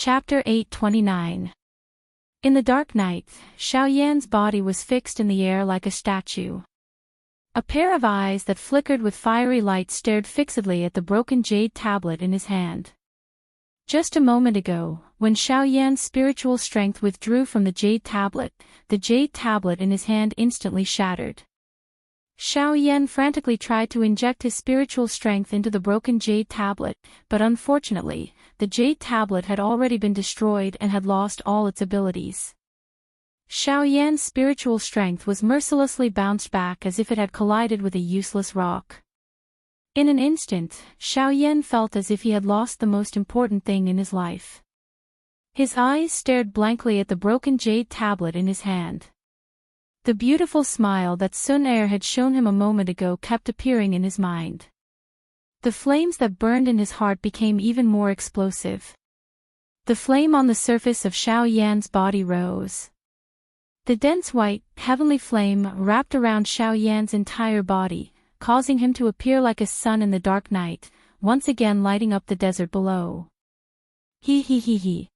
Chapter 829. In the dark night, Xiaoyan's body was fixed in the air like a statue. A pair of eyes that flickered with fiery light stared fixedly at the broken jade tablet in his hand. Just a moment ago, when Xiaoyan's spiritual strength withdrew from the jade tablet in his hand instantly shattered. Xiaoyan frantically tried to inject his spiritual strength into the broken jade tablet, but unfortunately, the jade tablet had already been destroyed and had lost all its abilities. Xiaoyan's spiritual strength was mercilessly bounced back as if it had collided with a useless rock. In an instant, Xiaoyan felt as if he had lost the most important thing in his life. His eyes stared blankly at the broken jade tablet in his hand. The beautiful smile that Sun Er had shown him a moment ago kept appearing in his mind. The flames that burned in his heart became even more explosive. The flame on the surface of Xiaoyan's body rose. The dense white, heavenly flame wrapped around Xiaoyan's entire body, causing him to appear like a sun in the dark night, once again lighting up the desert below. He.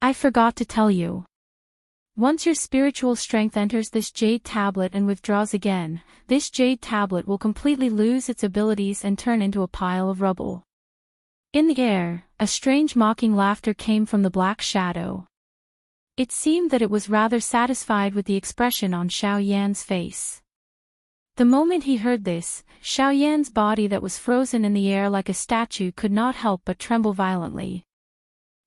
I forgot to tell you. Once your spiritual strength enters this jade tablet and withdraws again, this jade tablet will completely lose its abilities and turn into a pile of rubble. In the air, a strange mocking laughter came from the black shadow. It seemed that it was rather satisfied with the expression on Xiaoyan's face. The moment he heard this, Xiaoyan's body that was frozen in the air like a statue could not help but tremble violently.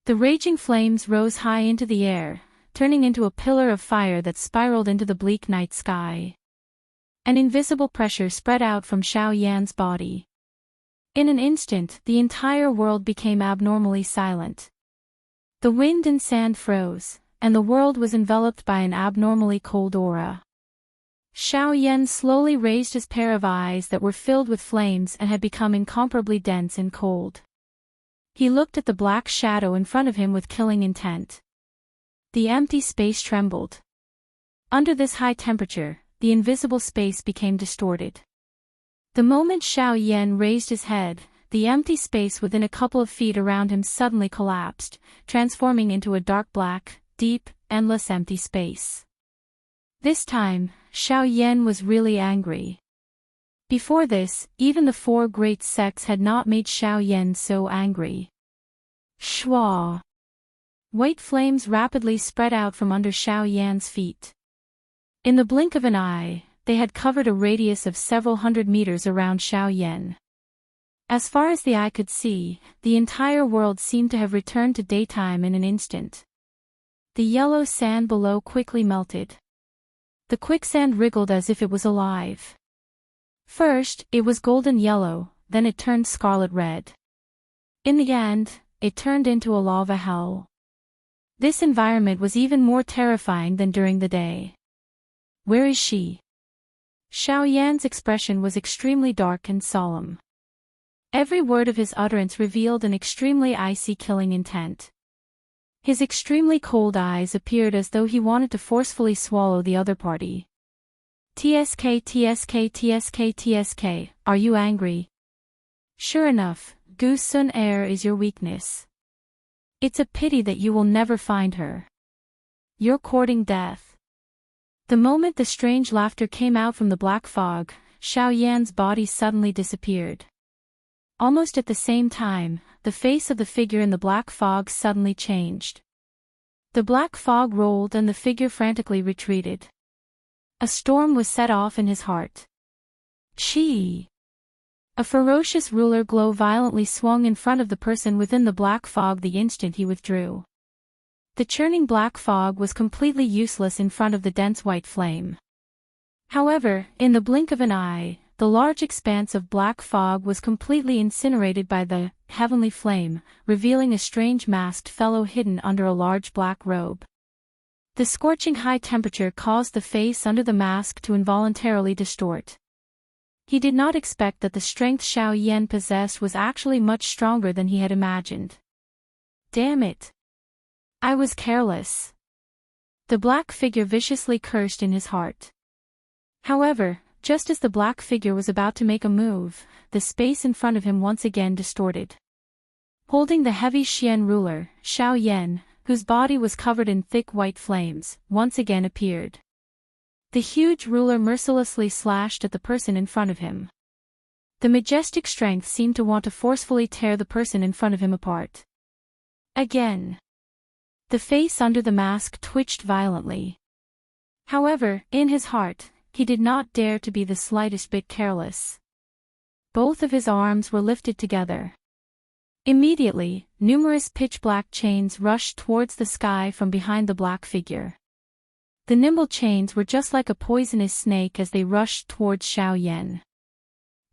The raging flames rose high into the air, turning into a pillar of fire that spiraled into the bleak night sky. An invisible pressure spread out from Xiaoyan's body. In an instant, the entire world became abnormally silent. The wind and sand froze, and the world was enveloped by an abnormally cold aura. Xiaoyan slowly raised his pair of eyes that were filled with flames and had become incomparably dense and cold. He looked at the black shadow in front of him with killing intent. The empty space trembled. Under this high temperature, the invisible space became distorted. The moment Xiaoyan raised his head, the empty space within a couple of feet around him suddenly collapsed, transforming into a dark black, deep, endless empty space. This time, Xiaoyan was really angry. Before this, even the four great sects had not made Xiaoyan so angry. Shua! White flames rapidly spread out from under Xiaoyan's feet. In the blink of an eye, they had covered a radius of several hundred meters around Xiaoyan. As far as the eye could see, the entire world seemed to have returned to daytime in an instant. The yellow sand below quickly melted. The quicksand wriggled as if it was alive. First, it was golden yellow, then it turned scarlet red. In the end, it turned into a lava hell. This environment was even more terrifying than during the day. Where is she? Xiaoyan's expression was extremely dark and solemn. Every word of his utterance revealed an extremely icy killing intent. His extremely cold eyes appeared as though he wanted to forcefully swallow the other party. TSK, are you angry? Sure enough, Gu Sun Er is your weakness. It's a pity that you will never find her. You're courting death. The moment the strange laughter came out from the black fog, Xiaoyan's body suddenly disappeared. Almost at the same time, the face of the figure in the black fog suddenly changed. The black fog rolled and the figure frantically retreated. A storm was set off in his heart. Chi! A ferocious ruler glow violently swung in front of the person within the black fog the instant he withdrew. The churning black fog was completely useless in front of the dense white flame. However, in the blink of an eye, the large expanse of black fog was completely incinerated by the heavenly flame, revealing a strange masked fellow hidden under a large black robe. The scorching high temperature caused the face under the mask to involuntarily distort. He did not expect that the strength Xiaoyan possessed was actually much stronger than he had imagined. Damn it! I was careless. The black figure viciously cursed in his heart. However, just as the black figure was about to make a move, the space in front of him once again distorted. Holding the heavy Xian ruler, Xiao Yan, whose body was covered in thick white flames, once again appeared. The huge ruler mercilessly slashed at the person in front of him. The majestic strength seemed to want to forcefully tear the person in front of him apart. Again. The face under the mask twitched violently. However, in his heart, he did not dare to be the slightest bit careless. Both of his arms were lifted together. Immediately, numerous pitch-black chains rushed towards the sky from behind the black figure. The nimble chains were just like a poisonous snake as they rushed towards Xiao Yan.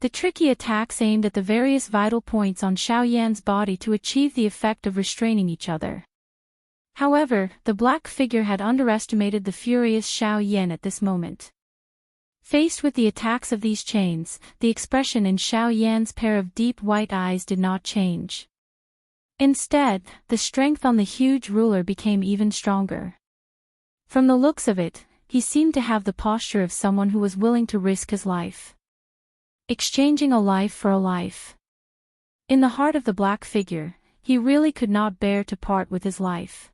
The tricky attacks aimed at the various vital points on Xiao Yan's body to achieve the effect of restraining each other. However, the black figure had underestimated the furious Xiao Yan at this moment. Faced with the attacks of these chains, the expression in Xiao Yan's pair of deep white eyes did not change. Instead, the strength on the huge ruler became even stronger. From the looks of it, he seemed to have the posture of someone who was willing to risk his life. Exchanging a life for a life. In the heart of the black figure, he really could not bear to part with his life.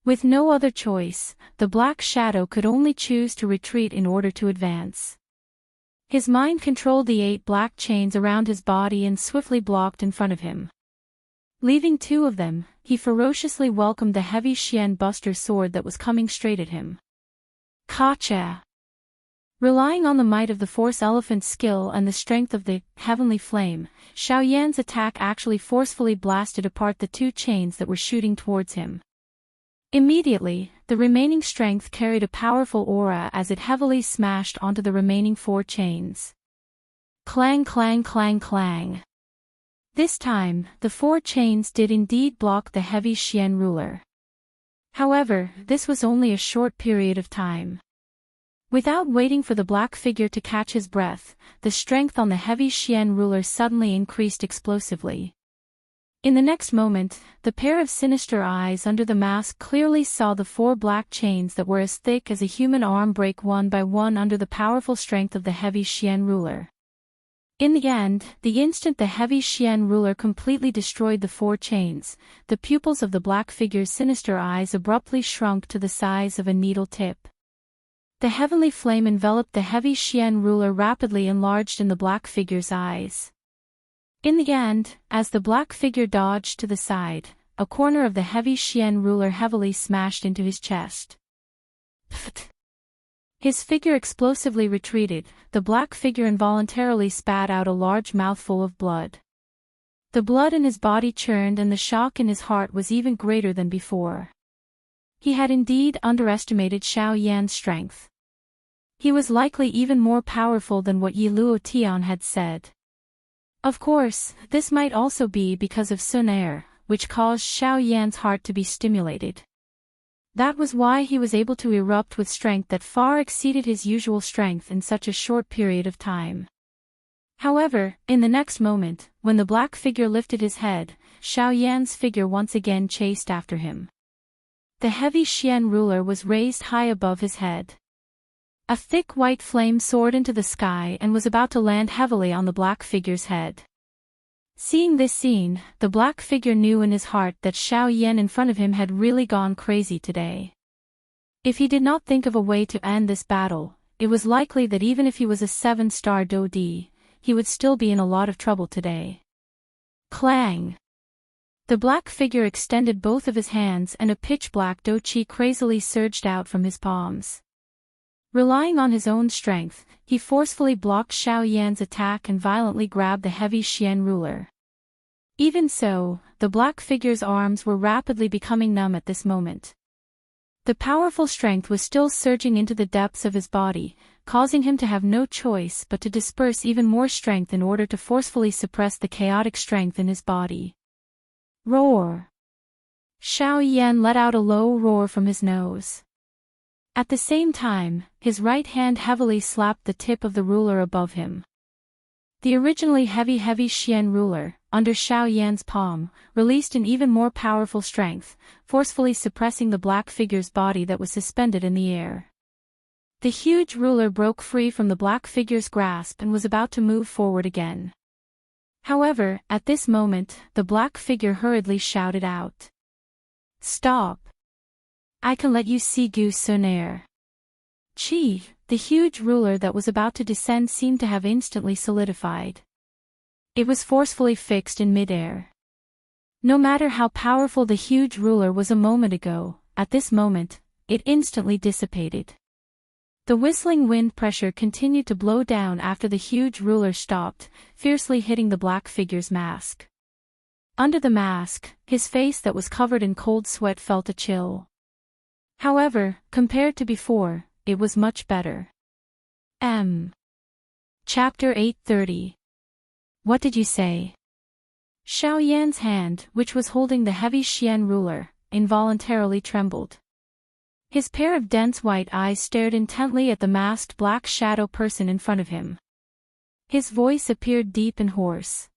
With no other choice, the black shadow could only choose to retreat in order to advance. His mind controlled the 8 black chains around his body and swiftly blocked in front of him. Leaving 2 of them, he ferociously welcomed the heavy Xian Buster sword that was coming straight at him. Kacha! Relying on the might of the Force Elephant's skill and the strength of the heavenly flame, Xiao Yan's attack actually forcefully blasted apart the 2 chains that were shooting towards him. Immediately, the remaining strength carried a powerful aura as it heavily smashed onto the remaining 4 chains. Clang clang clang clang. This time, the 4 chains did indeed block the heavy Xian ruler. However, this was only a short period of time. Without waiting for the black figure to catch his breath, the strength on the heavy Xian ruler suddenly increased explosively. In the next moment, the pair of sinister eyes under the mask clearly saw the 4 black chains that were as thick as a human arm break one by one under the powerful strength of the heavy Xian ruler. In the end, the instant the heavy Xian ruler completely destroyed the 4 chains, the pupils of the black figure's sinister eyes abruptly shrunk to the size of a needle tip. The heavenly flame enveloped the heavy Xian ruler rapidly enlarged in the black figure's eyes. In the end, as the black figure dodged to the side, a corner of the heavy Xian ruler heavily smashed into his chest. Pfft! His figure explosively retreated, the black figure involuntarily spat out a large mouthful of blood. The blood in his body churned and the shock in his heart was even greater than before. He had indeed underestimated Xiao Yan's strength. He was likely even more powerful than what Yi Luo Tian had said. Of course, this might also be because of Sun Air, which caused Xiao Yan's heart to be stimulated. That was why he was able to erupt with strength that far exceeded his usual strength in such a short period of time. However, in the next moment, when the black figure lifted his head, Xiao Yan's figure once again chased after him. The heavy Xian ruler was raised high above his head. A thick white flame soared into the sky and was about to land heavily on the black figure's head. Seeing this scene, the black figure knew in his heart that Xiao Yan in front of him had really gone crazy today. If he did not think of a way to end this battle, it was likely that even if he was a 7-star Do Di, he would still be in a lot of trouble today. Clang! The black figure extended both of his hands and a pitch-black Do Chi crazily surged out from his palms. Relying on his own strength, he forcefully blocked Xiao Yan's attack and violently grabbed the heavy Xian ruler. Even so, the black figure's arms were rapidly becoming numb at this moment. The powerful strength was still surging into the depths of his body, causing him to have no choice but to disperse even more strength in order to forcefully suppress the chaotic strength in his body. Roar! Xiao Yan let out a low roar from his nose. At the same time, his right hand heavily slapped the tip of the ruler above him. The originally heavy Xian ruler, under Xiao Yan's palm, released an even more powerful strength, forcefully suppressing the black figure's body that was suspended in the air. The huge ruler broke free from the black figure's grasp and was about to move forward again. However, at this moment, the black figure hurriedly shouted out. Stop! I can let you see Goose Sonair. Chi, the huge ruler that was about to descend seemed to have instantly solidified. It was forcefully fixed in midair. No matter how powerful the huge ruler was a moment ago, at this moment, it instantly dissipated. The whistling wind pressure continued to blow down after the huge ruler stopped, fiercely hitting the black figure's mask. Under the mask, his face that was covered in cold sweat felt a chill. However, compared to before, it was much better. Chapter 830. What did you say? Xiao Yan's hand, which was holding the heavy Xian ruler, involuntarily trembled. His pair of dense white eyes stared intently at the masked black shadow person in front of him. His voice appeared deep and hoarse.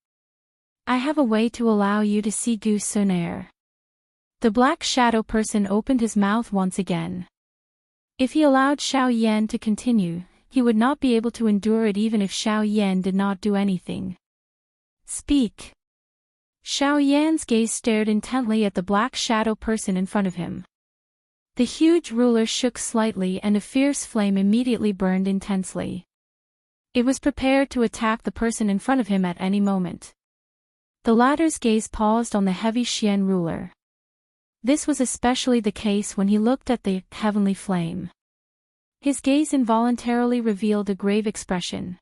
I have a way to allow you to see Goose Sonair. The black shadow person opened his mouth once again. If he allowed Xiao Yan to continue, he would not be able to endure it even if Xiao Yan did not do anything. Speak. Xiao Yan's gaze stared intently at the black shadow person in front of him. The huge ruler shook slightly and a fierce flame immediately burned intensely. It was prepared to attack the person in front of him at any moment. The latter's gaze paused on the heavy Xian ruler. This was especially the case when he looked at the heavenly flame. His gaze involuntarily revealed a grave expression.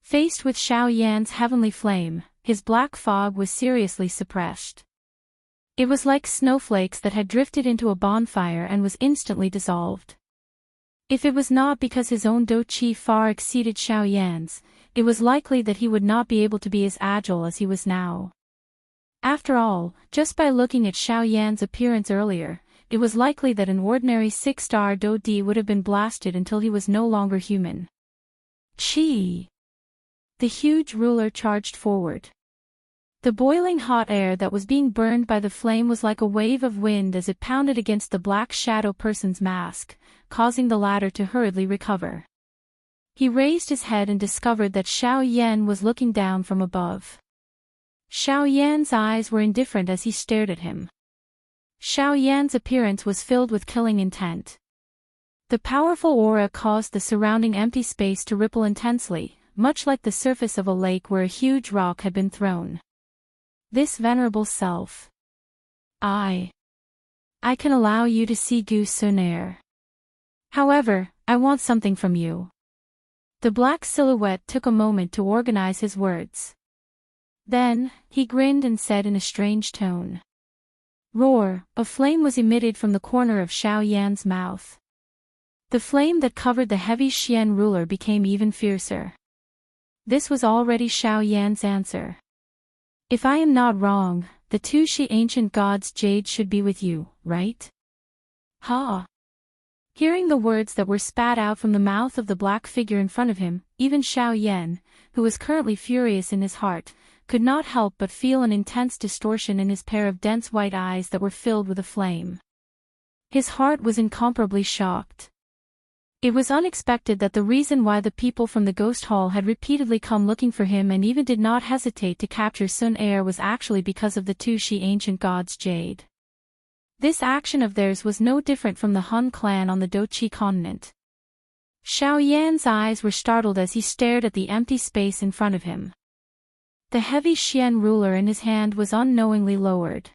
Faced with Xiao Yan's heavenly flame, his black fog was seriously suppressed. It was like snowflakes that had drifted into a bonfire and was instantly dissolved. If it was not because his own Do Qi far exceeded Xiao Yan's, it was likely that he would not be able to be as agile as he was now. After all, just by looking at Xiao Yan's appearance earlier, it was likely that an ordinary 6-star Do Di would have been blasted until he was no longer human. Qi! The huge ruler charged forward. The boiling hot air that was being burned by the flame was like a wave of wind as it pounded against the black shadow person's mask, causing the latter to hurriedly recover. He raised his head and discovered that Xiao Yan was looking down from above. Xiao Yan's eyes were indifferent as he stared at him. Xiao Yan's appearance was filled with killing intent. The powerful aura caused the surrounding empty space to ripple intensely, much like the surface of a lake where a huge rock had been thrown. This venerable self. I can allow you to see Goose Sonair. However, I want something from you. The black silhouette took a moment to organize his words. Then, he grinned and said in a strange tone. Roar! A flame was emitted from the corner of Xiao Yan's mouth. The flame that covered the heavy Xian ruler became even fiercer. This was already Xiao Yan's answer. If I am not wrong, the two Shi ancient gods' jade should be with you, right? Ha! Hearing the words that were spat out from the mouth of the black figure in front of him, even Xiao Yan, who was currently furious in his heart, could not help but feel an intense distortion in his pair of dense white eyes that were filled with a flame. His heart was incomparably shocked. It was unexpected that the reason why the people from the ghost hall had repeatedly come looking for him and even did not hesitate to capture Sun Air was actually because of the two Shi ancient gods' jade. This action of theirs was no different from the Hun clan on the Do Qi continent. Xiao Yan's eyes were startled as he stared at the empty space in front of him. The heavy Xian ruler in his hand was unknowingly lowered.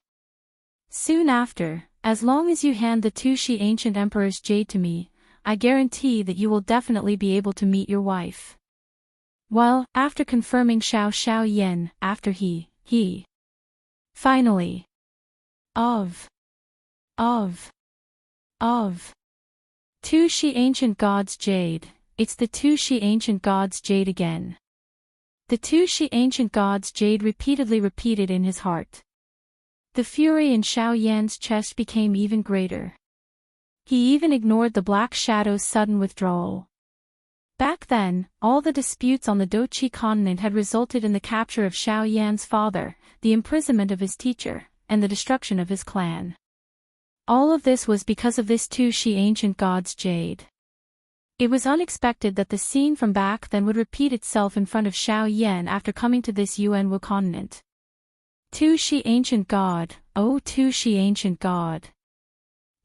Soon after, as long as you hand the two Shi ancient emperor's jade to me, I guarantee that you will definitely be able to meet your wife. Well, after confirming Xiao Yan, after he. Finally. Two Shi ancient gods' jade, it's the two Shi ancient gods' jade again. The two Shi ancient gods' jade repeatedly repeated in his heart. The fury in Xiao Yan's chest became even greater. He even ignored the black shadow's sudden withdrawal. Back then, all the disputes on the Do Qi continent had resulted in the capture of Xiao Yan's father, the imprisonment of his teacher, and the destruction of his clan. All of this was because of this two Shi ancient gods' jade. It was unexpected that the scene from back then would repeat itself in front of Xiao Yan after coming to this Yuanwu continent. Tu Shi ancient god, O Tu Shi ancient god.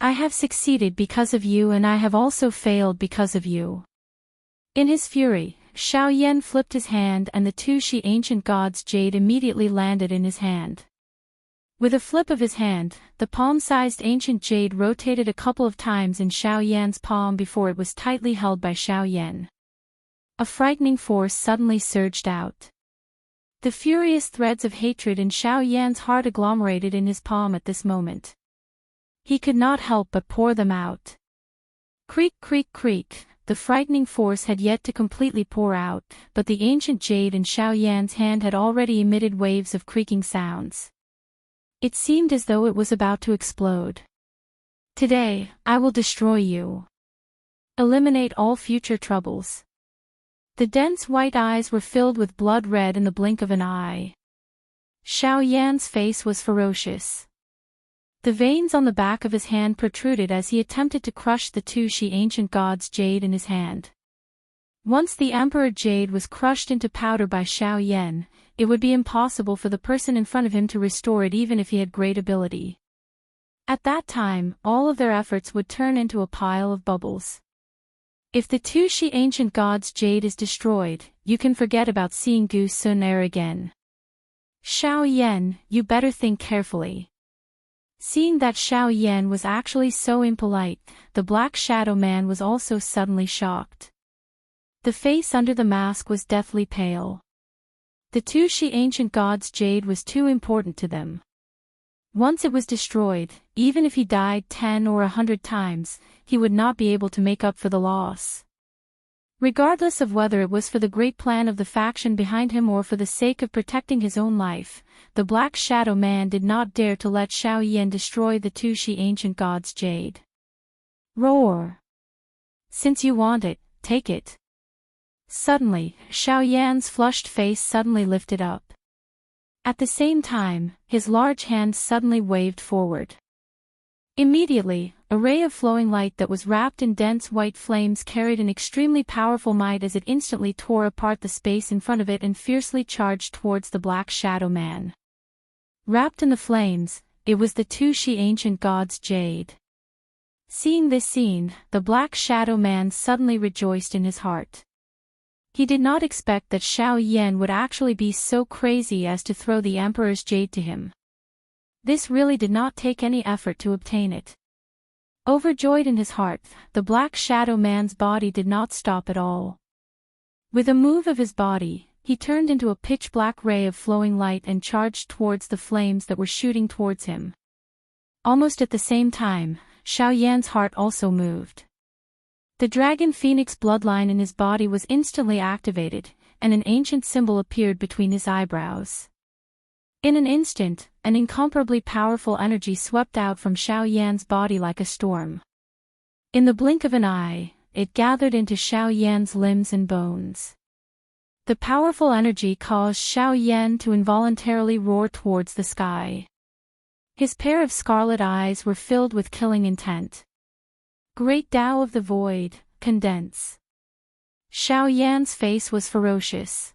I have succeeded because of you and I have also failed because of you. In his fury, Xiao Yan flipped his hand and the Tu Shi ancient god's jade immediately landed in his hand. With a flip of his hand, the palm-sized ancient jade rotated a couple of times in Xiao Yan's palm before it was tightly held by Xiao Yan. A frightening force suddenly surged out. The furious threads of hatred in Xiao Yan's heart agglomerated in his palm at this moment. He could not help but pour them out. Creak, creak, creak, the frightening force had yet to completely pour out, but the ancient jade in Xiao Yan's hand had already emitted waves of creaking sounds. It seemed as though it was about to explode. Today, I will destroy you. Eliminate all future troubles. The dense white eyes were filled with blood red in the blink of an eye. Xiao Yan's face was ferocious. The veins on the back of his hand protruded as he attempted to crush the Tu Shi ancient god's jade in his hand. Once the Emperor Jade was crushed into powder by Xiao Yan, it would be impossible for the person in front of him to restore it even if he had great ability. At that time, all of their efforts would turn into a pile of bubbles. If the Tu Shi ancient god's jade is destroyed, you can forget about seeing Gu Sun Er again. Xiao Yan, you better think carefully. Seeing that Xiao Yan was actually so impolite, the Black Shadow Man was also suddenly shocked. The face under the mask was deathly pale. The Tu Shi ancient god's jade was too important to them. Once it was destroyed, even if he died 10 or 100 times, he would not be able to make up for the loss. Regardless of whether it was for the great plan of the faction behind him or for the sake of protecting his own life, the Black Shadow Man did not dare to let Xiao Yan destroy the Tu Shi ancient god's jade. Roar! Since you want it, take it. Suddenly, Xiao Yan's flushed face suddenly lifted up. At the same time, his large hand suddenly waved forward. Immediately, a ray of flowing light that was wrapped in dense white flames carried an extremely powerful might as it instantly tore apart the space in front of it and fiercely charged towards the Black Shadow Man. Wrapped in the flames, it was the Tu Shi ancient god's jade. Seeing this scene, the Black Shadow Man suddenly rejoiced in his heart. He did not expect that Xiao Yan would actually be so crazy as to throw the Emperor's jade to him. This really did not take any effort to obtain it. Overjoyed in his heart, the Black Shadow Man's body did not stop at all. With a move of his body, he turned into a pitch-black ray of flowing light and charged towards the flames that were shooting towards him. Almost at the same time, Xiao Yan's heart also moved. The Dragon Phoenix bloodline in his body was instantly activated, and an ancient symbol appeared between his eyebrows. In an instant, an incomparably powerful energy swept out from Xiao Yan's body like a storm. In the blink of an eye, it gathered into Xiao Yan's limbs and bones. The powerful energy caused Xiao Yan to involuntarily roar towards the sky. His pair of scarlet eyes were filled with killing intent. Great Tao of the Void, condense. Xiao Yan's face was ferocious.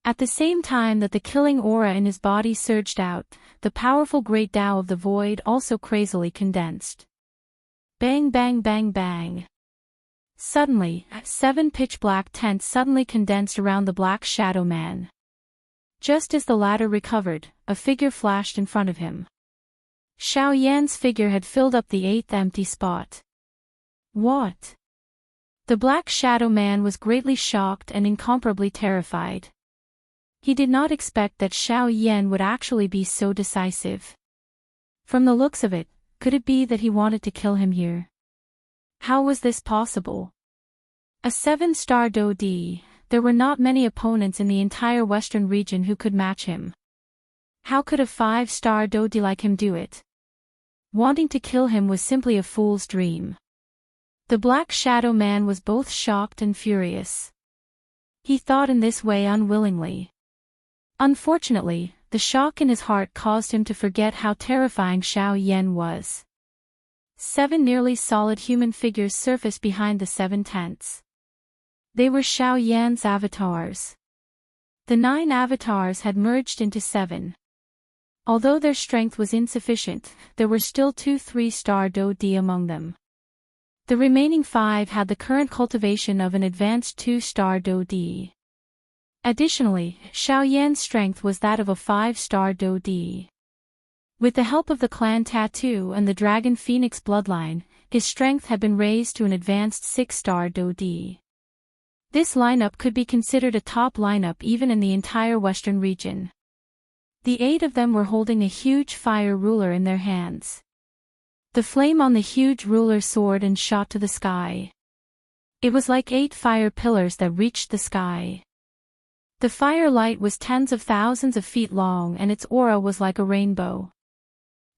At the same time that the killing aura in his body surged out, the powerful Great Tao of the Void also crazily condensed. Bang bang bang bang. Suddenly, 7 pitch-black tents suddenly condensed around the Black Shadow Man. Just as the latter recovered, a figure flashed in front of him. Xiao Yan's figure had filled up the 8th empty spot. What? The Black Shadow Man was greatly shocked and incomparably terrified. He did not expect that Xiao Yan would actually be so decisive. From the looks of it, could it be that he wanted to kill him here? How was this possible? A 7-star Do-D, there were not many opponents in the entire western region who could match him. How could a 5-star Do-D like him do it? Wanting to kill him was simply a fool's dream. The Black Shadow Man was both shocked and furious. He thought in this way unwillingly. Unfortunately, the shock in his heart caused him to forget how terrifying Xiao Yan was. 7 nearly solid human figures surfaced behind the 7 tents. They were Xiao Yan's avatars. The 9 avatars had merged into 7. Although their strength was insufficient, there were still 2 3-star Do-Di among them. The remaining 5 had the current cultivation of an advanced 2-star Do-Di. Additionally, Xiao Yan's strength was that of a 5-star Do-Di. With the help of the clan tattoo and the Dragon Phoenix bloodline, his strength had been raised to an advanced 6-star Do-Di. This lineup could be considered a top lineup even in the entire western region. The 8 of them were holding a huge fire ruler in their hands. The flame on the huge ruler soared and shot to the sky. It was like 8 fire pillars that reached the sky. The fire light was tens of thousands of feet long and its aura was like a rainbow.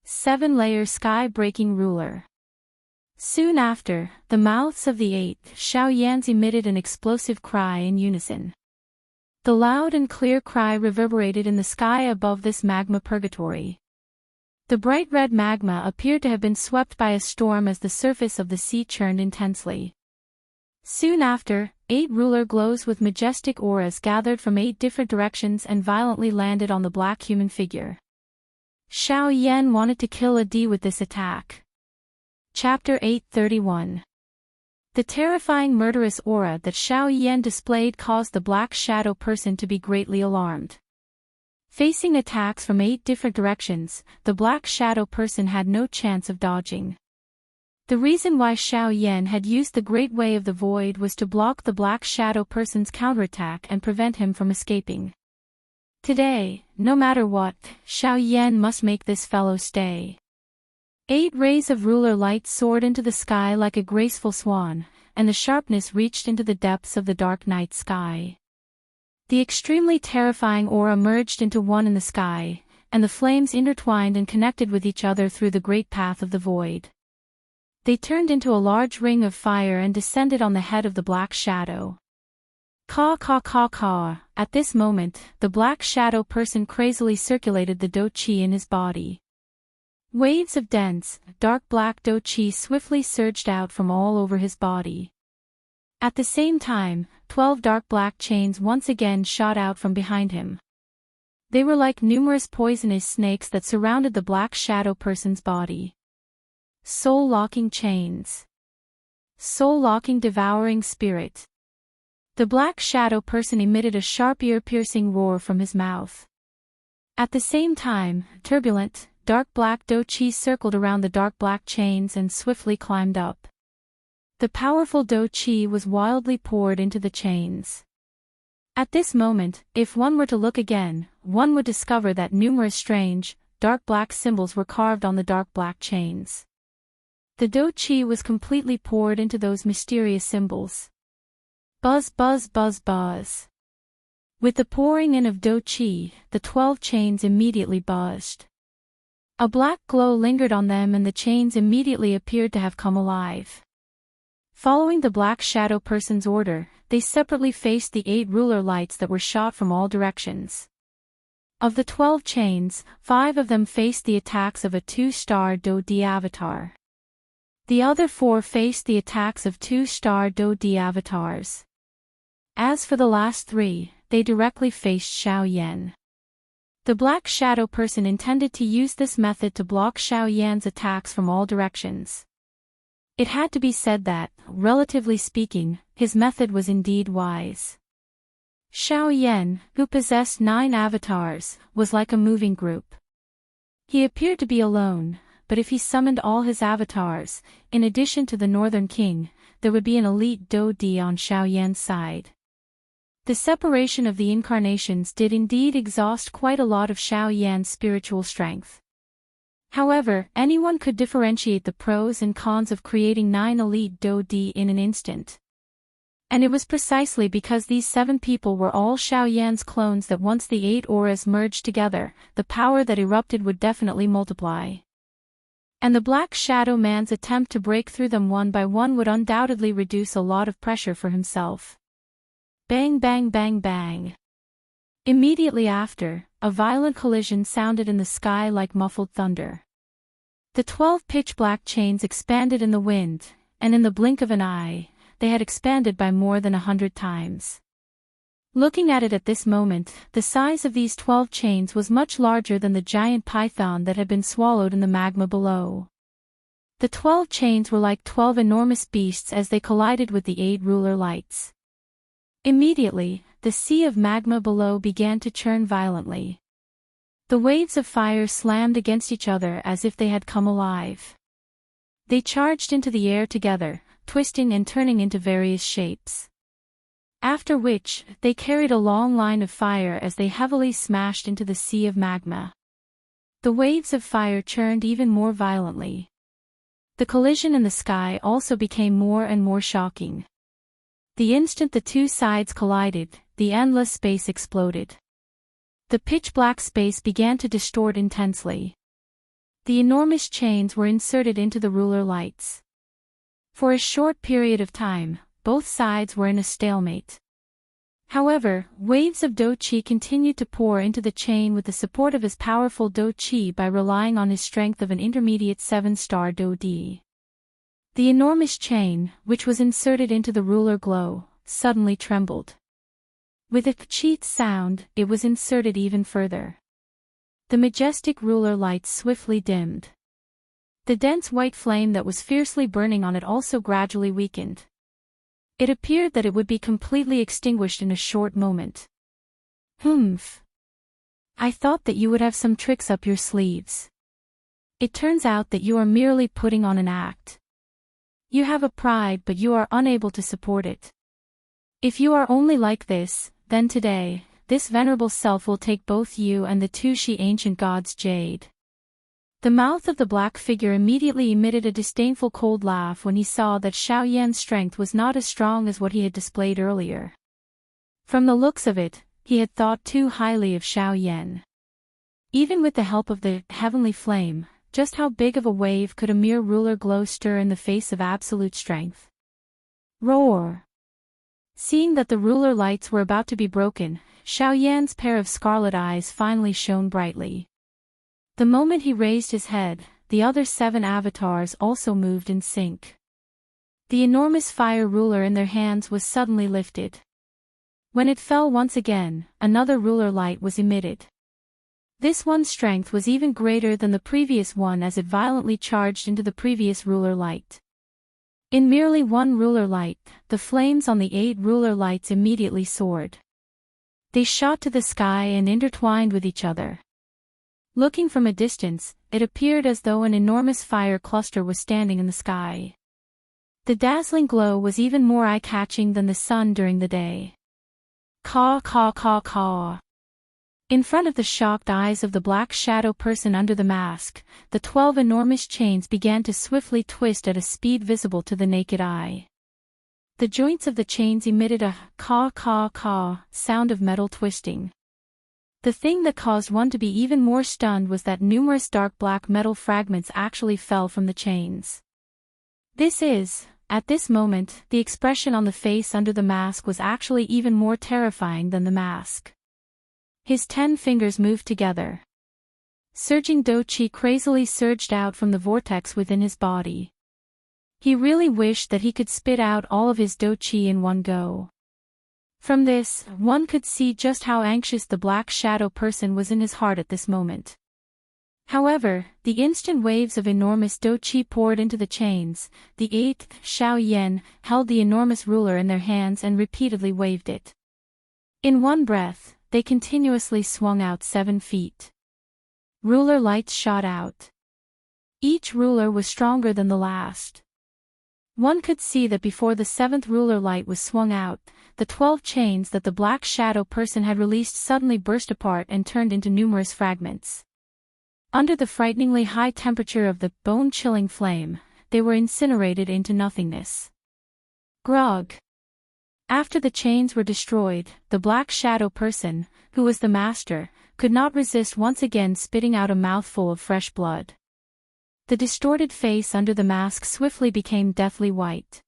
7-layer sky-breaking ruler. Soon after, the mouths of the 8 Xiao Yans emitted an explosive cry in unison. The loud and clear cry reverberated in the sky above this magma purgatory. The bright red magma appeared to have been swept by a storm as the surface of the sea churned intensely. Soon after, 8 ruler glows with majestic auras gathered from 8 different directions and violently landed on the black human figure. Xiao Yan wanted to kill a D with this attack. Chapter 831. The terrifying murderous aura that Xiao Yan displayed caused the Black Shadow person to be greatly alarmed. Facing attacks from 8 different directions, the Black Shadow person had no chance of dodging. The reason why Xiao Yan had used the Great Way of the Void was to block the Black Shadow person's counterattack and prevent him from escaping. Today, no matter what, Xiao Yan must make this fellow stay. 8 rays of ruler light soared into the sky like a graceful swan, and the sharpness reached into the depths of the dark night sky. The extremely terrifying aura merged into one in the sky, and the flames intertwined and connected with each other through the great path of the void. They turned into a large ring of fire and descended on the head of the Black Shadow. Caw caw caw caw. At this moment, the Black Shadow person crazily circulated the Do-Chi in his body. Waves of dense, dark black Do-Chi swiftly surged out from all over his body. At the same time, 12 dark black chains once again shot out from behind him. They were like numerous poisonous snakes that surrounded the Black Shadow person's body. Soul-locking chains. Soul-locking devouring spirit. The Black Shadow person emitted a sharp ear-piercing roar from his mouth. At the same time, turbulent, dark black Do-Chi circled around the dark black chains and swiftly climbed up. The powerful Do-Chi was wildly poured into the chains. At this moment, if one were to look again, one would discover that numerous strange, dark black symbols were carved on the dark black chains. The Do-Chi was completely poured into those mysterious symbols. Buzz buzz buzz buzz. With the pouring in of Do-Chi, the 12 chains immediately buzzed. A black glow lingered on them and the chains immediately appeared to have come alive. Following the Black Shadow person's order, they separately faced the 8 ruler lights that were shot from all directions. Of the 12 chains, 5 of them faced the attacks of a 2-star Do-Di avatar. The other 4 faced the attacks of 2-star Do-Di avatars. As for the last 3, they directly faced Xiao Yan. The Black Shadow person intended to use this method to block Xiao Yan's attacks from all directions. It had to be said that, relatively speaking, his method was indeed wise. Xiao Yan, who possessed 9 avatars, was like a moving group. He appeared to be alone, but if he summoned all his avatars, in addition to the Northern King, there would be an elite Do-Di on Xiao Yan's side. The separation of the incarnations did indeed exhaust quite a lot of Xiao Yan's spiritual strength. However, anyone could differentiate the pros and cons of creating 9 elite Do-Di in an instant. And it was precisely because these 7 people were all Xiao Yan's clones that once the 8 auras merged together, the power that erupted would definitely multiply. And the Black Shadow man's attempt to break through them one by one would undoubtedly reduce a lot of pressure for himself. Bang bang bang bang. Immediately after, a violent collision sounded in the sky like muffled thunder. The 12 pitch-black chains expanded in the wind, and in the blink of an eye, they had expanded by more than 100 times. Looking at it at this moment, the size of these 12 chains was much larger than the giant python that had been swallowed in the magma below. The 12 chains were like 12 enormous beasts as they collided with the 8 ruler lights. Immediately, the sea of magma below began to churn violently. The waves of fire slammed against each other as if they had come alive. They charged into the air together, twisting and turning into various shapes. After which, they carried a long line of fire as they heavily smashed into the sea of magma. The waves of fire churned even more violently. The collision in the sky also became more and more shocking. The instant the two sides collided, the endless space exploded. The pitch-black space began to distort intensely. The enormous chains were inserted into the ruler lights. For a short period of time, both sides were in a stalemate. However, waves of Do Chi continued to pour into the chain with the support of his powerful Do Chi by relying on his strength of an intermediate 7-star Do Di. The enormous chain, which was inserted into the ruler glow, suddenly trembled. With a cheat sound, it was inserted even further. The majestic ruler lights swiftly dimmed. The dense white flame that was fiercely burning on it also gradually weakened. It appeared that it would be completely extinguished in a short moment. Humph. I thought that you would have some tricks up your sleeves. It turns out that you are merely putting on an act. You have a pride but you are unable to support it. If you are only like this, then today, this venerable self will take both you and the two she ancient gods jade. The mouth of the black figure immediately emitted a disdainful cold laugh when he saw that Xiao Yan's strength was not as strong as what he had displayed earlier. From the looks of it, he had thought too highly of Xiao Yan. Even with the help of the heavenly flame, just how big of a wave could a mere ruler glow stir in the face of absolute strength? Roar! Seeing that the ruler lights were about to be broken, Xiao Yan's pair of scarlet eyes finally shone brightly. The moment he raised his head, the other 7 avatars also moved in sync. The enormous fire ruler in their hands was suddenly lifted. When it fell once again, another ruler light was emitted. This one's strength was even greater than the previous one as it violently charged into the previous ruler light. In merely one ruler light, the flames on the 8 ruler lights immediately soared. They shot to the sky and intertwined with each other. Looking from a distance, it appeared as though an enormous fire cluster was standing in the sky. The dazzling glow was even more eye-catching than the sun during the day. Caw, caw, caw, caw. In front of the shocked eyes of the black shadow person under the mask, the 12 enormous chains began to swiftly twist at a speed visible to the naked eye. The joints of the chains emitted a caw, caw, caw sound of metal twisting. The thing that caused one to be even more stunned was that numerous dark black metal fragments actually fell from the chains. At this moment, the expression on the face under the mask was actually even more terrifying than the mask. His 10 fingers moved together. Surging Do Chi crazily surged out from the vortex within his body. He really wished that he could spit out all of his Do Chi in one go. From this, one could see just how anxious the black shadow person was in his heart at this moment. However, the instant waves of enormous Do Chi poured into the chains. The 8th, Xiao Yan, held the enormous ruler in their hands and repeatedly waved it. In one breath, they continuously swung out 7 feet. Ruler lights shot out. Each ruler was stronger than the last. One could see that before the 7th ruler light was swung out, the 12 chains that the black shadow person had released suddenly burst apart and turned into numerous fragments. Under the frighteningly high temperature of the bone-chilling flame, they were incinerated into nothingness. Grog. After the chains were destroyed, the black shadow person, who was the master, could not resist once again spitting out a mouthful of fresh blood. The distorted face under the mask swiftly became deathly white.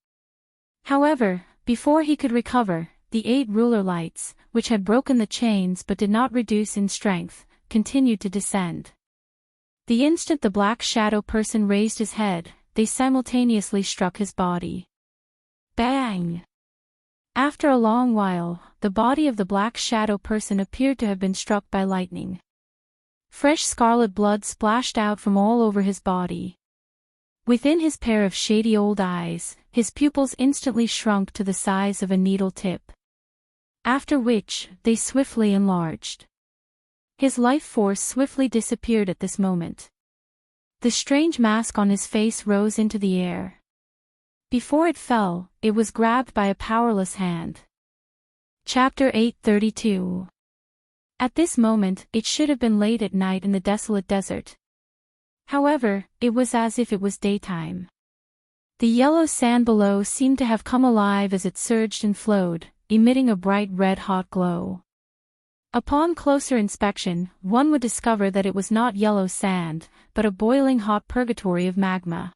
However, before he could recover, the 8 ruler lights, which had broken the chains but did not reduce in strength, continued to descend. The instant the black shadow person raised his head, they simultaneously struck his body. Bang! After a long while, the body of the black shadow person appeared to have been struck by lightning. Fresh scarlet blood splashed out from all over his body. Within his pair of shady old eyes, his pupils instantly shrunk to the size of a needle tip. After which, they swiftly enlarged. His life force swiftly disappeared at this moment. The strange mask on his face rose into the air. Before it fell, it was grabbed by a powerless hand. Chapter 832. At this moment, it should have been late at night in the desolate desert. However, it was as if it was daytime. The yellow sand below seemed to have come alive as it surged and flowed, emitting a bright red-hot glow. Upon closer inspection, one would discover that it was not yellow sand, but a boiling hot purgatory of magma.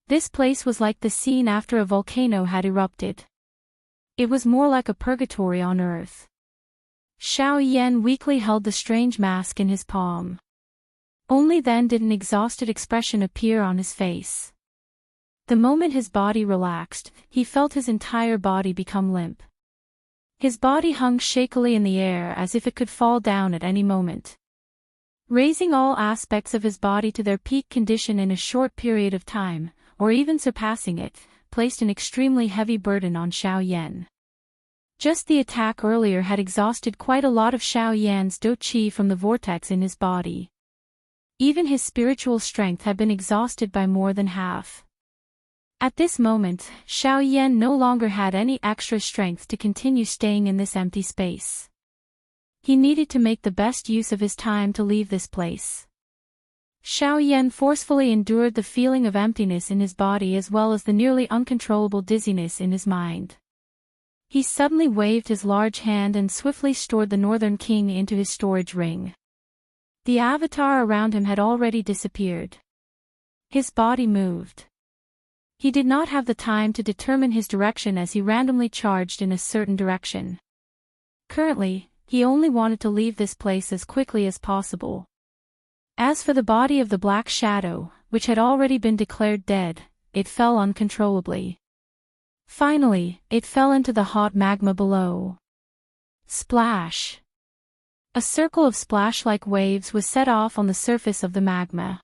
This place was like the scene after a volcano had erupted. It was more like a purgatory on earth. Xiao Yan weakly held the strange mask in his palm. Only then did an exhausted expression appear on his face. The moment his body relaxed, he felt his entire body become limp. His body hung shakily in the air as if it could fall down at any moment. Raising all aspects of his body to their peak condition in a short period of time, or even surpassing it, placed an extremely heavy burden on Xiao Yan. Just the attack earlier had exhausted quite a lot of Xiao Yan's do qi from the vortex in his body. Even his spiritual strength had been exhausted by more than half. At this moment, Xiao Yan no longer had any extra strength to continue staying in this empty space. He needed to make the best use of his time to leave this place. Xiao Yan forcefully endured the feeling of emptiness in his body as well as the nearly uncontrollable dizziness in his mind. He suddenly waved his large hand and swiftly stored the Northern King into his storage ring. The avatar around him had already disappeared. His body moved. He did not have the time to determine his direction as he randomly charged in a certain direction. Currently, he only wanted to leave this place as quickly as possible. As for the body of the Black Shadow, which had already been declared dead, it fell uncontrollably. Finally, it fell into the hot magma below. Splash! A circle of splash-like waves was set off on the surface of the magma.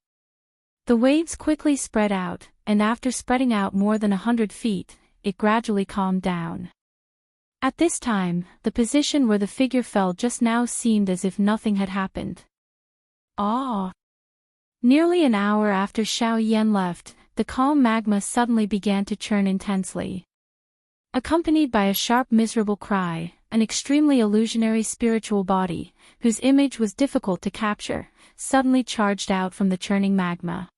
The waves quickly spread out, and after spreading out more than 100 feet, it gradually calmed down. At this time, the position where the figure fell just now seemed as if nothing had happened. Nearly an hour after Xiao Yan left, the calm magma suddenly began to churn intensely. Accompanied by a sharp miserable cry, an extremely illusionary spiritual body, whose image was difficult to capture, suddenly charged out from the churning magma.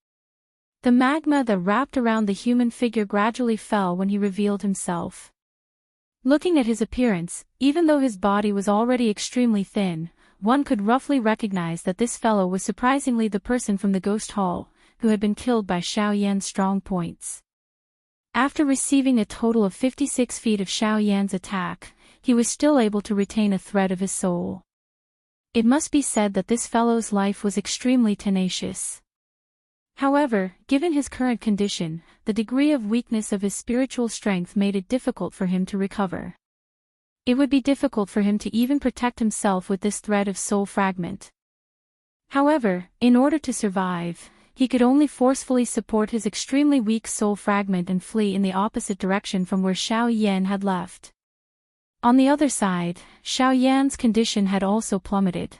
The magma that wrapped around the human figure gradually fell when he revealed himself. Looking at his appearance, even though his body was already extremely thin, one could roughly recognize that this fellow was surprisingly the person from the Ghost Hall, who had been killed by Xiao Yan's strong points. After receiving a total of 56 feet of Xiao Yan's attack, he was still able to retain a thread of his soul. It must be said that this fellow's life was extremely tenacious. However, given his current condition, the degree of weakness of his spiritual strength made it difficult for him to recover. It would be difficult for him to even protect himself with this thread of soul fragment. However, in order to survive, he could only forcefully support his extremely weak soul fragment and flee in the opposite direction from where Xiao Yan had left. On the other side, Xiao Yan's condition had also plummeted.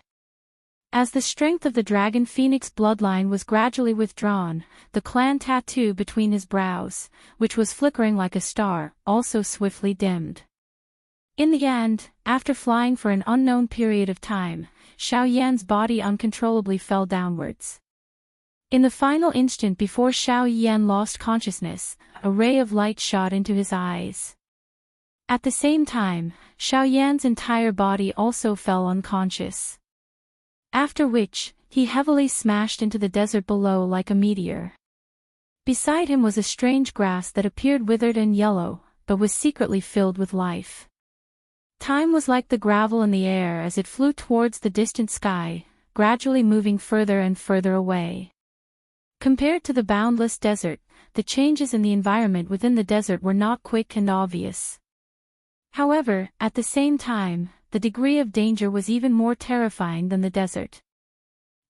As the strength of the Dragon Phoenix bloodline was gradually withdrawn, the clan tattoo between his brows, which was flickering like a star, also swiftly dimmed. In the end, after flying for an unknown period of time, Xiao Yan's body uncontrollably fell downwards. In the final instant before Xiao Yan lost consciousness, a ray of light shot into his eyes. At the same time, Xiao Yan's entire body also fell unconscious. After which, he heavily smashed into the desert below like a meteor. Beside him was a strange grass that appeared withered and yellow, but was secretly filled with life. Time was like the gravel in the air as it flew towards the distant sky, gradually moving further and further away. Compared to the boundless desert, the changes in the environment within the desert were not quick and obvious. However, at the same time, the degree of danger was even more terrifying than the desert.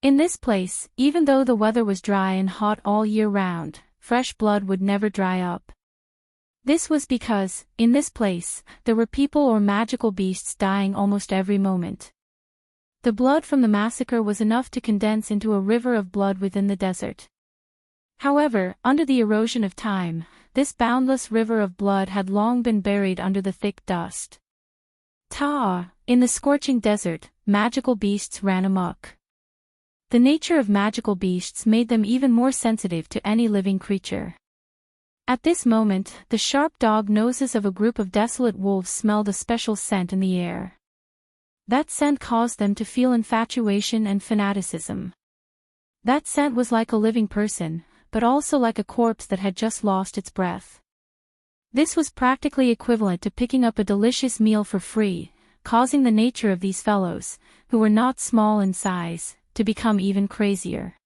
In this place, even though the weather was dry and hot all year round, fresh blood would never dry up. This was because, in this place, there were people or magical beasts dying almost every moment. The blood from the massacre was enough to condense into a river of blood within the desert. However, under the erosion of time, this boundless river of blood had long been buried under the thick dust. In the scorching desert, magical beasts ran amok. The nature of magical beasts made them even more sensitive to any living creature. At this moment, the sharp dog noses of a group of desolate wolves smelled a special scent in the air. That scent caused them to feel infatuation and fanaticism. That scent was like a living person, but also like a corpse that had just lost its breath. This was practically equivalent to picking up a delicious meal for free, causing the nature of these fellows, who were not small in size, to become even crazier.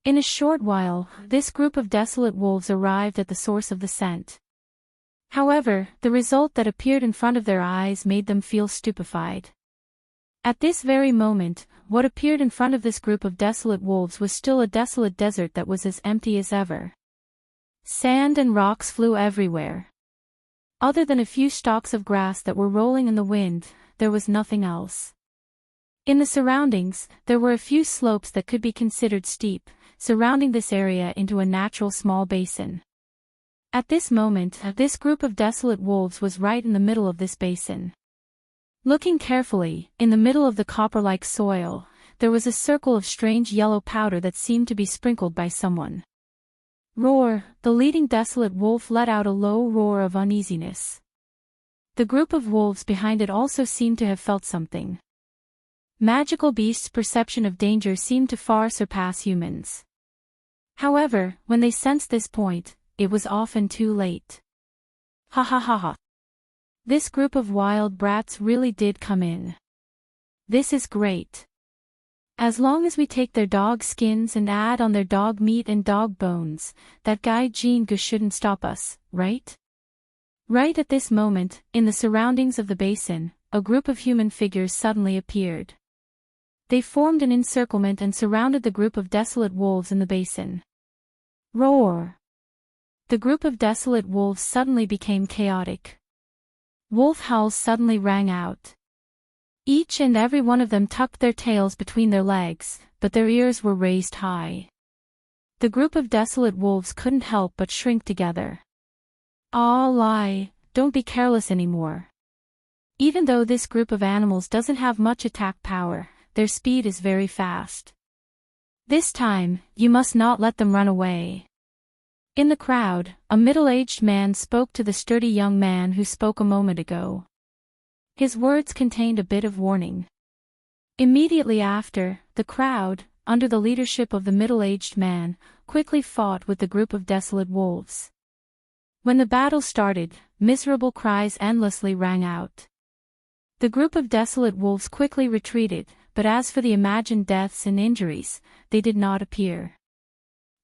In a short while, this group of desolate wolves arrived at the source of the scent. However, the result that appeared in front of their eyes made them feel stupefied. At this very moment, what appeared in front of this group of desolate wolves was still a desolate desert that was as empty as ever. Sand and rocks flew everywhere. Other than a few stalks of grass that were rolling in the wind, there was nothing else. In the surroundings, there were a few slopes that could be considered steep, surrounding this area into a natural small basin. At this moment, this group of desolate wolves was right in the middle of this basin. Looking carefully, in the middle of the copper-like soil, there was a circle of strange yellow powder that seemed to be sprinkled by someone. Roar! The leading desolate wolf let out a low roar of uneasiness. The group of wolves behind it also seemed to have felt something. Magical beasts' perception of danger seemed to far surpass humans. However, when they sensed this point, it was often too late. Ha ha ha ha. This group of wild brats really did come in. This is great. As long as we take their dog skins and add on their dog meat and dog bones, that guy Jingu shouldn't stop us, right? Right at this moment, in the surroundings of the basin, a group of human figures suddenly appeared. They formed an encirclement and surrounded the group of desolate wolves in the basin. Roar! The group of desolate wolves suddenly became chaotic. Wolf howls suddenly rang out. Each and every one of them tucked their tails between their legs, but their ears were raised high. The group of desolate wolves couldn't help but shrink together. Lie, don't be careless anymore. Even though this group of animals doesn't have much attack power, their speed is very fast. This time, you must not let them run away. In the crowd, a middle-aged man spoke to the sturdy young man who spoke a moment ago. His words contained a bit of warning. Immediately after, the crowd, under the leadership of the middle-aged man, quickly fought with the group of desolate wolves. When the battle started, miserable cries endlessly rang out. The group of desolate wolves quickly retreated, but as for the imagined deaths and injuries, they did not appear.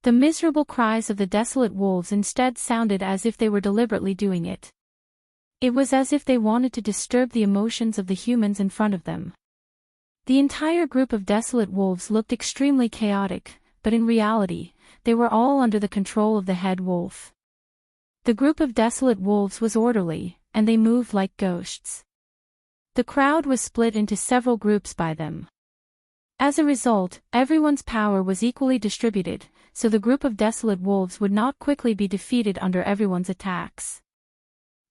The miserable cries of the desolate wolves instead sounded as if they were deliberately doing it. It was as if they wanted to disturb the emotions of the humans in front of them. The entire group of desolate wolves looked extremely chaotic, but in reality, they were all under the control of the head wolf. The group of desolate wolves was orderly, and they moved like ghosts. The crowd was split into several groups by them. As a result, everyone's power was equally distributed, so the group of desolate wolves would not quickly be defeated under everyone's attacks.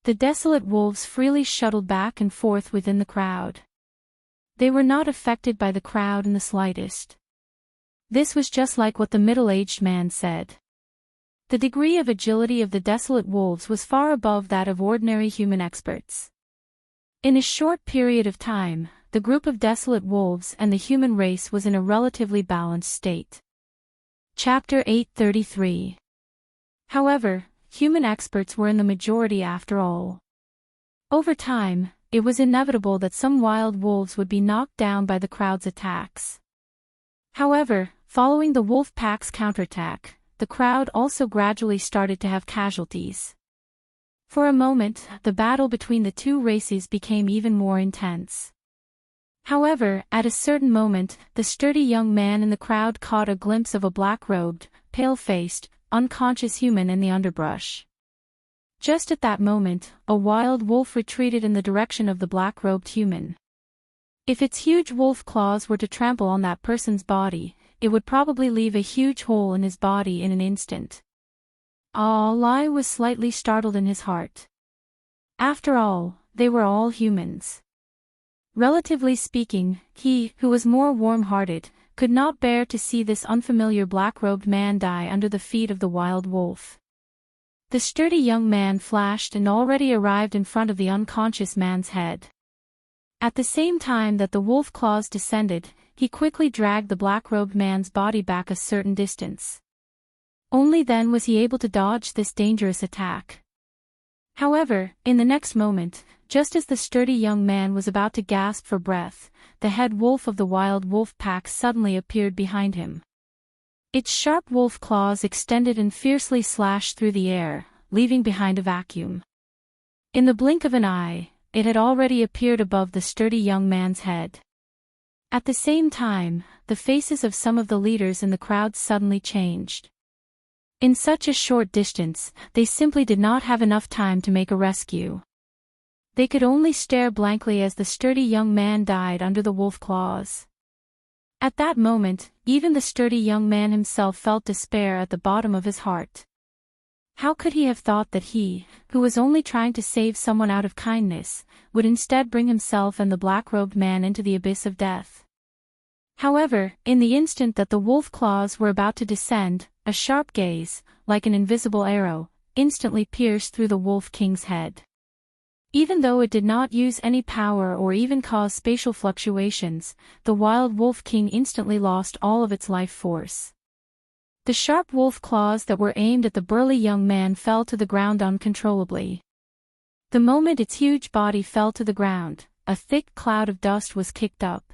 The desolate wolves freely shuttled back and forth within the crowd. They were not affected by the crowd in the slightest. This was just like what the middle-aged man said. The degree of agility of the desolate wolves was far above that of ordinary human experts. In a short period of time, the group of desolate wolves and the human race was in a relatively balanced state. Chapter 833. However, human experts were in the majority after all. Over time, it was inevitable that some wild wolves would be knocked down by the crowd's attacks. However, following the wolf pack's counterattack, the crowd also gradually started to have casualties. For a moment, the battle between the two races became even more intense. However, at a certain moment, the sturdy young man in the crowd caught a glimpse of a black-robed, pale-faced, unconscious human in the underbrush. Just at that moment, a wild wolf retreated in the direction of the black-robed human. If its huge wolf claws were to trample on that person's body, it would probably leave a huge hole in his body in an instant. Lai was slightly startled in his heart. After all, they were all humans. Relatively speaking, he, who was more warm-hearted, could not bear to see this unfamiliar black-robed man die under the feet of the wild wolf. The sturdy young man flashed and already arrived in front of the unconscious man's head. At the same time that the wolf claws descended, he quickly dragged the black-robed man's body back a certain distance. Only then was he able to dodge this dangerous attack. However, in the next moment, just as the sturdy young man was about to gasp for breath, the head wolf of the wild wolf pack suddenly appeared behind him. Its sharp wolf claws extended and fiercely slashed through the air, leaving behind a vacuum. In the blink of an eye, it had already appeared above the sturdy young man's head. At the same time, the faces of some of the leaders in the crowd suddenly changed. In such a short distance, they simply did not have enough time to make a rescue. They could only stare blankly as the sturdy young man died under the wolf claws. At that moment, even the sturdy young man himself felt despair at the bottom of his heart. How could he have thought that he, who was only trying to save someone out of kindness, would instead bring himself and the black-robed man into the abyss of death? However, in the instant that the wolf claws were about to descend, a sharp gaze, like an invisible arrow, instantly pierced through the Wolf King's head. Even though it did not use any power or even cause spatial fluctuations, the wild Wolf King instantly lost all of its life force. The sharp wolf claws that were aimed at the burly young man fell to the ground uncontrollably. The moment its huge body fell to the ground, a thick cloud of dust was kicked up.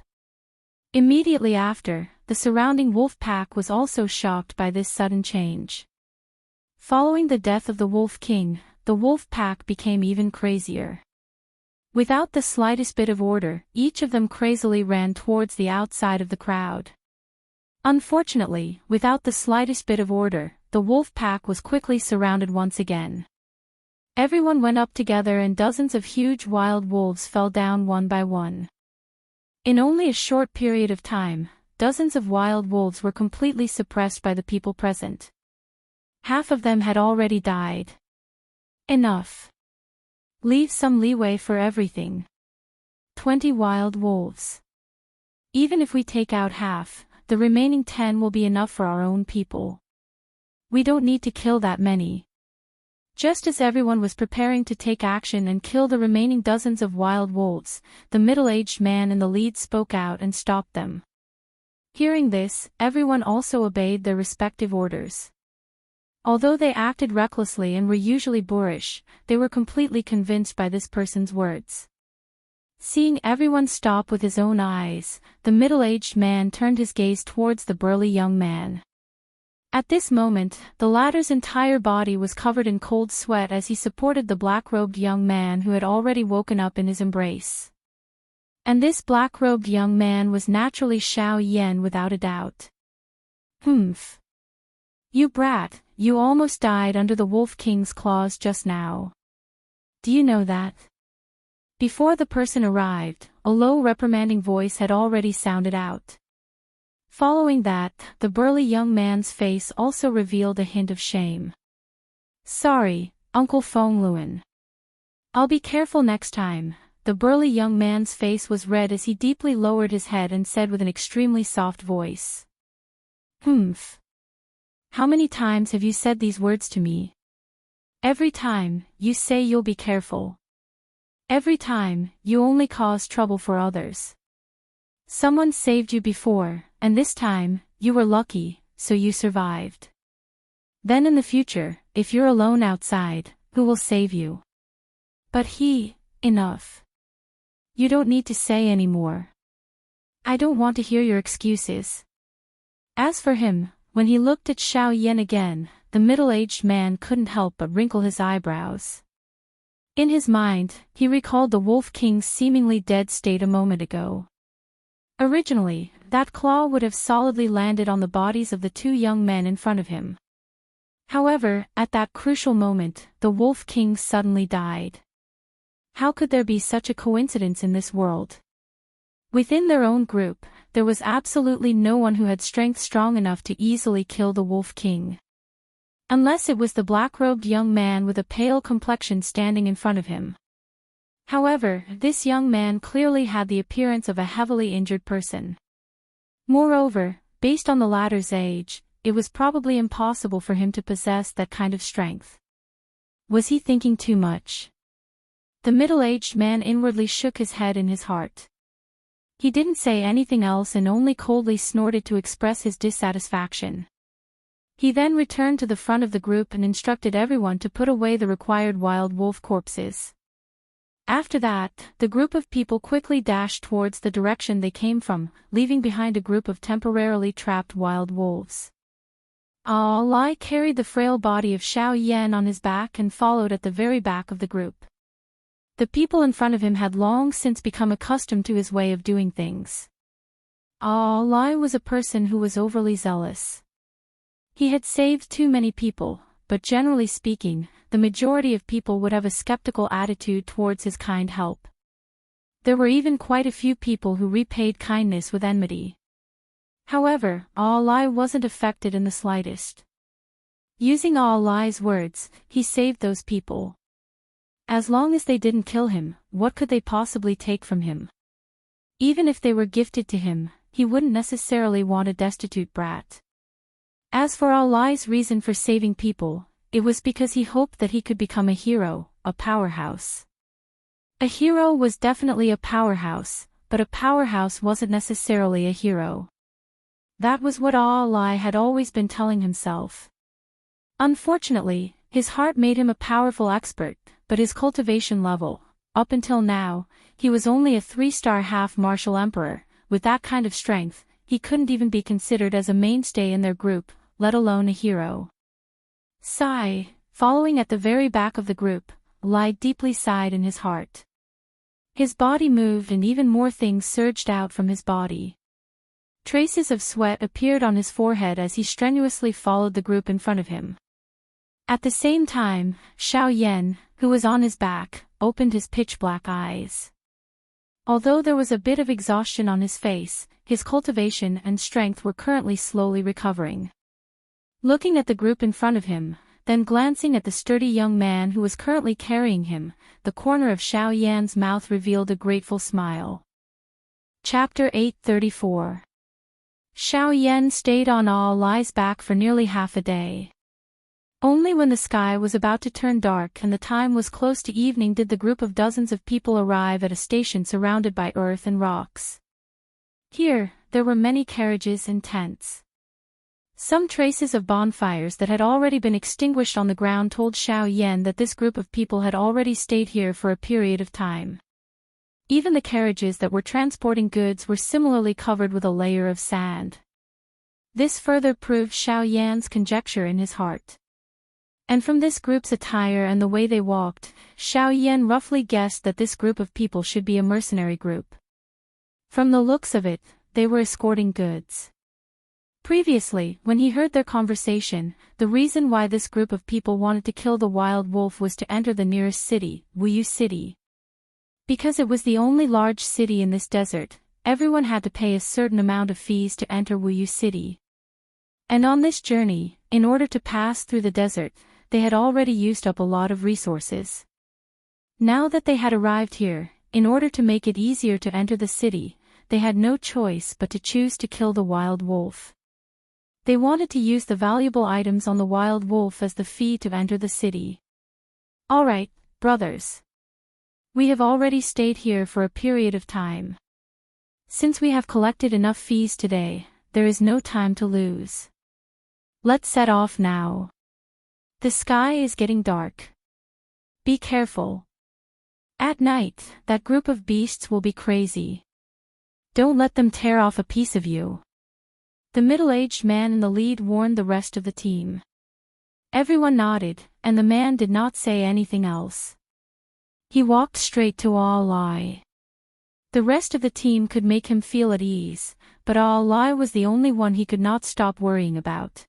Immediately after, the surrounding wolf pack was also shocked by this sudden change. Following the death of the Wolf King, the wolf pack became even crazier. Without the slightest bit of order, each of them crazily ran towards the outside of the crowd. Unfortunately, without the slightest bit of order, the wolf pack was quickly surrounded once again. Everyone went up together and dozens of huge wild wolves fell down one by one. In only a short period of time, dozens of wild wolves were completely suppressed by the people present. Half of them had already died. Enough. Leave some leeway for everything. 20 wild wolves. Even if we take out half, the remaining 10 will be enough for our own people. We don't need to kill that many. Just as everyone was preparing to take action and kill the remaining dozens of wild wolves, the middle-aged man in the lead spoke out and stopped them. Hearing this, everyone also obeyed their respective orders. Although they acted recklessly and were usually boorish, they were completely convinced by this person's words. Seeing everyone stop with his own eyes, the middle-aged man turned his gaze towards the burly young man. At this moment, the latter's entire body was covered in cold sweat as he supported the black-robed young man who had already woken up in his embrace. And this black-robed young man was naturally Xiao Yan without a doubt. Humph. You brat, you almost died under the Wolf King's claws just now. Do you know that? Before the person arrived, a low reprimanding voice had already sounded out. Following that, the burly young man's face also revealed a hint of shame. Sorry, Uncle Fengluan. I'll be careful next time. The burly young man's face was red as he deeply lowered his head and said with an extremely soft voice. Humph. How many times have you said these words to me? Every time, you say you'll be careful. Every time, you only cause trouble for others. Someone saved you before, and this time, you were lucky, so you survived. Then in the future, if you're alone outside, who will save you? But enough. You don't need to say any more. I don't want to hear your excuses. As for him, when he looked at Xiao Yan again, the middle-aged man couldn't help but wrinkle his eyebrows. In his mind, he recalled the Wolf King's seemingly dead state a moment ago. Originally, that claw would have solidly landed on the bodies of the two young men in front of him. However, at that crucial moment, the Wolf King suddenly died. How could there be such a coincidence in this world? Within their own group, there was absolutely no one who had strength strong enough to easily kill the Wolf King. Unless it was the black-robed young man with a pale complexion standing in front of him. However, this young man clearly had the appearance of a heavily injured person. Moreover, based on the latter's age, it was probably impossible for him to possess that kind of strength. Was he thinking too much? The middle-aged man inwardly shook his head in his heart. He didn't say anything else and only coldly snorted to express his dissatisfaction. He then returned to the front of the group and instructed everyone to put away the required wild wolf corpses. After that, the group of people quickly dashed towards the direction they came from, leaving behind a group of temporarily trapped wild wolves. Lai carried the frail body of Xiao Yan on his back and followed at the very back of the group. The people in front of him had long since become accustomed to his way of doing things. Lai was a person who was overly zealous. He had saved too many people, but generally speaking, the majority of people would have a skeptical attitude towards his kind help. There were even quite a few people who repaid kindness with enmity. However, Lai wasn't affected in the slightest. Using Lai's words, he saved those people. As long as they didn't kill him, what could they possibly take from him? Even if they were gifted to him, he wouldn't necessarily want a destitute brat. As for Lai's reason for saving people, it was because he hoped that he could become a hero, a powerhouse. A hero was definitely a powerhouse, but a powerhouse wasn't necessarily a hero. That was what Lai had always been telling himself. Unfortunately, his heart made him a powerful expert, but his cultivation level, up until now, he was only a 3-star half-martial emperor. With that kind of strength, he couldn't even be considered as a mainstay in their group, let alone a hero. Sigh, following at the very back of the group, Lai deeply sighed in his heart. His body moved and even more things surged out from his body. Traces of sweat appeared on his forehead as he strenuously followed the group in front of him. At the same time, Xiao Yan, who was on his back, opened his pitch-black eyes. Although there was a bit of exhaustion on his face, his cultivation and strength were currently slowly recovering. Looking at the group in front of him, then glancing at the sturdy young man who was currently carrying him, the corner of Xiao Yan's mouth revealed a grateful smile. Chapter 834. Xiao Yan stayed on Lai's back for nearly half a day. Only when the sky was about to turn dark and the time was close to evening did the group of dozens of people arrive at a station surrounded by earth and rocks. Here, there were many carriages and tents. Some traces of bonfires that had already been extinguished on the ground told Xiao Yan that this group of people had already stayed here for a period of time. Even the carriages that were transporting goods were similarly covered with a layer of sand. This further proved Xiao Yan's conjecture in his heart. And from this group's attire and the way they walked, Xiao Yan roughly guessed that this group of people should be a mercenary group. From the looks of it, they were escorting goods. Previously, when he heard their conversation, the reason why this group of people wanted to kill the wild wolf was to enter the nearest city, Wuxia City. Because it was the only large city in this desert, everyone had to pay a certain amount of fees to enter Wuxia City. And on this journey, in order to pass through the desert, they had already used up a lot of resources. Now that they had arrived here, in order to make it easier to enter the city, they had no choice but to choose to kill the wild wolf. They wanted to use the valuable items on the wild wolf as the fee to enter the city. Alright, brothers. We have already stayed here for a period of time. Since we have collected enough fees today, there is no time to lose. Let's set off now. The sky is getting dark. Be careful. At night, that group of beasts will be crazy. Don't let them tear off a piece of you. The middle-aged man in the lead warned the rest of the team. Everyone nodded, and the man did not say anything else. He walked straight to All-Lai. The rest of the team could make him feel at ease, but All-Lai was the only one he could not stop worrying about.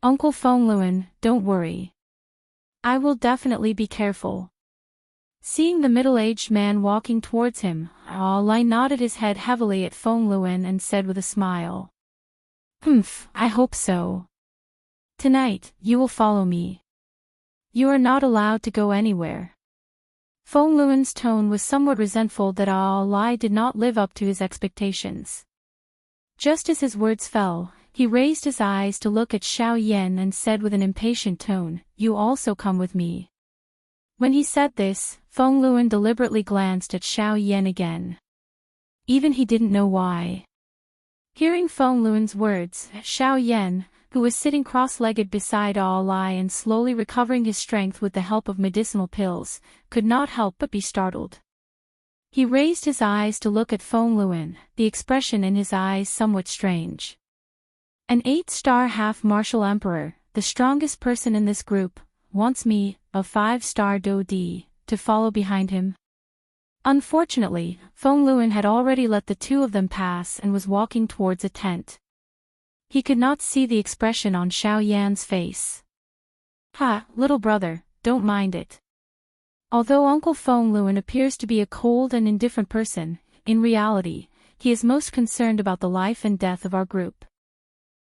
Uncle Fengluan, don't worry. I will definitely be careful. Seeing the middle-aged man walking towards him, All-Lai nodded his head heavily at Fengluan and said with a smile. I hope so. Tonight, you will follow me. You are not allowed to go anywhere. Fengluan's tone was somewhat resentful that All-Lai did not live up to his expectations. Just as his words fell, he raised his eyes to look at Xiao Yan and said with an impatient tone, "You also come with me." When he said this, Fengluan deliberately glanced at Xiao Yan again. Even he didn't know why. Hearing Fengluan's words, Xiao Yan, who was sitting cross-legged beside All-Lai and slowly recovering his strength with the help of medicinal pills, could not help but be startled. He raised his eyes to look at Fengluan, the expression in his eyes somewhat strange. An 8-star half-martial emperor, the strongest person in this group, wants me, a 5-star Dodi, to follow behind him? Unfortunately, Fengluan had already let the two of them pass and was walking towards a tent. He could not see the expression on Xiao Yan's face. Little brother, don't mind it. Although Uncle Fengluan appears to be a cold and indifferent person, in reality, he is most concerned about the life and death of our group.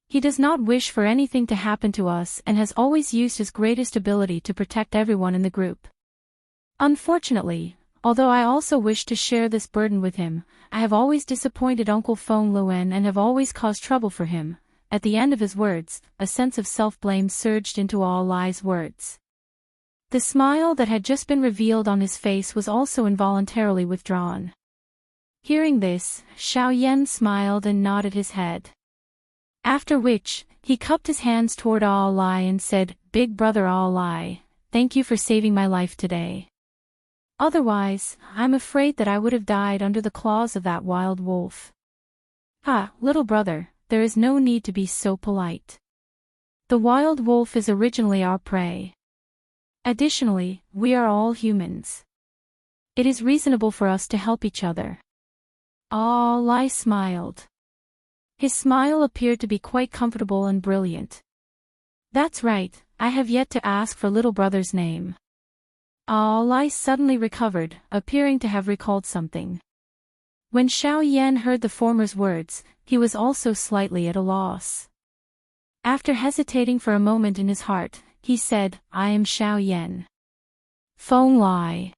He does not wish for anything to happen to us and has always used his greatest ability to protect everyone in the group. Unfortunately, although I also wish to share this burden with him, I have always disappointed Uncle Fengluan and have always caused trouble for him. At the end of his words, a sense of self-blame surged into All-Lai's words. The smile that had just been revealed on his face was also involuntarily withdrawn. Hearing this, Xiao Yan smiled and nodded his head. After which, he cupped his hands toward All-Lai and said, "Big brother All-Lai, thank you for saving my life today. Otherwise, I'm afraid that I would have died under the claws of that wild wolf." Little brother, there is no need to be so polite. The wild wolf is originally our prey. Additionally, we are all humans. It is reasonable for us to help each other. All-Lai smiled. His smile appeared to be quite comfortable and brilliant. That's right, I have yet to ask for little brother's name. All-Lai suddenly recovered, appearing to have recalled something. When Xiao Yan heard the former's words, he was also slightly at a loss. After hesitating for a moment in his heart, he said, "I am Xiao Yan. Feng-Lai.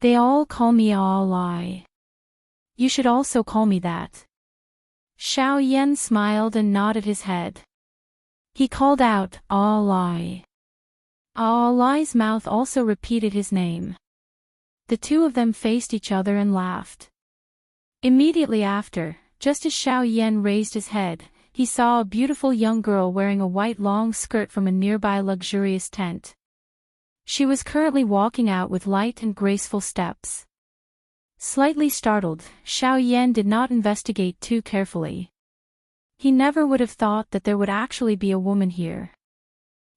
They all call me All-Lai. You should also call me that." Xiao Yan smiled and nodded his head. He called out, "All-Lai." All-Lai's mouth also repeated his name. The two of them faced each other and laughed. Immediately after, just as Xiao Yan raised his head, he saw a beautiful young girl wearing a white long skirt from a nearby luxurious tent. She was currently walking out with light and graceful steps. Slightly startled, Xiao Yan did not investigate too carefully. He never would have thought that there would actually be a woman here.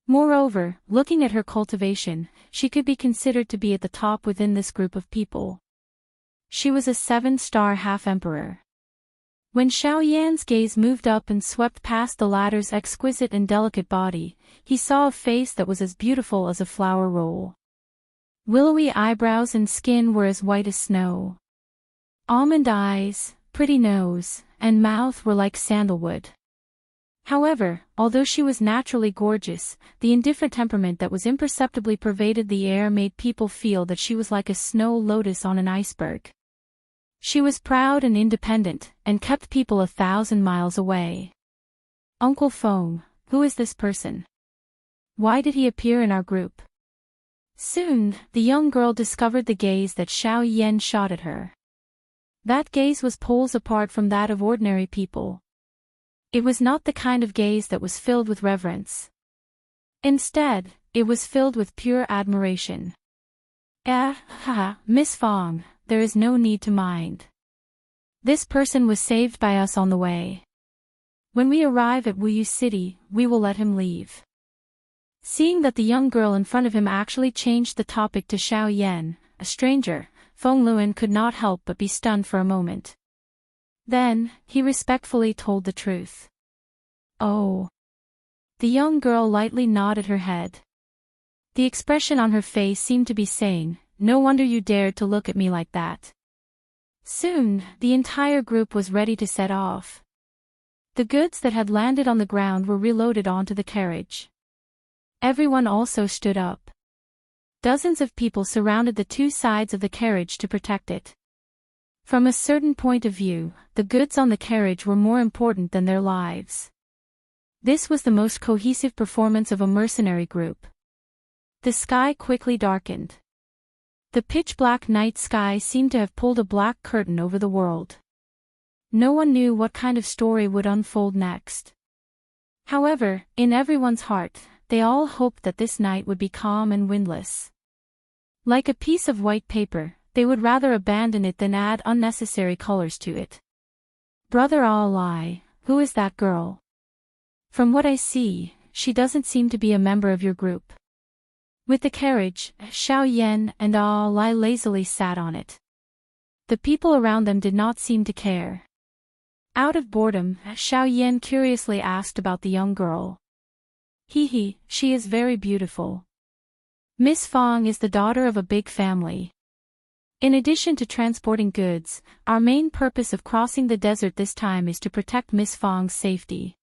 Moreover, looking at her cultivation, she could be considered to be at the top within this group of people. She was a 7-star half-emperor. When Xiao Yan's gaze moved up and swept past the latter's exquisite and delicate body, he saw a face that was as beautiful as a flower roll. Willowy eyebrows and skin were as white as snow. Almond eyes, pretty nose, and mouth were like sandalwood. However, although she was naturally gorgeous, the indifferent temperament that was imperceptibly pervaded the air made people feel that she was like a snow lotus on an iceberg. She was proud and independent, and kept people 1,000 miles away. "Uncle Feng, who is this person? Why did he appear in our group?" Soon, the young girl discovered the gaze that Xiao Yan shot at her. That gaze was poles apart from that of ordinary people. It was not the kind of gaze that was filled with reverence. Instead, it was filled with pure admiration. Miss Feng, there is no need to mind. This person was saved by us on the way. When we arrive at Wuyu City, we will let him leave. Seeing that the young girl in front of him actually changed the topic to Xiao Yan, a stranger, Feng Luan could not help but be stunned for a moment. Then, he respectfully told the truth. Oh. The young girl lightly nodded her head. The expression on her face seemed to be saying, "No wonder you dared to look at me like that." Soon, the entire group was ready to set off. The goods that had landed on the ground were reloaded onto the carriage. Everyone also stood up. Dozens of people surrounded the two sides of the carriage to protect it. From a certain point of view, the goods on the carriage were more important than their lives. This was the most cohesive performance of a mercenary group. The sky quickly darkened. The pitch-black night sky seemed to have pulled a black curtain over the world. No one knew what kind of story would unfold next. However, in everyone's heart, they all hoped that this night would be calm and windless. Like a piece of white paper, they would rather abandon it than add unnecessary colors to it. Brother Alai, who is that girl? From what I see, she doesn't seem to be a member of your group. With the carriage, Xiao Yan and Alai lazily sat on it. The people around them did not seem to care. Out of boredom, Xiao Yan curiously asked about the young girl. She is very beautiful. Miss Fang is the daughter of a big family. In addition to transporting goods, our main purpose of crossing the desert this time is to protect Miss Fang's safety.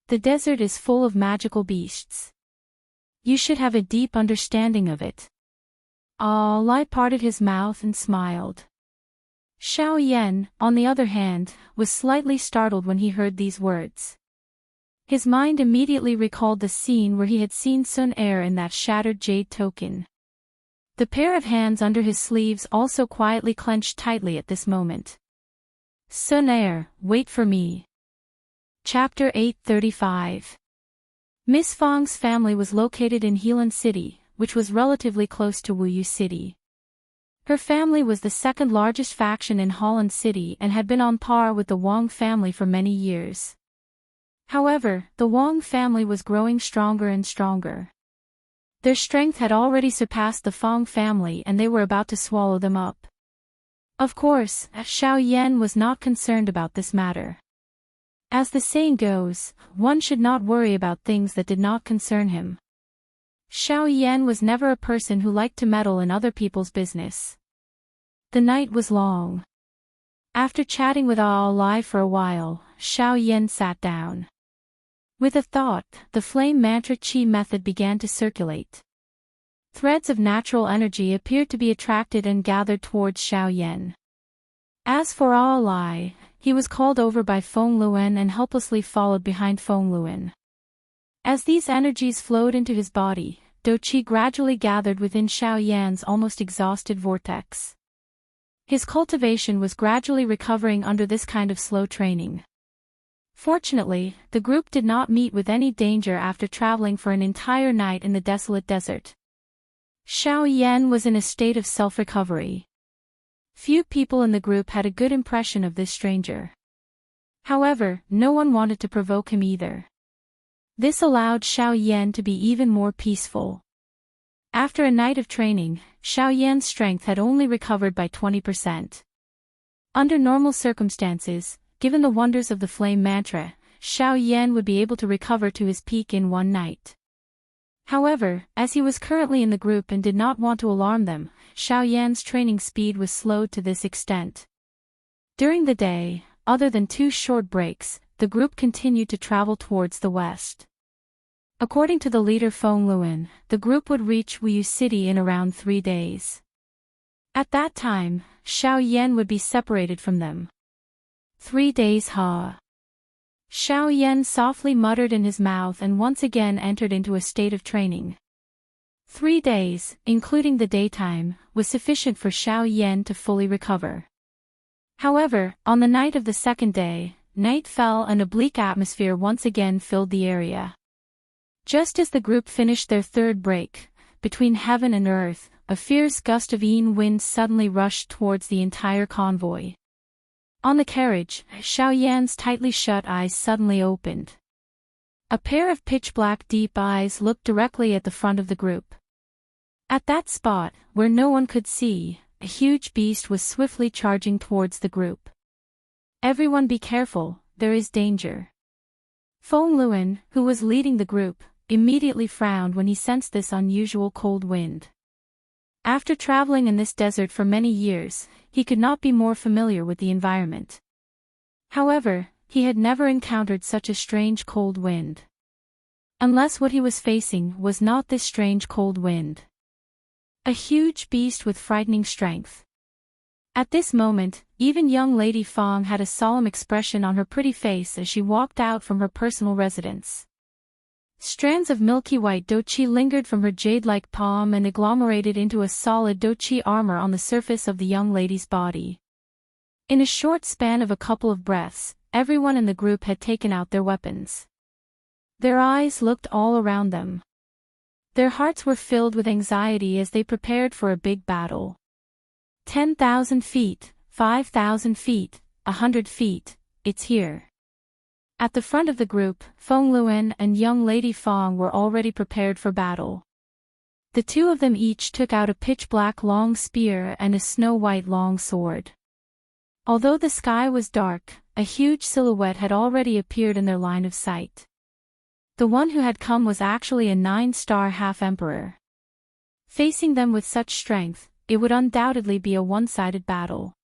The desert is full of magical beasts. You should have a deep understanding of it. Lai parted his mouth and smiled. Xiao Yan, on the other hand, was slightly startled when he heard these words. His mind immediately recalled the scene where he had seen Sun Er in that shattered jade token. The pair of hands under his sleeves also quietly clenched tightly at this moment. Sun Er, wait for me. Chapter 835. Miss Fang's family was located in Helan City, which was relatively close to Wuyu City. Her family was the second largest faction in Holland City and had been on par with the Wang family for many years. However, the Wang family was growing stronger and stronger. Their strength had already surpassed the Fang family and they were about to swallow them up. Of course, Xiao Yan was not concerned about this matter. As the saying goes, one should not worry about things that did not concern him. Xiao Yan was never a person who liked to meddle in other people's business. The night was long. After chatting with Lai for a while, Xiao Yan sat down. With a thought, the flame mantra chi method began to circulate. Threads of natural energy appeared to be attracted and gathered towards Xiao Yan. As for Lai, he was called over by Feng Luan and helplessly followed behind Feng Luan. As these energies flowed into his body, Do Qi gradually gathered within Xiao Yan's almost exhausted vortex. His cultivation was gradually recovering under this kind of slow training. Fortunately, the group did not meet with any danger after traveling for an entire night in the desolate desert. Xiao Yan was in a state of self-recovery. Few people in the group had a good impression of this stranger. However, no one wanted to provoke him either. This allowed Xiao Yan to be even more peaceful. After a night of training, Xiao Yan's strength had only recovered by 20%. Under normal circumstances, given the wonders of the flame mantra, Xiao Yan would be able to recover to his peak in one night. However, as he was currently in the group and did not want to alarm them, Xiao Yan's training speed was slowed to this extent. During the day, other than 2 short breaks, the group continued to travel towards the west. According to the leader Feng Luan, the group would reach Wuyu City in around 3 days. At that time, Xiao Yan would be separated from them. 3 days ha. Xiao Yan softly muttered in his mouth and once again entered into a state of training. 3 days, including the daytime, was sufficient for Xiao Yan to fully recover. However, on the night of the second day, night fell and a bleak atmosphere once again filled the area. Just as the group finished their third break, between heaven and earth, a fierce gust of wind suddenly rushed towards the entire convoy. On the carriage, Xiao Yan's tightly shut eyes suddenly opened. A pair of pitch-black deep eyes looked directly at the front of the group. At that spot, where no one could see, a huge beast was swiftly charging towards the group. "Everyone be careful, there is danger." Feng Luan, who was leading the group, immediately frowned when he sensed this unusual cold wind. After traveling in this desert for many years, he could not be more familiar with the environment. However, he had never encountered such a strange cold wind. Unless what he was facing was not this strange cold wind. A huge beast with frightening strength. At this moment, even young Lady Feng had a solemn expression on her pretty face as she walked out from her personal residence. Strands of milky white doqi lingered from her jade-like palm and agglomerated into a solid doqi armor on the surface of the young lady's body. In a short span of a couple of breaths, everyone in the group had taken out their weapons. Their eyes looked all around them. Their hearts were filled with anxiety as they prepared for a big battle. 10,000 feet, 5,000 feet, 100 feet, it's here. At the front of the group, Feng Luan and young Lady Feng were already prepared for battle. The two of them each took out a pitch-black long spear and a snow-white long sword. Although the sky was dark, a huge silhouette had already appeared in their line of sight. The one who had come was actually a 9-star half-emperor. Facing them with such strength, it would undoubtedly be a one-sided battle.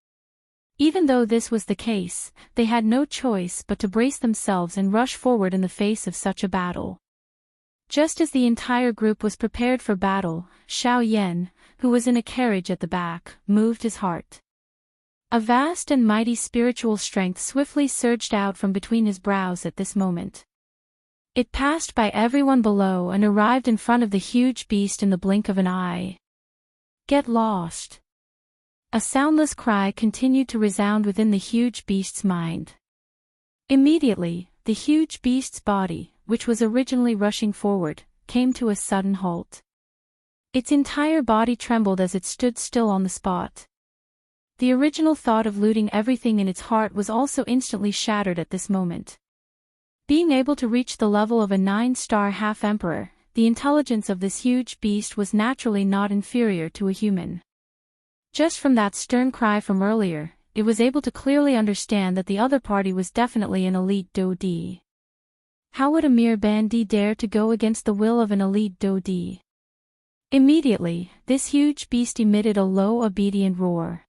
Even though this was the case, they had no choice but to brace themselves and rush forward in the face of such a battle. Just as the entire group was prepared for battle, Xiao Yan, who was in a carriage at the back, moved his heart. A vast and mighty spiritual strength swiftly surged out from between his brows at this moment. It passed by everyone below and arrived in front of the huge beast in the blink of an eye. "Get lost!" A soundless cry continued to resound within the huge beast's mind. Immediately, the huge beast's body, which was originally rushing forward, came to a sudden halt. Its entire body trembled as it stood still on the spot. The original thought of looting everything in its heart was also instantly shattered at this moment. Being able to reach the level of a 9-star half-emperor, the intelligence of this huge beast was naturally not inferior to a human. Just from that stern cry from earlier, it was able to clearly understand that the other party was definitely an elite Dodi. How would a mere Bandi dare to go against the will of an elite Dodi? Immediately, this huge beast emitted a low obedient roar.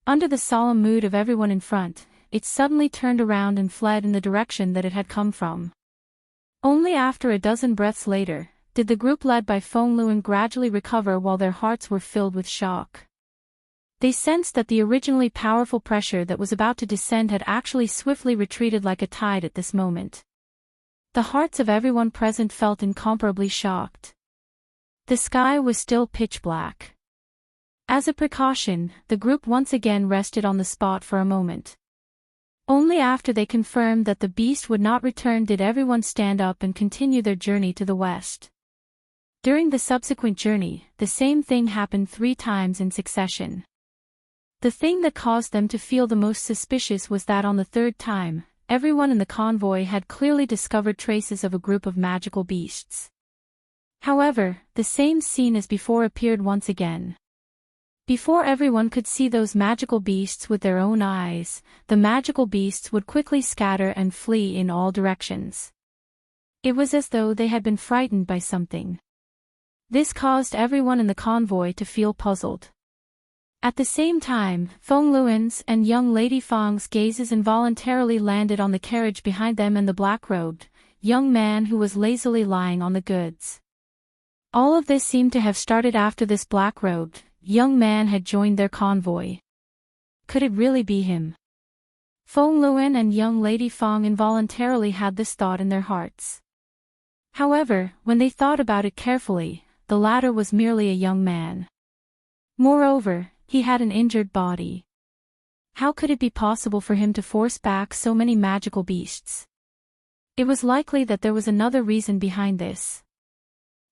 Under the solemn mood of everyone in front, it suddenly turned around and fled in the direction that it had come from. Only after a dozen breaths later, did the group led by Feng Luan gradually recover while their hearts were filled with shock. They sensed that the originally powerful pressure that was about to descend had actually swiftly retreated like a tide at this moment. The hearts of everyone present felt incomparably shocked. The sky was still pitch black. As a precaution, the group once again rested on the spot for a moment. Only after they confirmed that the beast would not return did everyone stand up and continue their journey to the west. During the subsequent journey, the same thing happened 3 times in succession. The thing that caused them to feel the most suspicious was that on the 3rd time, everyone in the convoy had clearly discovered traces of a group of magical beasts. However, the same scene as before appeared once again. Before everyone could see those magical beasts with their own eyes, the magical beasts would quickly scatter and flee in all directions. It was as though they had been frightened by something. This caused everyone in the convoy to feel puzzled. At the same time, Feng Luan's and young Lady Feng's gazes involuntarily landed on the carriage behind them and the black-robed young man who was lazily lying on the goods. All of this seemed to have started after this black-robed young man had joined their convoy. Could it really be him? Feng Luan and young Lady Feng involuntarily had this thought in their hearts. However, when they thought about it carefully, the latter was merely a young man. Moreover, he had an injured body. How could it be possible for him to force back so many magical beasts? It was likely that there was another reason behind this.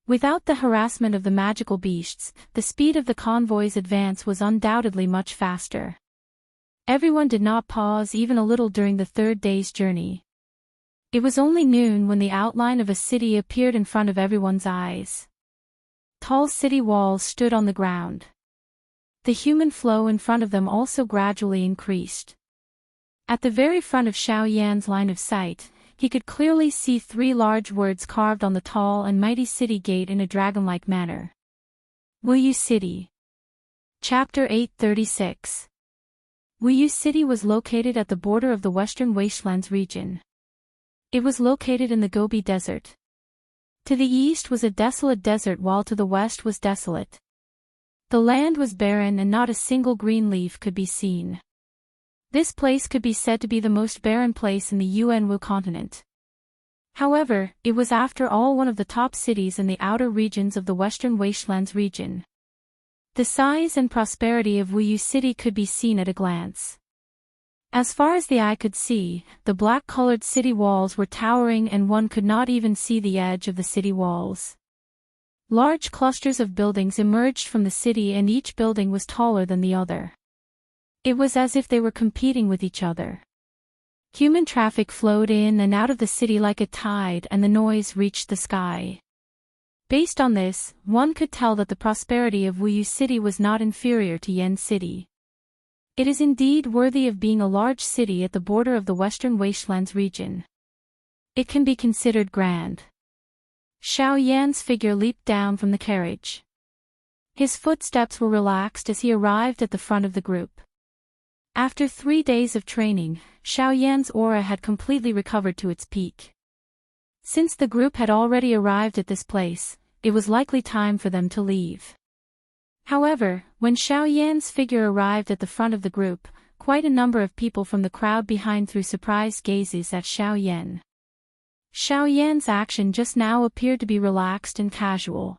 Without the harassment of the magical beasts, the speed of the convoy's advance was undoubtedly much faster. Everyone did not pause even a little during the third day's journey. It was only noon when the outline of a city appeared in front of everyone's eyes. Tall city walls stood on the ground. The human flow in front of them also gradually increased. At the very front of Xiao Yan's line of sight, he could clearly see 3 large words carved on the tall and mighty city gate in a dragon-like manner. Wuyu City. Chapter 836. Wuyu City was located at the border of the Western Wastelands region. It was located in the Gobi Desert. To the east was a desolate desert while to the west was desolate. The land was barren and not a single green leaf could be seen. This place could be said to be the most barren place in the Wu continent. However, it was after all one of the top cities in the outer regions of the Western Wastelands region. The size and prosperity of Wuyu City could be seen at a glance. As far as the eye could see, the black-colored city walls were towering and one could not even see the edge of the city walls. Large clusters of buildings emerged from the city and each building was taller than the other. It was as if they were competing with each other. Human traffic flowed in and out of the city like a tide and the noise reached the sky. Based on this, one could tell that the prosperity of Wuyu City was not inferior to Yen City. It is indeed worthy of being a large city at the border of the Western Wastelands region. It can be considered grand. Xiao Yan's figure leaped down from the carriage. His footsteps were relaxed as he arrived at the front of the group. After 3 days of training, Xiao Yan's aura had completely recovered to its peak. Since the group had already arrived at this place, it was likely time for them to leave. However, when Xiao Yan's figure arrived at the front of the group, quite a number of people from the crowd behind threw surprised gazes at Xiao Yan. Xiao Yan's action just now appeared to be relaxed and casual.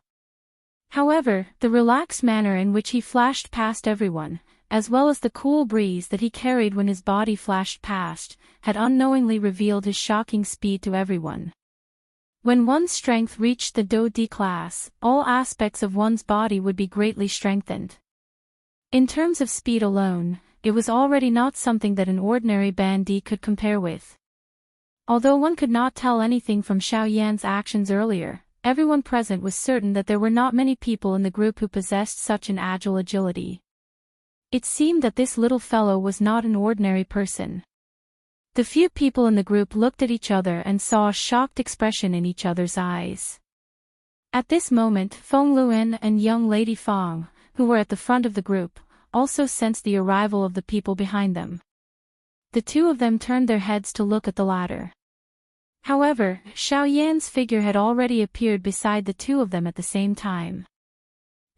However, the relaxed manner in which he flashed past everyone, as well as the cool breeze that he carried when his body flashed past, had unknowingly revealed his shocking speed to everyone. When one's strength reached the Do D class, all aspects of one's body would be greatly strengthened. In terms of speed alone, it was already not something that an ordinary bandit could compare with. Although one could not tell anything from Xiao Yan's actions earlier, everyone present was certain that there were not many people in the group who possessed such an agile agility. It seemed that this little fellow was not an ordinary person. The few people in the group looked at each other and saw a shocked expression in each other's eyes. At this moment, Feng Luan and young Lady Feng, who were at the front of the group, also sensed the arrival of the people behind them. The two of them turned their heads to look at the latter. However, Xiao Yan's figure had already appeared beside the two of them at the same time.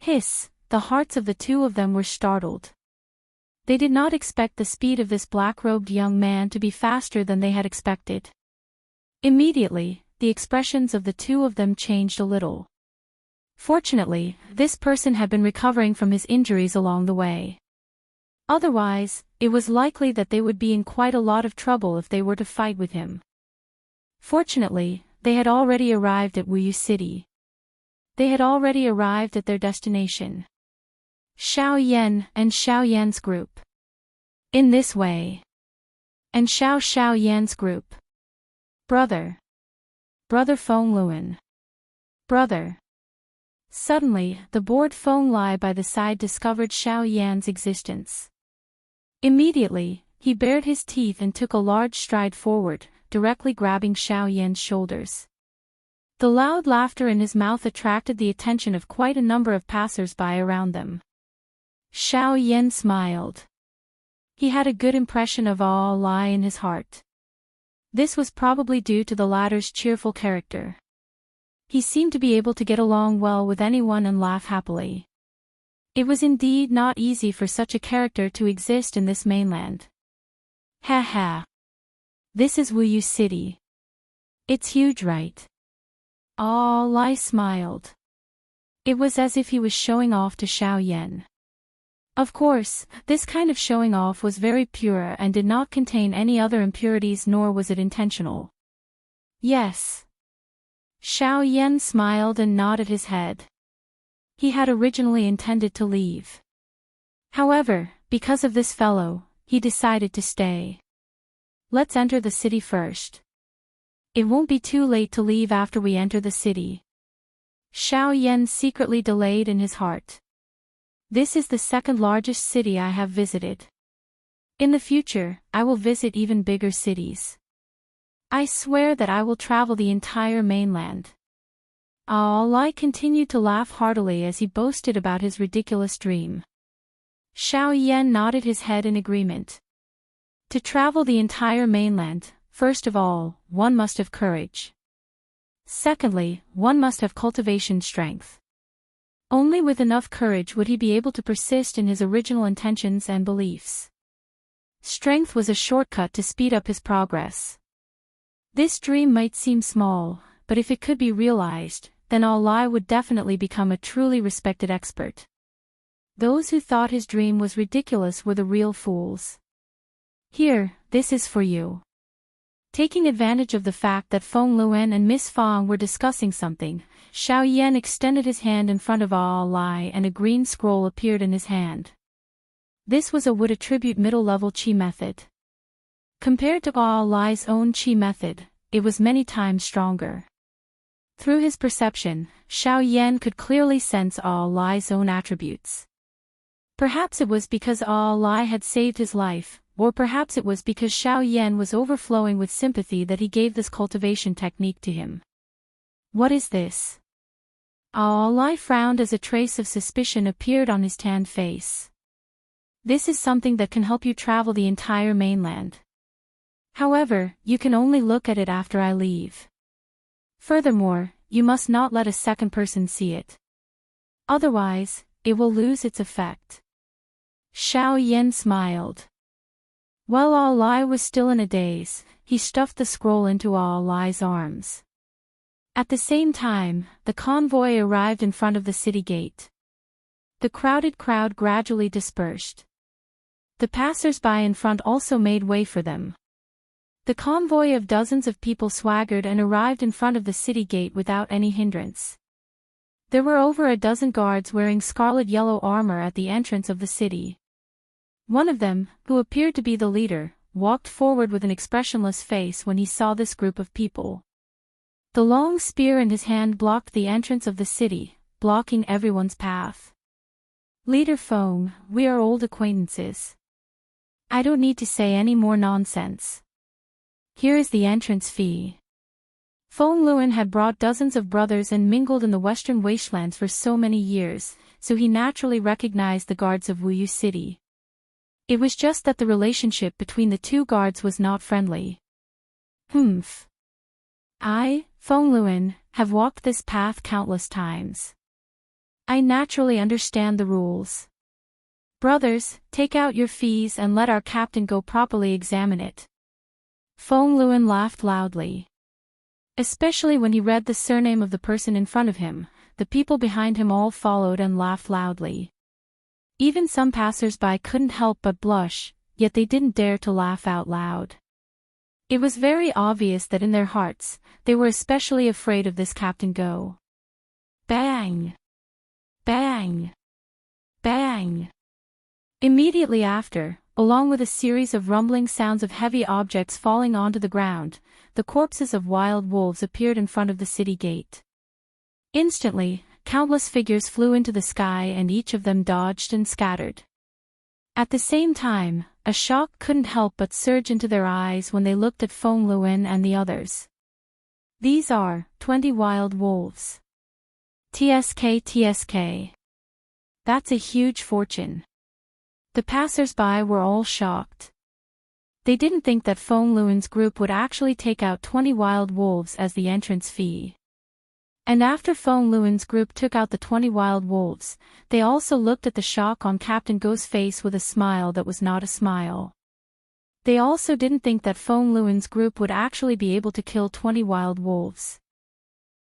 Hiss! The hearts of the two of them were startled. They did not expect the speed of this black-robed young man to be faster than they had expected. Immediately, the expressions of the two of them changed a little. Fortunately, this person had been recovering from his injuries along the way. Otherwise, it was likely that they would be in quite a lot of trouble if they were to fight with him. Fortunately, they had already arrived at Wuyu City. They had already arrived at their destination. Xiao Yan and Xiao Yan's group. In this way. And Xiao Yan's group. Brother. Brother Feng Luan. Brother. Suddenly, the bored Feng Lai by the side discovered Xiao Yan's existence. Immediately, he bared his teeth and took a large stride forward, directly grabbing Xiao Yan's shoulders. The loud laughter in his mouth attracted the attention of quite a number of passers-by around them. Xiao Yan smiled. He had a good impression of Ao Lai in his heart. This was probably due to the latter's cheerful character. He seemed to be able to get along well with anyone and laugh happily. It was indeed not easy for such a character to exist in this mainland. Ha ha. This is Wuyu City. It's huge, right? Ao Lai smiled. It was as if he was showing off to Xiao Yan. Of course, this kind of showing off was very pure and did not contain any other impurities, nor was it intentional. Yes. Xiao Yan smiled and nodded his head. He had originally intended to leave. However, because of this fellow, he decided to stay. Let's enter the city first. It won't be too late to leave after we enter the city. Xiao Yan secretly delayed in his heart. This is the second largest city I have visited. In the future, I will visit even bigger cities. I swear that I will travel the entire mainland. Lai continued to laugh heartily as he boasted about his ridiculous dream. Xiao Yan nodded his head in agreement. To travel the entire mainland, first of all, one must have courage. Secondly, one must have cultivation strength. Only with enough courage would he be able to persist in his original intentions and beliefs. Strength was a shortcut to speed up his progress. This dream might seem small, but if it could be realized, then Lai would definitely become a truly respected expert. Those who thought his dream was ridiculous were the real fools. Here, this is for you. Taking advantage of the fact that Feng Luan and Miss Fang were discussing something, Xiao Yan extended his hand in front of Lai and a green scroll appeared in his hand. This was a would attribute middle-level qi method. Compared to Lai's own qi method, it was many times stronger. Through his perception, Xiao Yan could clearly sense Lai's own attributes. Perhaps it was because Lai had saved his life, or perhaps it was because Xiao Yan was overflowing with sympathy that he gave this cultivation technique to him. What is this? Lai frowned as a trace of suspicion appeared on his tanned face. This is something that can help you travel the entire mainland. However, you can only look at it after I leave. Furthermore, you must not let a second person see it. Otherwise, it will lose its effect. Xiao Yan smiled. While Lai was still in a daze, he stuffed the scroll into Lai's arms. At the same time, the convoy arrived in front of the city gate. The crowded crowd gradually dispersed. The passers-by in front also made way for them. The convoy of dozens of people swaggered and arrived in front of the city gate without any hindrance. There were over a dozen guards wearing scarlet-yellow armor at the entrance of the city. One of them, who appeared to be the leader, walked forward with an expressionless face when he saw this group of people. The long spear in his hand blocked the entrance of the city, blocking everyone's path. Leader Feng, we are old acquaintances. I don't need to say any more nonsense. Here is the entrance fee. Feng Luan had brought dozens of brothers and mingled in the western wastelands for so many years, so he naturally recognized the guards of Wuyu City. It was just that the relationship between the two guards was not friendly. I, Feng Luan, have walked this path countless times. I naturally understand the rules. Brothers, take out your fees and let our captain go properly examine it. Feng Luan laughed loudly. Especially when he read the surname of the person in front of him, the people behind him all followed and laughed loudly. Even some passers-by couldn't help but blush, yet they didn't dare to laugh out loud. It was very obvious that in their hearts, they were especially afraid of this Captain Go. Bang! Bang! Bang! Immediately after, along with a series of rumbling sounds of heavy objects falling onto the ground, the corpses of wild wolves appeared in front of the city gate. Instantly, countless figures flew into the sky and each of them dodged and scattered. At the same time, a shock couldn't help but surge into their eyes when they looked at Feng Luan and the others. These are 20 wild wolves. TSK. That's a huge fortune. The passers-by were all shocked. They didn't think that Feng Luan's group would actually take out 20 wild wolves as the entrance fee. And after Feng Luan's group took out the 20 wild wolves, they also looked at the shock on Captain Go's face with a smile that was not a smile. They also didn't think that Feng Luan's group would actually be able to kill 20 wild wolves.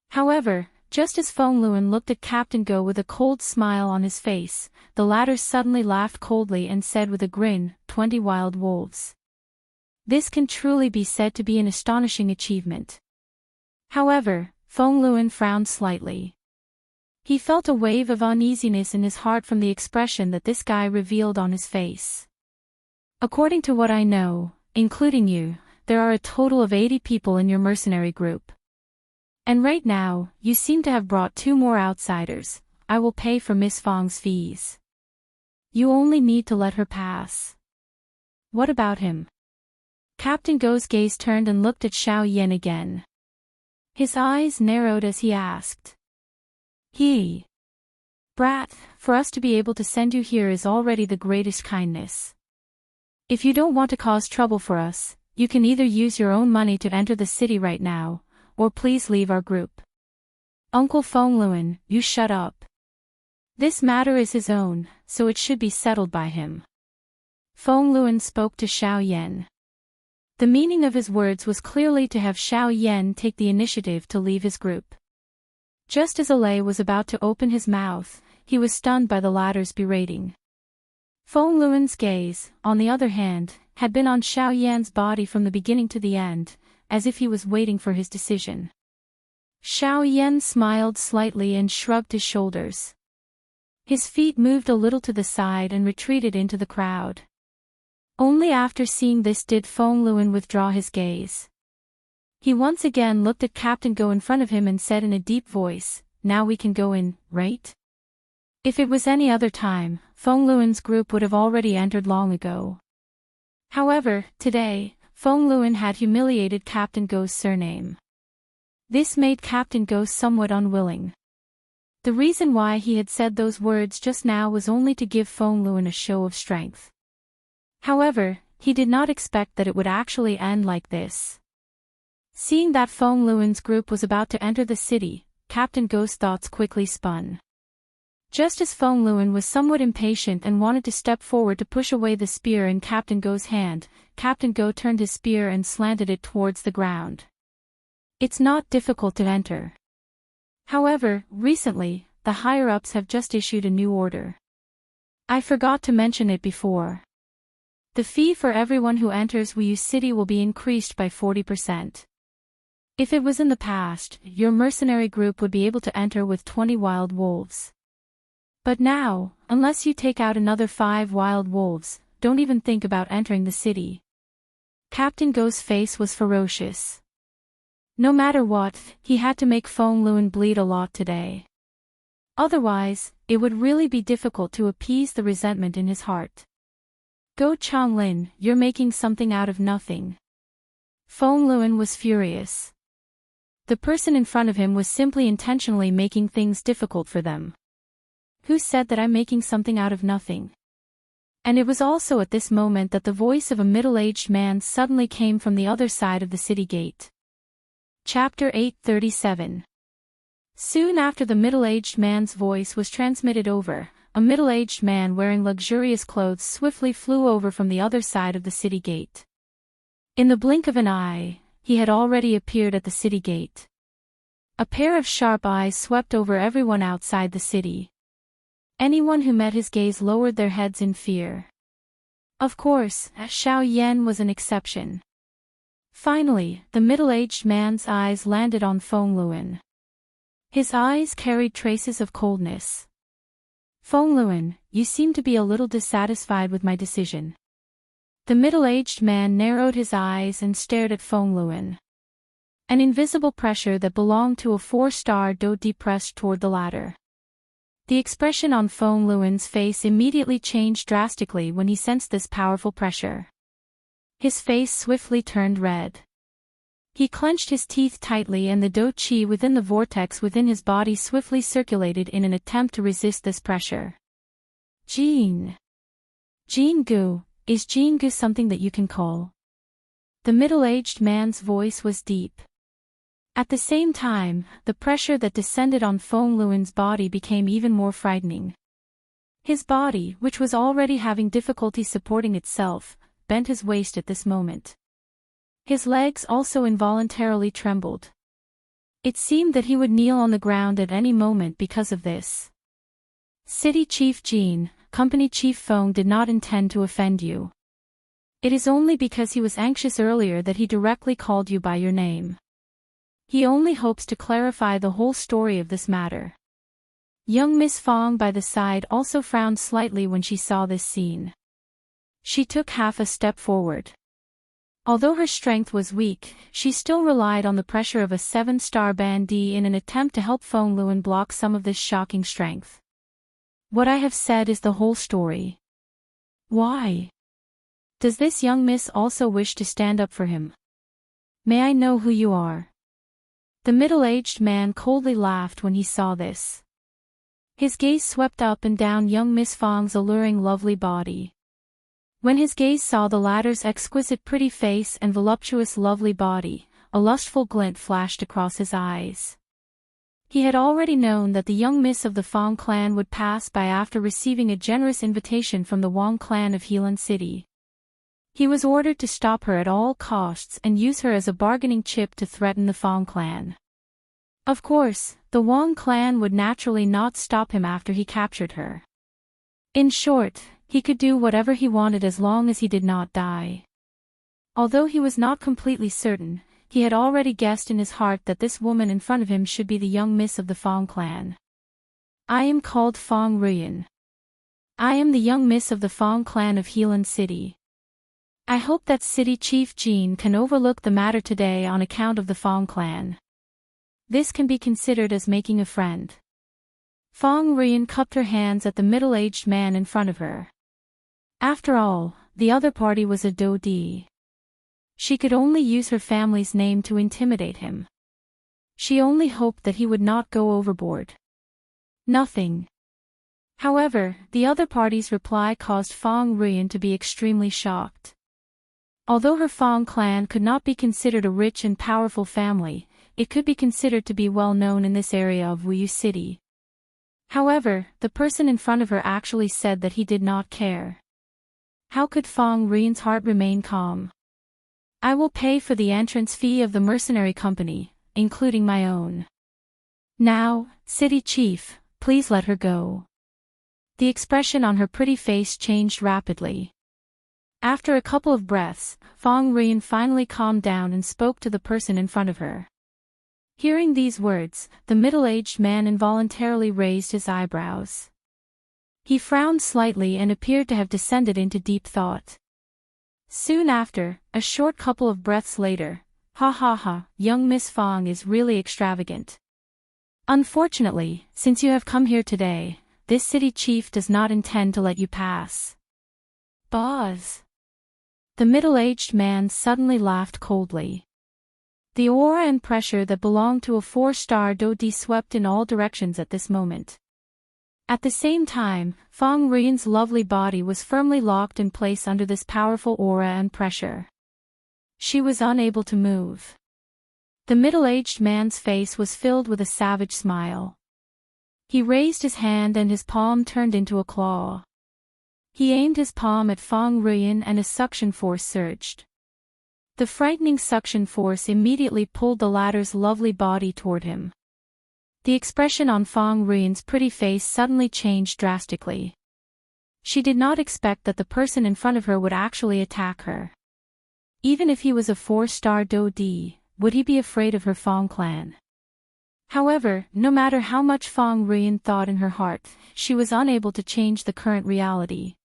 However, just as Feng Luan looked at Captain Go with a cold smile on his face, the latter suddenly laughed coldly and said with a grin, 20 wild wolves. This can truly be said to be an astonishing achievement. However, Feng Luan frowned slightly. He felt a wave of uneasiness in his heart from the expression that this guy revealed on his face. According to what I know, including you, there are a total of 80 people in your mercenary group. And right now, you seem to have brought 2 more outsiders. I will pay for Miss Fong's fees. You only need to let her pass. What about him? Captain Go's gaze turned and looked at Xiao Yan again. His eyes narrowed as he asked. Brat, for us to be able to send you here is already the greatest kindness. If you don't want to cause trouble for us, you can either use your own money to enter the city right now, or please leave our group. Uncle Feng Luan, you shut up. This matter is his own, so it should be settled by him. Feng Luan spoke to Xiao Yan. The meaning of his words was clearly to have Xiao Yan take the initiative to leave his group. Just as Alei was about to open his mouth, he was stunned by the latter's berating. Feng Luan's gaze, on the other hand, had been on Xiao Yan's body from the beginning to the end, as if he was waiting for his decision. Xiao Yan smiled slightly and shrugged his shoulders. His feet moved a little to the side and retreated into the crowd. Only after seeing this did Feng Luan withdraw his gaze. He once again looked at Captain Go in front of him and said in a deep voice, "Now we can go in, right?" If it was any other time, Feng Luan's group would have already entered long ago. However, today, Feng Luan had humiliated Captain Go's surname. This made Captain Go somewhat unwilling. The reason why he had said those words just now was only to give Feng Luan a show of strength. However, he did not expect that it would actually end like this. Seeing that Feng Luan's group was about to enter the city, Captain Go's thoughts quickly spun. Just as Feng Luan was somewhat impatient and wanted to step forward to push away the spear in Captain Go's hand, Captain Go turned his spear and slanted it towards the ground. It's not difficult to enter. However, recently, the higher-ups have just issued a new order. I forgot to mention it before. The fee for everyone who enters Wuyu City will be increased by 40%. If it was in the past, your mercenary group would be able to enter with 20 wild wolves. But now, unless you take out another 5 wild wolves, don't even think about entering the city. Captain Go's face was ferocious. No matter what, he had to make Feng Luan bleed a lot today. Otherwise, it would really be difficult to appease the resentment in his heart. Go Changlin, you're making something out of nothing. Feng Luan was furious. The person in front of him was simply intentionally making things difficult for them. Who said that I'm making something out of nothing? And it was also at this moment that the voice of a middle-aged man suddenly came from the other side of the city gate. Chapter 837. Soon after the middle-aged man's voice was transmitted over, a middle-aged man wearing luxurious clothes swiftly flew over from the other side of the city gate. In the blink of an eye, he had already appeared at the city gate. A pair of sharp eyes swept over everyone outside the city. Anyone who met his gaze lowered their heads in fear. Of course, Xiao Yan was an exception. Finally, the middle-aged man's eyes landed on Feng Luan. His eyes carried traces of coldness. Feng Luan, you seem to be a little dissatisfied with my decision. The middle-aged man narrowed his eyes and stared at Feng Luan. An invisible pressure that belonged to a 4-star Do depressed toward the latter. The expression on Feng Luan's face immediately changed drastically when he sensed this powerful pressure. His face swiftly turned red. He clenched his teeth tightly and the Do Qi within the vortex within his body swiftly circulated in an attempt to resist this pressure. Jin Gu, is Jin Gu something that you can call? The middle-aged man's voice was deep. At the same time, the pressure that descended on Feng Luan's body became even more frightening. His body, which was already having difficulty supporting itself, bent his waist at this moment. His legs also involuntarily trembled. It seemed that he would kneel on the ground at any moment because of this. City Chief Jin, Company Chief Feng did not intend to offend you. It is only because he was anxious earlier that he directly called you by your name. He only hopes to clarify the whole story of this matter. Young Miss Fong by the side also frowned slightly when she saw this scene. She took half a step forward. Although her strength was weak, she still relied on the pressure of a 7-star bandee in an attempt to help Feng Luan block some of this shocking strength. What I have said is the whole story. Why? Does this young miss also wish to stand up for him? May I know who you are? The middle-aged man coldly laughed when he saw this. His gaze swept up and down young Miss Feng's alluring lovely body. When his gaze saw the latter's exquisite pretty face and voluptuous lovely body, a lustful glint flashed across his eyes. He had already known that the young miss of the Feng clan would pass by after receiving a generous invitation from the Wang clan of Helan City. He was ordered to stop her at all costs and use her as a bargaining chip to threaten the Feng clan. Of course, the Wang clan would naturally not stop him after he captured her. In short, he could do whatever he wanted as long as he did not die. Although he was not completely certain, he had already guessed in his heart that this woman in front of him should be the young miss of the Feng clan. I am called Feng Ruyan. I am the young miss of the Feng clan of Helan City. I hope that city chief Jin can overlook the matter today on account of the Feng clan. This can be considered as making a friend. Feng Ruyan cupped her hands at the middle-aged man in front of her. After all, the other party was a Dodi. She could only use her family's name to intimidate him. She only hoped that he would not go overboard. Nothing. However, the other party's reply caused Feng Ruyan to be extremely shocked. Although her Feng clan could not be considered a rich and powerful family, it could be considered to be well known in this area of Wuxia City. However, the person in front of her actually said that he did not care. How could Feng Ruyan's heart remain calm? I will pay for the entrance fee of the mercenary company, including my own. Now, city chief, please let her go. The expression on her pretty face changed rapidly. After a couple of breaths, Feng Ruyan finally calmed down and spoke to the person in front of her. Hearing these words, the middle-aged man involuntarily raised his eyebrows. He frowned slightly and appeared to have descended into deep thought. Soon after, a short couple of breaths later, ha ha ha, young Miss Feng is really extravagant. Unfortunately, since you have come here today, this city chief does not intend to let you pass. Boz. The middle-aged man suddenly laughed coldly. The aura and pressure that belonged to a 4-star Dodi swept in all directions at this moment. At the same time, Feng Ruyan's lovely body was firmly locked in place under this powerful aura and pressure. She was unable to move. The middle-aged man's face was filled with a savage smile. He raised his hand and his palm turned into a claw. He aimed his palm at Feng Ruyan and a suction force surged. The frightening suction force immediately pulled the latter's lovely body toward him. The expression on Feng Ruyan's pretty face suddenly changed drastically. She did not expect that the person in front of her would actually attack her. Even if he was a 4-star Dodi, would he be afraid of her Feng clan? However, no matter how much Feng Ruyan thought in her heart, she was unable to change the current reality.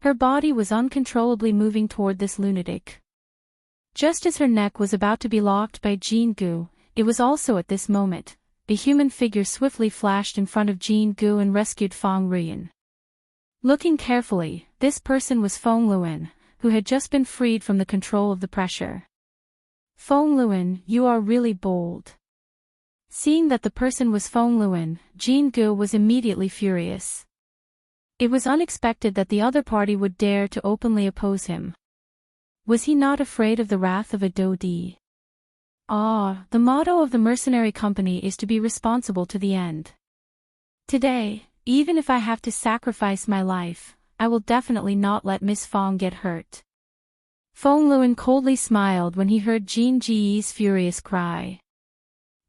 Her body was uncontrollably moving toward this lunatic. Just as her neck was about to be locked by Jin Gu, it was also at this moment. A human figure swiftly flashed in front of Jin Gu and rescued Feng Ruyan. Looking carefully, this person was Feng Luan, who had just been freed from the control of the pressure. Feng Luan, you are really bold. Seeing that the person was Feng Luan, Jin Gu was immediately furious. It was unexpected that the other party would dare to openly oppose him. Was he not afraid of the wrath of a Dodi? The motto of the mercenary company is to be responsible to the end. Today, even if I have to sacrifice my life, I will definitely not let Miss Feng get hurt. Feng Luan coldly smiled when he heard Jin Ji's furious cry.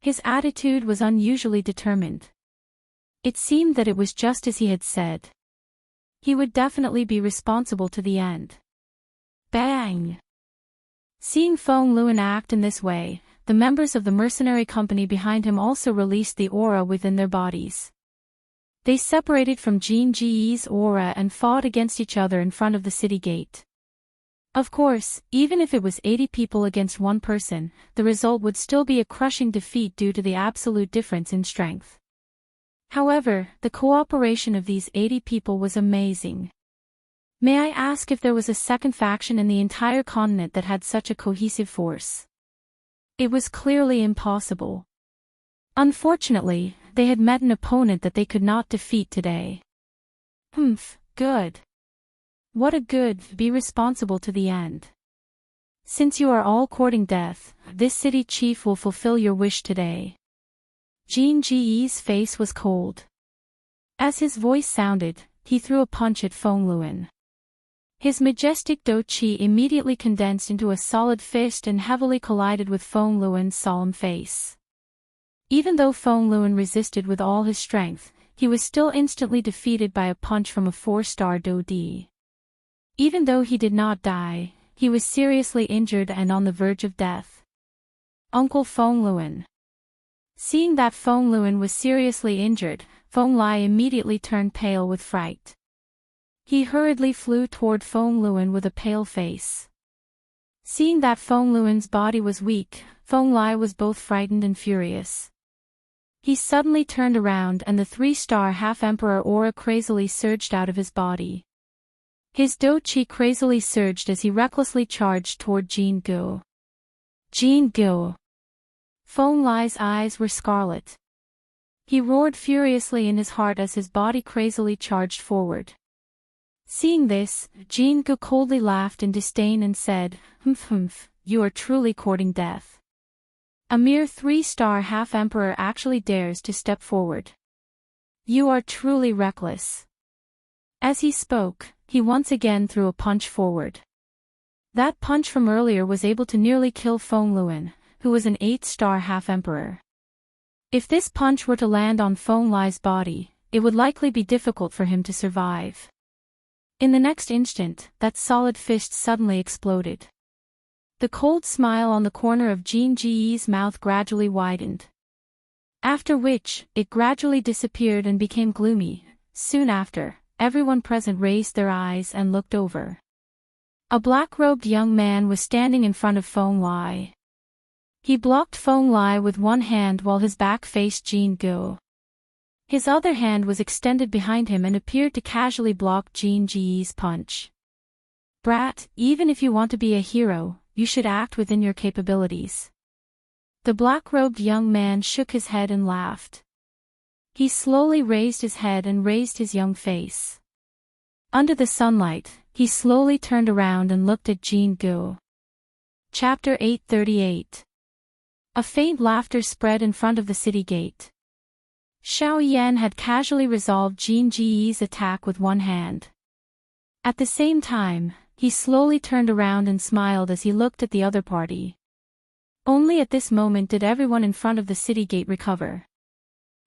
His attitude was unusually determined. It seemed that it was just as he had said. He would definitely be responsible to the end. Bang! Seeing Feng Luan act in this way, the members of the mercenary company behind him also released the aura within their bodies. They separated from Jin Ji's aura and fought against each other in front of the city gate. Of course, even if it was 80 people against one person, the result would still be a crushing defeat due to the absolute difference in strength. However, the cooperation of these 80 people was amazing. May I ask if there was a second faction in the entire continent that had such a cohesive force? It was clearly impossible. Unfortunately, they had met an opponent that they could not defeat today. Good. What a good, be responsible to the end. Since you are all courting death, this city chief will fulfill your wish today. Jin Ji's face was cold. As his voice sounded, he threw a punch at Feng Luan. His majestic do chi immediately condensed into a solid fist and heavily collided with Feng Luan's solemn face. Even though Feng Luan resisted with all his strength, he was still instantly defeated by a punch from a 4-star do di. Even though he did not die, he was seriously injured and on the verge of death. Uncle Feng Luan. Seeing that Feng Luan was seriously injured, Feng Lai immediately turned pale with fright. He hurriedly flew toward Feng Luan with a pale face. Seeing that Feng Luan's body was weak, Feng Lai was both frightened and furious. He suddenly turned around and the 3-star half-emperor aura crazily surged out of his body. His do chi crazily surged as he recklessly charged toward Jin Gu. Jin Gu! Feng Lai's eyes were scarlet. He roared furiously in his heart as his body crazily charged forward. Seeing this, Jin Gu coldly laughed in disdain and said, You are truly courting death. A mere 3-star half-emperor actually dares to step forward. You are truly reckless. As he spoke, he once again threw a punch forward. That punch from earlier was able to nearly kill Feng Luan, who was an 8-star half-emperor. If this punch were to land on Feng Lai's body, it would likely be difficult for him to survive. In the next instant, that solid fist suddenly exploded. The cold smile on the corner of Jin Ji's mouth gradually widened. After which, it gradually disappeared and became gloomy. Soon after, everyone present raised their eyes and looked over. A black-robed young man was standing in front of Feng Lai. He blocked Feng Lai with one hand while his back faced Jin Gu. His other hand was extended behind him and appeared to casually block Jin Ji's punch. Brat, even if you want to be a hero, you should act within your capabilities. The black-robed young man shook his head and laughed. He slowly raised his head and raised his young face. Under the sunlight, he slowly turned around and looked at Jin Gu. Chapter 838. A faint laughter spread in front of the city gate. Xiao Yan had casually resolved Jin Ji's attack with one hand. At the same time, he slowly turned around and smiled as he looked at the other party. Only at this moment did everyone in front of the city gate recover.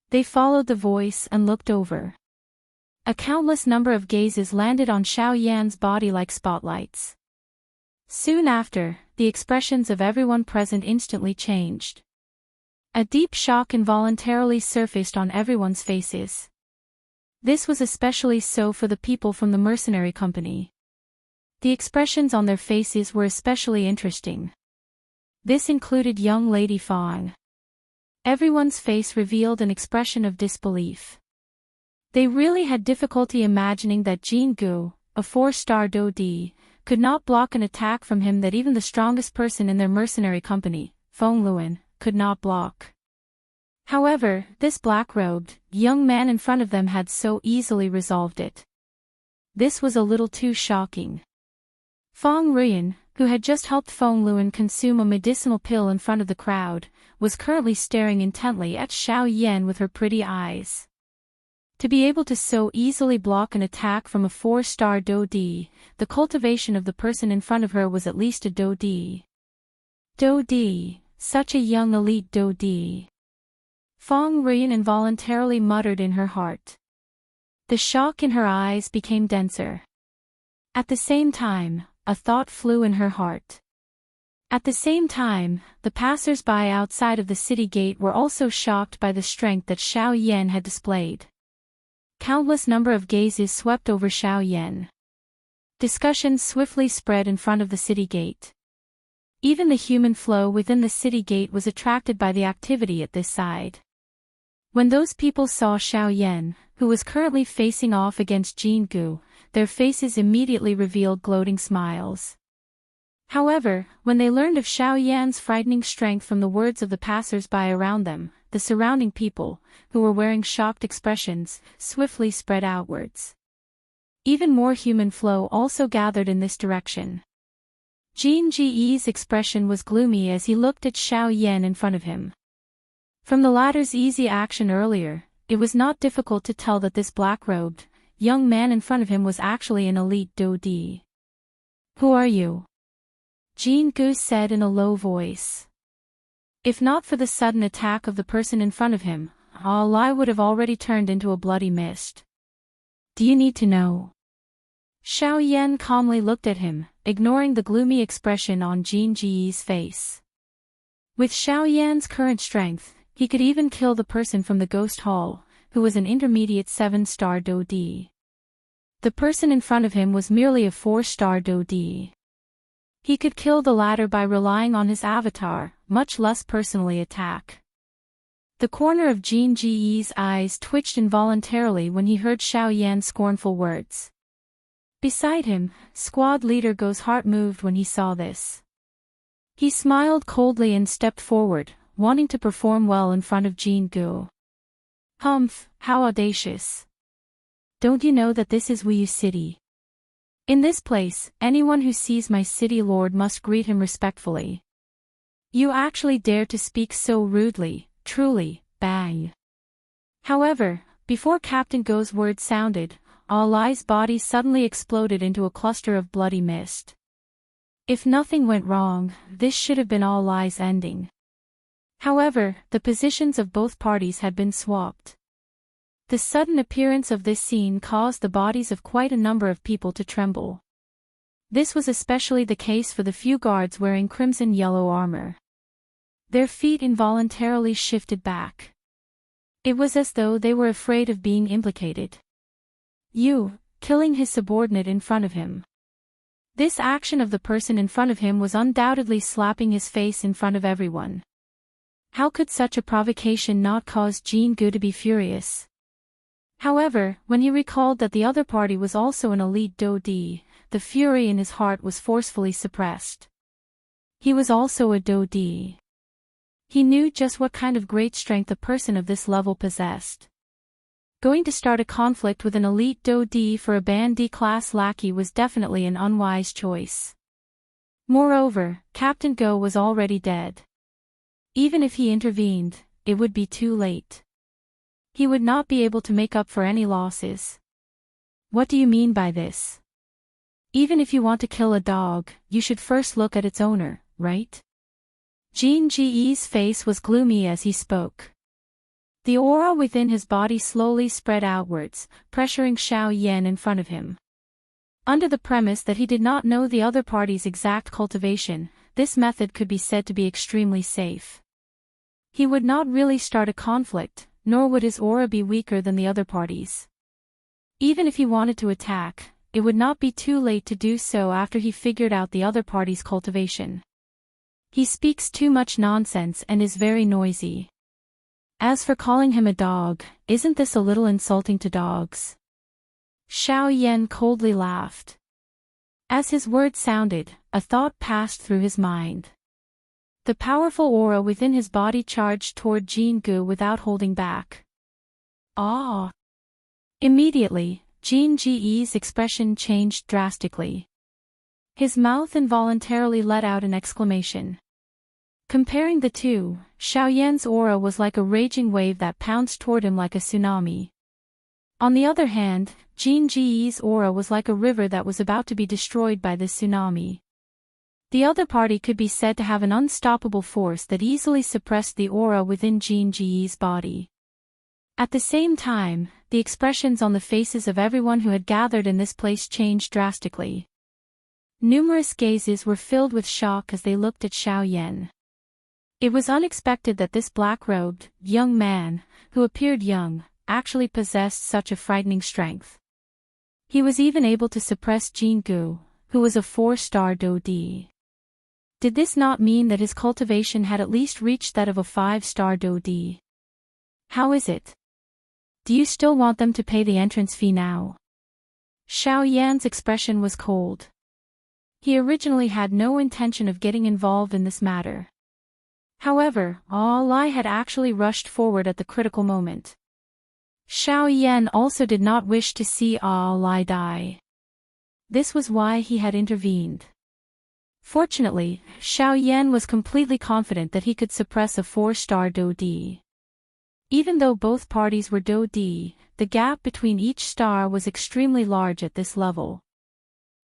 They followed the voice and looked over. A countless number of gazes landed on Xiao Yan's body like spotlights. Soon after, the expressions of everyone present instantly changed. A deep shock involuntarily surfaced on everyone's faces. This was especially so for the people from the mercenary company. The expressions on their faces were especially interesting. This included young Lady Fang. Everyone's face revealed an expression of disbelief. They really had difficulty imagining that Jin Gu, a 4-star do di, could not block an attack from him that even the strongest person in their mercenary company, Feng Luan, could not block. However, this black-robed, young man in front of them had so easily resolved it. This was a little too shocking. Feng Ruyan, who had just helped Feng Luan consume a medicinal pill in front of the crowd, was currently staring intently at Xiao Yan with her pretty eyes. To be able to so easily block an attack from a 4-star do di, the cultivation of the person in front of her was at least a do di. Do di, such a young elite do di. Feng Ruyan involuntarily muttered in her heart. The shock in her eyes became denser. At the same time, a thought flew in her heart. At the same time, the passers-by outside of the city gate were also shocked by the strength that Xiao Yan had displayed. Countless number of gazes swept over Xiaoyan. Discussions swiftly spread in front of the city gate. Even the human flow within the city gate was attracted by the activity at this side. When those people saw Xiaoyan, who was currently facing off against Jingu, their faces immediately revealed gloating smiles. However, when they learned of Xiaoyan's frightening strength from the words of the passers-by around them, the surrounding people, who were wearing shocked expressions, swiftly spread outwards. Even more human flow also gathered in this direction. Jin Ji's expression was gloomy as he looked at Xiaoyan in front of him. From the latter's easy action earlier, it was not difficult to tell that this black-robed, young man in front of him was actually an elite Dodi. "Who are you?" Jin Gu said in a low voice. If not for the sudden attack of the person in front of him, Li would have already turned into a bloody mist. "Do you need to know?" Xiaoyan calmly looked at him, ignoring the gloomy expression on Jin Ji's face. With Xiaoyan's current strength, he could even kill the person from the ghost hall, who was an intermediate 7-star Dodi. The person in front of him was merely a 4-star Dodi. He could kill the latter by relying on his avatar, much less personally attack. The corner of Jin Ji's eyes twitched involuntarily when he heard Xiaoyan's scornful words. Beside him, squad leader Go's heart moved when he saw this. He smiled coldly and stepped forward, wanting to perform well in front of Jin Gu. "Humph, how audacious. Don't you know that this is Wuyu City? In this place, anyone who sees my city lord must greet him respectfully. You actually dare to speak so rudely, truly, bang." However, before Captain Go's words sounded, Li's body suddenly exploded into a cluster of bloody mist. If nothing went wrong, this should have been Li's ending. However, the positions of both parties had been swapped. The sudden appearance of this scene caused the bodies of quite a number of people to tremble. This was especially the case for the few guards wearing crimson-yellow armor. Their feet involuntarily shifted back. It was as though they were afraid of being implicated. Killing his subordinate in front of him. This action of the person in front of him was undoubtedly slapping his face in front of everyone. How could such a provocation not cause Jin Gu to be furious? However, when he recalled that the other party was also an elite Dodi, the fury in his heart was forcefully suppressed. He was also a Dodi. He knew just what kind of great strength a person of this level possessed. Going to start a conflict with an elite Dodi for a Band D-class lackey was definitely an unwise choice. Moreover, Captain Go was already dead. Even if he intervened, it would be too late. He would not be able to make up for any losses. "What do you mean by this? Even if you want to kill a dog, you should first look at its owner, right?" Jin Ji's face was gloomy as he spoke. The aura within his body slowly spread outwards, pressuring Xiaoyan in front of him. Under the premise that he did not know the other party's exact cultivation, this method could be said to be extremely safe. He would not really start a conflict, nor would his aura be weaker than the other party's. Even if he wanted to attack, it would not be too late to do so after he figured out the other party's cultivation. He speaks too much nonsense and is very noisy. As for calling him a dog, isn't this a little insulting to dogs? Xiaoyan coldly laughed. As his words sounded, a thought passed through his mind. The powerful aura within his body charged toward Jin Gu without holding back. "Ah!" Immediately, Jin Ji's expression changed drastically. His mouth involuntarily let out an exclamation. Comparing the two, Xiaoyan's aura was like a raging wave that pounced toward him like a tsunami. On the other hand, Jin Ji's aura was like a river that was about to be destroyed by this tsunami. The other party could be said to have an unstoppable force that easily suppressed the aura within Jin Ji's body. At the same time, the expressions on the faces of everyone who had gathered in this place changed drastically. Numerous gazes were filled with shock as they looked at Xiaoyan. It was unexpected that this black-robed, young man, who appeared young, actually possessed such a frightening strength. He was even able to suppress Jingu, who was a 4-star Dodi. Did this not mean that his cultivation had at least reached that of a 5-star Dodi? How is it? Do you still want them to pay the entrance fee now? Xiao Yan's expression was cold. He originally had no intention of getting involved in this matter. However, Lai had actually rushed forward at the critical moment. Xiao Yan also did not wish to see Lai die. This was why he had intervened. Fortunately, Xiao Yan was completely confident that he could suppress a 4-star Dodi. Even though both parties were Dodi, the gap between each star was extremely large at this level.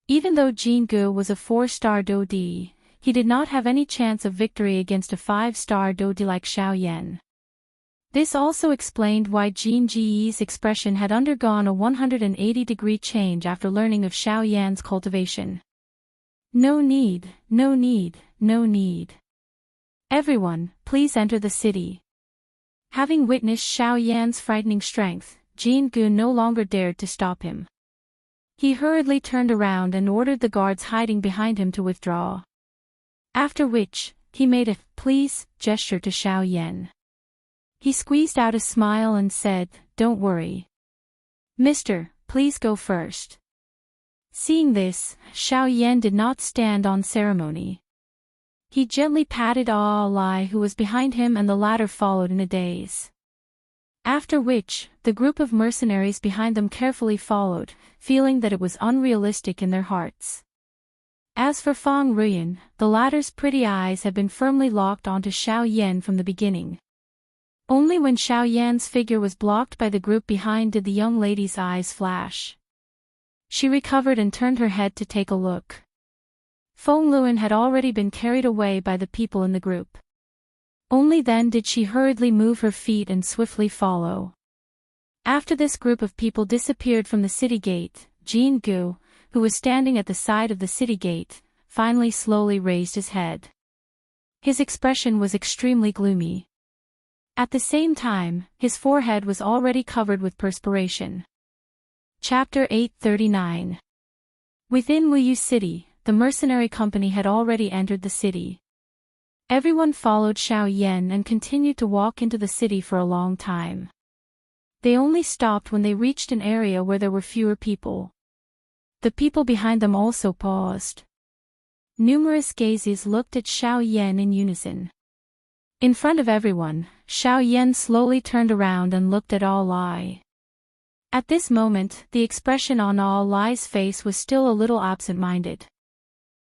Even though Jingu was a 4-star Dodi, he did not have any chance of victory against a 5-star Dodi like Xiao Yan. This also explained why Jin Ji's expression had undergone a 180-degree change after learning of Xiao Yan's cultivation. No need, no need, no need. Everyone, please enter the city. Having witnessed Xiao Yan's frightening strength, Jingu no longer dared to stop him. He hurriedly turned around and ordered the guards hiding behind him to withdraw. After which, he made a "please" gesture to Xiao Yan. He squeezed out a smile and said, "Don't worry. Mister, please go first." Seeing this, Xiao Yan did not stand on ceremony. He gently patted Lai, who was behind him, and the latter followed in a daze. After which, the group of mercenaries behind them carefully followed, feeling that it was unrealistic in their hearts. As for Fang Ruyan, the latter's pretty eyes had been firmly locked onto Xiao Yan from the beginning. Only when Xiao Yan's figure was blocked by the group behind did the young lady's eyes flash. She recovered and turned her head to take a look. Feng Luan had already been carried away by the people in the group. Only then did she hurriedly move her feet and swiftly follow. After this group of people disappeared from the city gate, Jingu, who was standing at the side of the city gate, finally slowly raised his head. His expression was extremely gloomy. At the same time, his forehead was already covered with perspiration. Chapter 839. Within Wuyu City, the mercenary company had already entered the city. Everyone followed Xiao Yan and continued to walk into the city for a long time. They only stopped when they reached an area where there were fewer people. The people behind them also paused. Numerous gazes looked at Xiao Yan in unison. In front of everyone, Xiao Yan slowly turned around and looked at Lai. At this moment, the expression on Lai's face was still a little absent-minded.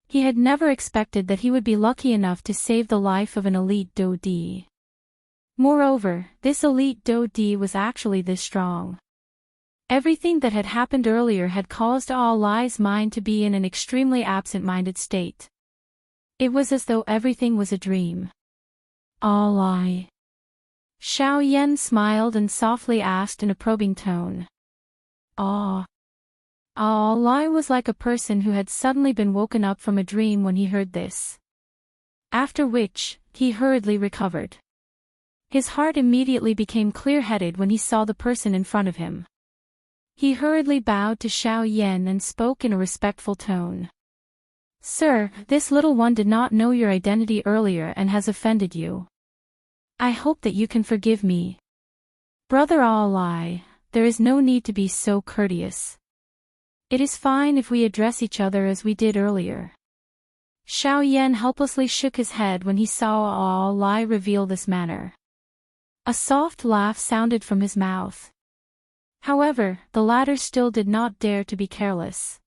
He had never expected that he would be lucky enough to save the life of an elite Dodi. Moreover, this elite Dodi was actually this strong. Everything that had happened earlier had caused Lai's mind to be in an extremely absent-minded state. It was as though everything was a dream. Lai. Xiao Yan smiled and softly asked in a probing tone. Lai was like a person who had suddenly been woken up from a dream when he heard this. After which, he hurriedly recovered. His heart immediately became clear-headed when he saw the person in front of him. He hurriedly bowed to Xiao Yan and spoke in a respectful tone. Sir, this little one did not know your identity earlier and has offended you. I hope that you can forgive me. Brother Lai, there is no need to be so courteous. It is fine if we address each other as we did earlier. Xiao Yan helplessly shook his head when he saw Lai reveal this manner. A soft laugh sounded from his mouth. However, the latter still did not dare to be careless.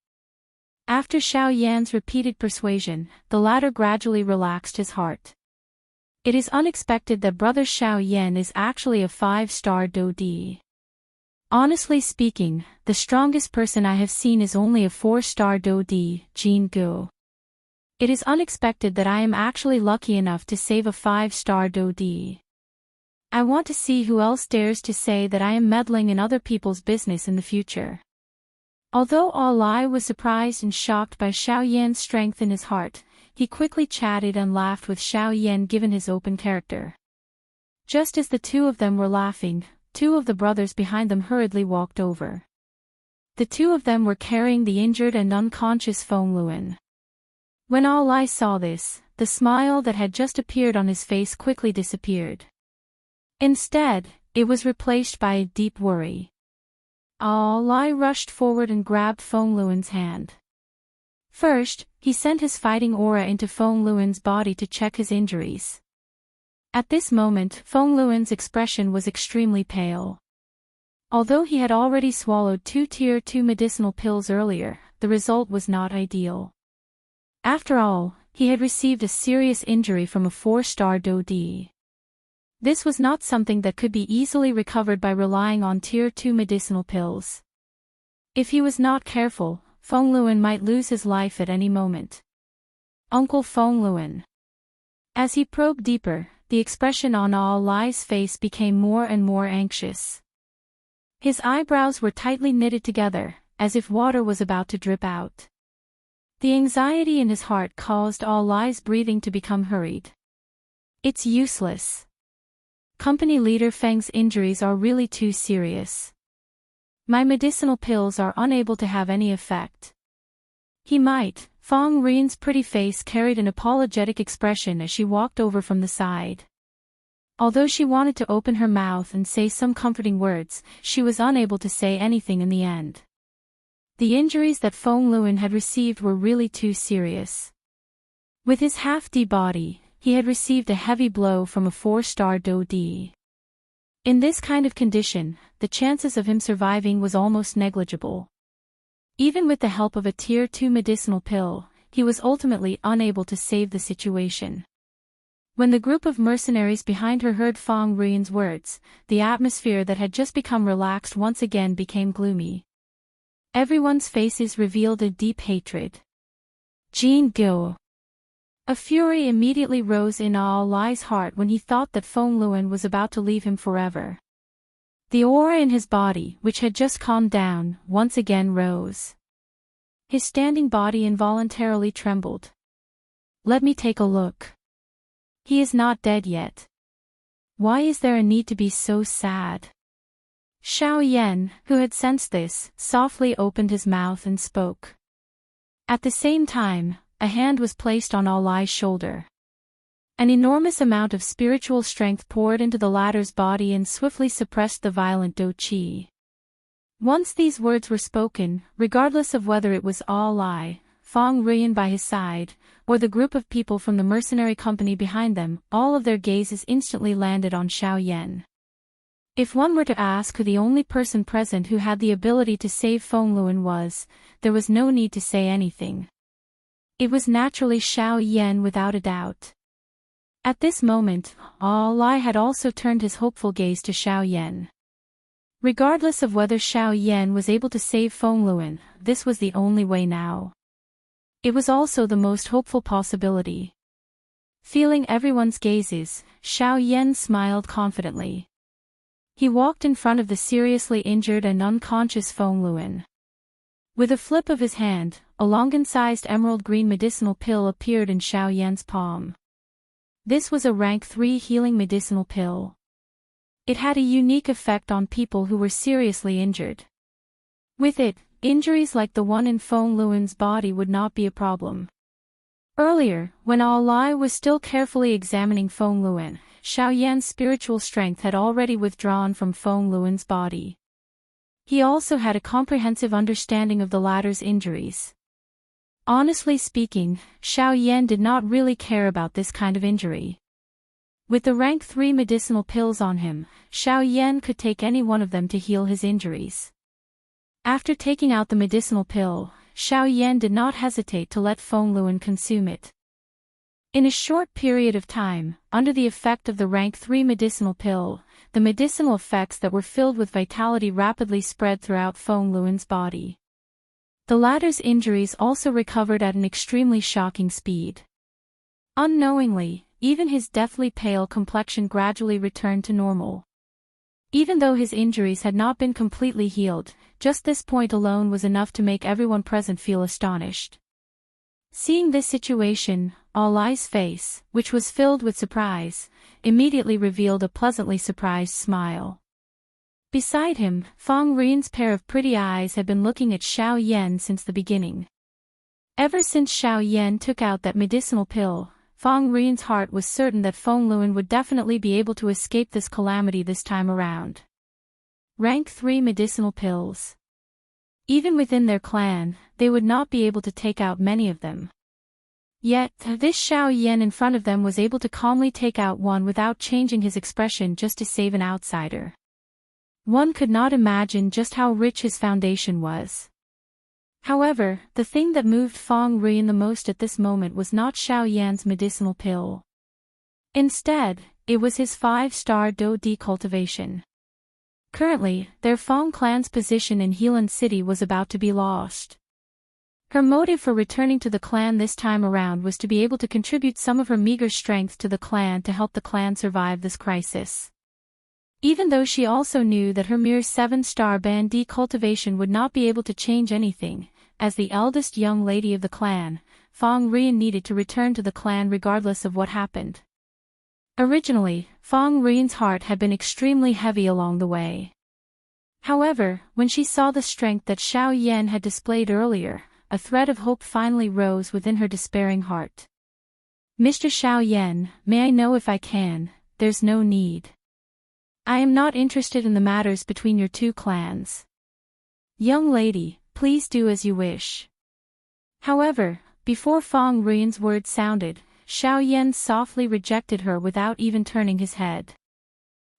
After Xiao Yan's repeated persuasion, the latter gradually relaxed his heart. It is unexpected that Brother Xiao Yan is actually a 5-star Dodi. Honestly speaking, the strongest person I have seen is only a 4-star Dodi, Jingu. It is unexpected that I am actually lucky enough to save a 5-star Dodi. I want to see who else dares to say that I am meddling in other people's business in the future. Although Lai was surprised and shocked by Xiao Yan's strength in his heart, he quickly chatted and laughed with Xiao Yan given his open character. Just as the two of them were laughing, two of the brothers behind them hurriedly walked over. The two of them were carrying the injured and unconscious Feng Luan. When All Eye saw this, the smile that had just appeared on his face quickly disappeared. Instead, it was replaced by a deep worry. All Eye rushed forward and grabbed Feng Luan's hand. First, he sent his fighting aura into Feng Luan's body to check his injuries. At this moment, Feng Luan's expression was extremely pale. Although he had already swallowed 2 Tier 2 medicinal pills earlier, the result was not ideal. After all, he had received a serious injury from a 4-star DoD. This was not something that could be easily recovered by relying on Tier 2 medicinal pills. If he was not careful, Feng Luan might lose his life at any moment. Uncle Feng Luan. As he probed deeper, the expression on All Eye's face became more and more anxious. His eyebrows were tightly knitted together, as if water was about to drip out. The anxiety in his heart caused All Eye's breathing to become hurried. It's useless. Company leader Feng's injuries are really too serious. My medicinal pills are unable to have any effect. He might. Feng Rian's pretty face carried an apologetic expression as she walked over from the side. Although she wanted to open her mouth and say some comforting words, she was unable to say anything in the end. The injuries that Feng Luan had received were really too serious. With his half-D body, he had received a heavy blow from a 4-star DoD. In this kind of condition, the chances of him surviving was almost negligible. Even with the help of a Tier 2 medicinal pill, he was ultimately unable to save the situation. When the group of mercenaries behind her heard Feng Rian's words, the atmosphere that had just become relaxed once again became gloomy. Everyone's faces revealed a deep hatred. Jin Guo. A fury immediately rose in All Eye's heart when he thought that Feng Luan was about to leave him forever. The aura in his body, which had just calmed down, once again rose. His standing body involuntarily trembled. Let me take a look. He is not dead yet. Why is there a need to be so sad? Xiao Yan, who had sensed this, softly opened his mouth and spoke. At the same time, a hand was placed on All Eye's shoulder. An enormous amount of spiritual strength poured into the latter's body and swiftly suppressed the violent Do Qi. Once these words were spoken, regardless of whether it was All Eye, Feng Rian by his side, or the group of people from the mercenary company behind them, all of their gazes instantly landed on Xiao Yan. If one were to ask who the only person present who had the ability to save Feng Luan was, there was no need to say anything. It was naturally Xiao Yan without a doubt. At this moment, All Eye had also turned his hopeful gaze to Xiao Yan. Regardless of whether Xiao Yan was able to save Feng Luan, this was the only way now. It was also the most hopeful possibility. Feeling everyone's gazes, Xiao Yan smiled confidently. He walked in front of the seriously injured and unconscious Feng Luan. With a flip of his hand, a Longan-sized emerald green medicinal pill appeared in Xiao Yan's palm. This was a rank 3 healing medicinal pill. It had a unique effect on people who were seriously injured. With it, injuries like the one in Feng Luan's body would not be a problem. Earlier, when All Eye was still carefully examining Feng Luan, Xiao Yan's spiritual strength had already withdrawn from Feng Luan's body. He also had a comprehensive understanding of the latter's injuries. Honestly speaking, Xiao Yan did not really care about this kind of injury. With the rank 3 medicinal pills on him, Xiao Yan could take any one of them to heal his injuries. After taking out the medicinal pill, Xiao Yan did not hesitate to let Feng Luan consume it. In a short period of time, under the effect of the rank 3 medicinal pill, the medicinal effects that were filled with vitality rapidly spread throughout Feng Luan's body. The latter's injuries also recovered at an extremely shocking speed. Unknowingly, even his deathly pale complexion gradually returned to normal. Even though his injuries had not been completely healed, just this point alone was enough to make everyone present feel astonished. Seeing this situation, All Eye's face, which was filled with surprise, immediately revealed a pleasantly surprised smile. Beside him, Fong Rian's pair of pretty eyes had been looking at Xiao Yan since the beginning. Ever since Xiao Yan took out that medicinal pill, Fong Rian's heart was certain that Feng Luan would definitely be able to escape this calamity this time around. Rank 3 medicinal pills. Even within their clan, they would not be able to take out many of them. Yet, this Xiao Yan in front of them was able to calmly take out one without changing his expression just to save an outsider. One could not imagine just how rich his foundation was. However, the thing that moved Fong Rian the most at this moment was not Xiao Yan's medicinal pill. Instead, it was his 5-star Do Di cultivation. Currently, their Fong clan's position in Helan City was about to be lost. Her motive for returning to the clan this time around was to be able to contribute some of her meager strength to the clan to help the clan survive this crisis. Even though she also knew that her mere 7-star Ban Di cultivation would not be able to change anything, as the eldest young lady of the clan, Fong Rian needed to return to the clan regardless of what happened. Originally, Fong Rian's heart had been extremely heavy along the way. However, when she saw the strength that Xiao Yan had displayed earlier, a thread of hope finally rose within her despairing heart. Mr. Xiao Yan, may I know if I can? There's no need. I am not interested in the matters between your two clans. Young lady, please do as you wish. However, before Fong Rian's words sounded, Xiao Yan softly rejected her without even turning his head.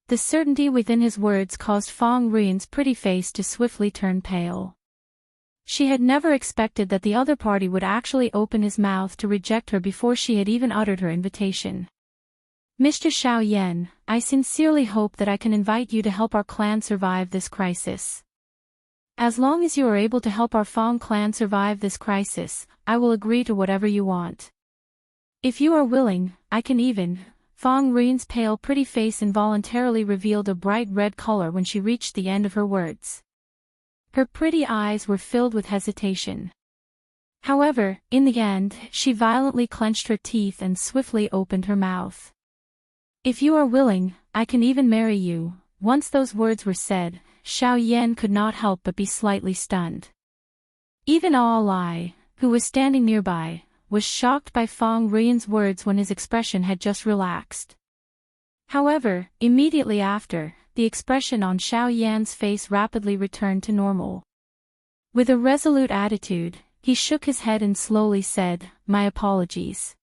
The certainty within his words caused Fong Rian's pretty face to swiftly turn pale. She had never expected that the other party would actually open his mouth to reject her before she had even uttered her invitation. Mr. Xiao Yan, I sincerely hope that I can invite you to help our clan survive this crisis. As long as you are able to help our Fong clan survive this crisis, I will agree to whatever you want. If you are willing, I can even. Fong Rian's pale pretty face involuntarily revealed a bright red color when she reached the end of her words. Her pretty eyes were filled with hesitation. However, in the end, she violently clenched her teeth and swiftly opened her mouth. If you are willing, I can even marry you. Once those words were said, Xiao Yan could not help but be slightly stunned. Even Lai, who was standing nearby, was shocked by Fong Rian's words when his expression had just relaxed. However, immediately after, the expression on Xiao Yan's face rapidly returned to normal. With a resolute attitude, he shook his head and slowly said, "My apologies.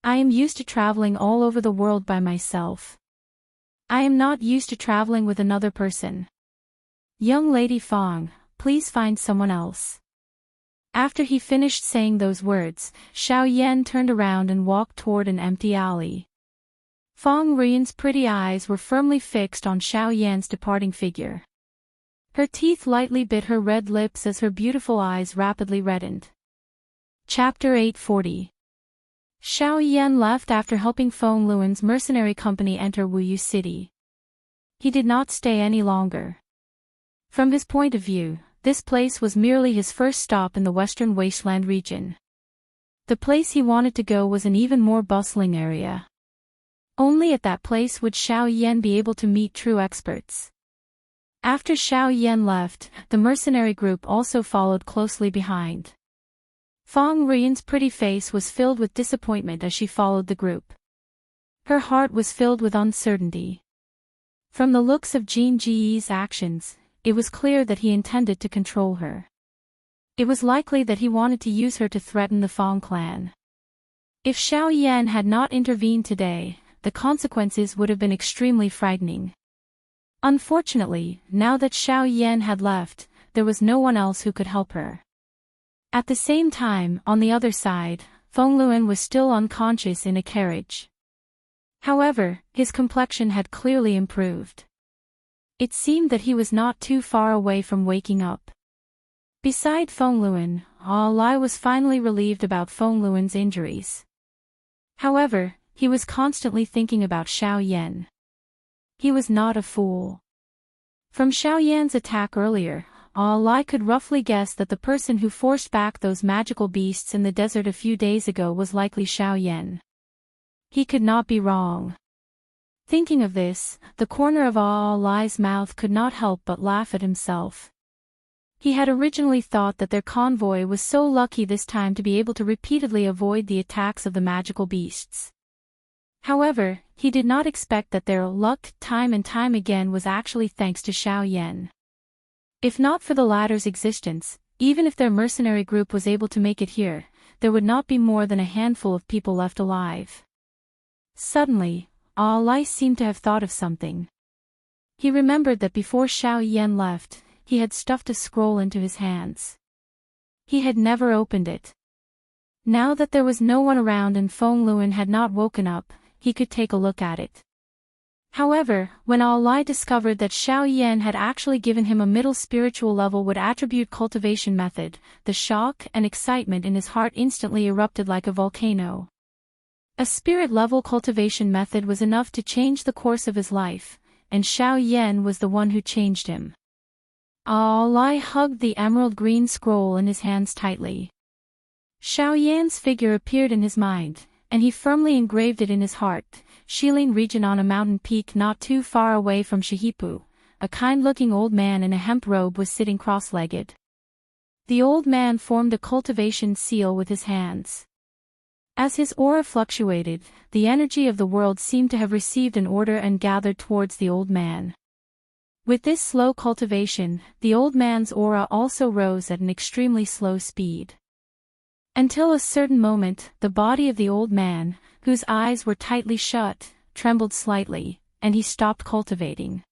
I am used to traveling all over the world by myself. I am not used to traveling with another person. Young Lady Fong, please find someone else." After he finished saying those words, Xiao Yan turned around and walked toward an empty alley. Fong Rian's pretty eyes were firmly fixed on Xiao Yan's departing figure. Her teeth lightly bit her red lips as her beautiful eyes rapidly reddened. Chapter 840. Xiao Yan left after helping Feng Luan's mercenary company enter Wuyu City. He did not stay any longer. From his point of view, this place was merely his first stop in the Western Wasteland region. The place he wanted to go was an even more bustling area. Only at that place would Xiao Yan be able to meet true experts. After Xiao Yan left, the mercenary group also followed closely behind. Fong Rian's pretty face was filled with disappointment as she followed the group. Her heart was filled with uncertainty. From the looks of Jin Ji's actions, it was clear that he intended to control her. It was likely that he wanted to use her to threaten the Fong clan. If Xiao Yan had not intervened today, the consequences would have been extremely frightening. Unfortunately, now that Xiao Yan had left, there was no one else who could help her. At the same time, on the other side, Feng Luan was still unconscious in a carriage. However, his complexion had clearly improved. It seemed that he was not too far away from waking up. Beside Feng Luan, Lai was finally relieved about Feng Luan's injuries. However, he was constantly thinking about Xiao Yan. He was not a fool. From Xiao Yan's attack earlier, Lai could roughly guess that the person who forced back those magical beasts in the desert a few days ago was likely Xiao Yan. He could not be wrong. Thinking of this, the corner of Lai's mouth could not help but laugh at himself. He had originally thought that their convoy was so lucky this time to be able to repeatedly avoid the attacks of the magical beasts. However, he did not expect that their luck time and time again was actually thanks to Xiao Yan. If not for the latter's existence, even if their mercenary group was able to make it here, there would not be more than a handful of people left alive. Suddenly, Lai seemed to have thought of something. He remembered that before Xiao Yan left, he had stuffed a scroll into his hands. He had never opened it. Now that there was no one around and Feng Luan had not woken up, he could take a look at it. However, when Lai discovered that Xiao Yan had actually given him a middle spiritual level would attribute cultivation method, the shock and excitement in his heart instantly erupted like a volcano. A spirit-level cultivation method was enough to change the course of his life, and Xiao Yan was the one who changed him. Lai hugged the emerald green scroll in his hands tightly. Xiao Yan's figure appeared in his mind, and he firmly engraved it in his heart. Shilin region on a mountain peak not too far away from Shihipu, a kind-looking old man in a hemp robe was sitting cross-legged. The old man formed a cultivation seal with his hands. As his aura fluctuated, the energy of the world seemed to have received an order and gathered towards the old man. With this slow cultivation, the old man's aura also rose at an extremely slow speed. Until a certain moment, the body of the old man, whose eyes were tightly shut, trembled slightly, and he stopped cultivating.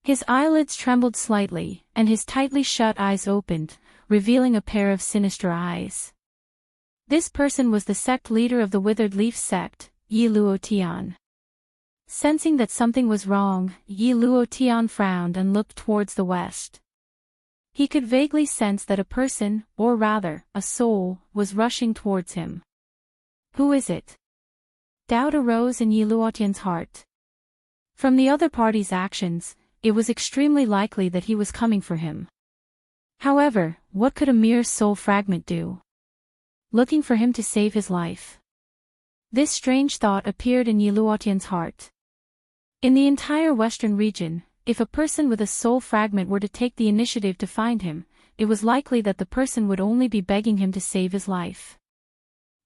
His eyelids trembled slightly, and his tightly shut eyes opened, revealing a pair of sinister eyes. This person was the sect leader of the Withered Leaf sect, Yi Luotian. Sensing that something was wrong, Yi Luotian frowned and looked towards the west. He could vaguely sense that a person, or rather, a soul, was rushing towards him. Who is it? Doubt arose in Yi Luotian's heart. From the other party's actions, it was extremely likely that he was coming for him. However, what could a mere soul fragment do? Looking for him to save his life. This strange thought appeared in Yi Luotian's heart. In the entire western region, if a person with a soul fragment were to take the initiative to find him, it was likely that the person would only be begging him to save his life.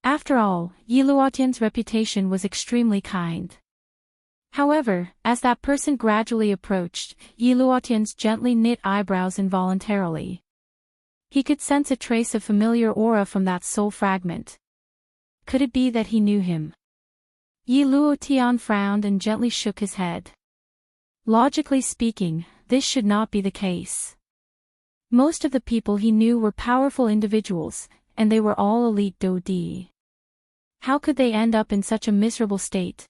After all, Yi Luotian's reputation was extremely kind. However, as that person gradually approached, Yi Luotian's gently knit eyebrows involuntarily. He could sense a trace of familiar aura from that soul fragment. Could it be that he knew him? Yi Luotian frowned and gently shook his head. Logically speaking, this should not be the case. Most of the people he knew were powerful individuals, and they were all elite Dodi. How could they end up in such a miserable state?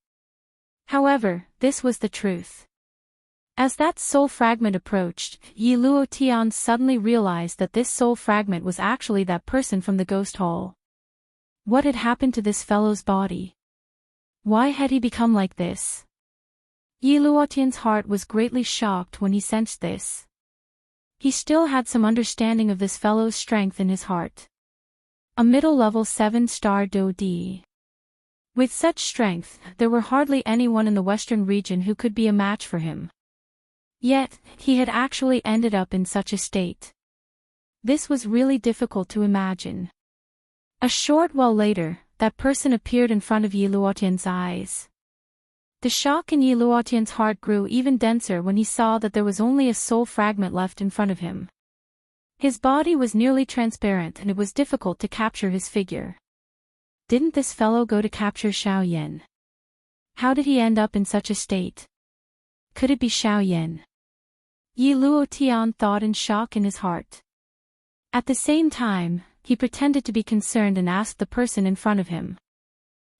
However, this was the truth. As that soul fragment approached, Yi Luotian suddenly realized that this soul fragment was actually that person from the ghost hall. What had happened to this fellow's body? Why had he become like this? Yi Luotian's heart was greatly shocked when he sensed this. He still had some understanding of this fellow's strength in his heart. A middle-level 7-star Dodi. With such strength, there were hardly anyone in the western region who could be a match for him. Yet, he had actually ended up in such a state. This was really difficult to imagine. A short while later, that person appeared in front of Yi Luotian's eyes. The shock in Yi Luotian's heart grew even denser when he saw that there was only a soul fragment left in front of him. His body was nearly transparent and it was difficult to capture his figure. Didn't this fellow go to capture Xiao Yan? How did he end up in such a state? Could it be Xiao Yan? Yi Luotian thought in shock in his heart. At the same time, he pretended to be concerned and asked the person in front of him.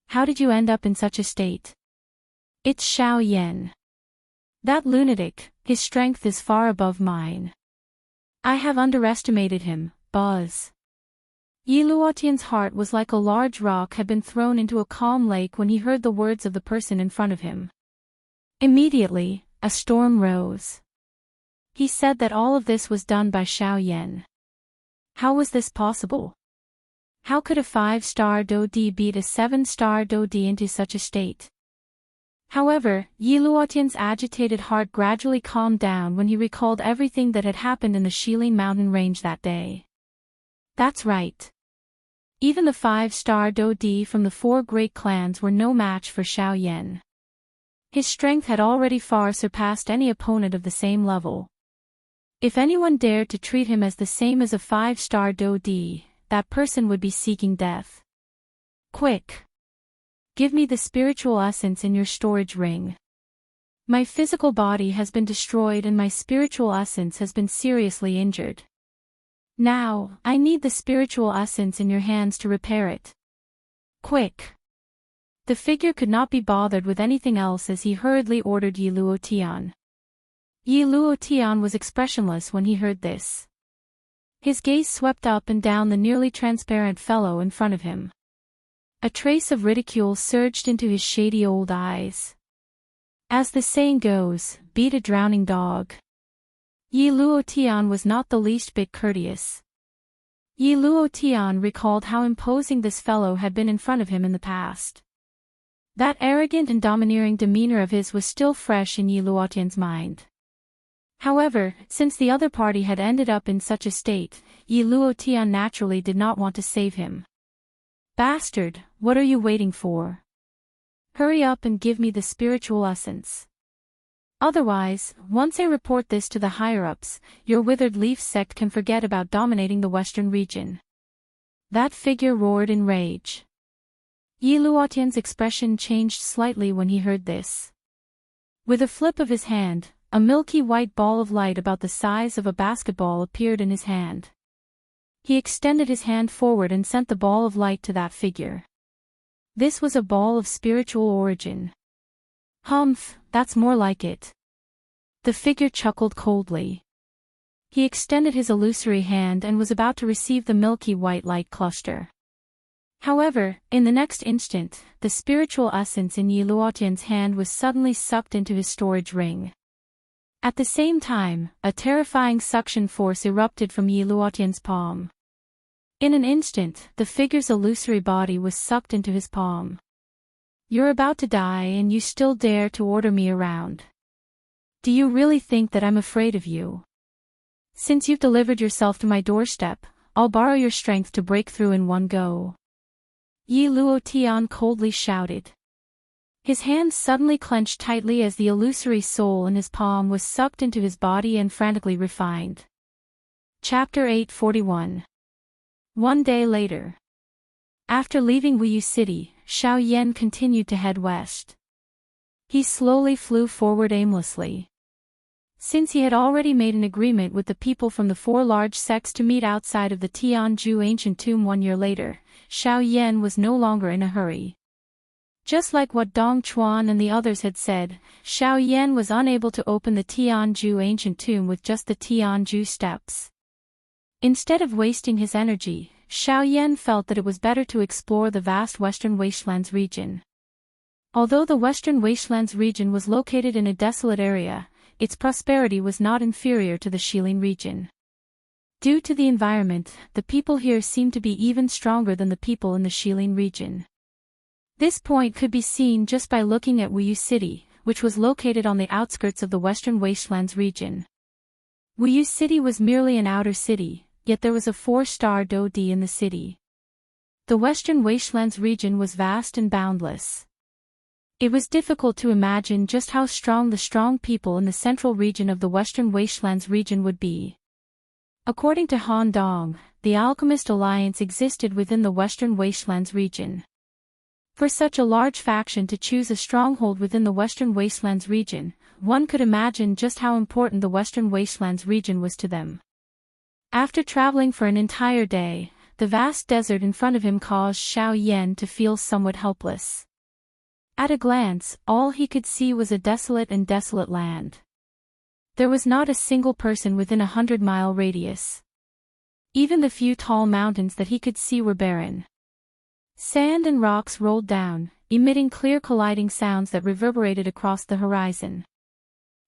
How did you end up in such a state? It's Xiao Yan. That lunatic, his strength is far above mine. I have underestimated him, Buzz. Yi Luotian's heart was like a large rock had been thrown into a calm lake when he heard the words of the person in front of him. Immediately, a storm rose. He said that all of this was done by Xiao Yan. How was this possible? How could a 5-star Dodi beat a 7-star Dodi into such a state? However, Yi Luotian's agitated heart gradually calmed down when he recalled everything that had happened in the Shilin mountain range that day. That's right. Even the 5-star Dodi from the 4 great clans were no match for Xiao Yan. His strength had already far surpassed any opponent of the same level. If anyone dared to treat him as the same as a 5-star Dodi, that person would be seeking death. Quick! Give me the spiritual essence in your storage ring. My physical body has been destroyed and my spiritual essence has been seriously injured. Now, I need the spiritual essence in your hands to repair it. Quick! The figure could not be bothered with anything else as he hurriedly ordered Yi Luotian. Yi Luotian was expressionless when he heard this. His gaze swept up and down the nearly transparent fellow in front of him. A trace of ridicule surged into his shady old eyes. As the saying goes, beat a drowning dog. Yi Luotian was not the least bit courteous. Yi Luotian recalled how imposing this fellow had been in front of him in the past. That arrogant and domineering demeanor of his was still fresh in Yi Luotian's mind. However, since the other party had ended up in such a state, Yi Luotian naturally did not want to save him. Bastard, what are you waiting for? Hurry up and give me the spiritual essence. Otherwise, once I report this to the higher-ups, your withered leaf sect can forget about dominating the western region. That figure roared in rage. Yi Luotian's expression changed slightly when he heard this. With a flip of his hand, a milky white ball of light about the size of a basketball appeared in his hand. He extended his hand forward and sent the ball of light to that figure. This was a ball of spiritual origin. Humph, that's more like it. The figure chuckled coldly. He extended his illusory hand and was about to receive the milky white light cluster. However, in the next instant, the spiritual essence in Yi Luotian's hand was suddenly sucked into his storage ring. At the same time, a terrifying suction force erupted from Yi Luotian's palm. In an instant, the figure's illusory body was sucked into his palm. You're about to die and you still dare to order me around. Do you really think that I'm afraid of you? Since you've delivered yourself to my doorstep, I'll borrow your strength to break through in one go. Yi Luotian coldly shouted. His hands suddenly clenched tightly as the illusory soul in his palm was sucked into his body and frantically refined. Chapter 841. One day later. After leaving Wuyu City, Xiao Yan continued to head west. He slowly flew forward aimlessly. Since he had already made an agreement with the people from the 4 large sects to meet outside of the Tianzhu ancient tomb 1 year later, Xiao Yan was no longer in a hurry. Just like what Dong Chuan and the others had said, Xiao Yan was unable to open the Tianzhu ancient tomb with just the Tianzhu steps. Instead of wasting his energy, Xiao Yan felt that it was better to explore the vast Western Wastelands region. Although the Western Wastelands region was located in a desolate area, its prosperity was not inferior to the Shilin region. Due to the environment, the people here seemed to be even stronger than the people in the Shilin region. This point could be seen just by looking at Wuyu City, which was located on the outskirts of the Western Wastelands region. Wuyu City was merely an outer city, yet there was a 4-star Dodi in the city. The Western Wastelands region was vast and boundless. It was difficult to imagine just how strong the strong people in the central region of the Western Wastelands region would be. According to Han Dong, the Alchemist Alliance existed within the Western Wastelands region. For such a large faction to choose a stronghold within the Western Wastelands region, one could imagine just how important the Western Wastelands region was to them. After traveling for an entire day, the vast desert in front of him caused Xiao Yan to feel somewhat helpless. At a glance, all he could see was a desolate land. There was not a single person within a 100-mile radius. Even the few tall mountains that he could see were barren. Sand and rocks rolled down, emitting clear colliding sounds that reverberated across the horizon.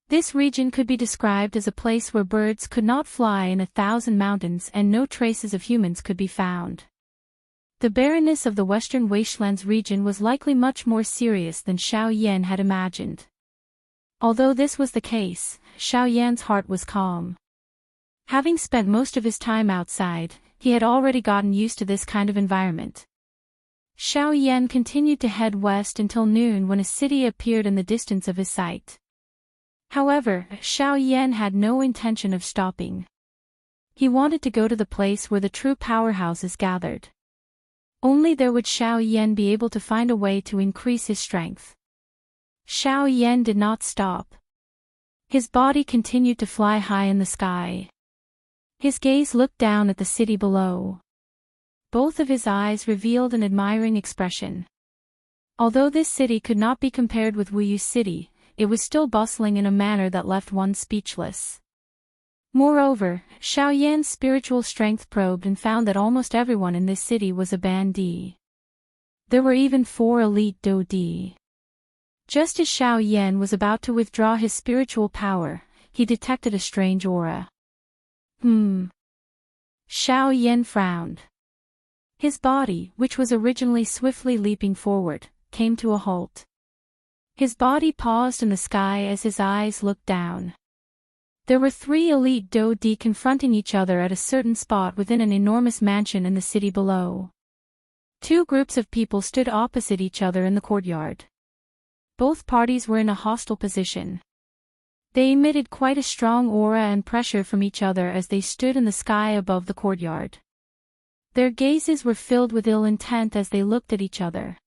This region could be described as a place where birds could not fly in 1,000 mountains and no traces of humans could be found. The barrenness of the western wastelands region was likely much more serious than Xiao Yan had imagined. Although this was the case, Xiao Yan's heart was calm. Having spent most of his time outside, he had already gotten used to this kind of environment. Xiao Yan continued to head west until noon when a city appeared in the distance of his sight. However, Xiao Yan had no intention of stopping. He wanted to go to the place where the true powerhouses gathered. Only there would Xiao Yan be able to find a way to increase his strength. Xiao Yan did not stop. His body continued to fly high in the sky. His gaze looked down at the city below. Both of his eyes revealed an admiring expression. Although this city could not be compared with Wuyu City, it was still bustling in a manner that left one speechless. Moreover, Xiao Yan's spiritual strength probed and found that almost everyone in this city was a bandit. There were even 4 elite Dodi. Just as Xiao Yan was about to withdraw his spiritual power, he detected a strange aura. Xiao Yan frowned. His body, which was originally swiftly leaping forward, came to a halt. His body paused in the sky as his eyes looked down. There were 3 elite Dodi confronting each other at a certain spot within an enormous mansion in the city below. 2 groups of people stood opposite each other in the courtyard. Both parties were in a hostile position. They emitted quite a strong aura and pressure from each other as they stood in the sky above the courtyard. Their gazes were filled with ill intent as they looked at each other.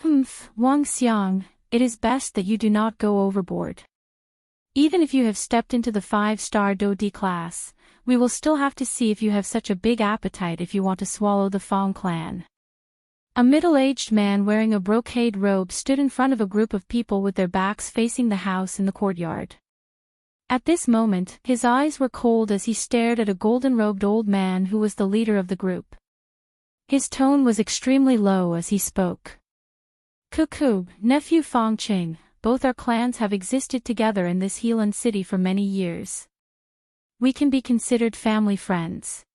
Wang Xiang, it is best that you do not go overboard. Even if you have stepped into the 5-star Dodi class, we will still have to see if you have such a big appetite if you want to swallow the Fong clan. A middle-aged man wearing a brocade robe stood in front of a group of people with their backs facing the house in the courtyard. At this moment, his eyes were cold as he stared at a golden-robed old man who was the leader of the group. His tone was extremely low as he spoke. Cuckoo, nephew Fong Qing, both our clans have existed together in this Healan city for many years. We can be considered family friends.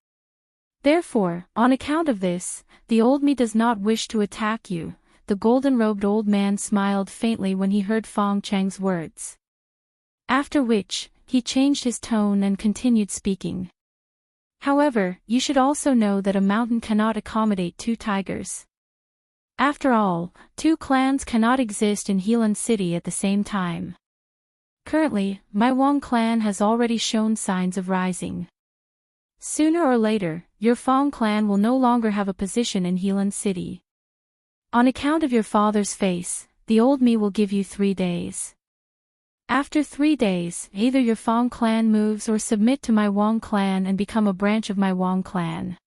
Therefore, on account of this, the old me does not wish to attack you. The golden-robed old man smiled faintly when he heard Fong Chang's words. After which, he changed his tone and continued speaking. However, you should also know that a mountain cannot accommodate 2 tigers. After all, 2 clans cannot exist in Healan City at the same time. Currently, my Wang clan has already shown signs of rising. Sooner or later, your Fong clan will no longer have a position in Healan City. On account of your father's face, the old me will give you 3 days. After 3 days, either your Fong clan moves or submit to my Wang clan and become a branch of my Wang clan.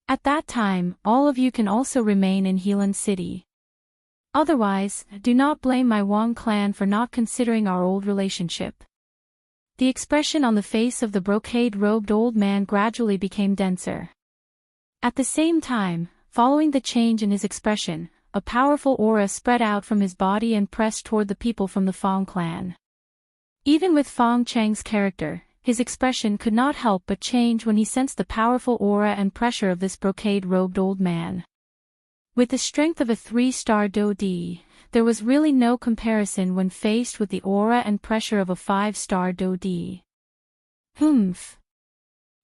At that time, all of you can also remain in Healan City. Otherwise, do not blame my Wang clan for not considering our old relationship. The expression on the face of the brocade-robed old man gradually became denser. At the same time, following the change in his expression, a powerful aura spread out from his body and pressed toward the people from the Fong clan. Even with Fong Chang's character, his expression could not help but change when he sensed the powerful aura and pressure of this brocade-robed old man. With the strength of a 3-star Dodi, there was really no comparison when faced with the aura and pressure of a 5-star Dodi.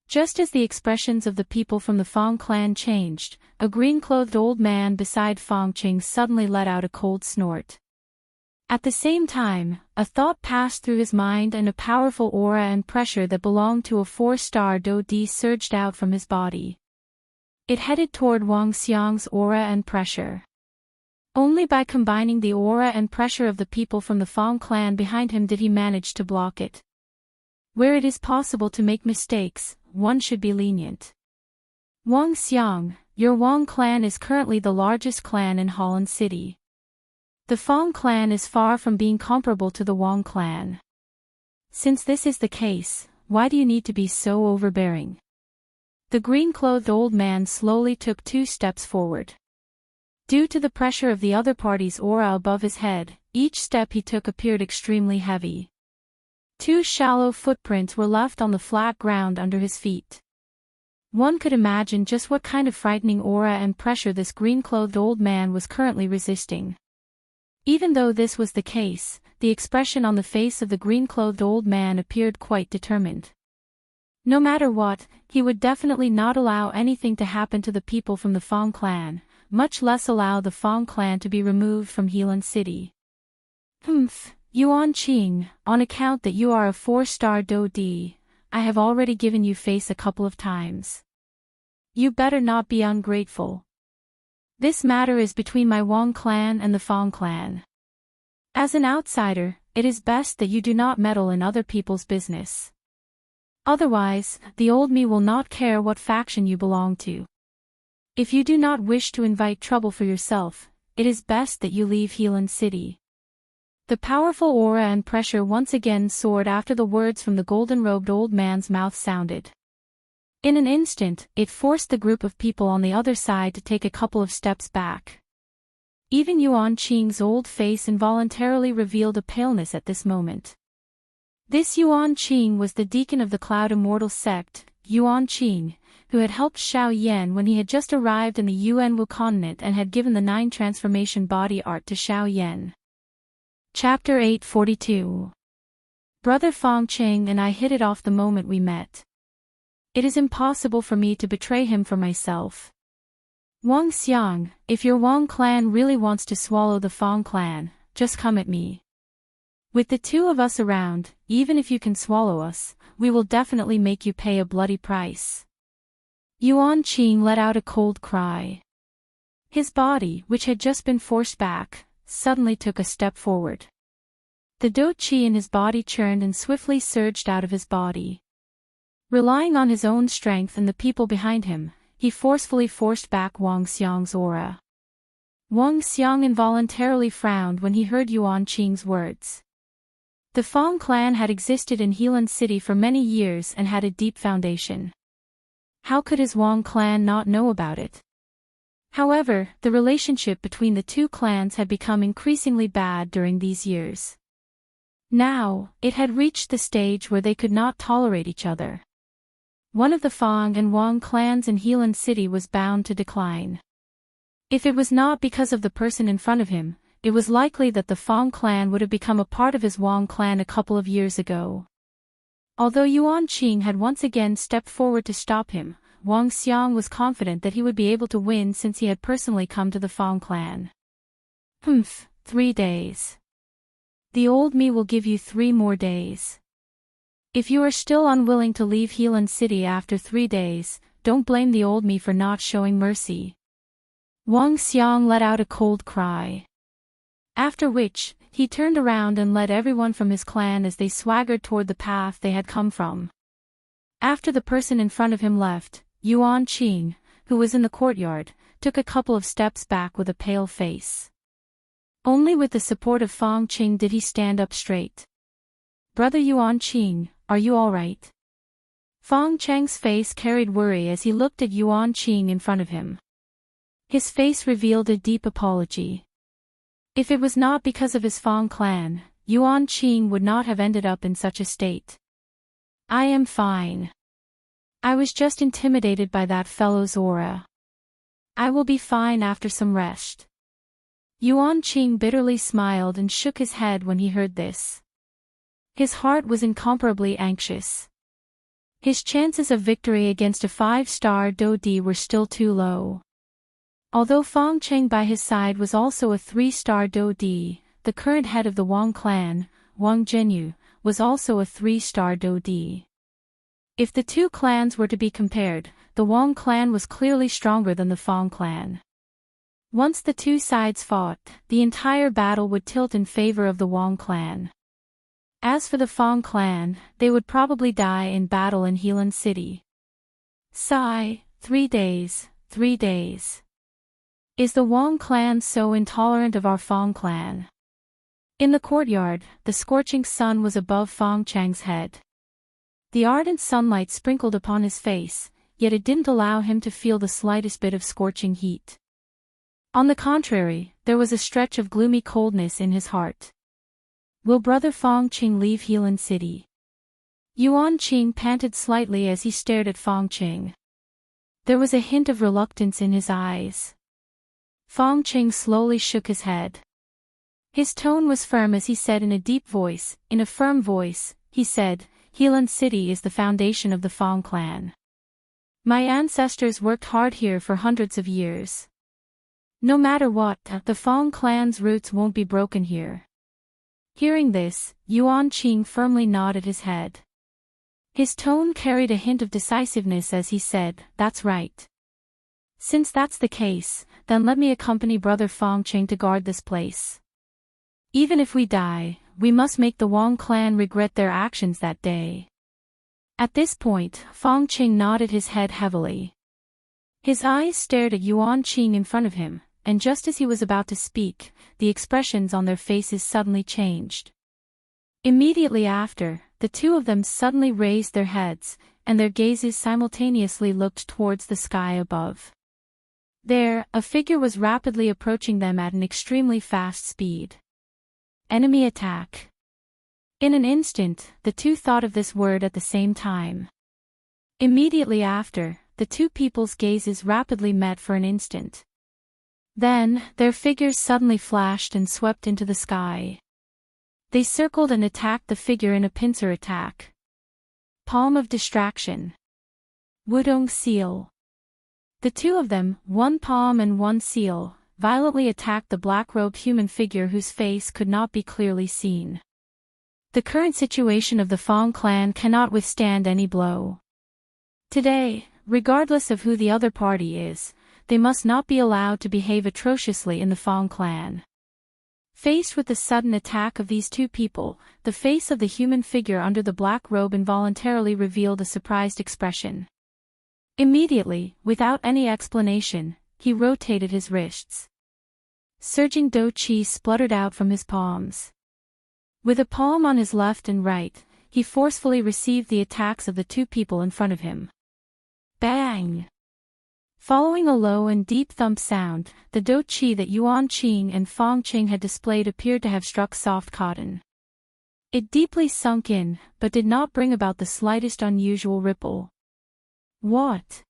Just as the expressions of the people from the Fong clan changed, a green-clothed old man beside Fong Qing suddenly let out a cold snort. At the same time, a thought passed through his mind and a powerful aura and pressure that belonged to a 4-star Dodi surged out from his body. It headed toward Wang Xiang's aura and pressure. Only by combining the aura and pressure of the people from the Fong clan behind him did he manage to block it. Where it is possible to make mistakes, one should be lenient. Wang Xiang, your Wang clan is currently the largest clan in Healan City. The Fong clan is far from being comparable to the Wang clan. Since this is the case, why do you need to be so overbearing? The green-clothed old man slowly took 2 steps forward. Due to the pressure of the other party's aura above his head, each step he took appeared extremely heavy. 2 shallow footprints were left on the flat ground under his feet. One could imagine just what kind of frightening aura and pressure this green-clothed old man was currently resisting. Even though this was the case, the expression on the face of the green-clothed old man appeared quite determined. No matter what, he would definitely not allow anything to happen to the people from the Fong clan, much less allow the Fong clan to be removed from Helan City. Yuan Qing, on account that you are a 4-star Do Di, I have already given you face a couple of times. You better not be ungrateful. This matter is between my Wang clan and the Fong clan. As an outsider, it is best that you do not meddle in other people's business. Otherwise, the old me will not care what faction you belong to. If you do not wish to invite trouble for yourself, it is best that you leave Helan City. The powerful aura and pressure once again soared after the words from the golden-robed old man's mouth sounded. In an instant, it forced the group of people on the other side to take a couple of steps back. Even Yuan Qing's old face involuntarily revealed a paleness at this moment. This Yuan Qing was the deacon of the Cloud Immortal sect, Yuan Qing, who had helped Xiao Yan when he had just arrived in the Yuan Wu continent and had given the 9 transformation body art to Xiao Yan. Chapter 842. Brother Fong Cheng and I hit it off the moment we met. It is impossible for me to betray him for myself. Wang Xiang, if your Wang clan really wants to swallow the Fong clan, just come at me. With the two of us around, even if you can swallow us, we will definitely make you pay a bloody price. Yuan Qing let out a cold cry. His body, which had just been forced back, suddenly took a step forward. The Do Qi in his body churned and swiftly surged out of his body. Relying on his own strength and the people behind him, he forcefully forced back Wang Xiang's aura. Wang Xiang involuntarily frowned when he heard Yuan Qing's words. The Fong clan had existed in Helan City for many years and had a deep foundation. How could his Wang clan not know about it? However, the relationship between the two clans had become increasingly bad during these years. Now, it had reached the stage where they could not tolerate each other. One of the Fong and Wang clans in Helan City was bound to decline. If it was not because of the person in front of him, it was likely that the Fong clan would have become a part of his Wang clan a couple of years ago. Although Yuan Qing had once again stepped forward to stop him, Wang Xiang was confident that he would be able to win since he had personally come to the Fong clan. 3 days. The old me will give you 3 more days. If you are still unwilling to leave Helan City after 3 days, don't blame the old me for not showing mercy. Wang Xiang let out a cold cry. After which, he turned around and led everyone from his clan as they swaggered toward the path they had come from. After the person in front of him left, Yuan Qing, who was in the courtyard, took a couple of steps back with a pale face. Only with the support of Fong Qing did he stand up straight. Brother Yuan Qing, are you all right? Fong Cheng's face carried worry as he looked at Yuan Qing in front of him. His face revealed a deep apology. If it was not because of his Fong clan, Yuan Qing would not have ended up in such a state. I am fine. I was just intimidated by that fellow's aura. I will be fine after some rest. Yuan Qing bitterly smiled and shook his head when he heard this. His heart was incomparably anxious. His chances of victory against a 5-star Do Di were still too low. Although Fong Cheng by his side was also a 3-star Do Di, the current head of the Wang clan, Wang Zhenyu, was also a 3-star Do Di. If the two clans were to be compared, the Wang clan was clearly stronger than the Fong clan. Once the two sides fought, the entire battle would tilt in favor of the Wang clan. As for the Fong clan, they would probably die in battle in Helan City. Sigh, 3 days, 3 days. Is the Wang clan so intolerant of our Fong clan? In the courtyard, the scorching sun was above Fong Chang's head. The ardent sunlight sprinkled upon his face, yet it didn't allow him to feel the slightest bit of scorching heat. On the contrary, there was a stretch of gloomy coldness in his heart. Will Brother Fong Qing leave Helan City? Yuan Qing panted slightly as he stared at Fong Qing. There was a hint of reluctance in his eyes. Fong Qing slowly shook his head. His tone was firm as he said in a deep voice, in a firm voice, he said, Helan City is the foundation of the Fong clan. My ancestors worked hard here for hundreds of years. No matter what, the Fong clan's roots won't be broken here. Hearing this, Yuan Qing firmly nodded his head. His tone carried a hint of decisiveness as he said, that's right. Since that's the case, then let me accompany Brother Fong Qing to guard this place. Even if we die, we must make the Wang clan regret their actions that day. At this point, Fong Qing nodded his head heavily. His eyes stared at Yuan Qing in front of him, and just as he was about to speak, the expressions on their faces suddenly changed. Immediately after, the two of them suddenly raised their heads, and their gazes simultaneously looked towards the sky above. There, a figure was rapidly approaching them at an extremely fast speed. Enemy attack. In an instant, the two thought of this word at the same time. Immediately after, the two people's gazes rapidly met for an instant. Then, their figures suddenly flashed and swept into the sky. They circled and attacked the figure in a pincer attack. Palm of distraction. Wudong seal. The two of them, one palm and one seal, violently attacked the black-robed human figure whose face could not be clearly seen. The current situation of the Fong clan cannot withstand any blow. Today, regardless of who the other party is, they must not be allowed to behave atrociously in the Fong clan. Faced with the sudden attack of these two people, the face of the human figure under the black robe involuntarily revealed a surprised expression. Immediately, without any explanation, he rotated his wrists. Surging do qi spluttered out from his palms. With a palm on his left and right, he forcefully received the attacks of the two people in front of him. Bang! Following a low and deep thump sound, the do qi that Yuan Qing and Fong Qing had displayed appeared to have struck soft cotton. It deeply sunk in, but did not bring about the slightest unusual ripple. What?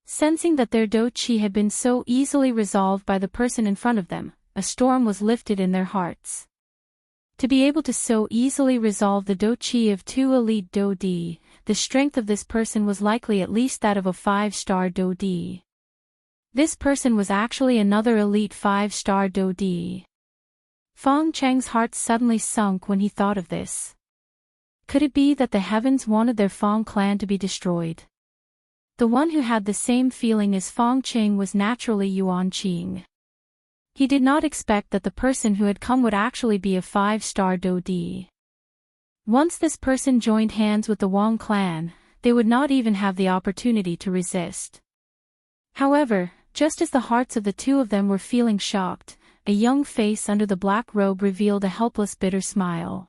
Sensing that their do qi had been so easily resolved by the person in front of them, a storm was lifted in their hearts. To be able to so easily resolve the do qi of two elite do di, the strength of this person was likely at least that of a 5-star do di. This person was actually another elite 5-star do di. Fong Cheng's heart suddenly sunk when he thought of this. Could it be that the heavens wanted their Fong clan to be destroyed? The one who had the same feeling as Fong Qing was naturally Yuan Qing. He did not expect that the person who had come would actually be a 5-star do di. Once this person joined hands with the Wang clan, they would not even have the opportunity to resist. However, just as the hearts of the two of them were feeling shocked, a young face under the black robe revealed a helpless bitter smile.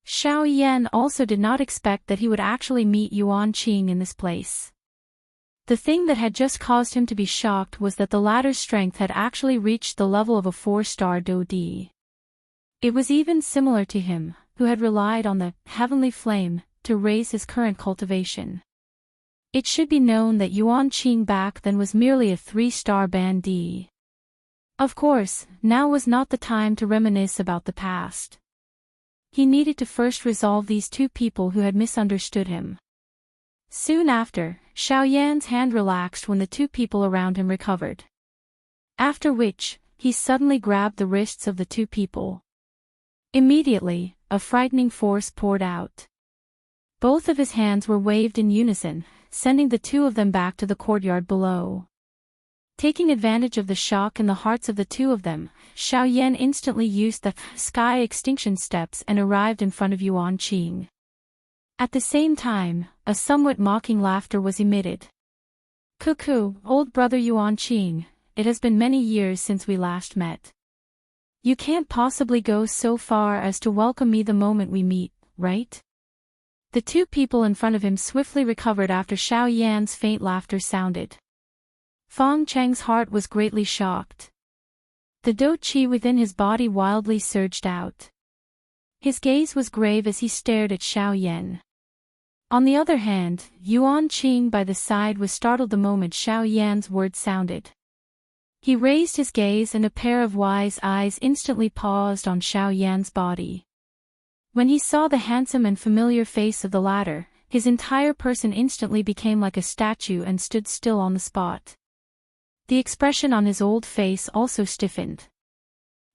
Xiao Yan also did not expect that he would actually meet Yuan Qing in this place. The thing that had just caused him to be shocked was that the latter's strength had actually reached the level of a 4-star do di. It was even similar to him, who had relied on the heavenly flame to raise his current cultivation. It should be known that Yuan Qing back then was merely a 3-star ban di. Of course, now was not the time to reminisce about the past. He needed to first resolve these two people who had misunderstood him. Soon after, Xiao Yan's hand relaxed when the two people around him recovered. After which, he suddenly grabbed the wrists of the two people. Immediately, a frightening force poured out. Both of his hands were waved in unison, sending the two of them back to the courtyard below. Taking advantage of the shock in the hearts of the two of them, Xiao Yan instantly used the sky extinction steps and arrived in front of Yuan Qing. At the same time, a somewhat mocking laughter was emitted. Cuckoo, old brother Yuan Qing, it has been many years since we last met. You can't possibly go so far as to welcome me the moment we meet, right? The two people in front of him swiftly recovered after Xiao Yan's faint laughter sounded. Fong Cheng's heart was greatly shocked. The do qi within his body wildly surged out. His gaze was grave as he stared at Xiao Yan. On the other hand, Yuan Qing by the side was startled the moment Xiao Yan's words sounded. He raised his gaze and a pair of wise eyes instantly paused on Xiao Yan's body. When he saw the handsome and familiar face of the latter, his entire person instantly became like a statue and stood still on the spot. The expression on his old face also stiffened.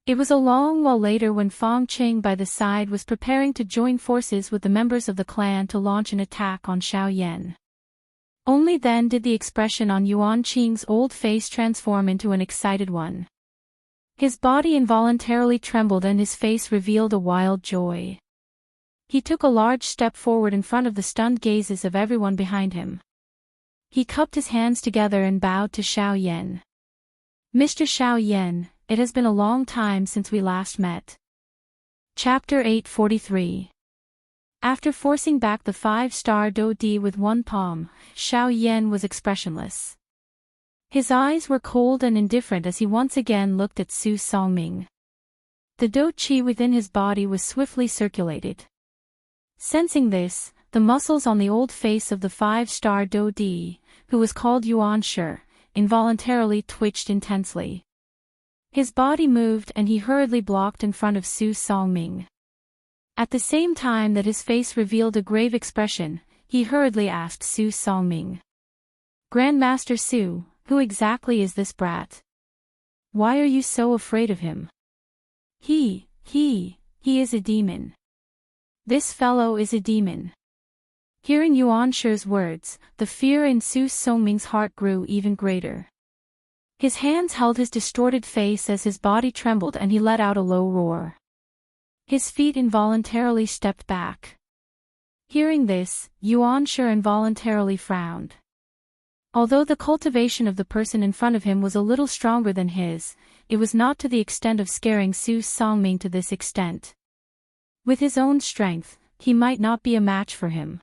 It was a long while later when Fang Qing by the side was preparing to join forces with the members of the clan to launch an attack on Xiao Yan. Only then did the expression on Yuan Qing's old face transform into an excited one. His body involuntarily trembled and his face revealed a wild joy. He took a large step forward in front of the stunned gazes of everyone behind him. He cupped his hands together and bowed to Xiao Yan. "Mr. Xiao Yan, it has been a long time since we last met." Chapter 843. After forcing back the 5-star Do Di with one palm, Xiao Yan was expressionless. His eyes were cold and indifferent as he once again looked at Su Songming. The Do Qi within his body was swiftly circulated. Sensing this, the muscles on the old face of the 5-star Do Di, who was called Yuan Shi, involuntarily twitched intensely. His body moved and he hurriedly blocked in front of Su Songming. At the same time that his face revealed a grave expression, he hurriedly asked Su Songming. "Grandmaster Su, who exactly is this brat? Why are you so afraid of him?" He is a demon. This fellow is a demon." Hearing Yuan Shi's words, the fear in Su Songming's heart grew even greater. His hands held his distorted face as his body trembled and he let out a low roar. His feet involuntarily stepped back. Hearing this, Yuan Shi involuntarily frowned. Although the cultivation of the person in front of him was a little stronger than his, it was not to the extent of scaring Su Songming to this extent. With his own strength, he might not be a match for him.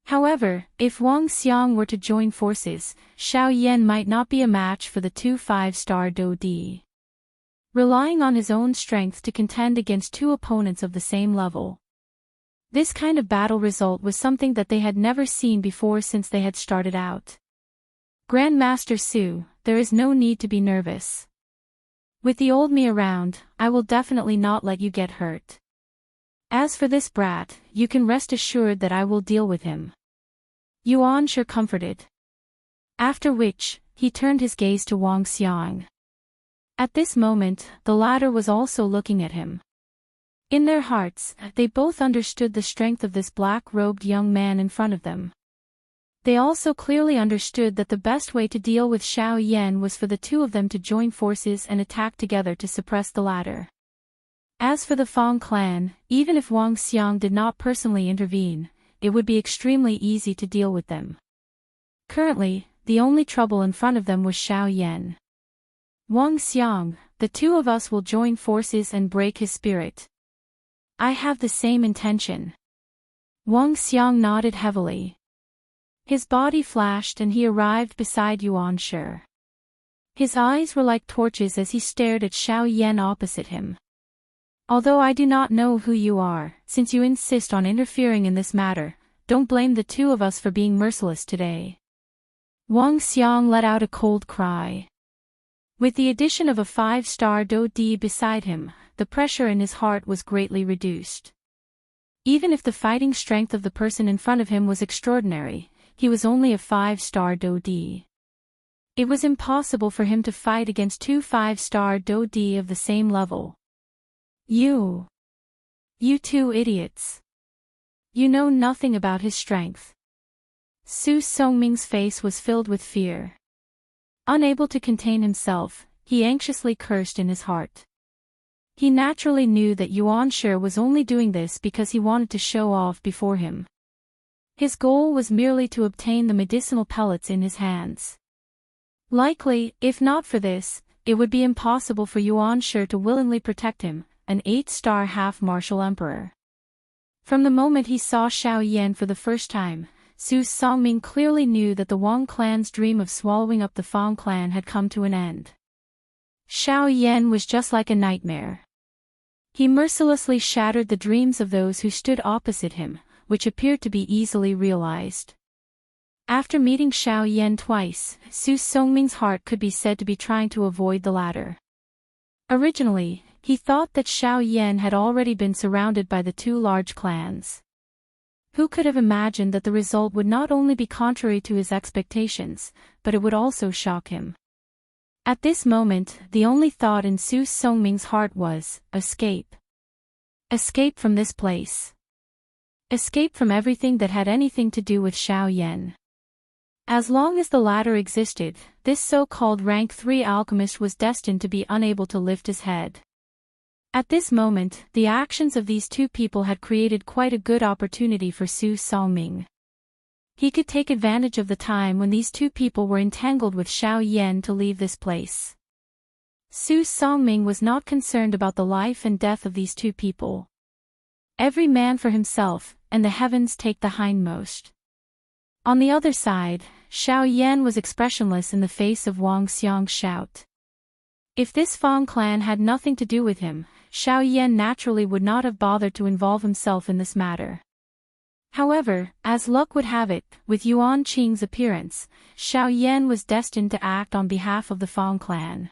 However, if Wang Xiang were to join forces, Xiao Yan might not be a match for the two 5-star Do Di. Relying on his own strength to contend against two opponents of the same level. This kind of battle result was something that they had never seen before since they had started out. "Grandmaster Su, there is no need to be nervous. With the old me around, I will definitely not let you get hurt. As for this brat, you can rest assured that I will deal with him." Yuan Shi comforted. After which, he turned his gaze to Wang Xiang. At this moment, the latter was also looking at him. In their hearts, they both understood the strength of this black-robed young man in front of them. They also clearly understood that the best way to deal with Xiao Yan was for the two of them to join forces and attack together to suppress the latter. As for the Fang clan, even if Wang Xiang did not personally intervene, it would be extremely easy to deal with them. Currently, the only trouble in front of them was Xiao Yan. "Wang Xiang, the two of us will join forces and break his spirit." "I have the same intention." Wang Xiang nodded heavily. His body flashed and he arrived beside Yuan Shi. His eyes were like torches as he stared at Xiao Yan opposite him. "Although I do not know who you are, since you insist on interfering in this matter, don't blame the two of us for being merciless today." Wang Xiang let out a cold cry. With the addition of a 5-star Do Di beside him, the pressure in his heart was greatly reduced. Even if the fighting strength of the person in front of him was extraordinary, he was only a 5-star Do Di. It was impossible for him to fight against two 5-star Do Di of the same level. You two idiots. You know nothing about his strength." Su Songming's face was filled with fear. Unable to contain himself, he anxiously cursed in his heart. He naturally knew that Yuan Shi was only doing this because he wanted to show off before him. His goal was merely to obtain the medicinal pellets in his hands. Likely, if not for this, it would be impossible for Yuan Shi to willingly protect him, an 8-star half-martial emperor. From the moment he saw Xiao Yan for the first time, Su Songming clearly knew that the Wang clan's dream of swallowing up the Fang clan had come to an end. Xiao Yan was just like a nightmare. He mercilessly shattered the dreams of those who stood opposite him, which appeared to be easily realized. After meeting Xiao Yan twice, Su Songming's heart could be said to be trying to avoid the latter. Originally, he thought that Xiao Yan had already been surrounded by the two large clans. Who could have imagined that the result would not only be contrary to his expectations, but it would also shock him? At this moment, the only thought in Su Songming's heart was, escape. Escape from this place. Escape from everything that had anything to do with Xiao Yan. As long as the latter existed, this so-called rank 3 alchemist was destined to be unable to lift his head. At this moment, the actions of these two people had created quite a good opportunity for Su Songming. He could take advantage of the time when these two people were entangled with Xiao Yan to leave this place. Su Songming was not concerned about the life and death of these two people. Every man for himself, and the heavens take the hindmost. On the other side, Xiao Yan was expressionless in the face of Wang Xiang's shout. If this Fang clan had nothing to do with him, Xiao Yan naturally would not have bothered to involve himself in this matter. However, as luck would have it, with Yuan Qing's appearance, Xiao Yan was destined to act on behalf of the Fang clan.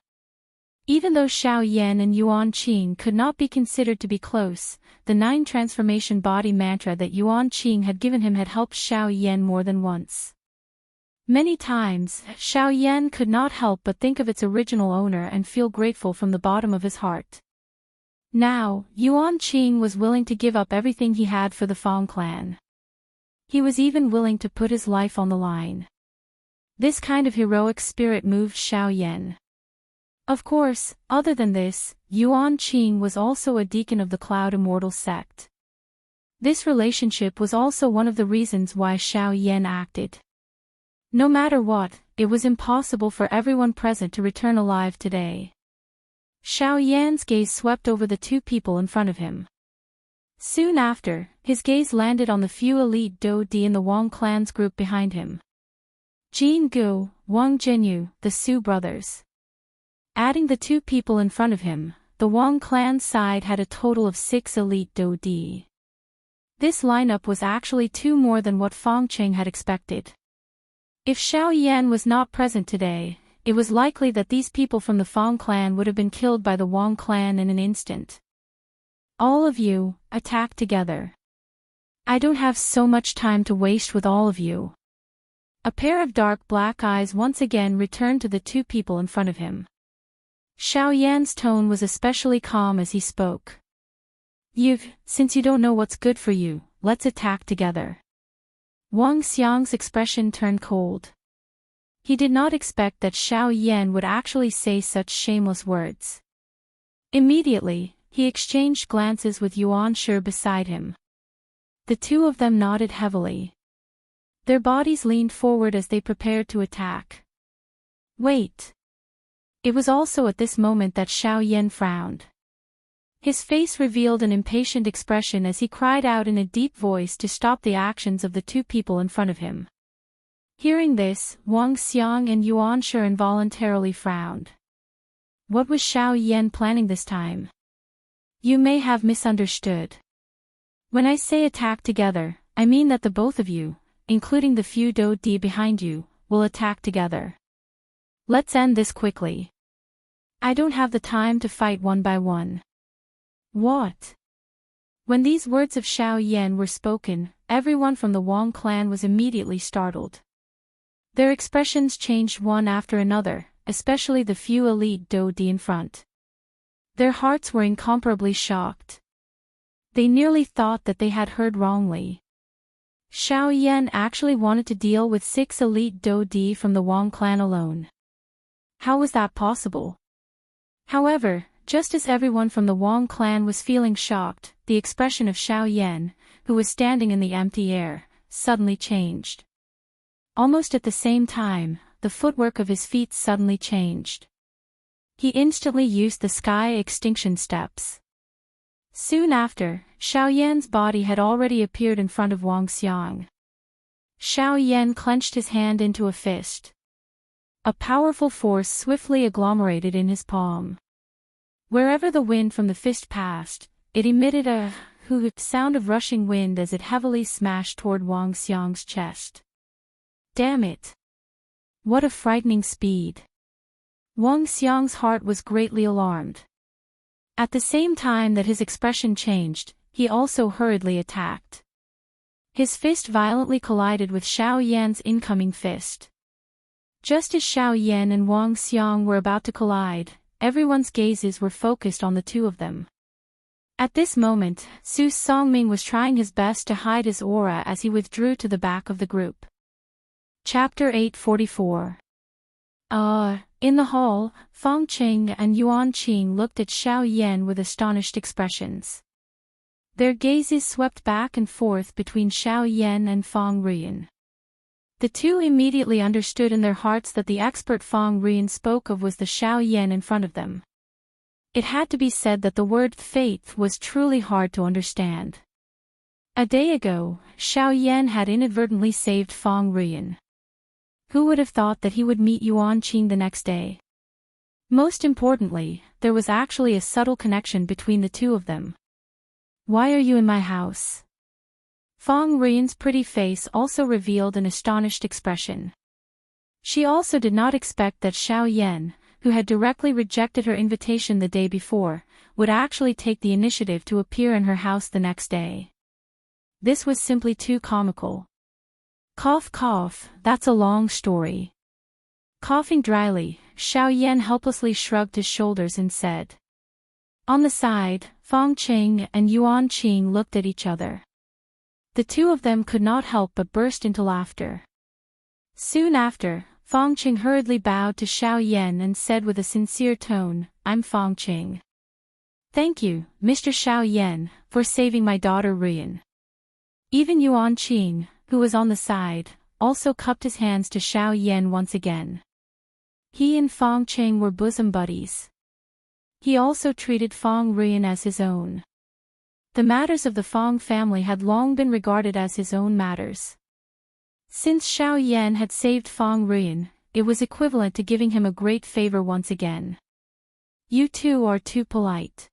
Even though Xiao Yan and Yuan Qing could not be considered to be close, the 9 transformation body mantra that Yuan Qing had given him had helped Xiao Yan more than once. Many times, Xiao Yan could not help but think of its original owner and feel grateful from the bottom of his heart. Now, Yuan Qing was willing to give up everything he had for the Fang clan. He was even willing to put his life on the line. This kind of heroic spirit moved Xiao Yan. Of course, other than this, Yuan Qing was also a deacon of the Cloud Immortal sect. This relationship was also one of the reasons why Xiao Yan acted. No matter what, it was impossible for everyone present to return alive today. Xiao Yan's gaze swept over the two people in front of him. Soon after, his gaze landed on the few elite Do Di in the Wang clan's group behind him. Jin Gu, Wang Jinyu, the Su brothers. Adding the two people in front of him, the Wang clan side had a total of 6 elite Do Di. This lineup was actually 2 more than what Fang Qing had expected. If Xiao Yan was not present today, it was likely that these people from the Fang clan would have been killed by the Wang clan in an instant. All of you, attack together. I don't have so much time to waste with all of you. A pair of dark black eyes once again returned to the two people in front of him. Xiao Yan's tone was especially calm as he spoke. Since you don't know what's good for you, let's attack together. Wang Xiang's expression turned cold. He did not expect that Xiao Yan would actually say such shameless words. Immediately, he exchanged glances with Yuan Shi beside him. The two of them nodded heavily. Their bodies leaned forward as they prepared to attack. Wait. It was also at this moment that Xiao Yan frowned. His face revealed an impatient expression as he cried out in a deep voice to stop the actions of the two people in front of him. Hearing this, Wang Xiang and Yuan Shi involuntarily frowned. What was Xiao Yan planning this time? You may have misunderstood. When I say attack together, I mean that the both of you, including the few Do Di behind you, will attack together. Let's end this quickly. I don't have the time to fight one by one. What? When these words of Xiao Yan were spoken, everyone from the Wang clan was immediately startled. Their expressions changed one after another, especially the few elite Do Di in front. Their hearts were incomparably shocked. They nearly thought that they had heard wrongly. Xiao Yan actually wanted to deal with 6 elite Do Di from the Wang clan alone. How was that possible? However, just as everyone from the Wang clan was feeling shocked, the expression of Xiao Yan, who was standing in the empty air, suddenly changed. Almost at the same time, the footwork of his feet suddenly changed. He instantly used the sky extinction steps. Soon after, Xiao Yan's body had already appeared in front of Wang Xiang. Xiao Yan clenched his hand into a fist. A powerful force swiftly agglomerated in his palm. Wherever the wind from the fist passed, it emitted a sound of rushing wind as it heavily smashed toward Wang Xiang's chest. Damn it! What a frightening speed! Wang Xiang's heart was greatly alarmed. At the same time that his expression changed, he also hurriedly attacked. His fist violently collided with Xiao Yan's incoming fist. Just as Xiao Yan and Wang Xiang were about to collide, everyone's gazes were focused on the two of them. At this moment, Su Songming was trying his best to hide his aura as he withdrew to the back of the group. Chapter 844. In the hall, Fang Qing and Yuan Qing looked at Xiao Yan with astonished expressions. Their gazes swept back and forth between Xiao Yan and Fang Ruyan. The two immediately understood in their hearts that the expert Fang Ruyan spoke of was the Xiao Yan in front of them. It had to be said that the word faith was truly hard to understand. A day ago, Xiao Yan had inadvertently saved Fang Ruyan. Who would have thought that he would meet Yuan Qing the next day? Most importantly, there was actually a subtle connection between the two of them. Why are you in my house? Fang Ruyan's pretty face also revealed an astonished expression. She also did not expect that Xiao Yan, who had directly rejected her invitation the day before, would actually take the initiative to appear in her house the next day. This was simply too comical. Cough cough, that's a long story. Coughing dryly, Xiao Yan helplessly shrugged his shoulders and said. On the side, Fang Qing and Yuan Qing looked at each other. The two of them could not help but burst into laughter. Soon after, Fang Qing hurriedly bowed to Xiao Yan and said with a sincere tone, I'm Fang Qing. Thank you, Mr. Xiao Yan, for saving my daughter Ruyan. Even Yuan Qing, who was on the side, also cupped his hands to Xiao Yan once again. He and Fang Qing were bosom buddies. He also treated Fang Ruyan as his own. The matters of the Fang family had long been regarded as his own matters. Since Xiao Yan had saved Fang Ruyan, it was equivalent to giving him a great favor once again. You two are too polite.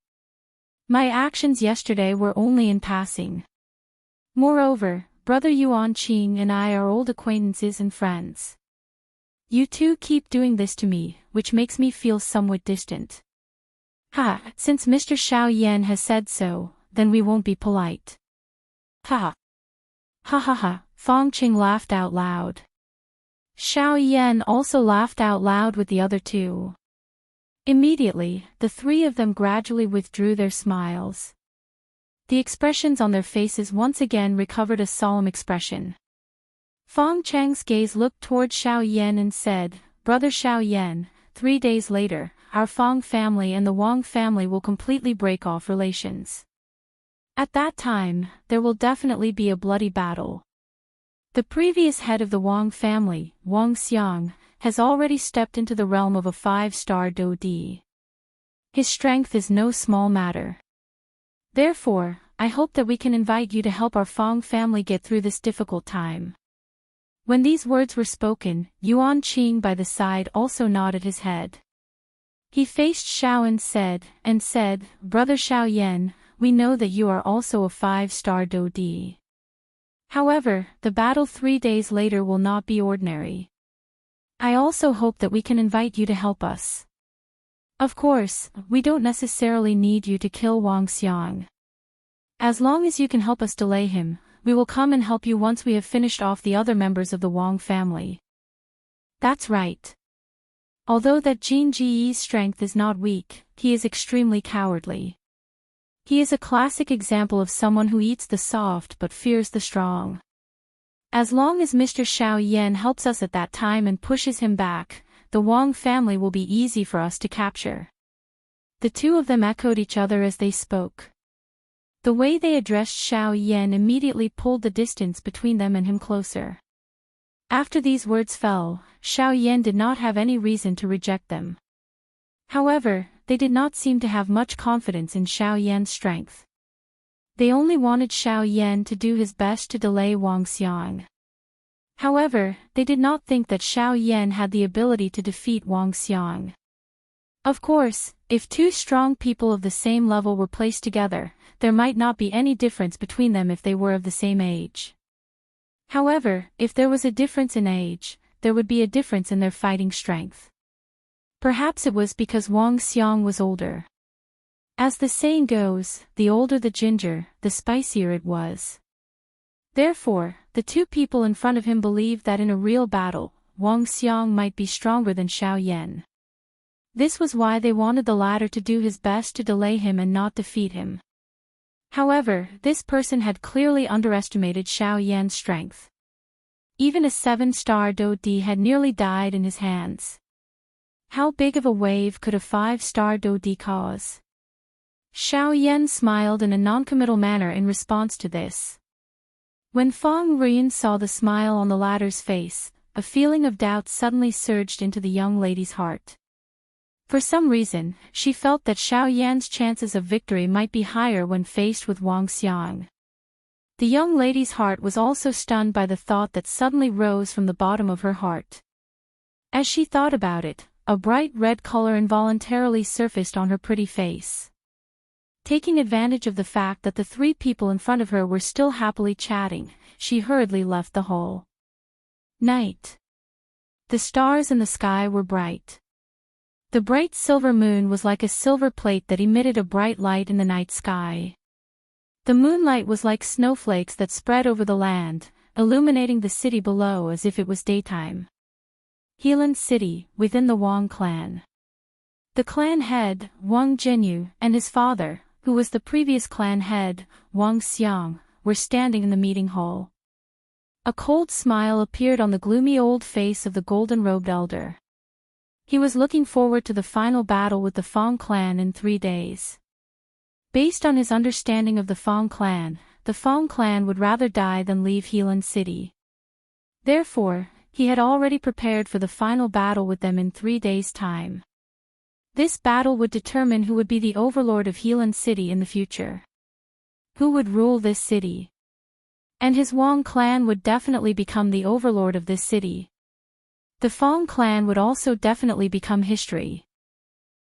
My actions yesterday were only in passing. Moreover, Brother Yuan Qing and I are old acquaintances and friends. You two keep doing this to me, which makes me feel somewhat distant. Since Mr. Xiao Yan has said so, then we won't be polite. Ha ha, Fang Qing laughed out loud. Xiao Yan also laughed out loud with the other two. Immediately, the three of them gradually withdrew their smiles. The expressions on their faces once again recovered a solemn expression. Fang Chang's gaze looked toward Xiao Yan and said, Brother Xiao Yan, 3 days later, our Fang family and the Wang family will completely break off relations. At that time, there will definitely be a bloody battle. The previous head of the Wang family, Wang Xiang, has already stepped into the realm of a 5-star Dodi. His strength is no small matter. Therefore, I hope that we can invite you to help our Fang family get through this difficult time. When these words were spoken, Yuan Qing by the side also nodded his head. He faced Xiao and said, Brother Xiao Yan, we know that you are also a 5-star Dodi. However, the battle 3 days later will not be ordinary. I also hope that we can invite you to help us. Of course, we don't necessarily need you to kill Wang Xiang. As long as you can help us delay him, we will come and help you once we have finished off the other members of the Wang family. That's right. Although that Jin Ji's strength is not weak, he is extremely cowardly. He is a classic example of someone who eats the soft but fears the strong. As long as Mr. Xiao Yan helps us at that time and pushes him back, the Wang family will be easy for us to capture. The two of them echoed each other as they spoke. The way they addressed Xiao Yan immediately pulled the distance between them and him closer. After these words fell, Xiao Yan did not have any reason to reject them. However, they did not seem to have much confidence in Xiao Yan's strength. They only wanted Xiao Yan to do his best to delay Wang Xiang. However, they did not think that Xiao Yan had the ability to defeat Wang Xiang. Of course, If two strong people of the same level were placed together, there might not be any difference between them if they were of the same age. However, if there was a difference in age, there would be a difference in their fighting strength. Perhaps it was because Wang Xiang was older. As the saying goes, the older the ginger, the spicier it was. Therefore, the two people in front of him believed that in a real battle, Wang Xiang might be stronger than Xiao Yan. This was why they wanted the latter to do his best to delay him and not defeat him. However, this person had clearly underestimated Xiao Yan's strength. Even a 7-star Do Di had nearly died in his hands. How big of a wave could a 5-star Do Di cause? Xiao Yan smiled in a noncommittal manner in response to this. When Feng Ruyan saw the smile on the latter's face, a feeling of doubt suddenly surged into the young lady's heart. For some reason, she felt that Xiao Yan's chances of victory might be higher when faced with Wang Xiang. The young lady's heart was also stunned by the thought that suddenly rose from the bottom of her heart. As she thought about it, a bright red color involuntarily surfaced on her pretty face. Taking advantage of the fact that the three people in front of her were still happily chatting, she hurriedly left the hall. Night. The stars in the sky were bright. The bright silver moon was like a silver plate that emitted a bright light in the night sky. The moonlight was like snowflakes that spread over the land, illuminating the city below as if it was daytime. Healan City, within the Wang clan. The clan head, Wang Jinyu, and his father, who was the previous clan head, Wang Xiang, were standing in the meeting hall. A cold smile appeared on the gloomy old face of the golden-robed elder. He was looking forward to the final battle with the Feng clan in 3 days. Based on his understanding of the Feng clan would rather die than leave Healan City. Therefore, he had already prepared for the final battle with them in 3 days' time. This battle would determine who would be the overlord of Healan City in the future. Who would rule this city? And his Wang clan would definitely become the overlord of this city. The Feng clan would also definitely become history.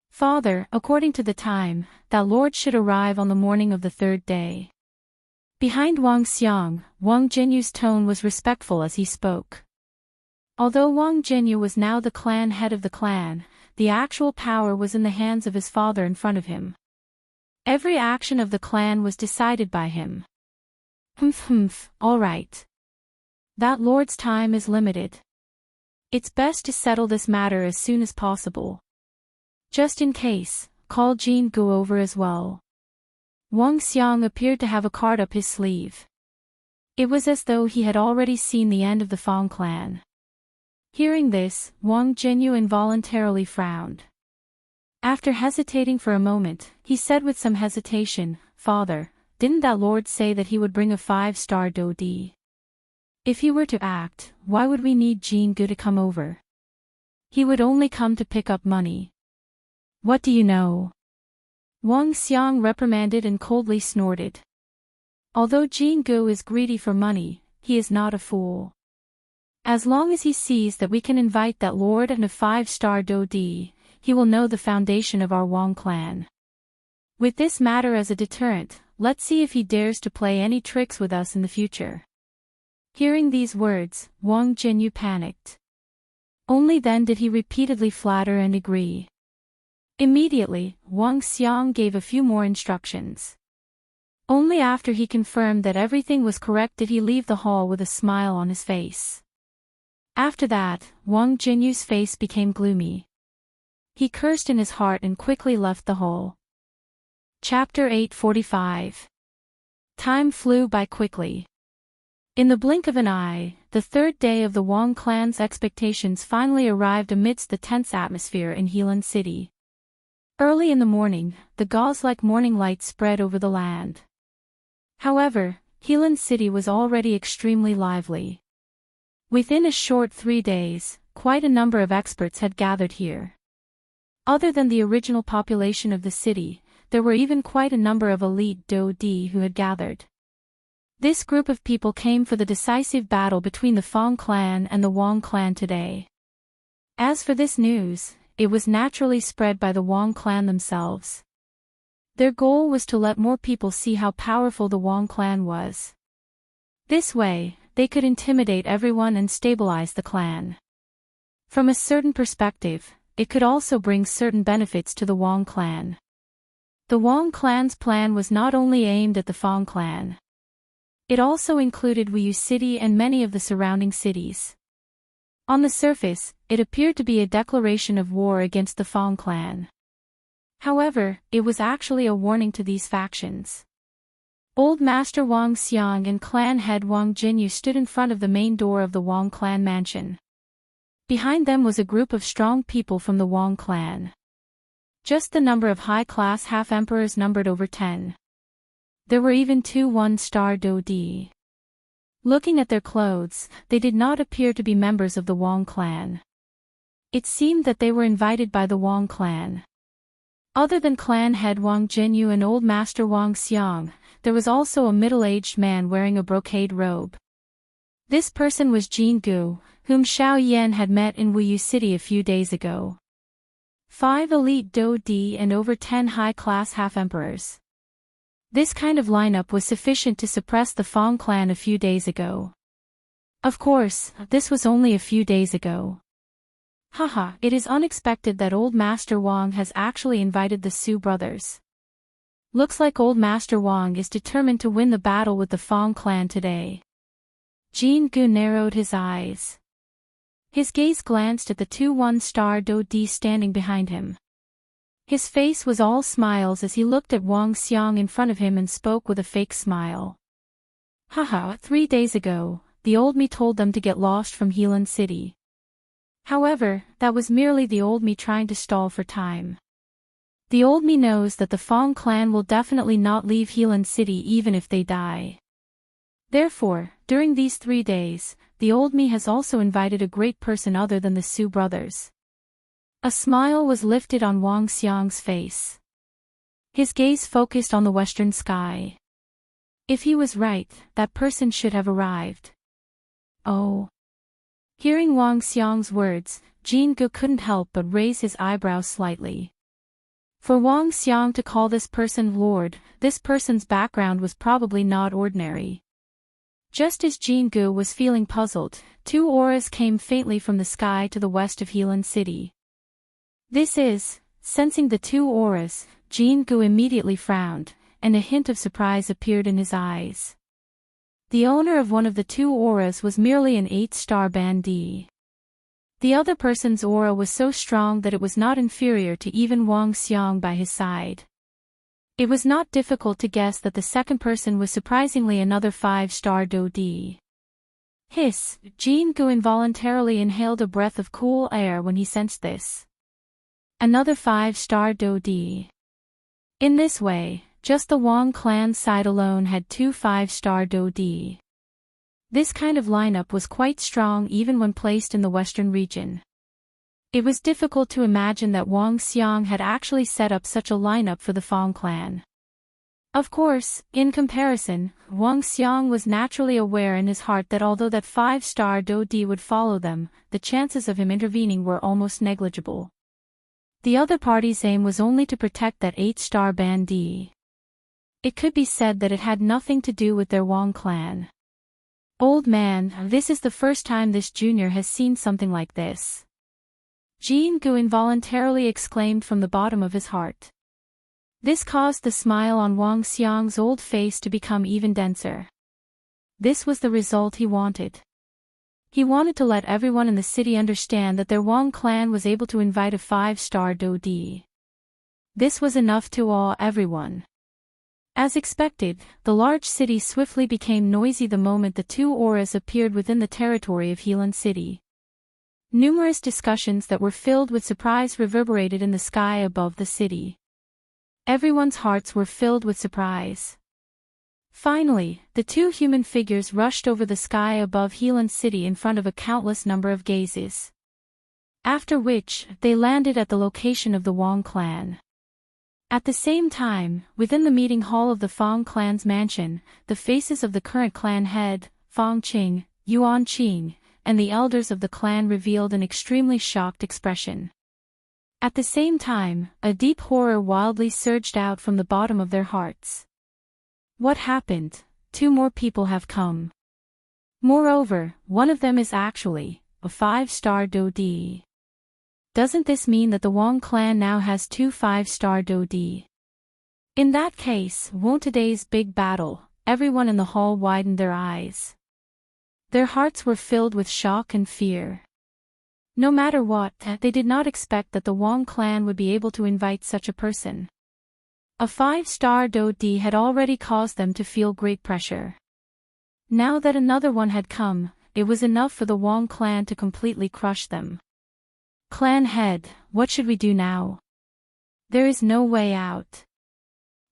Father, according to the time, that lord should arrive on the morning of the 3rd day. Behind Wang Xiang, Wang Jinyu's tone was respectful as he spoke. Although Wang Jinyu was now the clan head of the clan, the actual power was in the hands of his father in front of him. Every action of the clan was decided by him. All right. That lord's time is limited. It's best to settle this matter as soon as possible. Just in case, call Jin Gu over as well. Wang Xiang appeared to have a card up his sleeve. It was as though he had already seen the end of the Feng clan. Hearing this, Wang Jinyu involuntarily frowned. After hesitating for a moment, he said with some hesitation, Father, didn't that lord say that he would bring a 5-star Do Di? If he were to act, why would we need Jin Gu to come over? He would only come to pick up money. What do you know? Wang Xiang reprimanded and coldly snorted. Although Jin Gu is greedy for money, he is not a fool. As long as he sees that we can invite that lord and a 5-star Do Di, he will know the foundation of our Wang clan. With this matter as a deterrent, let's see if he dares to play any tricks with us in the future. Hearing these words, Wang Jinyu panicked. Only then did he repeatedly flatter and agree. Immediately, Wang Xiang gave a few more instructions. Only after he confirmed that everything was correct did he leave the hall with a smile on his face. After that, Wang Jinyu's face became gloomy. He cursed in his heart and quickly left the hall. Chapter 845. Time flew by quickly. In the blink of an eye, the 3rd day of the Wang clan's expectations finally arrived amidst the tense atmosphere in Healan City. Early in the morning, the gauze-like morning light spread over the land. However, Healan City was already extremely lively. Within a short 3 days, quite a number of experts had gathered here. Other than the original population of the city, there were even quite a number of elite Do Di who had gathered. This group of people came for the decisive battle between the Feng clan and the Wang clan today. As for this news, it was naturally spread by the Wang clan themselves. Their goal was to let more people see how powerful the Wang clan was. This way, they could intimidate everyone and stabilize the clan. From a certain perspective, it could also bring certain benefits to the Wang clan. The Wang clan's plan was not only aimed at the Fang clan. It also included Wuyu City and many of the surrounding cities. On the surface, it appeared to be a declaration of war against the Fang clan. However, it was actually a warning to these factions. Old Master Wang Xiang and clan head Wang Jinyu stood in front of the main door of the Wang clan mansion. Behind them was a group of strong people from the Wang clan. Just the number of high-class half-emperors numbered over 10. There were even 2 one-star Dodi. Looking at their clothes, they did not appear to be members of the Wang clan. It seemed that they were invited by the Wang clan. Other than clan head Wang Jinyu and old master Wang Xiang, there was also a middle-aged man wearing a brocade robe. This person was Jin Gu, whom Xiao Yan had met in Wuyu City a few days ago. 5 elite Dodi and over 10 high-class half-emperors. This kind of lineup was sufficient to suppress the Fang clan a few days ago. Of course, this was only a few days ago. Haha, it is unexpected that old Master Wang has actually invited the Su brothers. Looks like old Master Wang is determined to win the battle with the Fang clan today. Jin Gu narrowed his eyes. His gaze glanced at the 2 one-star Dodi standing behind him. His face was all smiles as he looked at Wang Xiang in front of him and spoke with a fake smile. Haha, 3 days ago, the old me told them to get lost from Helan City. However, that was merely the old me trying to stall for time. The old me knows that the Fang clan will definitely not leave Helan City even if they die. Therefore, during these 3 days, the old me has also invited a great person other than the Su brothers. A smile was lifted on Wang Xiang's face. His gaze focused on the western sky. If he was right, that person should have arrived. Oh. Hearing Wang Xiang's words, Jin Gu couldn't help but raise his eyebrows slightly. For Wang Xiang to call this person Lord, this person's background was probably not ordinary. Just as Jin Gu was feeling puzzled, 2 auras came faintly from the sky to the west of Helan City. Sensing the 2 auras, Jin Gu immediately frowned, and a hint of surprise appeared in his eyes. The owner of one of the 2 auras was merely an 8-star bandee. The other person's aura was so strong that it was not inferior to even Wang Xiang by his side. It was not difficult to guess that the second person was surprisingly another 5-star Dodi. Hiss, Jin Gu involuntarily inhaled a breath of cool air when he sensed this. Another 5-star Dodi. In this way, just the Wang clan side alone had 2 5-star Dodi. This kind of lineup was quite strong even when placed in the western region. It was difficult to imagine that Wang Xiang had actually set up such a lineup for the Fang clan. Of course, in comparison, Wang Xiang was naturally aware in his heart that although that 5-star Dodi would follow them, the chances of him intervening were almost negligible. The other party's aim was only to protect that 8-star bandee. It could be said that it had nothing to do with their Wang clan. Old man, this is the first time this junior has seen something like this. Jin Gu involuntarily exclaimed from the bottom of his heart. This caused the smile on Wang Xiang's old face to become even denser. This was the result he wanted. He wanted to let everyone in the city understand that their Wang clan was able to invite a 5-star Dodi. This was enough to awe everyone. As expected, the large city swiftly became noisy the moment the 2 auras appeared within the territory of Helan City. Numerous discussions that were filled with surprise reverberated in the sky above the city. Everyone's hearts were filled with surprise. Finally, the 2 human figures rushed over the sky above Helan City in front of a countless number of gazes. After which, they landed at the location of the Wang clan. At the same time, within the meeting hall of the Fang clan's mansion, the faces of the current clan head, Fang Qing, Yuan Qing, and the elders of the clan revealed an extremely shocked expression. At the same time, a deep horror wildly surged out from the bottom of their hearts. What happened? 2 more people have come. Moreover, one of them is actually a 5-star Dodi. Doesn't this mean that the Wong clan now has 2 5-star Dodi? In that case, won't today's big battle? Everyone in the hall widened their eyes. Their hearts were filled with shock and fear. No matter what, they did not expect that the Wong clan would be able to invite such a person. A 5-star Dodi had already caused them to feel great pressure. Now that another one had come, it was enough for the Wong clan to completely crush them. Clan head, what should we do now? There is no way out.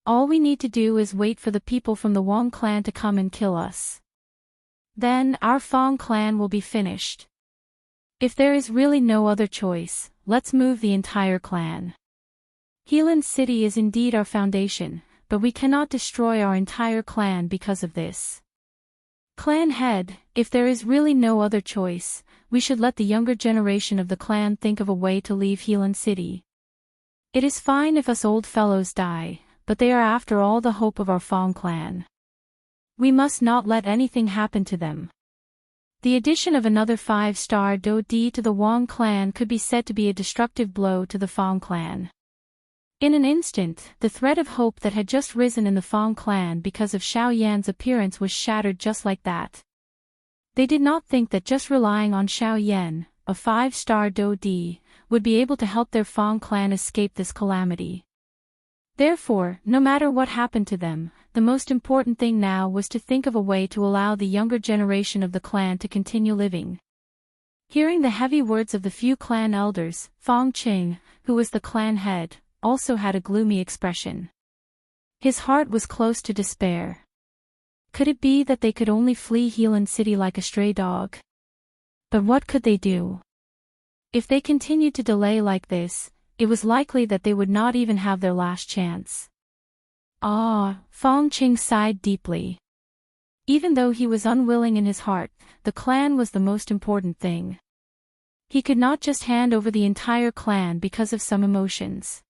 All we need to do is wait for the people from the Wong clan to come and kill us. Then our Fong clan will be finished. If there is really no other choice, let's move the entire clan. Healan City is indeed our foundation, but we cannot destroy our entire clan because of this. Clan head, if there is really no other choice, we should let the younger generation of the clan think of a way to leave Healan City. It is fine if us old fellows die, but they are after all the hope of our Fong clan. We must not let anything happen to them. The addition of another 5-star Dodi to the Wong clan could be said to be a destructive blow to the Fong clan. In an instant, the thread of hope that had just risen in the Fong clan because of Xiao Yan's appearance was shattered just like that. They did not think that just relying on Xiao Yan, a 5-star Dodi, would be able to help their Fong clan escape this calamity. Therefore, no matter what happened to them, the most important thing now was to think of a way to allow the younger generation of the clan to continue living. Hearing the heavy words of the few clan elders, Fong Qing, who was the clan head, also had a gloomy expression. His heart was close to despair. Could it be that they could only flee Healan City like a stray dog? But what could they do? If they continued to delay like this, it was likely that they would not even have their last chance. Fong Qing sighed deeply. Even though he was unwilling in his heart, the clan was the most important thing. He could not just hand over the entire clan because of some emotions.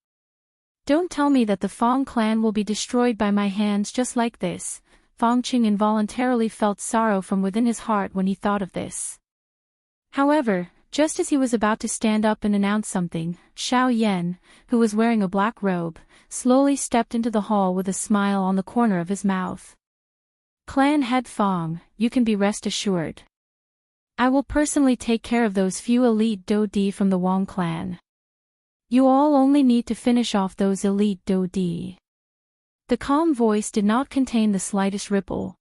Don't tell me that the Fong clan will be destroyed by my hands just like this. Fong Qing involuntarily felt sorrow from within his heart when he thought of this. However, just as he was about to stand up and announce something, Xiao Yan, who was wearing a black robe, slowly stepped into the hall with a smile on the corner of his mouth. Clan head Fong, you can be rest assured. I will personally take care of those few elite Dodi from the Wong clan. You all only need to finish off those elite Dodi. The calm voice did not contain the slightest ripple.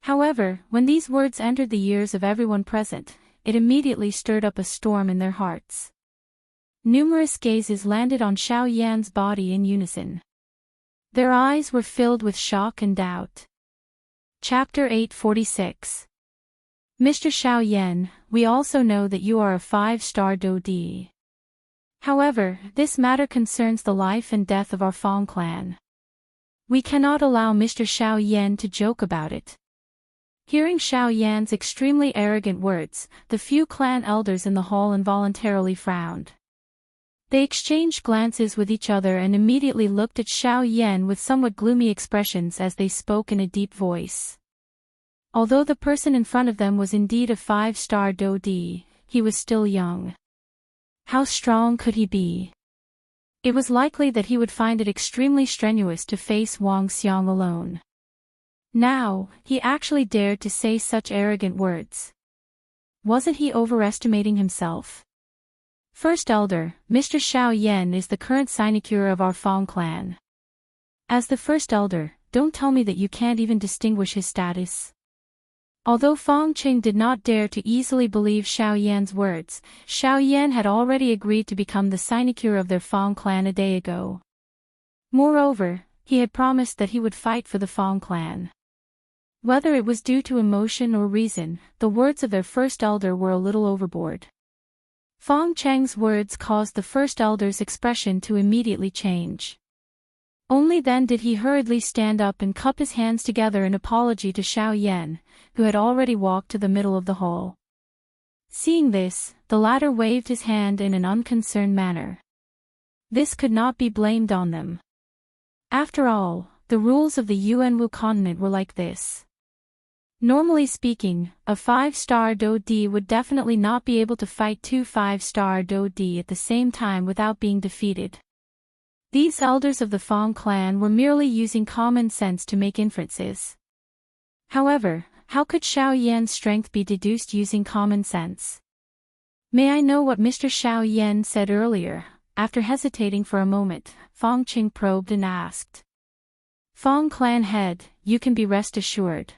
However, when these words entered the ears of everyone present, it immediately stirred up a storm in their hearts. Numerous gazes landed on Xiao Yan's body in unison. Their eyes were filled with shock and doubt. Chapter 846. Mr. Xiao Yan, we also know that you are a 5-star Dodi. However, this matter concerns the life and death of our Fong clan. We cannot allow Mr. Xiao Yan to joke about it. Hearing Xiao Yan's extremely arrogant words, the few clan elders in the hall involuntarily frowned. They exchanged glances with each other and immediately looked at Xiao Yan with somewhat gloomy expressions as they spoke in a deep voice. Although the person in front of them was indeed a 5-star Dodi, he was still young. How strong could he be? It was likely that he would find it extremely strenuous to face Wang Xiang alone. Now, he actually dared to say such arrogant words. Wasn't he overestimating himself? First Elder, Mr. Xiao Yan is the current sinecure of our Fong clan. As the First Elder, don't tell me that you can't even distinguish his status. Although Fong Qing did not dare to easily believe Xiao Yan's words, Xiao Yan had already agreed to become the sinecure of their Fong clan a day ago. Moreover, he had promised that he would fight for the Fong clan. Whether it was due to emotion or reason, the words of their First Elder were a little overboard. Fong Cheng's words caused the First Elder's expression to immediately change. Only then did he hurriedly stand up and cup his hands together in apology to Xiao Yan, who had already walked to the middle of the hall. Seeing this, the latter waved his hand in an unconcerned manner. This could not be blamed on them. After all, the rules of the Yuanwu continent were like this. Normally speaking, a 5-star Do-di would definitely not be able to fight 2 5-star Do-di at the same time without being defeated. These elders of the Fong clan were merely using common sense to make inferences. However, how could Xiao Yan's strength be deduced using common sense? May I know what Mr. Xiao Yan said earlier? After hesitating for a moment, Fong Qing probed and asked. Fong clan head, you can be rest assured.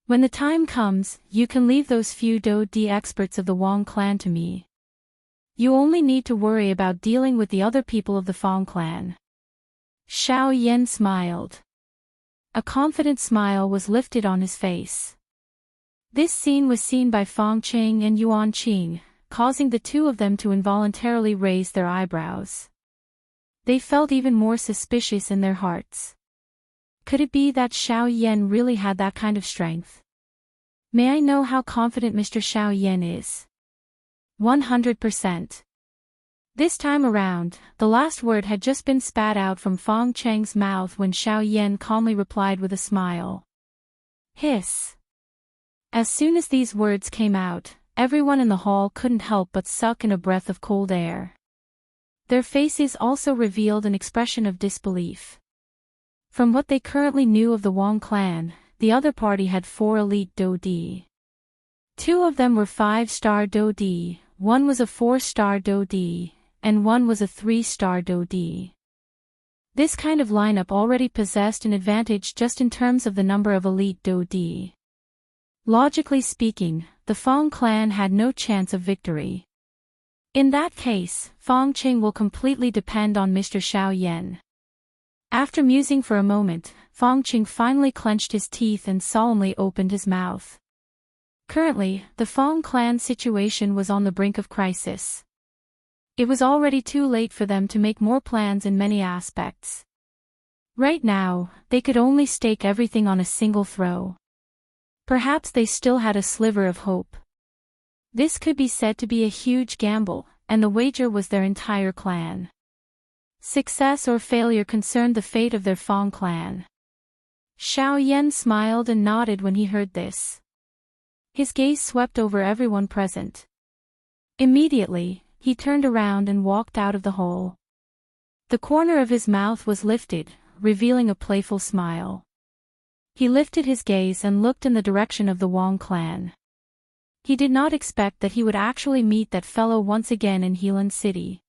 When the time comes, you can leave those few Do-di experts of the Wang clan to me. You only need to worry about dealing with the other people of the Fong clan. Xiao Yan smiled. A confident smile was lifted on his face. This scene was seen by Fong Qing and Yuan Qing, causing the two of them to involuntarily raise their eyebrows. They felt even more suspicious in their hearts. Could it be that Xiao Yan really had that kind of strength? May I know how confident Mr. Xiao Yan is? 100%. This time around, the last word had just been spat out from Fong Cheng's mouth when Xiao Yan calmly replied with a smile. Hiss. As soon as these words came out, everyone in the hall couldn't help but suck in a breath of cold air. Their faces also revealed an expression of disbelief. From what they currently knew of the Wang clan, the other party had 4 elite Do-di. 2 of them were 5-star Do-di, 1 was a 4-star Do-di, and 1 was a 3-star Do-di. This kind of lineup already possessed an advantage just in terms of the number of elite Do-di. Logically speaking, the Fong clan had no chance of victory. In that case, Fong Qing will completely depend on Mr. Xiao Yan. After musing for a moment, Fong Qing finally clenched his teeth and solemnly opened his mouth. Currently, the Fong clan situation was on the brink of crisis. It was already too late for them to make more plans in many aspects. Right now, they could only stake everything on a single throw. Perhaps they still had a sliver of hope. This could be said to be a huge gamble, and the wager was their entire clan. Success or failure concerned the fate of their Fong clan. Xiao Yan smiled and nodded when he heard this. His gaze swept over everyone present. Immediately, he turned around and walked out of the hall. The corner of his mouth was lifted, revealing a playful smile. He lifted his gaze and looked in the direction of the Wang clan. He did not expect that he would actually meet that fellow once again in Helan City.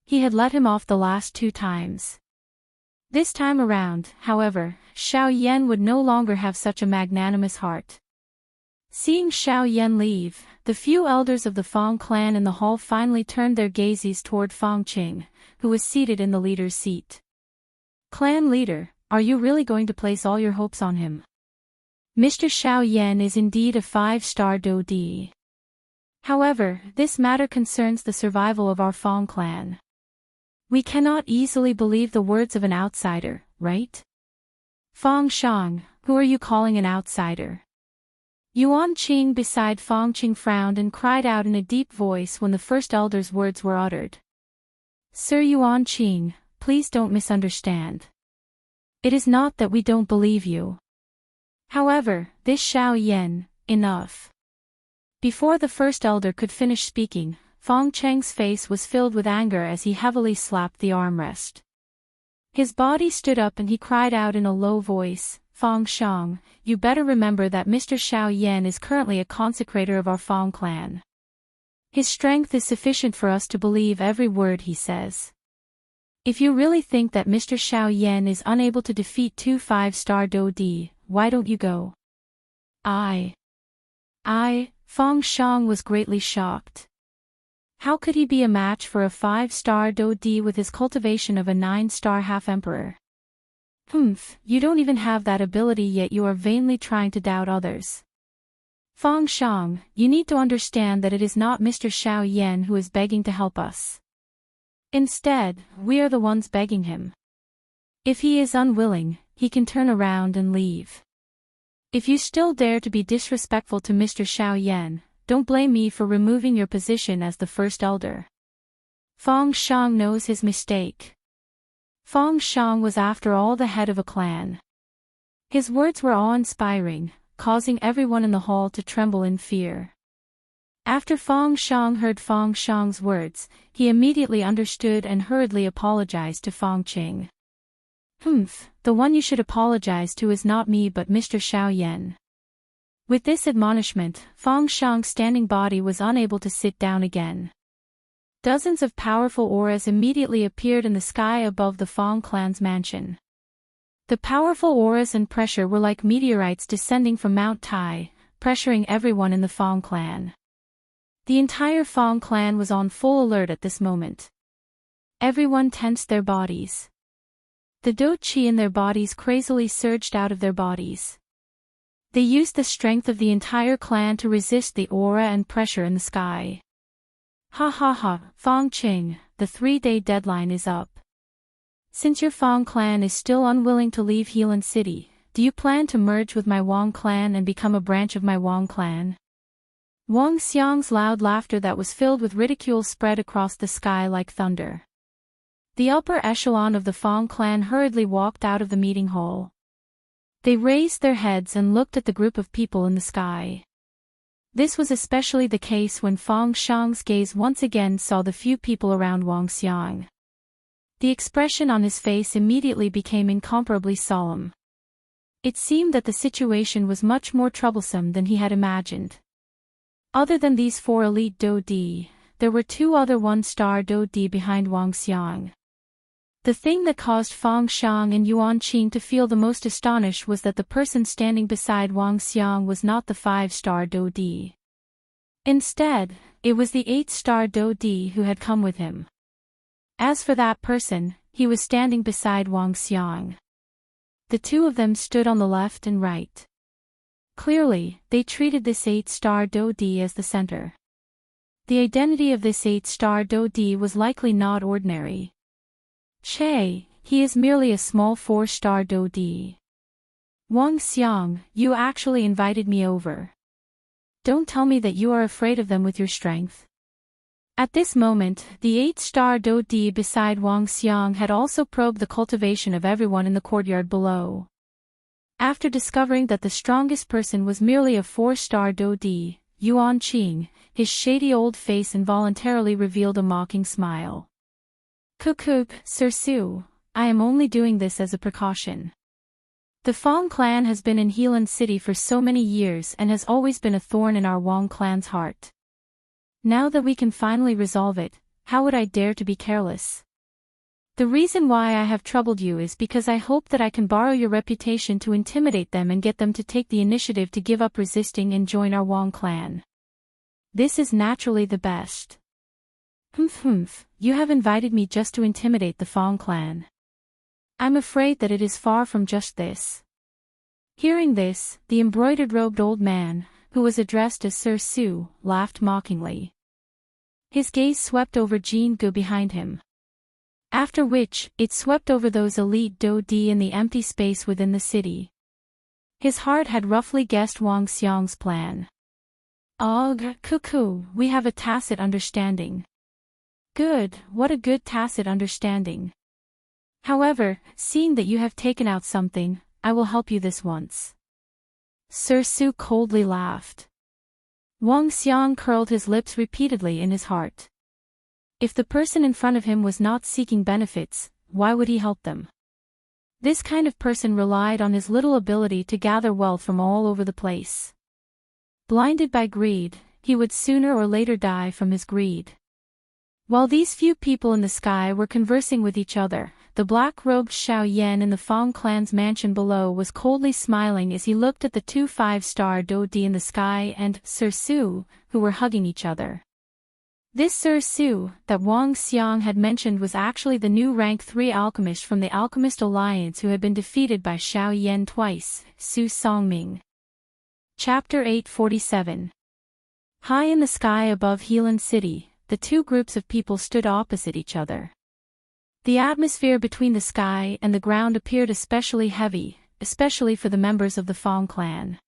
He had let him off the last 2 times. This time around, however, Xiao Yan would no longer have such a magnanimous heart. Seeing Xiao Yan leave, the few elders of the Fong clan in the hall finally turned their gazes toward Fong Qing, who was seated in the leader's seat. Clan leader, are you really going to place all your hopes on him? Mr. Xiao Yan is indeed a 5-star Do-di. However, this matter concerns the survival of our Fong clan. We cannot easily believe the words of an outsider, right? Fong Shang, who are you calling an outsider? Yuan Qing beside Fong Qing frowned and cried out in a deep voice when the first elder's words were uttered. Sir Yuan Qing, please don't misunderstand. It is not that we don't believe you. However, this Xiao Yan, enough. Before the first elder could finish speaking, Fong Cheng's face was filled with anger as he heavily slapped the armrest. His body stood up and he cried out in a low voice, Fong Shang, you better remember that Mr. Xiao Yan is currently a consecrator of our Fong clan. His strength is sufficient for us to believe every word he says. If you really think that Mr. Xiao Yan is unable to defeat 2 5-star Do-di, why don't you go? Fong Shang was greatly shocked. How could he be a match for a 5-star Do-di with his cultivation of a 9-star half-emperor? You don't even have that ability yet you are vainly trying to doubt others. Fong Shang, you need to understand that it is not Mr. Xiao Yan who is begging to help us. Instead, we are the ones begging him. If he is unwilling, he can turn around and leave. If you still dare to be disrespectful to Mr. Xiao Yan, don't blame me for removing your position as the first elder. Fong Shang knows his mistake. Fong Shang was after all the head of a clan. His words were awe-inspiring, causing everyone in the hall to tremble in fear. After Fong Shang heard Fong Shang's words, he immediately understood and hurriedly apologized to Fong Qing. The one you should apologize to is not me but Mr. Xiao Yan. With this admonishment, Fong Shang's standing body was unable to sit down again. Dozens of powerful auras immediately appeared in the sky above the Fong clan's mansion. The powerful auras and pressure were like meteorites descending from Mount Tai, pressuring everyone in the Fong clan. The entire Fong clan was on full alert at this moment. Everyone tensed their bodies. The do chi in their bodies crazily surged out of their bodies. They used the strength of the entire clan to resist the aura and pressure in the sky. Ha ha ha, Fong Qing, the 3-day deadline is up. Since your Fong clan is still unwilling to leave Helan City, do you plan to merge with my Wang clan and become a branch of my Wang clan? Wang Xiang's loud laughter that was filled with ridicule spread across the sky like thunder. The upper echelon of the Fong clan hurriedly walked out of the meeting hall. They raised their heads and looked at the group of people in the sky. This was especially the case when Fong Shang's gaze once again saw the few people around Wang Xiang. The expression on his face immediately became incomparably solemn. It seemed that the situation was much more troublesome than he had imagined. Other than these 4 elite Do Di, there were 2 other 1-star Do Di behind Wang Xiang. The thing that caused Fong Shang and Yuan Qing to feel the most astonished was that the person standing beside Wang Xiang was not the 5-star Do Di. Instead, it was the 8-star Do Di who had come with him. As for that person, he was standing beside Wang Xiang. The 2 of them stood on the left and right. Clearly, they treated this 8-star Do Di as the center. The identity of this 8-star Do Di was likely not ordinary. Che, he is merely a small 4-star Do Di. Wang Xiang, you actually invited me over. Don't tell me that you are afraid of them with your strength. At this moment, the 8-star Do Di beside Wang Xiang had also probed the cultivation of everyone in the courtyard below. After discovering that the strongest person was merely a 4-star Do Di, Yuan Qing, his shady old face involuntarily revealed a mocking smile. Cuckoo, Sir Su, I am only doing this as a precaution. The Fong clan has been in Helan City for so many years and has always been a thorn in our Wang clan's heart. Now that we can finally resolve it, how would I dare to be careless? The reason why I have troubled you is because I hope that I can borrow your reputation to intimidate them and get them to take the initiative to give up resisting and join our Wang clan. This is naturally the best. You have invited me just to intimidate the Fong clan. I'm afraid that it is far from just this. Hearing this, the embroidered-robed old man, who was addressed as Sir Su, laughed mockingly. His gaze swept over Jin Gu behind him. After which, it swept over those elite Do Di in the empty space within the city. His heart had roughly guessed Wang Xiang's plan. Ugh, cuckoo, we have a tacit understanding. Good, what a good tacit understanding. However, seeing that you have taken out something, I will help you this once. Sir Su coldly laughed. Wang Xiang curled his lips repeatedly in his heart. If the person in front of him was not seeking benefits, why would he help them? This kind of person relied on his little ability to gather wealth from all over the place. Blinded by greed, he would sooner or later die from his greed. While these few people in the sky were conversing with each other, the black-robed Xiao Yan in the Fong clan's mansion below was coldly smiling as he looked at the 2 5-star Do Di in the sky and Sir Su, who were hugging each other. This Sir Su, that Wang Xiang had mentioned was actually the new rank 3 alchemist from the Alchemist Alliance who had been defeated by Xiao Yan twice, Su Songming. Chapter 847. High in the sky above Helan City, the 2 groups of people stood opposite each other. The atmosphere between the sky and the ground appeared especially heavy, especially for the members of the Fong clan.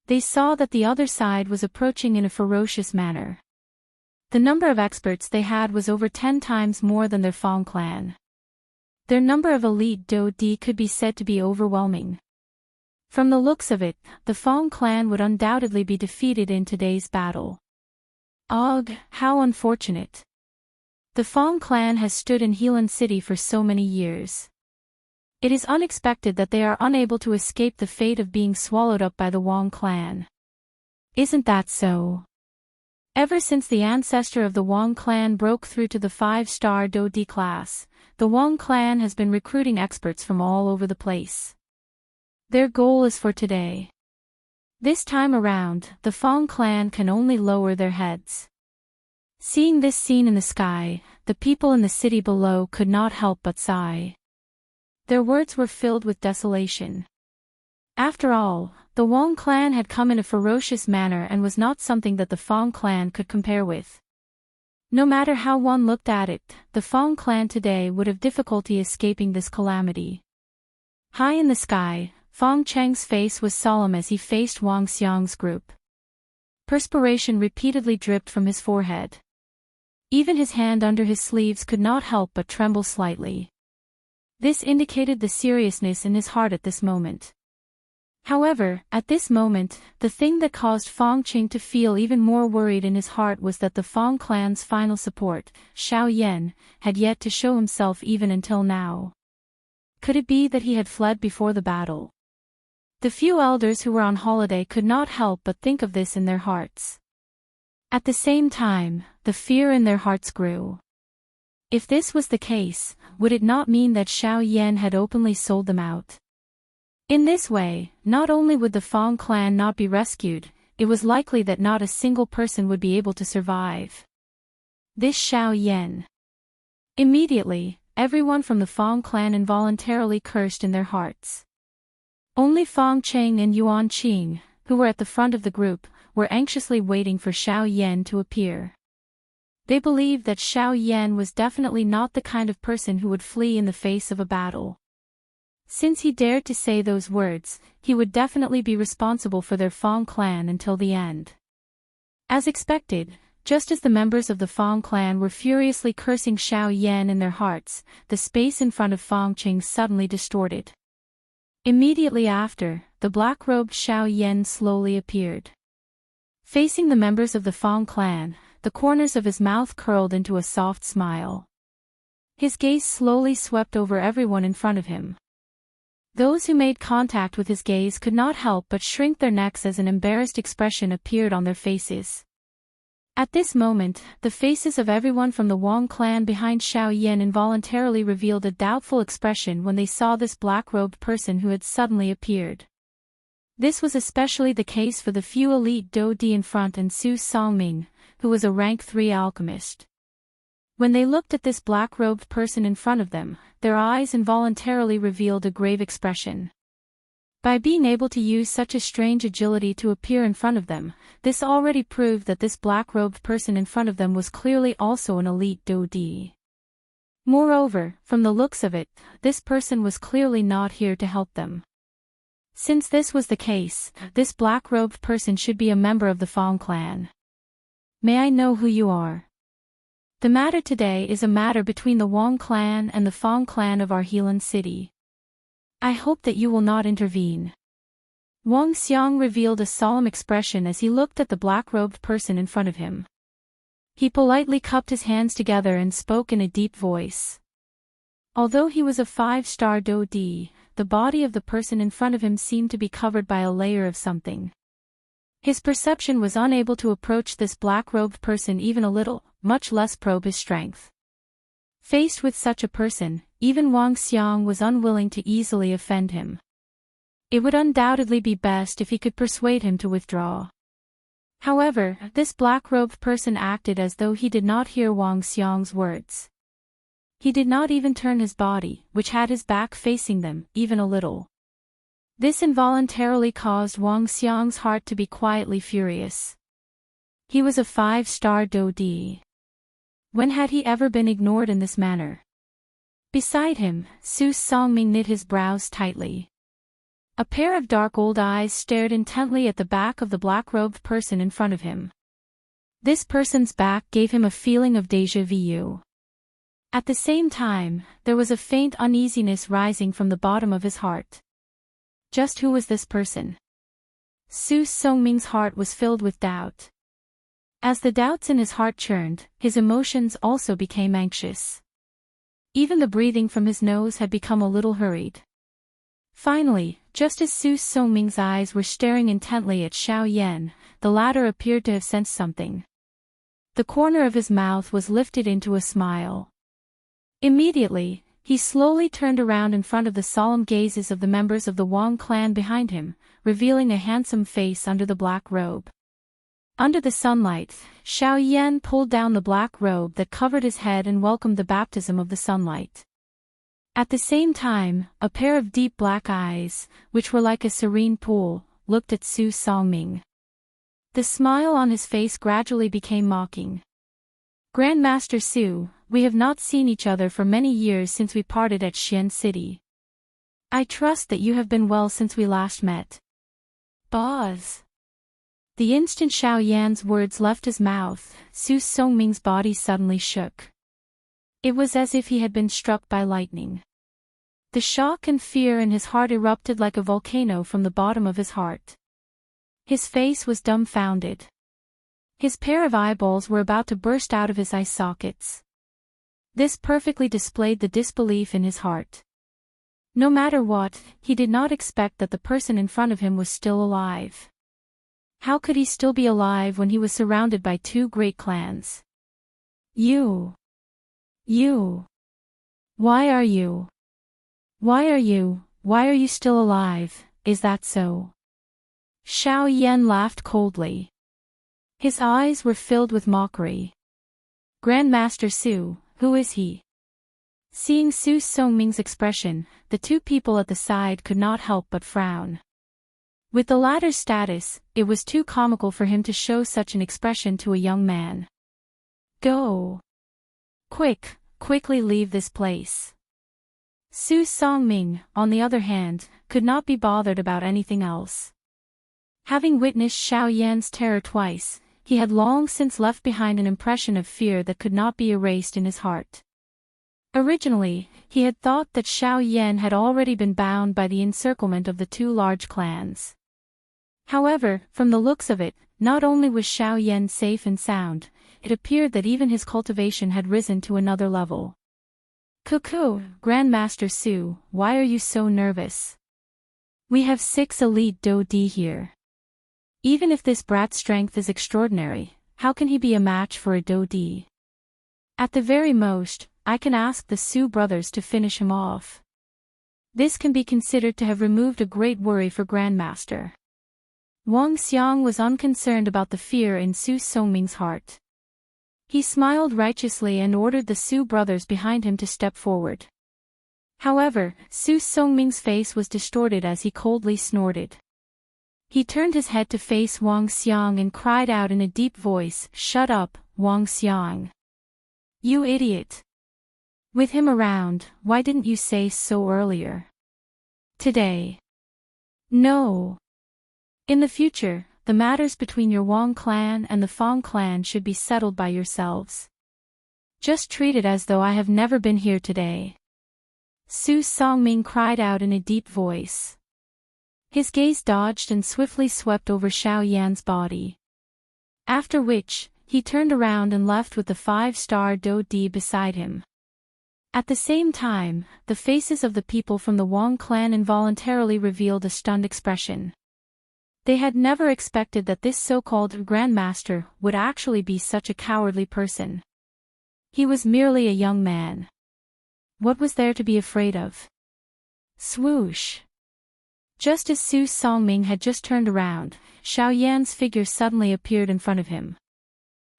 They saw that the other side was approaching in a ferocious manner. The number of experts they had was over 10 times more than their Fong clan. Their number of elite Do-di could be said to be overwhelming. From the looks of it, the Fong clan would undoubtedly be defeated in today's battle. Ugh, how unfortunate. The Fong clan has stood in Helan City for so many years. It is unexpected that they are unable to escape the fate of being swallowed up by the Wong clan. Isn't that so? Ever since the ancestor of the Wong clan broke through to the 5-star Do-di class, the Wong clan has been recruiting experts from all over the place. Their goal is for today. This time around, the Fong clan can only lower their heads. Seeing this scene in the sky, the people in the city below could not help but sigh. Their words were filled with desolation. After all, the Wong clan had come in a ferocious manner and was not something that the Fong clan could compare with. No matter how one looked at it, the Fong clan today would have difficulty escaping this calamity. High in the sky, Fong Cheng's face was solemn as he faced Wang Xiang's group. Perspiration repeatedly dripped from his forehead. Even his hand under his sleeves could not help but tremble slightly. This indicated the seriousness in his heart at this moment. However, at this moment, the thing that caused Fong Qing to feel even more worried in his heart was that the Fong clan's final support, Xiao Yan, had yet to show himself even until now. Could it be that he had fled before the battle? The few elders who were on holiday could not help but think of this in their hearts. At the same time, the fear in their hearts grew. If this was the case, would it not mean that Xiao Yan had openly sold them out? In this way, not only would the Fong clan not be rescued, it was likely that not a single person would be able to survive. This Xiao Yan. Immediately, everyone from the Fong clan involuntarily cursed in their hearts. Only Fong Cheng and Yuan Qing, who were at the front of the group, were anxiously waiting for Xiao Yan to appear. They believed that Xiao Yan was definitely not the kind of person who would flee in the face of a battle. Since he dared to say those words, he would definitely be responsible for their Fong clan until the end. As expected, just as the members of the Fong clan were furiously cursing Xiao Yan in their hearts, the space in front of Fong Qing suddenly distorted. Immediately after, the black-robed Xiao Yan slowly appeared. Facing the members of the Fong clan, the corners of his mouth curled into a soft smile. His gaze slowly swept over everyone in front of him. Those who made contact with his gaze could not help but shrink their necks as an embarrassed expression appeared on their faces. At this moment, the faces of everyone from the Wong clan behind Xiao Yan involuntarily revealed a doubtful expression when they saw this black-robed person who had suddenly appeared. This was especially the case for the few elite Do-di in front and Su Songming, who was a rank 3 alchemist. When they looked at this black-robed person in front of them, their eyes involuntarily revealed a grave expression. By being able to use such a strange agility to appear in front of them, this already proved that this black-robed person in front of them was clearly also an elite Do-di. Moreover, from the looks of it, this person was clearly not here to help them. Since this was the case, this black-robed person should be a member of the Fong clan. May I know who you are? The matter today is a matter between the Wong clan and the Fong clan of our Helan city. I hope that you will not intervene. Wang Xiang revealed a solemn expression as he looked at the black-robed person in front of him. He politely cupped his hands together and spoke in a deep voice. Although he was a 5-star Do-di, the body of the person in front of him seemed to be covered by a layer of something. His perception was unable to approach this black-robed person even a little, much less probe his strength. Faced with such a person, even Wang Xiang was unwilling to easily offend him. It would undoubtedly be best if he could persuade him to withdraw. However, this black-robed person acted as though he did not hear Wang Xiang's words. He did not even turn his body, which had his back facing them, even a little. This involuntarily caused Wang Xiang's heart to be quietly furious. He was a 5-star Do-di. When had he ever been ignored in this manner? Beside him, Su Songming knit his brows tightly. A pair of dark old eyes stared intently at the back of the black-robed person in front of him. This person's back gave him a feeling of déjà vu. At the same time, there was a faint uneasiness rising from the bottom of his heart. Just who was this person? Su Songming's heart was filled with doubt. As the doubts in his heart churned, his emotions also became anxious. Even the breathing from his nose had become a little hurried. Finally, just as Su Songming's eyes were staring intently at Xiao Yan, the latter appeared to have sensed something. The corner of his mouth was lifted into a smile. Immediately, he slowly turned around in front of the solemn gazes of the members of the Wang clan behind him, revealing a handsome face under the black robe. Under the sunlight, Xiao Yan pulled down the black robe that covered his head and welcomed the baptism of the sunlight. At the same time, a pair of deep black eyes, which were like a serene pool, looked at Su Songming. The smile on his face gradually became mocking. Grandmaster Su, we have not seen each other for many years since we parted at Xian City. I trust that you have been well since we last met. Boz. The instant Xiao Yan's words left his mouth, Su Songming's body suddenly shook. It was as if he had been struck by lightning. The shock and fear in his heart erupted like a volcano from the bottom of his heart. His face was dumbfounded. His pair of eyeballs were about to burst out of his eye sockets. This perfectly displayed the disbelief in his heart. No matter what, he did not expect that the person in front of him was still alive. How could he still be alive when he was surrounded by two great clans? You. Why are you still alive, is that so? Xiao Yan laughed coldly. His eyes were filled with mockery. Grandmaster Su, who is he? Seeing Su Songming's expression, the two people at the side could not help but frown. With the latter's status, it was too comical for him to show such an expression to a young man. Go. Quickly leave this place. Su Songming, on the other hand, could not be bothered about anything else. Having witnessed Xiao Yan's terror twice, he had long since left behind an impression of fear that could not be erased in his heart. Originally, he had thought that Xiao Yan had already been bound by the encirclement of the two large clans. However, from the looks of it, not only was Xiao Yan safe and sound, it appeared that even his cultivation had risen to another level. Cuckoo, Grandmaster Su, why are you so nervous? We have 6 elite Do-Di here. Even if this brat's strength is extraordinary, how can he be a match for a Do-Di? At the very most, I can ask the Su brothers to finish him off. This can be considered to have removed a great worry for Grandmaster. Wang Xiang was unconcerned about the fear in Su Songming's heart. He smiled righteously and ordered the Su brothers behind him to step forward. However, Su Songming's face was distorted as he coldly snorted. He turned his head to face Wang Xiang and cried out in a deep voice, "Shut up, Wang Xiang. You idiot. With him around, why didn't you say so earlier? Today. No. In the future, the matters between your Wang clan and the Fang clan should be settled by yourselves. Just treat it as though I have never been here today." Su Songming cried out in a deep voice. His gaze dodged and swiftly swept over Xiao Yan's body. After which, he turned around and left with the 5-star Do-Di beside him. At the same time, the faces of the people from the Wang clan involuntarily revealed a stunned expression. They had never expected that this so-called Grandmaster would actually be such a cowardly person. He was merely a young man. What was there to be afraid of? Swoosh! Just as Su Songming had just turned around, Xiao Yan's figure suddenly appeared in front of him.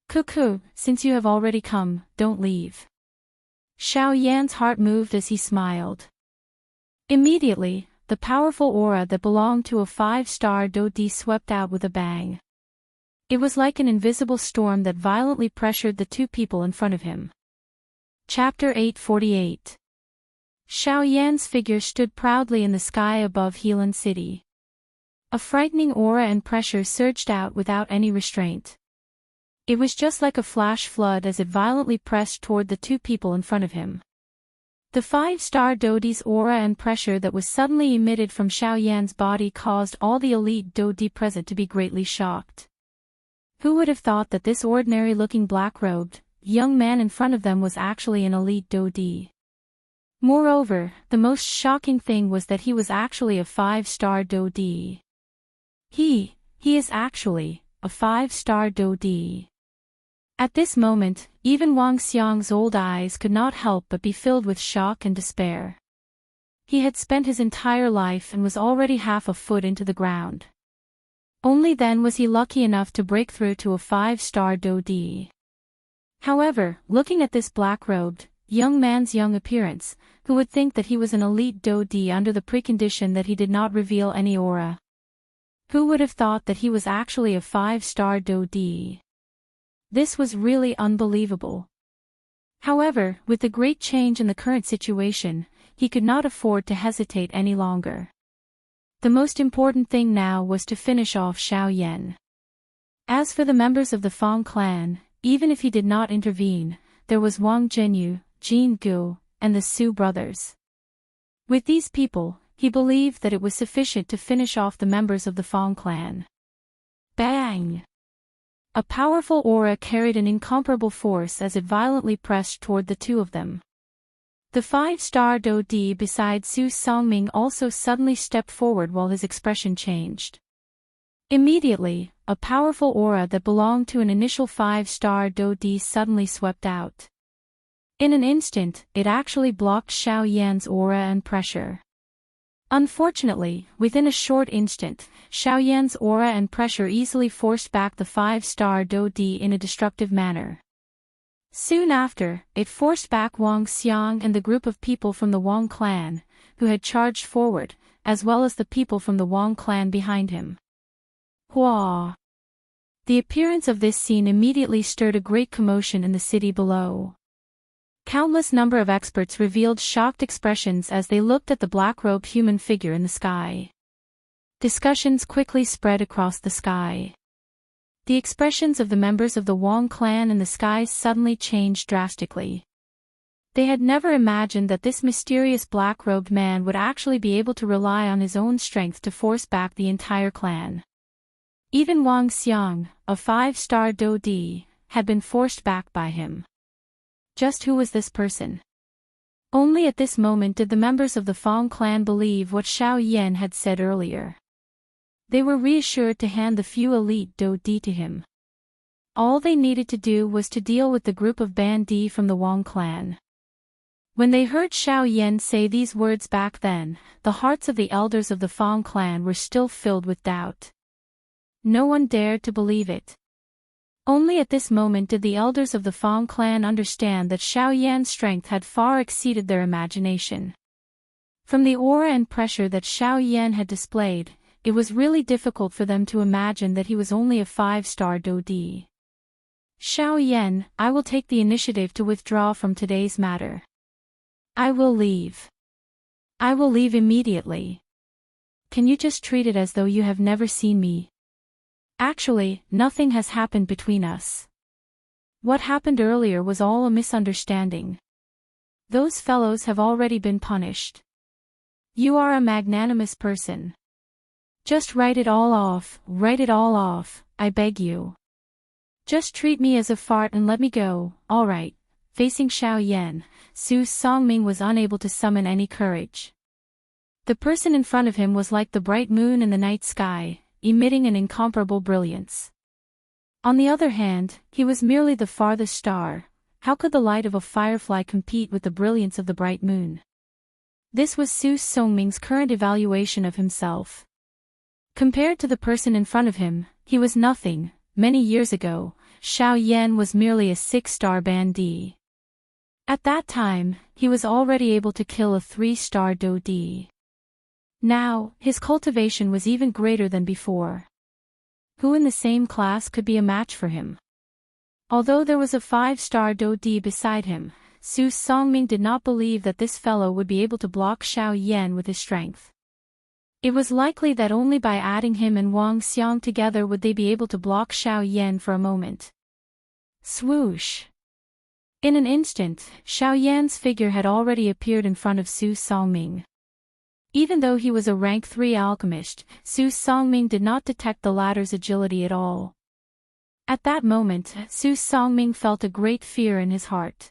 Cuckoo, since you have already come, don't leave. Xiao Yan's heart moved as he smiled. Immediately, the powerful aura that belonged to a 5-star Do-Di swept out with a bang. It was like an invisible storm that violently pressured the two people in front of him. Chapter 848. Xiao Yan's figure stood proudly in the sky above Helan City. A frightening aura and pressure surged out without any restraint. It was just like a flash flood as it violently pressed toward the two people in front of him. The 5-star Dodi's aura and pressure that was suddenly emitted from Xiao Yan's body caused all the elite Dodi present to be greatly shocked. Who would have thought that this ordinary-looking black-robed, young man in front of them was actually an elite Dodi? Moreover, the most shocking thing was that he was actually a 5-star Dodi. He is actually a 5-star Dodi. At this moment, even Wang Xiang's old eyes could not help but be filled with shock and despair. He had spent his entire life and was already half a foot into the ground. Only then was he lucky enough to break through to a 5-star Dodi. However, looking at this black-robed, young man's young appearance, who would think that he was an elite Dodi under the precondition that he did not reveal any aura? Who would have thought that he was actually a 5-star Dodi? This was really unbelievable. However, with the great change in the current situation, he could not afford to hesitate any longer. The most important thing now was to finish off Xiao Yan. As for the members of the Fang clan, even if he did not intervene, there was Wang Zhenyu, Jin Gu, and the Su brothers. With these people, he believed that it was sufficient to finish off the members of the Fang clan. Bang! A powerful aura carried an incomparable force as it violently pressed toward the two of them. The 5-star Dodi beside Su Songming also suddenly stepped forward while his expression changed. Immediately, a powerful aura that belonged to an initial 5-star Dodi suddenly swept out. In an instant, it actually blocked Xiao Yan's aura and pressure. Unfortunately, within a short instant, Xiao Yan's aura and pressure easily forced back the 5-star Dodi in a destructive manner. Soon after, it forced back Wang Xiang and the group of people from the Wang clan, who had charged forward, as well as the people from the Wang clan behind him. Hua! The appearance of this scene immediately stirred a great commotion in the city below. Countless number of experts revealed shocked expressions as they looked at the black-robed human figure in the sky. Discussions quickly spread across the sky. The expressions of the members of the Wang clan in the sky suddenly changed drastically. They had never imagined that this mysterious black-robed man would actually be able to rely on his own strength to force back the entire clan. Even Wang Xiang, a 5-star Dodi, had been forced back by him. Just who was this person? Only at this moment did the members of the Fang clan believe what Xiao Yan had said earlier. They were reassured to hand the few elite Dodi to him. All they needed to do was to deal with the group of Bandi from the Wang clan. When they heard Xiao Yan say these words back then, the hearts of the elders of the Fang clan were still filled with doubt. No one dared to believe it. Only at this moment did the elders of the Fang clan understand that Xiao Yan's strength had far exceeded their imagination. From the aura and pressure that Xiao Yan had displayed, it was really difficult for them to imagine that he was only a 5-star Dodi. Xiao Yan, I will take the initiative to withdraw from today's matter. I will leave. I will leave immediately. Can you just treat it as though you have never seen me? Actually, nothing has happened between us. What happened earlier was all a misunderstanding. Those fellows have already been punished. You are a magnanimous person. Just write it all off, I beg you. Just treat me as a fart and let me go, alright. Facing Xiao Yan, Su Songming was unable to summon any courage. The person in front of him was like the bright moon in the night sky, emitting an incomparable brilliance. On the other hand, he was merely the farthest star. How could the light of a firefly compete with the brilliance of the bright moon? This was Su Songming's current evaluation of himself. Compared to the person in front of him, he was nothing. Many years ago, Xiao Yan was merely a 6-star Bandi. At that time, he was already able to kill a 3-star Dodi. Now, his cultivation was even greater than before. Who in the same class could be a match for him? Although there was a 5-star Dodi beside him, Su Songming did not believe that this fellow would be able to block Xiao Yan with his strength. It was likely that only by adding him and Wang Xiang together would they be able to block Xiao Yan for a moment. Swoosh! In an instant, Xiaoyan's figure had already appeared in front of Su Songming. Even though he was a rank 3 alchemist, Su Songming did not detect the latter's agility at all. At that moment, Su Songming felt a great fear in his heart.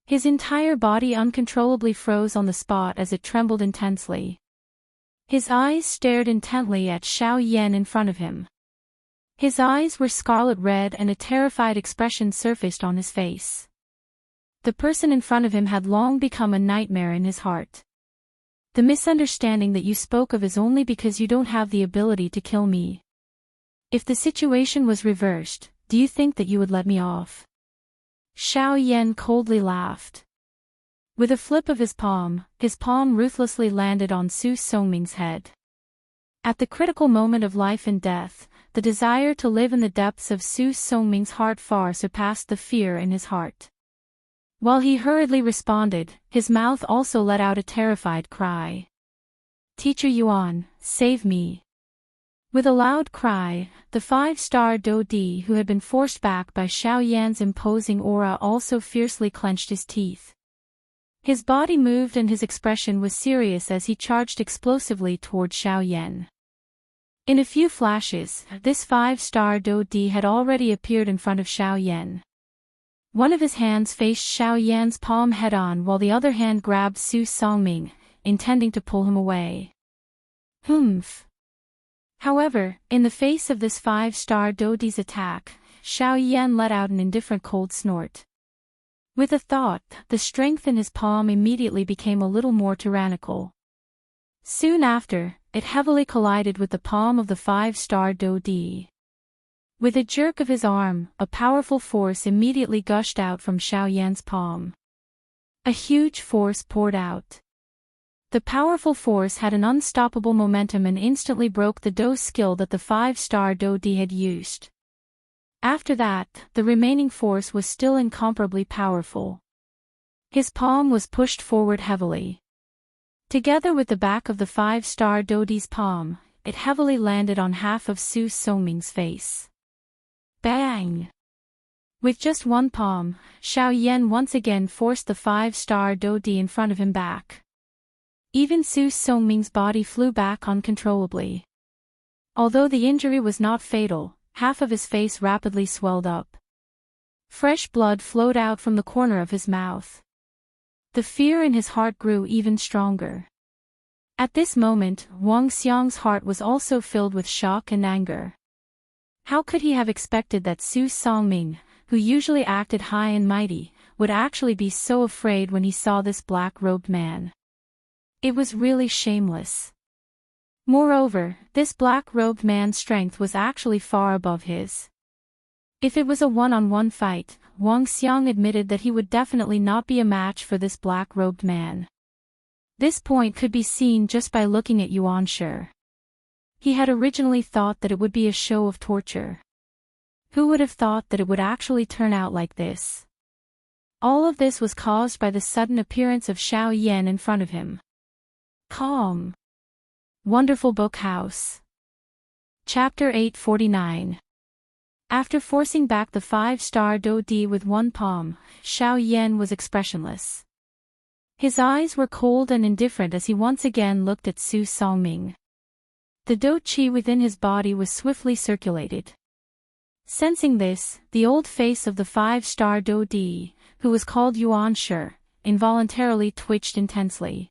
His entire body uncontrollably froze on the spot as it trembled intensely. His eyes stared intently at Xiaoyan in front of him. His eyes were scarlet red and a terrified expression surfaced on his face. The person in front of him had long become a nightmare in his heart. The misunderstanding that you spoke of is only because you don't have the ability to kill me. If the situation was reversed, do you think that you would let me off? Xiaoyan coldly laughed. With a flip of his palm ruthlessly landed on Su Songming's head. At the critical moment of life and death, the desire to live in the depths of Su Songming's heart far surpassed the fear in his heart. While he hurriedly responded, his mouth also let out a terrified cry. Teacher Yuan, save me. With a loud cry, the 5-star Dodi who had been forced back by Xiaoyan's imposing aura also fiercely clenched his teeth. His body moved and his expression was serious as he charged explosively toward Xiaoyan. In a few flashes, this 5-star Dodi had already appeared in front of Xiaoyan. One of his hands faced Xiaoyan's palm head-on while the other hand grabbed Su Songming, intending to pull him away. Humph! However, in the face of this 5-star Dodi's attack, Xiaoyan let out an indifferent cold snort. With a thought, the strength in his palm immediately became a little more tyrannical. Soon after, it heavily collided with the palm of the 5-star Dodi. With a jerk of his arm, a powerful force immediately gushed out from Xiaoyan's palm. A huge force poured out. The powerful force had an unstoppable momentum and instantly broke the Do skill that the 5-star Dodi had used. After that, the remaining force was still incomparably powerful. His palm was pushed forward heavily. Together with the back of the 5-star Dodi's palm, it heavily landed on half of Su Songming's face. Bang! With just one palm, Xiaoyan once again forced the 5-star Dodi in front of him back. Even Su Songming's body flew back uncontrollably. Although the injury was not fatal, half of his face rapidly swelled up. Fresh blood flowed out from the corner of his mouth. The fear in his heart grew even stronger. At this moment, Wang Xiang's heart was also filled with shock and anger. How could he have expected that Su Songming, who usually acted high and mighty, would actually be so afraid when he saw this black-robed man? It was really shameless. Moreover, this black-robed man's strength was actually far above his. If it was a one-on-one fight, Wang Xiang admitted that he would definitely not be a match for this black-robed man. This point could be seen just by looking at Yuan Shi. He had originally thought that it would be a show of torture. Who would have thought that it would actually turn out like this? All of this was caused by the sudden appearance of Xiaoyan in front of him. Calm. Wonderful Book House. Chapter 849. After forcing back the 5-star Dodi with one palm, Xiaoyan was expressionless. His eyes were cold and indifferent as he once again looked at Su Songming. The Do Qi within his body was swiftly circulated. Sensing this, the old face of the 5-star Dodi, who was called Yuan Shi, involuntarily twitched intensely.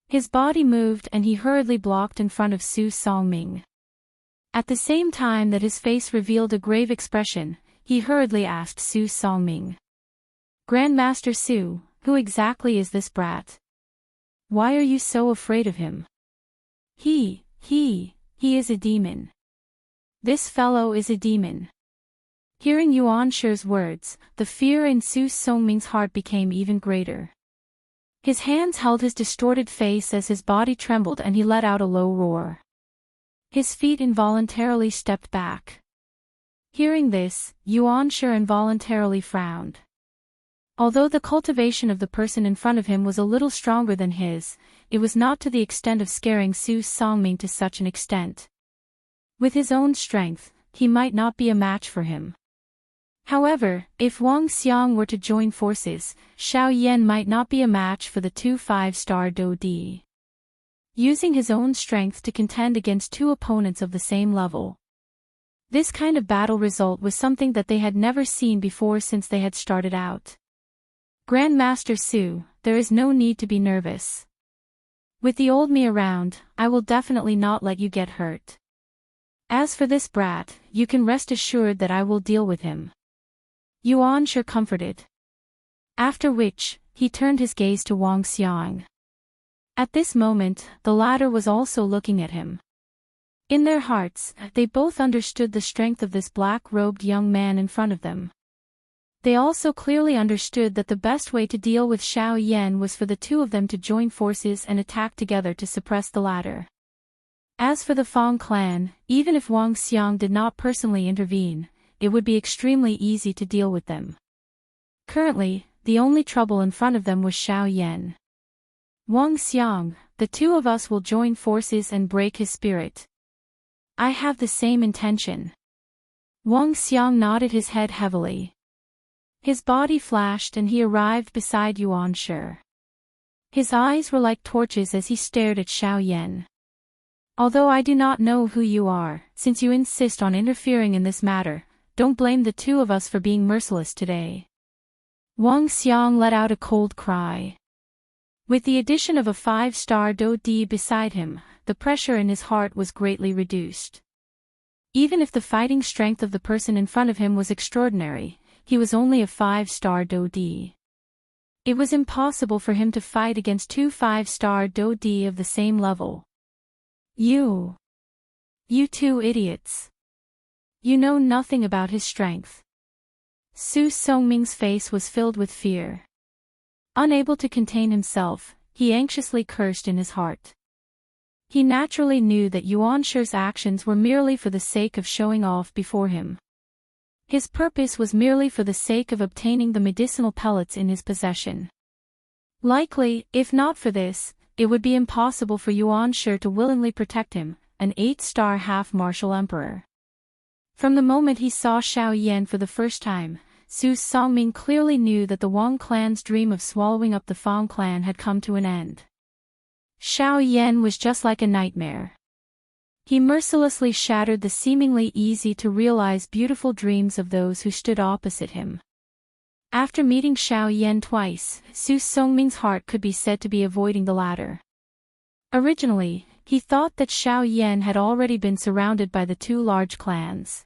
His body moved and he hurriedly blocked in front of Su Songming. At the same time that his face revealed a grave expression, he hurriedly asked Su Songming. Grandmaster Su, who exactly is this brat? Why are you so afraid of him? He is a demon. This fellow is a demon. Hearing Yuan Shi's words, the fear in Su Songming's heart became even greater. His hands held his distorted face as his body trembled and he let out a low roar. His feet involuntarily stepped back. Hearing this, Yuan Shi involuntarily frowned. Although the cultivation of the person in front of him was a little stronger than his, it was not to the extent of scaring Su Songming to such an extent. With his own strength, he might not be a match for him. However, if Wang Xiang were to join forces, Xiao Yan might not be a match for the two 5-star Do Di. Using his own strength to contend against two opponents of the same level. This kind of battle result was something that they had never seen before since they had started out. Grandmaster Su, there is no need to be nervous. With the old me around, I will definitely not let you get hurt. As for this brat, you can rest assured that I will deal with him. Yuan sure comforted. After which, he turned his gaze to Wang Xiang. At this moment, the latter was also looking at him. In their hearts, they both understood the strength of this black-robed young man in front of them. They also clearly understood that the best way to deal with Xiao Yan was for the two of them to join forces and attack together to suppress the latter. As for the Fang clan, even if Wang Xiang did not personally intervene, it would be extremely easy to deal with them. Currently, the only trouble in front of them was Xiao Yan. Wang Xiang, the two of us will join forces and break his spirit. I have the same intention. Wang Xiang nodded his head heavily. His body flashed and he arrived beside Yuan Shi. His eyes were like torches as he stared at Xiao Yan. Although I do not know who you are, since you insist on interfering in this matter, don't blame the two of us for being merciless today. Wang Xiang let out a cold cry. With the addition of a 5-star Do Di beside him, the pressure in his heart was greatly reduced. Even if the fighting strength of the person in front of him was extraordinary, he was only a 5-star Do Di. It was impossible for him to fight against two 5-star Do Di of the same level. You two idiots. You know nothing about his strength. Su Songming's face was filled with fear. Unable to contain himself, he anxiously cursed in his heart. He naturally knew that Yuan Shi's actions were merely for the sake of showing off before him. His purpose was merely for the sake of obtaining the medicinal pellets in his possession. Likely, if not for this, it would be impossible for Yuan Shi to willingly protect him, an 8-star half-martial emperor. From the moment he saw Xiao Yan for the first time, Su Songming clearly knew that the Wang clan's dream of swallowing up the Fang clan had come to an end. Xiao Yan was just like a nightmare. He mercilessly shattered the seemingly easy-to-realize beautiful dreams of those who stood opposite him. After meeting Xiao Yan twice, Su Songming's heart could be said to be avoiding the latter. Originally, he thought that Xiao Yan had already been surrounded by the two large clans.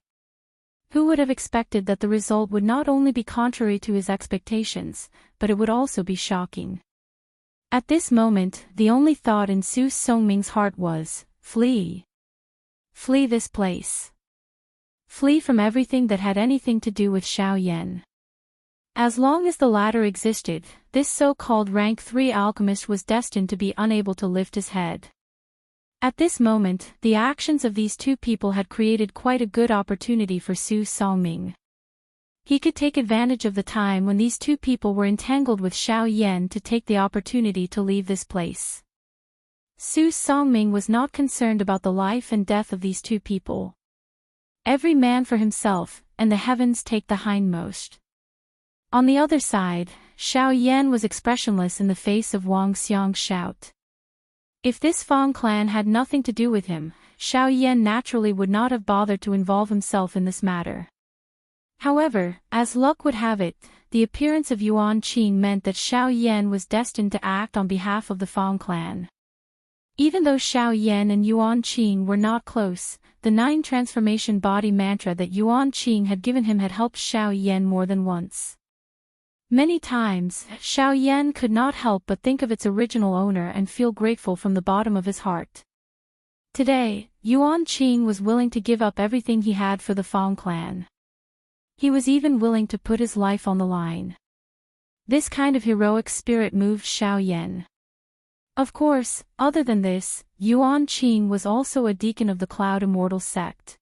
Who would have expected that the result would not only be contrary to his expectations, but it would also be shocking. At this moment, the only thought in Su Songming's heart was, flee. Flee this place. Flee from everything that had anything to do with Xiao Yan. As long as the latter existed, this so-called rank 3 alchemist was destined to be unable to lift his head. At this moment, the actions of these two people had created quite a good opportunity for Su Songming. He could take advantage of the time when these two people were entangled with Xiao Yan to take the opportunity to leave this place. Su Songming was not concerned about the life and death of these two people. Every man for himself, and the heavens take the hindmost. On the other side, Xiao Yan was expressionless in the face of Wang Xiang's shout. If this Fang clan had nothing to do with him, Xiao Yan naturally would not have bothered to involve himself in this matter. However, as luck would have it, the appearance of Yuan Qing meant that Xiao Yan was destined to act on behalf of the Fang clan. Even though Xiao Yan and Yuan Qing were not close, the 9 transformation body mantra that Yuan Qing had given him had helped Xiao Yan more than once. Many times, Xiao Yan could not help but think of its original owner and feel grateful from the bottom of his heart. Today, Yuan Qing was willing to give up everything he had for the Fang clan. He was even willing to put his life on the line. This kind of heroic spirit moved Xiao Yan. Of course, other than this, Yuan Qing was also a deacon of the Cloud Immortal sect.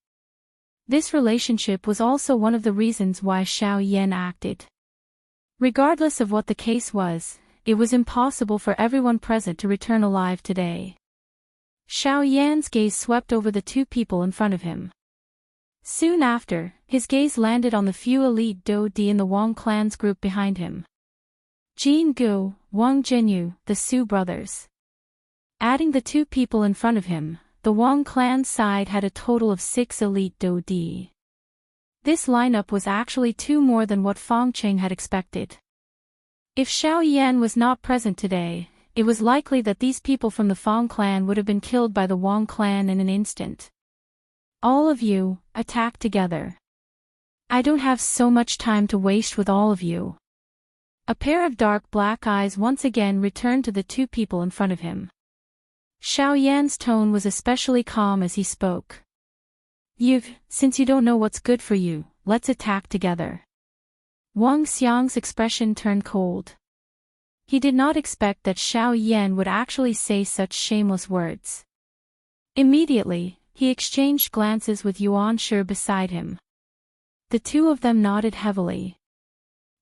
This relationship was also one of the reasons why Xiao Yan acted. Regardless of what the case was, it was impossible for everyone present to return alive today. Xiao Yan's gaze swept over the two people in front of him. Soon after, his gaze landed on the few elite Do-di in the Wang clan's group behind him. Jin Gu, Wang Jinyu, the Su brothers. Adding the two people in front of him, the Wang clan side had a total of 6 elite Do-di. This lineup was actually 2 more than what Feng Qing had expected. If Xiao Yan was not present today, it was likely that these people from the Feng clan would have been killed by the Wang clan in an instant. All of you, attack together. I don't have so much time to waste with all of you. A pair of dark black eyes once again returned to the two people in front of him. Xiao Yan's tone was especially calm as he spoke. Since you don't know what's good for you, let's attack together. Wang Xiang's expression turned cold. He did not expect that Xiao Yan would actually say such shameless words. Immediately, he exchanged glances with Yuan Shi beside him. The two of them nodded heavily.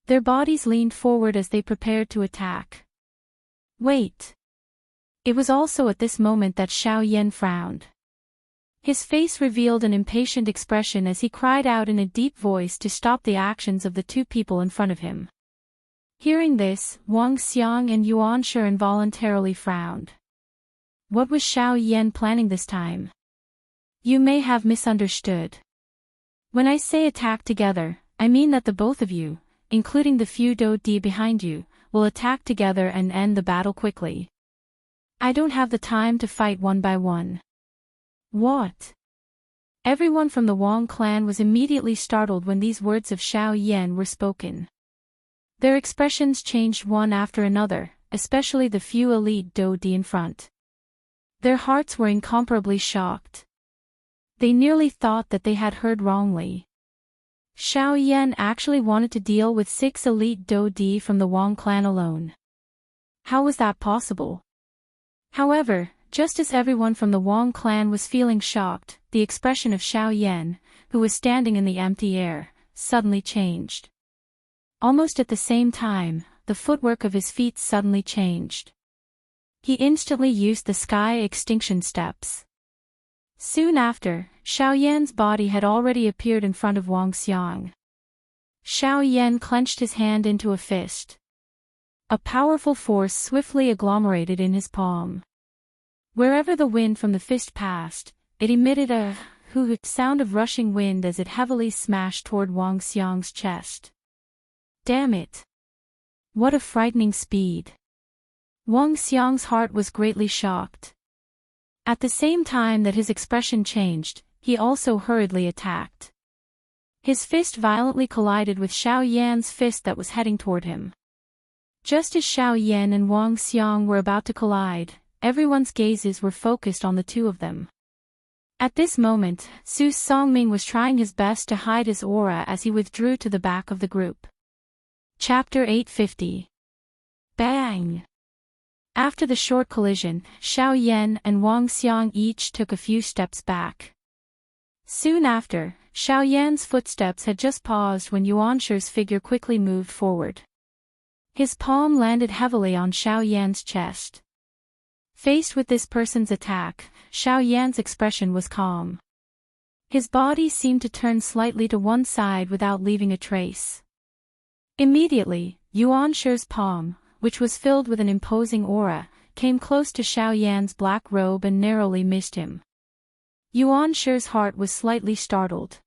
Their bodies leaned forward as they prepared to attack. Wait. It was also at this moment that Xiao Yan frowned. His face revealed an impatient expression as he cried out in a deep voice to stop the actions of the two people in front of him. Hearing this, Wang Xiang and Yuan Shi involuntarily frowned. What was Xiao Yan planning this time? You may have misunderstood. When I say attack together, I mean that the both of you, including the few Do-di behind you, will attack together and end the battle quickly. I don't have the time to fight one by one. What? Everyone from the Wang clan was immediately startled when these words of Xiao Yan were spoken. Their expressions changed one after another, especially the few elite Do-di in front. Their hearts were incomparably shocked. They nearly thought that they had heard wrongly. Xiao Yan actually wanted to deal with 6 elite Do-di from the Wang clan alone. How was that possible? However, just as everyone from the Wang clan was feeling shocked, the expression of Xiao Yan, who was standing in the empty air, suddenly changed. Almost at the same time, the footwork of his feet suddenly changed. He instantly used the sky extinction steps. Soon after, Xiao Yan's body had already appeared in front of Wang Xiang. Xiao Yan clenched his hand into a fist. A powerful force swiftly agglomerated in his palm. Wherever the wind from the fist passed, it emitted a hoo-hoo sound of rushing wind as it heavily smashed toward Wang Xiang's chest. Damn it! What a frightening speed! Wang Xiang's heart was greatly shocked. At the same time that his expression changed, he also hurriedly attacked. His fist violently collided with Xiao Yan's fist that was heading toward him. Just as Xiao Yan and Wang Xiang were about to collide, everyone's gazes were focused on the two of them. At this moment, Su Songming was trying his best to hide his aura as he withdrew to the back of the group. Chapter 850. Bang! After the short collision, Xiao Yan and Wang Xiang each took a few steps back. Soon after, Xiao Yan's footsteps had just paused when Yuan Shi's figure quickly moved forward. His palm landed heavily on Xiao Yan's chest. Faced with this person's attack, Xiao Yan's expression was calm. His body seemed to turn slightly to one side without leaving a trace. Immediately, Yuan Shi's palm, which was filled with an imposing aura, came close to Xiao Yan's black robe and narrowly missed him. Yuan Shi's heart was slightly startled.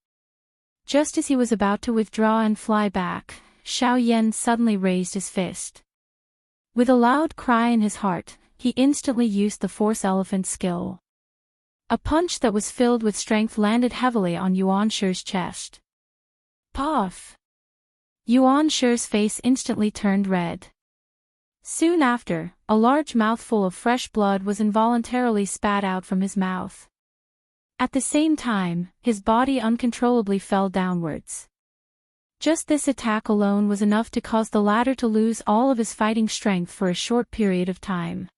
Just as he was about to withdraw and fly back, Xiao Yan suddenly raised his fist. With a loud cry in his heart, he instantly used the Force Elephant skill. A punch that was filled with strength landed heavily on Yuan Shi's chest. Puff! Yuan Shi's face instantly turned red. Soon after, a large mouthful of fresh blood was involuntarily spat out from his mouth. At the same time, his body uncontrollably fell downwards. Just this attack alone was enough to cause the latter to lose all of his fighting strength for a short period of time.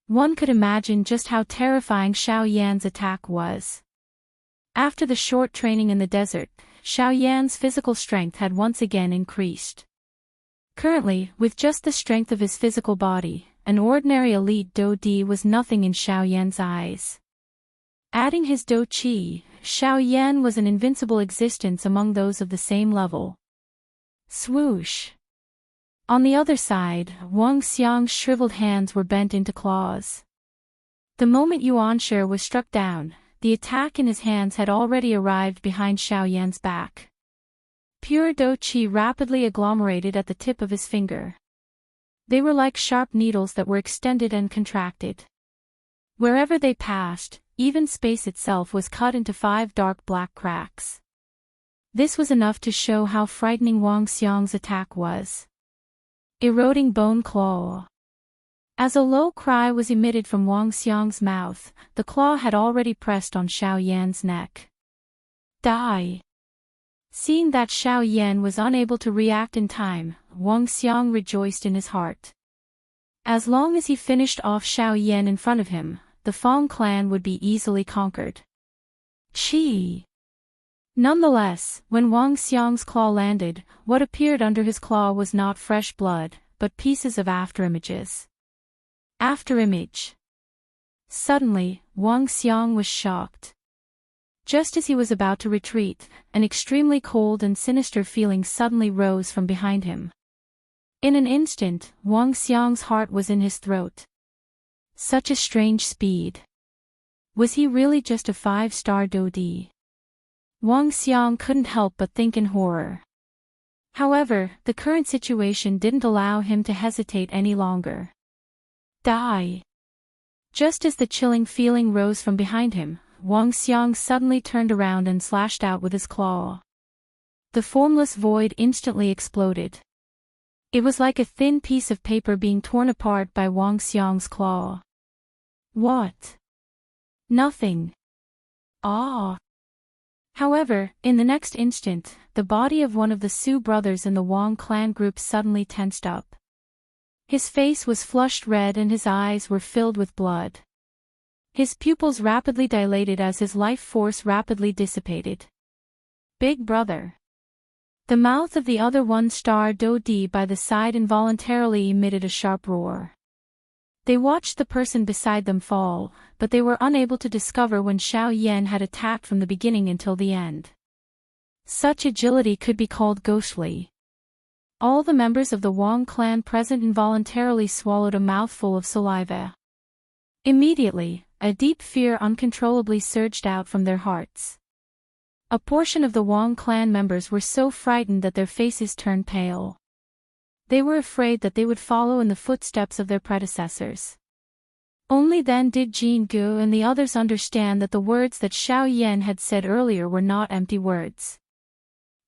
One could imagine just how terrifying Xiao Yan's attack was. After the short training in the desert, Xiao Yan's physical strength had once again increased. Currently, with just the strength of his physical body, an ordinary elite Do-di was nothing in Xiao Yan's eyes. Adding his Do Qi, Xiao Yan was an invincible existence among those of the same level. Swoosh. On the other side, Wang Xiang's shriveled hands were bent into claws. The moment Yuanshi was struck down, the attack in his hands had already arrived behind Xiao Yan's back. Pure Do Qi rapidly agglomerated at the tip of his finger. They were like sharp needles that were extended and contracted. Wherever they passed, even space itself was cut into 5 dark black cracks. This was enough to show how frightening Wang Xiang's attack was. Eroding bone claw. As a low cry was emitted from Wang Xiang's mouth, the claw had already pressed on Xiao Yan's neck. Die! Seeing that Xiao Yan was unable to react in time, Wang Xiang rejoiced in his heart. As long as he finished off Xiao Yan in front of him, the Fang clan would be easily conquered. Chi! Nonetheless, when Wang Xiang's claw landed, what appeared under his claw was not fresh blood, but pieces of afterimages. Afterimage. Suddenly, Wang Xiang was shocked. Just as he was about to retreat, an extremely cold and sinister feeling suddenly rose from behind him. In an instant, Wang Xiang's heart was in his throat. Such a strange speed. Was he really just a 5-star Dodi? Wang Xiang couldn't help but think in horror. However, the current situation didn't allow him to hesitate any longer. Die! Just as the chilling feeling rose from behind him, Wang Xiang suddenly turned around and slashed out with his claw. The formless void instantly exploded. It was like a thin piece of paper being torn apart by Wang Xiang's claw. What? Nothing. Ah! However, in the next instant, the body of one of the Su brothers in the Wang clan group suddenly tensed up. His face was flushed red and his eyes were filled with blood. His pupils rapidly dilated as his life force rapidly dissipated. Big brother. The mouth of the other 1-star Dodi by the side involuntarily emitted a sharp roar. They watched the person beside them fall, but they were unable to discover when Xiao Yan had attacked from the beginning until the end. Such agility could be called ghostly. All the members of the Wang clan present involuntarily swallowed a mouthful of saliva. Immediately, a deep fear uncontrollably surged out from their hearts. A portion of the Wang clan members were so frightened that their faces turned pale. They were afraid that they would follow in the footsteps of their predecessors. Only then did Jin Gu and the others understand that the words that Xiao Yan had said earlier were not empty words.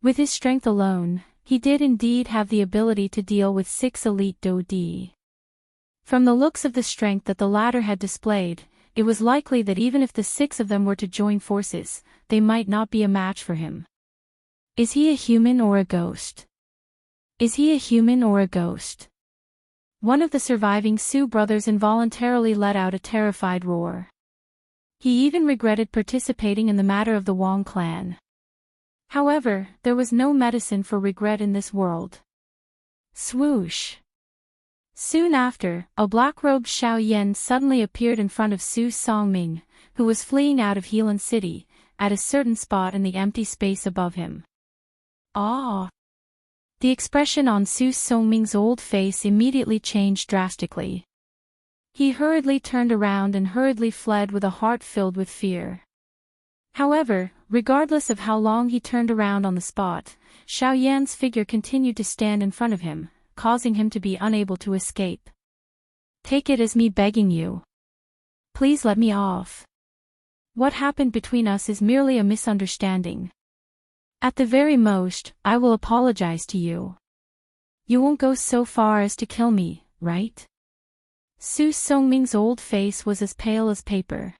With his strength alone, he did indeed have the ability to deal with 6 elite Dodi. From the looks of the strength that the latter had displayed, it was likely that even if the 6 of them were to join forces, they might not be a match for him. Is he a human or a ghost? Is he a human or a ghost? One of the surviving Su brothers involuntarily let out a terrified roar. He even regretted participating in the matter of the Wang clan. However, there was no medicine for regret in this world. Swoosh! Soon after, a black-robed Xiao Yan suddenly appeared in front of Su Songming, who was fleeing out of Helan City, at a certain spot in the empty space above him. Ah! The expression on Su Songming's old face immediately changed drastically. He hurriedly turned around and hurriedly fled with a heart filled with fear. However, regardless of how long he turned around on the spot, Xiao Yan's figure continued to stand in front of him, causing him to be unable to escape. Take it as me begging you. Please let me off. What happened between us is merely a misunderstanding. At the very most, I will apologize to you. You won't go so far as to kill me, right? Su Songming's old face was as pale as paper.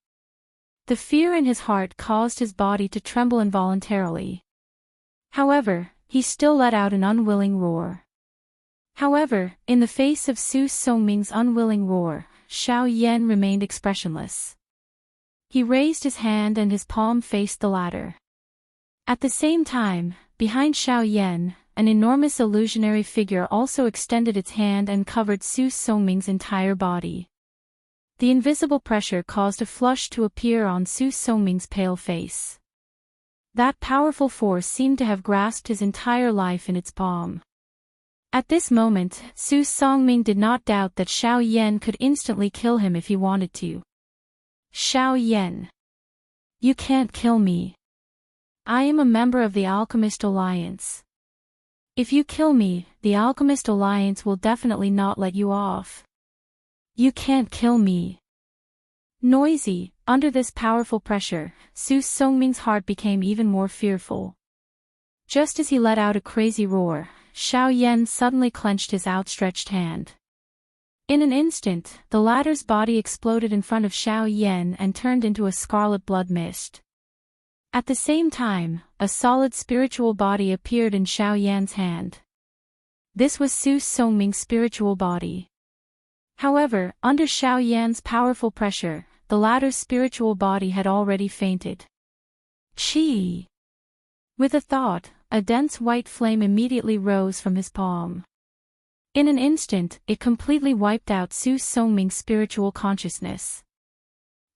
The fear in his heart caused his body to tremble involuntarily. However, he still let out an unwilling roar. However, in the face of Su Songming's unwilling roar, Xiao Yan remained expressionless. He raised his hand and his palm faced the latter. At the same time, behind Xiao Yan, an enormous illusionary figure also extended its hand and covered Su Songming's entire body. The invisible pressure caused a flush to appear on Su Songming's pale face. That powerful force seemed to have grasped his entire life in its palm. At this moment, Su Songming did not doubt that Xiao Yan could instantly kill him if he wanted to. Xiao Yan. You can't kill me. I am a member of the Alchemist Alliance. If you kill me, the Alchemist Alliance will definitely not let you off. You can't kill me. Noisy, under this powerful pressure, Su Songming's heart became even more fearful. Just as he let out a crazy roar, Xiao Yan suddenly clenched his outstretched hand. In an instant, the latter's body exploded in front of Xiao Yan and turned into a scarlet blood mist. At the same time, a solid spiritual body appeared in Xiao Yan's hand. This was Su Songming's spiritual body. However, under Xiao Yan's powerful pressure, the latter's spiritual body had already fainted. Chi! With a thought, a dense white flame immediately rose from his palm. In an instant, it completely wiped out Su Songming's spiritual consciousness.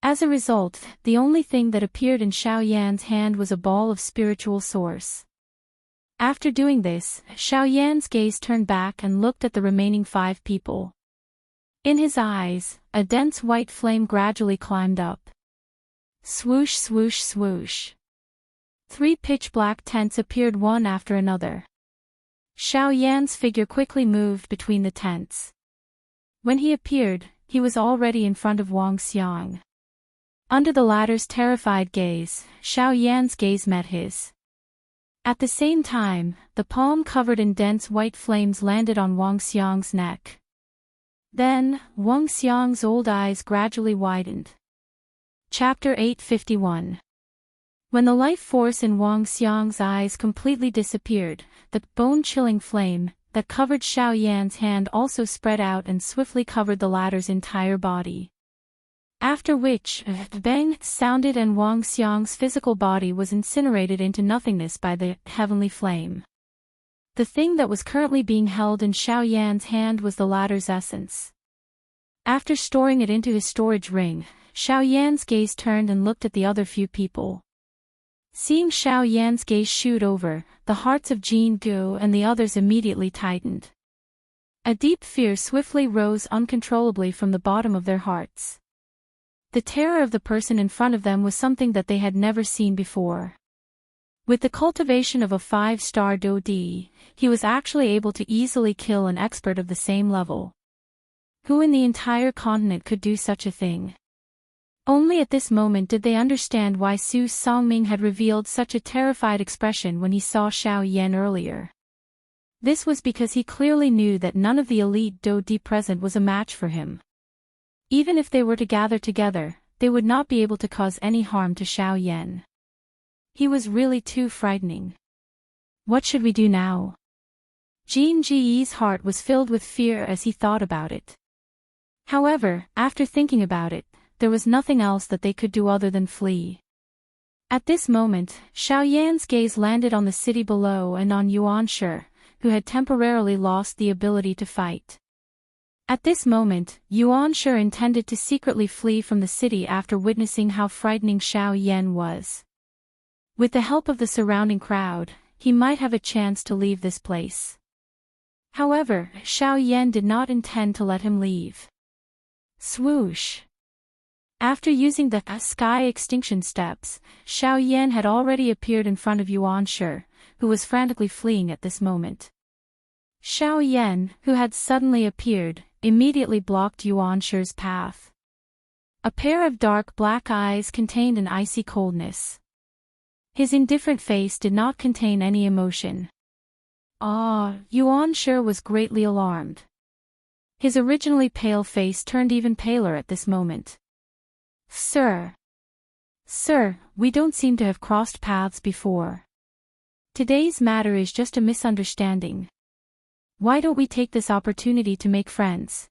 As a result, the only thing that appeared in Xiao Yan's hand was a ball of spiritual source. After doing this, Xiao Yan's gaze turned back and looked at the remaining 5 people. In his eyes, a dense white flame gradually climbed up. Swoosh swoosh swoosh. 3 pitch-black tents appeared one after another. Xiao Yan's figure quickly moved between the tents. When he appeared, he was already in front of Wang Xiang. Under the latter's terrified gaze, Xiao Yan's gaze met his. At the same time, the palm covered in dense white flames landed on Wang Xiang's neck. Then, Wang Xiang's old eyes gradually widened. Chapter 851. When the life force in Wang Xiang's eyes completely disappeared, the bone-chilling flame that covered Xiao Yan's hand also spread out and swiftly covered the latter's entire body. After which, a bang sounded and Wang Xiang's physical body was incinerated into nothingness by the heavenly flame. The thing that was currently being held in Xiao Yan's hand was the latter's essence. After storing it into his storage ring, Xiao Yan's gaze turned and looked at the other few people. Seeing Xiao Yan's gaze shoot over, the hearts of Jin Gu and the others immediately tightened. A deep fear swiftly rose uncontrollably from the bottom of their hearts. The terror of the person in front of them was something that they had never seen before. With the cultivation of a 5-star Dodi, he was actually able to easily kill an expert of the same level. Who in the entire continent could do such a thing? Only at this moment did they understand why Su Songming had revealed such a terrified expression when he saw Xiao Yan earlier. This was because he clearly knew that none of the elite Dodi present was a match for him. Even if they were to gather together, they would not be able to cause any harm to Xiao Yan. He was really too frightening. What should we do now? Jin Ji's heart was filled with fear as he thought about it. However, after thinking about it, there was nothing else that they could do other than flee. At this moment, Xiao Yan's gaze landed on the city below and on Yuan Shi, who had temporarily lost the ability to fight. At this moment, Yuan Shi intended to secretly flee from the city after witnessing how frightening Xiao Yan was. With the help of the surrounding crowd, he might have a chance to leave this place. However, Xiao Yan did not intend to let him leave. Swoosh! After using the sky extinction steps, Xiao Yan had already appeared in front of Yuan Shi, who was frantically fleeing at this moment. Xiao Yan, who had suddenly appeared, immediately blocked Yuan Shi's path. A pair of dark black eyes contained an icy coldness. His indifferent face did not contain any emotion. Yuan Shi was greatly alarmed. His originally pale face turned even paler at this moment. Sir, we don't seem to have crossed paths before. Today's matter is just a misunderstanding. Why don't we take this opportunity to make friends?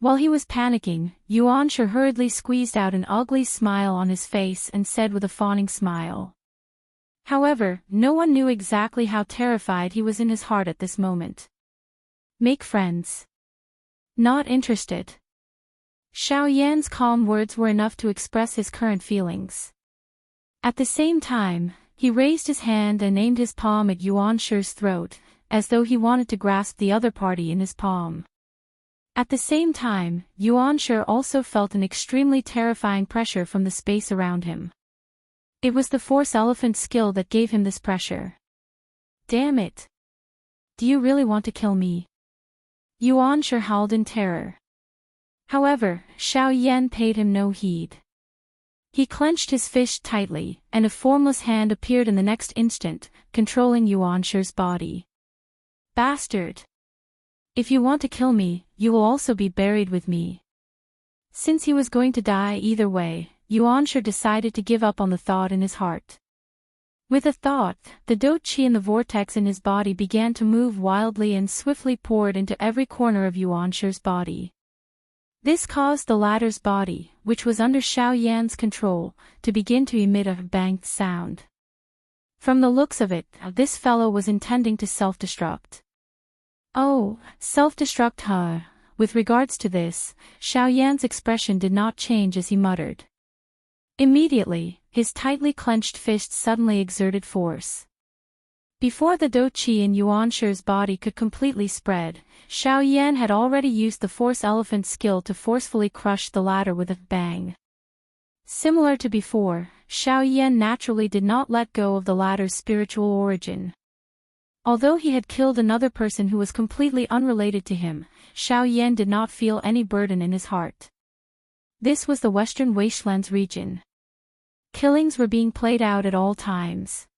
While he was panicking, Yuan Shi hurriedly squeezed out an ugly smile on his face and said with a fawning smile. However, no one knew exactly how terrified he was in his heart at this moment. Make friends. Not interested. Xiao Yan's calm words were enough to express his current feelings. At the same time, he raised his hand and aimed his palm at Yuan Shi's throat, as though he wanted to grasp the other party in his palm. At the same time, Yuan Shi also felt an extremely terrifying pressure from the space around him. It was the Force Elephant skill that gave him this pressure. Damn it! Do you really want to kill me? Yuan Shi howled in terror. However, Xiao Yan paid him no heed. He clenched his fist tightly, and a formless hand appeared in the next instant, controlling Yuan Shi's body. Bastard! If you want to kill me, you will also be buried with me. Since he was going to die either way, Yuan Shi decided to give up on the thought in his heart. With a thought, the dou qi in the vortex in his body began to move wildly and swiftly poured into every corner of Yuan Shi's body. This caused the latter's body, which was under Xiao Yan's control, to begin to emit a banged sound. From the looks of it, this fellow was intending to self-destruct. Oh, self-destruct huh? With regards to this, Xiao Yan's expression did not change as he muttered. Immediately, his tightly clenched fist suddenly exerted force. Before the dou qi in Yuan Shi's body could completely spread, Xiao Yan had already used the Force Elephant skill to forcefully crush the latter with a bang. Similar to before, Xiao Yan naturally did not let go of the latter's spiritual origin. Although he had killed another person who was completely unrelated to him, Xiao Yan did not feel any burden in his heart. This was the Western Wastelands region. Killings were being played out at all times.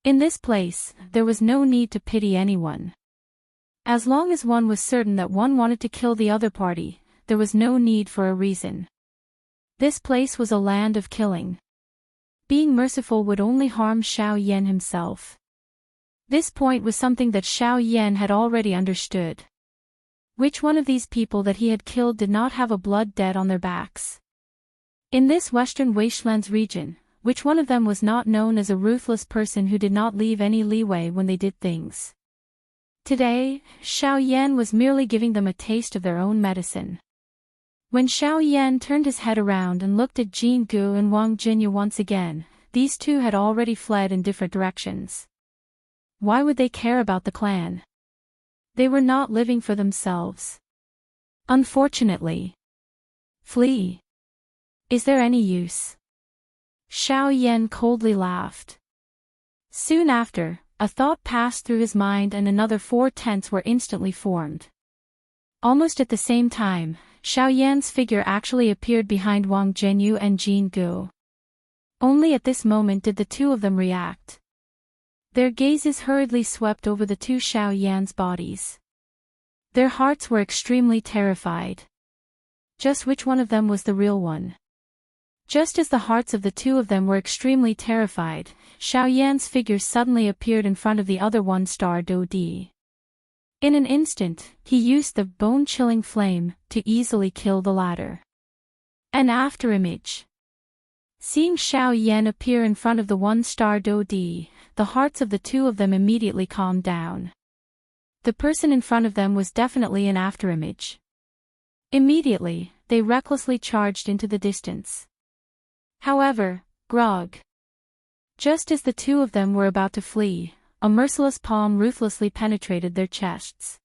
In this place, there was no need to pity anyone. As long as one was certain that one wanted to kill the other party, there was no need for a reason. This place was a land of killing. Being merciful would only harm Xiao Yan himself. This point was something that Xiao Yan had already understood. Which one of these people that he had killed did not have a blood debt on their backs? In this Western Wastelands region, which one of them was not known as a ruthless person who did not leave any leeway when they did things? Today, Xiao Yan was merely giving them a taste of their own medicine. When Xiao Yan turned his head around and looked at Jin Gu and Wang Jinyu once again, these two had already fled in different directions. Why would they care about the clan? They were not living for themselves. Unfortunately. Flee. Is there any use? Xiao Yan coldly laughed. Soon after, a thought passed through his mind and another 4 tents were instantly formed. Almost at the same time, Xiao Yan's figure actually appeared behind Wang Jinyu and Jin Gu. Only at this moment did the two of them react. Their gazes hurriedly swept over the two Xiao Yan's bodies. Their hearts were extremely terrified. Just which one of them was the real one? Just as the hearts of the two of them were extremely terrified, Xiao Yan's figure suddenly appeared in front of the other one-star dou di. In an instant, he used the bone-chilling flame to easily kill the latter. An afterimage. Seeing Xiao Yan appear in front of the one-star dou di, the hearts of the two of them immediately calmed down. The person in front of them was definitely an afterimage. Immediately, they recklessly charged into the distance. However, grog. Just as the two of them were about to flee, a merciless palm ruthlessly penetrated their chests.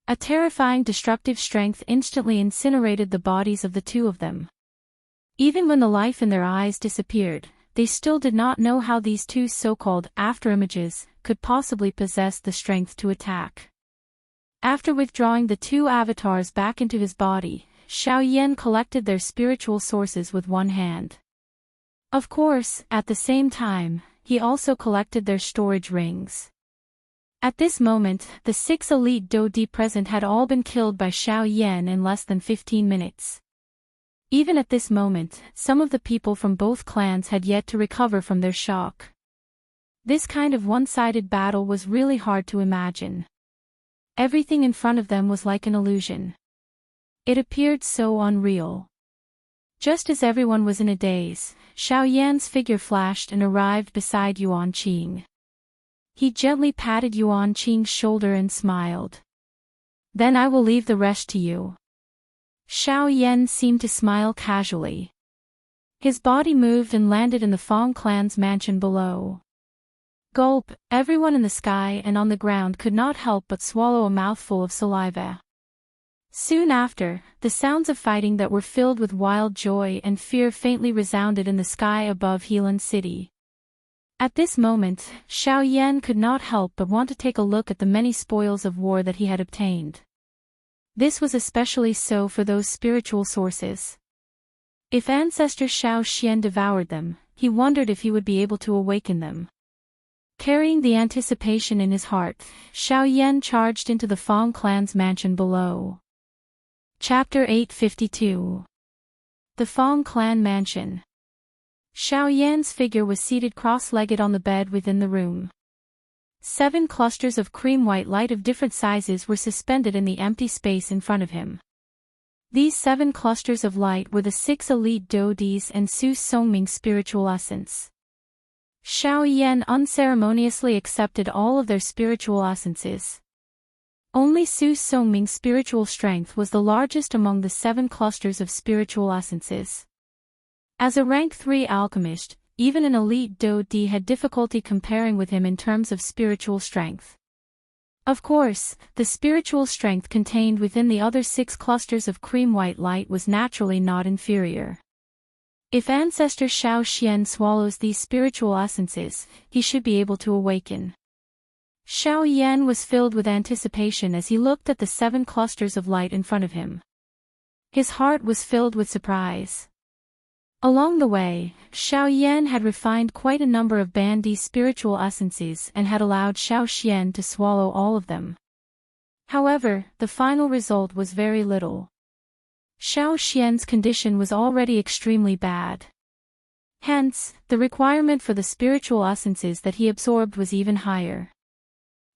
A terrifying destructive strength instantly incinerated the bodies of the two of them. Even when the life in their eyes disappeared, they still did not know how these two so-called afterimages could possibly possess the strength to attack. After withdrawing the two avatars back into his body, Xiao Yan collected their spiritual sources with one hand. Of course, at the same time, he also collected their storage rings. At this moment, the 6 elite dou di present had all been killed by Xiao Yan in less than 15 minutes. Even at this moment, some of the people from both clans had yet to recover from their shock. This kind of one-sided battle was really hard to imagine. Everything in front of them was like an illusion. It appeared so unreal. Just as everyone was in a daze, Xiao Yan's figure flashed and arrived beside Yuan Qing. He gently patted Yuan Qing's shoulder and smiled. Then I will leave the rest to you. Xiao Yan seemed to smile casually. His body moved and landed in the Fong clan's mansion below. Gulp, everyone in the sky and on the ground could not help but swallow a mouthful of saliva. Soon after, the sounds of fighting that were filled with wild joy and fear faintly resounded in the sky above Helan City. At this moment, Xiao Yan could not help but want to take a look at the many spoils of war that he had obtained. This was especially so for those spiritual sources. If ancestor Xiao Xian devoured them, he wondered if he would be able to awaken them. Carrying the anticipation in his heart, Xiao Yan charged into the Fong clan's mansion below. Chapter 852. The Fong clan mansion. Xiao Yan's figure was seated cross-legged on the bed within the room. 7 clusters of cream-white light of different sizes were suspended in the empty space in front of him. These 7 clusters of light were the 6 elite dodis and Su Songming's spiritual essence. Xiao Yan unceremoniously accepted all of their spiritual essences. Only Su Songming's spiritual strength was the largest among the 7 clusters of spiritual essences. As a rank 3 alchemist, even an elite Dodi had difficulty comparing with him in terms of spiritual strength. Of course, the spiritual strength contained within the other 6 clusters of cream-white light was naturally not inferior. If ancestor Xiao Xian swallows these spiritual essences, he should be able to awaken. Xiao Yan was filled with anticipation as he looked at the 7 clusters of light in front of him. His heart was filled with surprise. Along the way, Xiao Yan had refined quite a number of Bandi's spiritual essences and had allowed Xiao Xian to swallow all of them. However, the final result was very little. Xiao Xian's condition was already extremely bad. Hence, the requirement for the spiritual essences that he absorbed was even higher.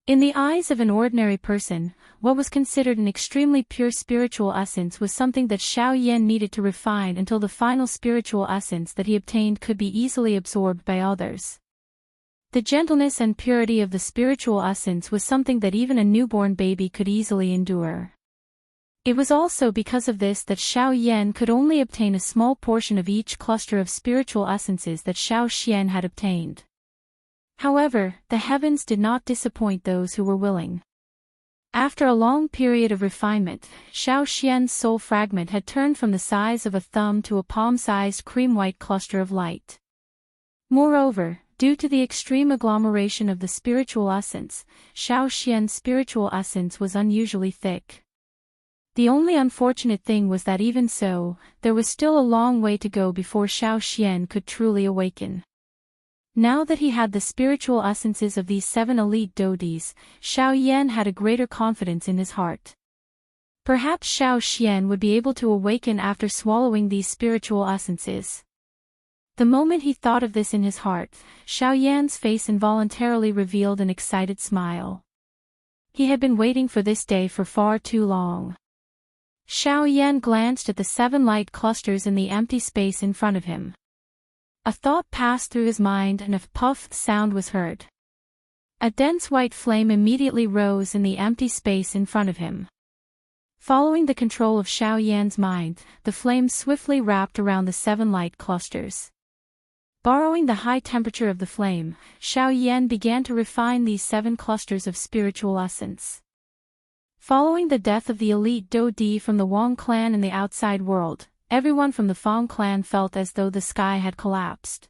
In the eyes of an ordinary person, what was considered an extremely pure spiritual essence was something that Xiao Yan needed to refine until the final spiritual essence that he obtained could be easily absorbed by others. The gentleness and purity of the spiritual essence was something that even a newborn baby could easily endure. It was also because of this that Xiao Yan could only obtain a small portion of each cluster of spiritual essences that Xiao Xian had obtained. However, the heavens did not disappoint those who were willing. After a long period of refinement, Xiao Xian's soul fragment had turned from the size of a thumb to a palm-sized cream-white cluster of light. Moreover, due to the extreme agglomeration of the spiritual essence, Xiao Xian's spiritual essence was unusually thick. The only unfortunate thing was that even so, there was still a long way to go before Xiao Xian could truly awaken. Now that he had the spiritual essences of these 7 elite dodis, Xiao Yan had a greater confidence in his heart. Perhaps Xiao Xian would be able to awaken after swallowing these spiritual essences. The moment he thought of this in his heart, Xiao Yan's face involuntarily revealed an excited smile. He had been waiting for this day for far too long. Xiao Yan glanced at the 7 light clusters in the empty space in front of him. A thought passed through his mind and a puff sound was heard. A dense white flame immediately rose in the empty space in front of him. Following the control of Xiao Yan's mind, the flame swiftly wrapped around the 7 light clusters. Borrowing the high temperature of the flame, Xiao Yan began to refine these 7 clusters of spiritual essence. Following the death of the elite Dodi from the Wang clan in the outside world, everyone from the Fong clan felt as though the sky had collapsed.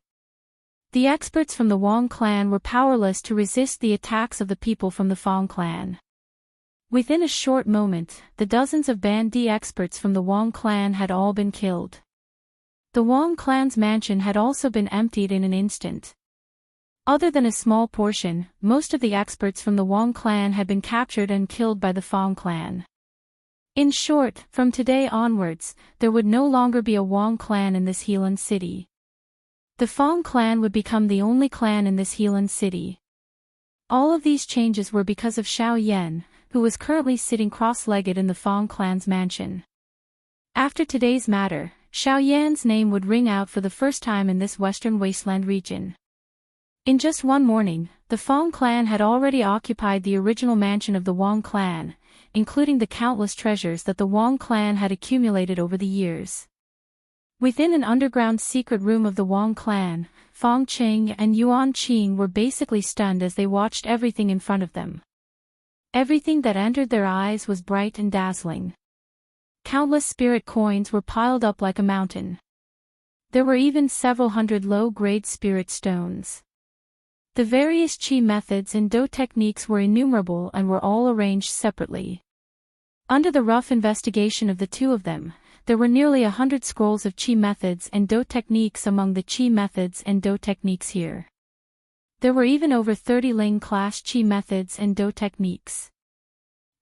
The experts from the Wang clan were powerless to resist the attacks of the people from the Fong clan. Within a short moment, the dozens of Bandi experts from the Wang clan had all been killed. The Wang clan's mansion had also been emptied in an instant. Other than a small portion, most of the experts from the Wang clan had been captured and killed by the Fong clan. In short, from today onwards, there would no longer be a Wang clan in this Helan city. The Fong clan would become the only clan in this Helan city. All of these changes were because of Xiao Yan, who was currently sitting cross-legged in the Fong clan's mansion. After today's matter, Xiao Yan's name would ring out for the first time in this western wasteland region. In just one morning, the Fong clan had already occupied the original mansion of the Wang clan, including the countless treasures that the Wang clan had accumulated over the years. Within an underground secret room of the Wang clan, Fang Qing and Yuan Qing were basically stunned as they watched everything in front of them. Everything that entered their eyes was bright and dazzling. Countless spirit coins were piled up like a mountain. There were even several hundred low-grade spirit stones. The various qi methods and do techniques were innumerable and were all arranged separately. Under the rough investigation of the two of them, there were nearly 100 scrolls of qi methods and do techniques among the qi methods and do techniques here. There were even over 30 Ling-class qi methods and do techniques.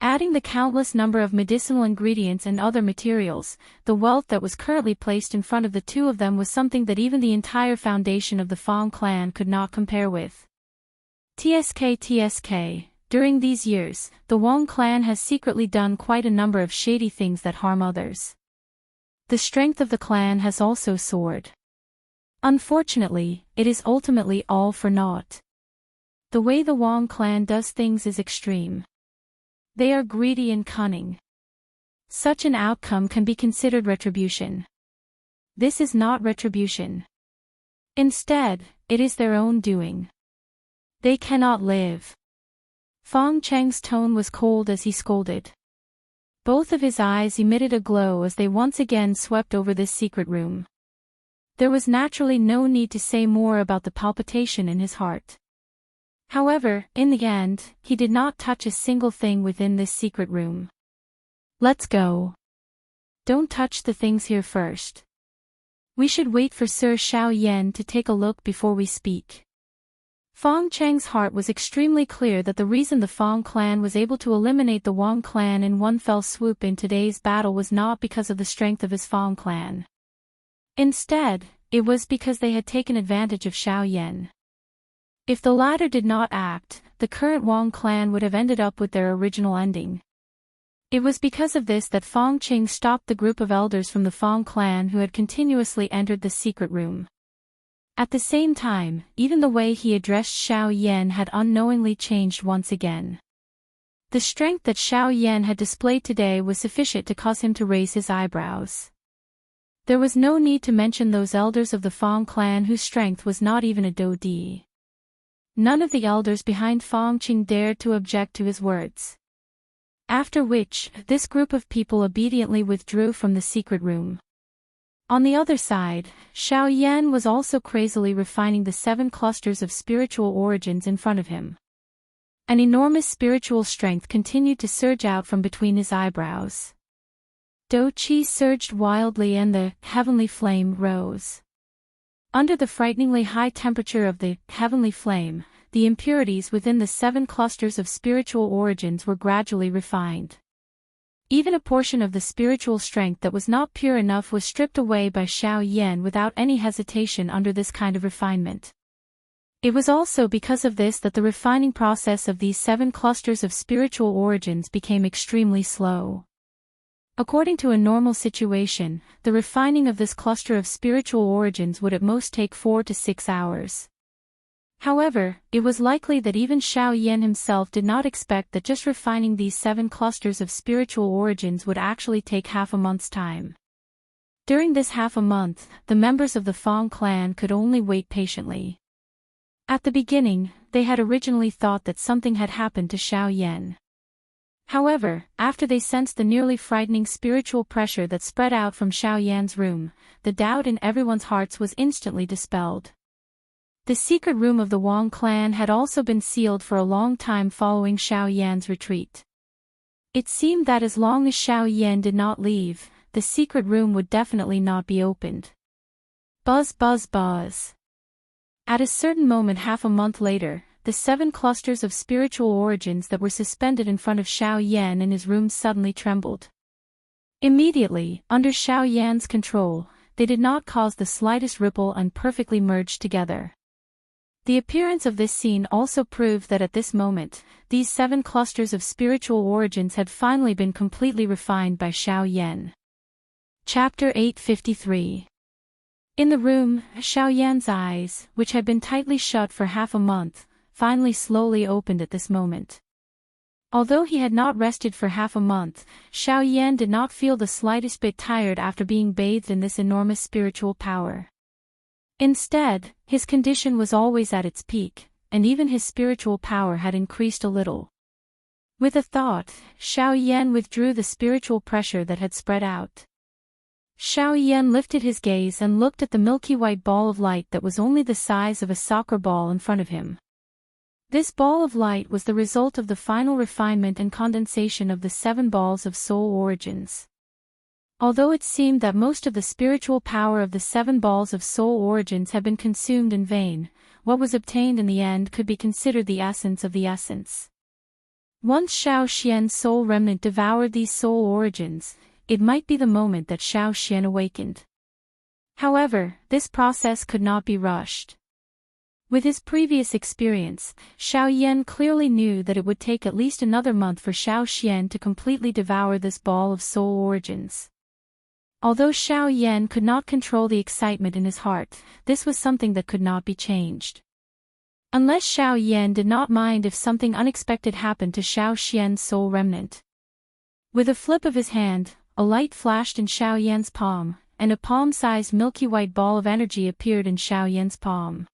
Adding the countless number of medicinal ingredients and other materials, the wealth that was currently placed in front of the two of them was something that even the entire foundation of the Fang clan could not compare with. TSK. During these years, the Wang clan has secretly done quite a number of shady things that harm others. The strength of the clan has also soared. Unfortunately, it is ultimately all for naught. The way the Wang clan does things is extreme. They are greedy and cunning. Such an outcome can be considered retribution. This is not retribution. Instead, it is their own doing. They cannot live. Fang Cheng's tone was cold as he scolded. Both of his eyes emitted a glow as they once again swept over this secret room. There was naturally no need to say more about the palpitation in his heart. However, in the end, he did not touch a single thing within this secret room. Let's go. Don't touch the things here first. We should wait for Sir Xiaoyan to take a look before we speak. Fang Cheng's heart was extremely clear that the reason the Fang clan was able to eliminate the Wang clan in one fell swoop in today's battle was not because of the strength of his Fang clan. Instead, it was because they had taken advantage of Xiaoyan. If the latter did not act, the current Wang clan would have ended up with their original ending. It was because of this that Fang Qing stopped the group of elders from the Fang clan who had continuously entered the secret room. At the same time, even the way he addressed Xiaoyan had unknowingly changed once again. The strength that Xiaoyan had displayed today was sufficient to cause him to raise his eyebrows. There was no need to mention those elders of the Fang clan whose strength was not even a do-di. None of the elders behind Fang Qing dared to object to his words. After which, this group of people obediently withdrew from the secret room. On the other side, Xiaoyan was also crazily refining the 7 clusters of spiritual origins in front of him. An enormous spiritual strength continued to surge out from between his eyebrows. Do Qi surged wildly and the heavenly flame rose. Under the frighteningly high temperature of the heavenly flame, the impurities within the 7 clusters of spiritual origins were gradually refined. Even a portion of the spiritual strength that was not pure enough was stripped away by Xiaoyan without any hesitation under this kind of refinement. It was also because of this that the refining process of these 7 clusters of spiritual origins became extremely slow. According to a normal situation, the refining of this cluster of spiritual origins would at most take 4 to 6 hours. However, it was likely that even Xiaoyan himself did not expect that just refining these 7 clusters of spiritual origins would actually take half a month's time. During this half a month, the members of the Fang clan could only wait patiently. At the beginning, they had originally thought that something had happened to Xiaoyan. However, after they sensed the nearly frightening spiritual pressure that spread out from Xiaoyan's room, the doubt in everyone's hearts was instantly dispelled. The secret room of the Wang clan had also been sealed for a long time following Xiaoyan's retreat. It seemed that as long as Xiaoyan did not leave, the secret room would definitely not be opened. Buzz buzz buzz. At a certain moment half a month later, the 7 clusters of spiritual origins that were suspended in front of Xiaoyan in his room suddenly trembled. Immediately, under Xiaoyan's control, they did not cause the slightest ripple and perfectly merged together. The appearance of this scene also proved that at this moment, these 7 clusters of spiritual origins had finally been completely refined by Xiaoyan. Chapter 853. In the room, Xiaoyan's eyes, which had been tightly shut for half a month, finally slowly opened at this moment. Although he had not rested for half a month, Xiao Yan did not feel the slightest bit tired after being bathed in this enormous spiritual power. Instead, his condition was always at its peak, and even his spiritual power had increased a little. With a thought, Xiao Yan withdrew the spiritual pressure that had spread out. Xiao Yan lifted his gaze and looked at the milky white ball of light that was only the size of a soccer ball in front of him. This ball of light was the result of the final refinement and condensation of the 7 balls of soul origins. Although it seemed that most of the spiritual power of the 7 balls of soul origins had been consumed in vain, what was obtained in the end could be considered the essence of the essence. Once Xiao Xian's soul remnant devoured these soul origins, it might be the moment that Xiao Xian awakened. However, this process could not be rushed. With his previous experience, Xiao Yan clearly knew that it would take at least another month for Xiao Xian to completely devour this ball of soul origins. Although Xiao Yan could not control the excitement in his heart, this was something that could not be changed. Unless Xiao Yan did not mind if something unexpected happened to Xiao Xian's soul remnant. With a flip of his hand, a light flashed in Xiao Yan's palm, and a palm-sized milky white ball of energy appeared in Xiao Yan's palm.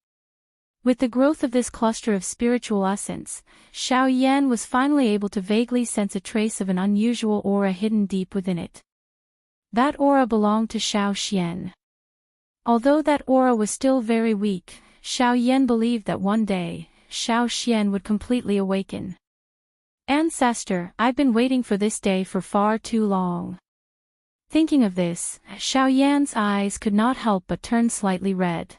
With the growth of this cluster of spiritual essence, Xiao Yan was finally able to vaguely sense a trace of an unusual aura hidden deep within it. That aura belonged to Xiao Xian. Although that aura was still very weak, Xiao Yan believed that one day, Xiao Xian would completely awaken. Ancestor, I've been waiting for this day for far too long. Thinking of this, Xiao Yan's eyes could not help but turn slightly red.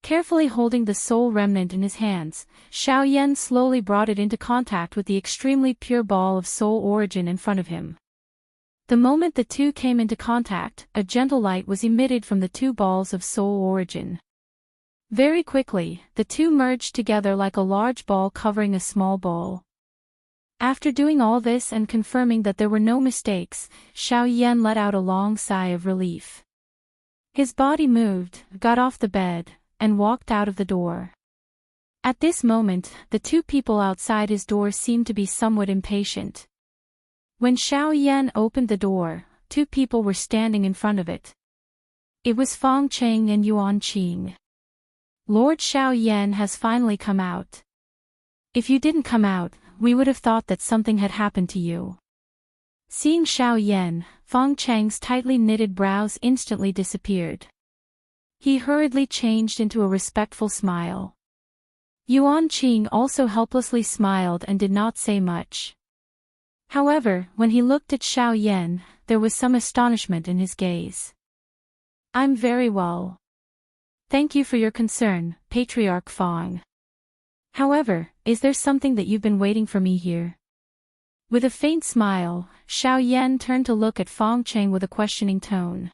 Carefully holding the soul remnant in his hands, Xiao Yan slowly brought it into contact with the extremely pure ball of soul origin in front of him. The moment the two came into contact, a gentle light was emitted from the 2 balls of soul origin. Very quickly, the two merged together like a large ball covering a small ball. After doing all this and confirming that there were no mistakes, Xiao Yan let out a long sigh of relief. His body moved, got off the bed, and walked out of the door. At this moment, the 2 people outside his door seemed to be somewhat impatient. When Xiao Yan opened the door, 2 people were standing in front of it. It was Fang Cheng and Yuan Qing. Lord Xiao Yan has finally come out. If you didn't come out, we would have thought that something had happened to you. Seeing Xiao Yan, Fang Cheng's tightly knitted brows instantly disappeared. He hurriedly changed into a respectful smile. Yuan Qing also helplessly smiled and did not say much. However, when he looked at Xiao Yan, there was some astonishment in his gaze. I'm very well. Thank you for your concern, Patriarch Fang. However, is there something that you've been waiting for me here? With a faint smile, Xiao Yan turned to look at Fang Cheng with a questioning tone.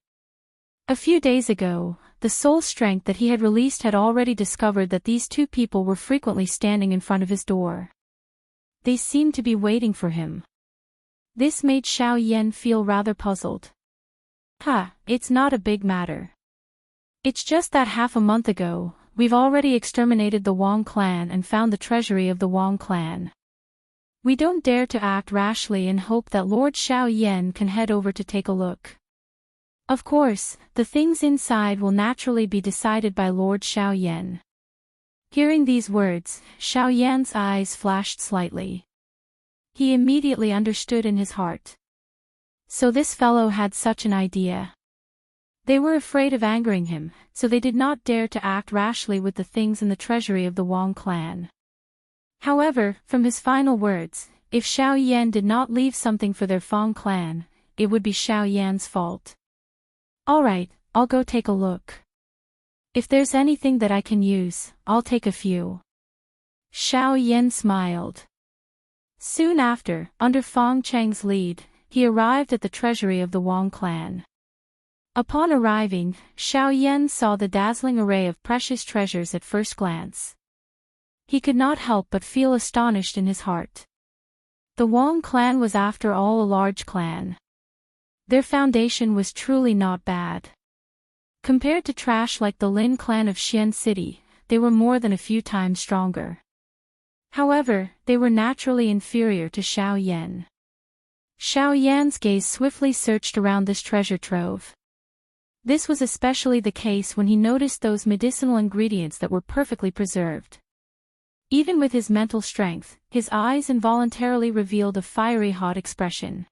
A few days ago, the soul strength that he had released had already discovered that these 2 people were frequently standing in front of his door. They seemed to be waiting for him. This made Xiao Yan feel rather puzzled. It's not a big matter. It's just that half a month ago, we've already exterminated the Wang clan and found the treasury of the Wang clan. We don't dare to act rashly and hope that Lord Xiao Yan can head over to take a look. Of course, the things inside will naturally be decided by Lord Xiao Yan. Hearing these words, Xiao Yan's eyes flashed slightly. He immediately understood in his heart. So this fellow had such an idea. They were afraid of angering him, so they did not dare to act rashly with the things in the treasury of the Wang clan. However, from his final words, if Xiao Yan did not leave something for their Fang clan, it would be Xiao Yan's fault. Alright, I'll go take a look. If there's anything that I can use, I'll take a few. Xiao Yan smiled. Soon after, under Fang Cheng's lead, he arrived at the treasury of the Wang clan. Upon arriving, Xiao Yan saw the dazzling array of precious treasures at first glance. He could not help but feel astonished in his heart. The Wang clan was after all a large clan. Their foundation was truly not bad. Compared to trash like the Lin clan of Xian City, they were more than a few times stronger. However, they were naturally inferior to Xiao Yan. Xiao Yan's gaze swiftly searched around this treasure trove. This was especially the case when he noticed those medicinal ingredients that were perfectly preserved. Even with his mental strength, his eyes involuntarily revealed a fiery hot expression.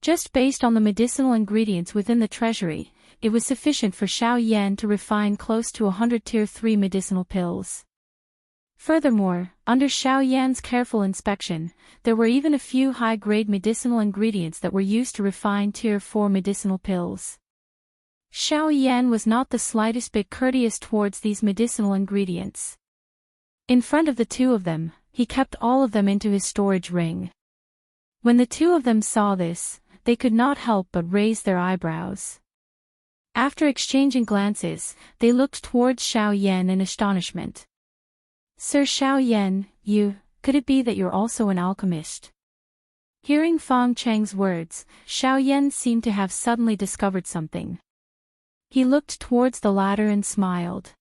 Just based on the medicinal ingredients within the treasury, it was sufficient for Xiao Yan to refine close to 100 Tier 3 medicinal pills. Furthermore, under Xiao Yan's careful inspection, there were even a few high-grade medicinal ingredients that were used to refine Tier 4 medicinal pills. Xiao Yan was not the slightest bit courteous towards these medicinal ingredients. In front of the two of them, he kept all of them into his storage ring. When the two of them saw this, they could not help but raise their eyebrows. After exchanging glances, they looked towards Xiao Yan in astonishment. "Sir Xiao Yan, could it be that you're also an alchemist?" Hearing Fang Cheng's words, Xiao Yan seemed to have suddenly discovered something. He looked towards the latter and smiled.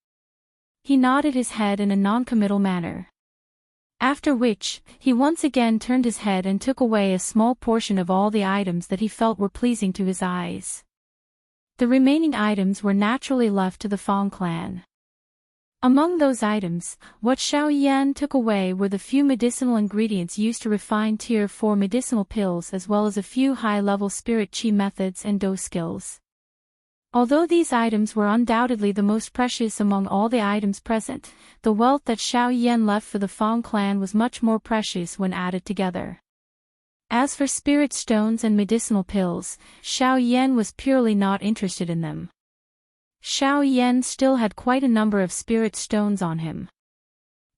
He nodded his head in a non-committal manner. After which, he once again turned his head and took away a small portion of all the items that he felt were pleasing to his eyes. The remaining items were naturally left to the Fang clan. Among those items, what Xiao Yan took away were the few medicinal ingredients used to refine Tier 4 medicinal pills as well as a few high-level spirit chi methods and dose skills. Although these items were undoubtedly the most precious among all the items present, the wealth that Xiao Yan left for the Fang clan was much more precious when added together. As for spirit stones and medicinal pills, Xiao Yan was purely not interested in them. Xiao Yan still had quite a number of spirit stones on him.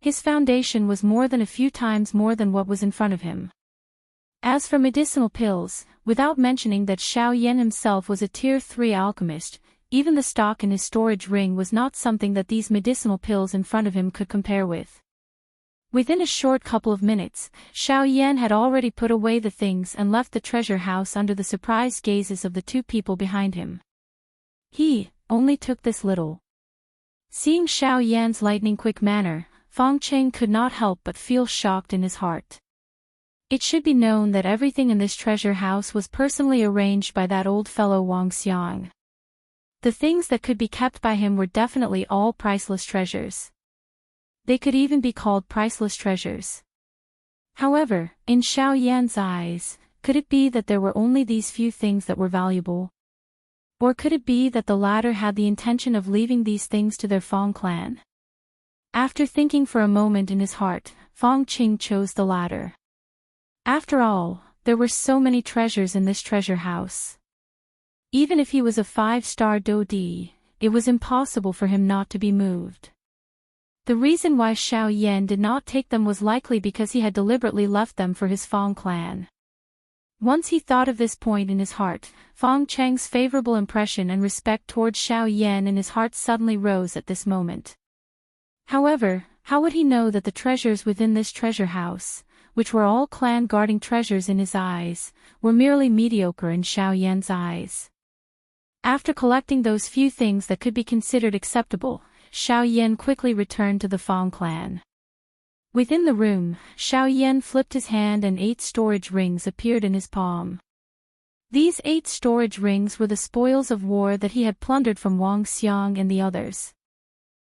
His foundation was more than a few times more than what was in front of him. As for medicinal pills, without mentioning that Xiao Yan himself was a Tier 3 alchemist, even the stock in his storage ring was not something that these medicinal pills in front of him could compare with. Within a short couple of minutes, Xiao Yan had already put away the things and left the treasure house under the surprised gazes of the two people behind him. He only took this little. Seeing Xiao Yan's lightning-quick manner, Fang Cheng could not help but feel shocked in his heart. It should be known that everything in this treasure house was personally arranged by that old fellow Wang Xiang. The things that could be kept by him were definitely all priceless treasures. They could even be called priceless treasures. However, in Xiao Yan's eyes, could it be that there were only these few things that were valuable? Or could it be that the latter had the intention of leaving these things to their Fang clan? After thinking for a moment in his heart, Fang Qing chose the latter. After all, there were so many treasures in this treasure house. Even if he was a 5-star Dodi, it was impossible for him not to be moved. The reason why Xiao Yan did not take them was likely because he had deliberately left them for his Fang clan. Once he thought of this point in his heart, Fang Cheng's favorable impression and respect towards Xiao Yan in his heart suddenly rose at this moment. However, how would he know that the treasures within this treasure house, which were all clan-guarding treasures in his eyes, were merely mediocre in Xiao Yan's eyes? After collecting those few things that could be considered acceptable, Xiao Yan quickly returned to the Fang clan. Within the room, Xiao Yan flipped his hand and 8 storage rings appeared in his palm. These 8 storage rings were the spoils of war that he had plundered from Wang Xiang and the others.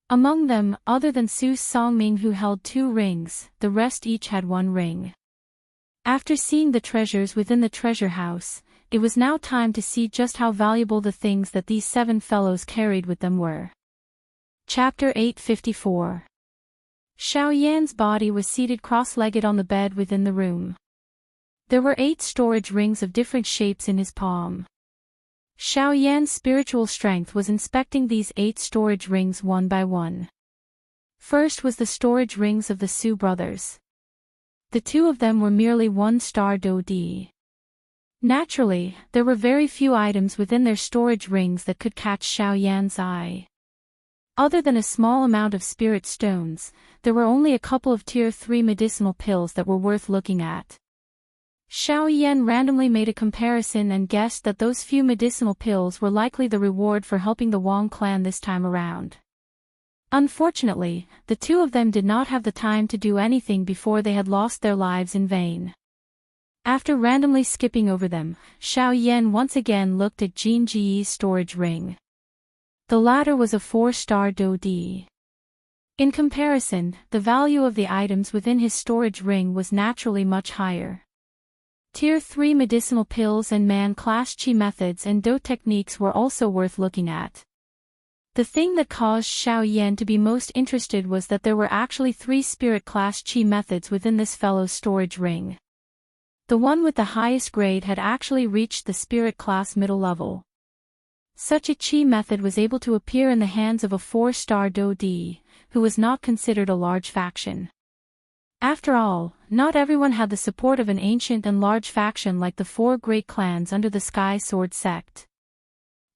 Among them, other than Su Songming who held 2 rings, the rest each had 1 ring. After seeing the treasures within the treasure house, it was now time to see just how valuable the things that these 7 fellows carried with them were. Chapter 854. Xiao Yan's body was seated cross-legged on the bed within the room. There were 8 storage rings of different shapes in his palm. Xiao Yan's spiritual strength was inspecting these 8 storage rings one by one. First was the storage rings of the Su brothers. The 2 of them were merely 1-star Dodi. Naturally, there were very few items within their storage rings that could catch Xiao Yan's eye. Other than a small amount of spirit stones, there were only a couple of Tier 3 medicinal pills that were worth looking at. Xiao Yan randomly made a comparison and guessed that those few medicinal pills were likely the reward for helping the Wang clan this time around. Unfortunately, the two of them did not have the time to do anything before they had lost their lives in vain. After randomly skipping over them, Xiao Yan once again looked at Jin Ji's storage ring. The latter was a 4-star Do-D. In comparison, the value of the items within his storage ring was naturally much higher. Tier 3 medicinal pills and man-class chi methods and Do techniques were also worth looking at. The thing that caused Xiao Yan to be most interested was that there were actually 3 spirit-class chi methods within this fellow's storage ring. The one with the highest grade had actually reached the spirit-class middle level. Such a chi method was able to appear in the hands of a 4-star Do-D, who was not considered a large faction. After all, not everyone had the support of an ancient and large faction like the 4 great clans under the Sky Sword sect.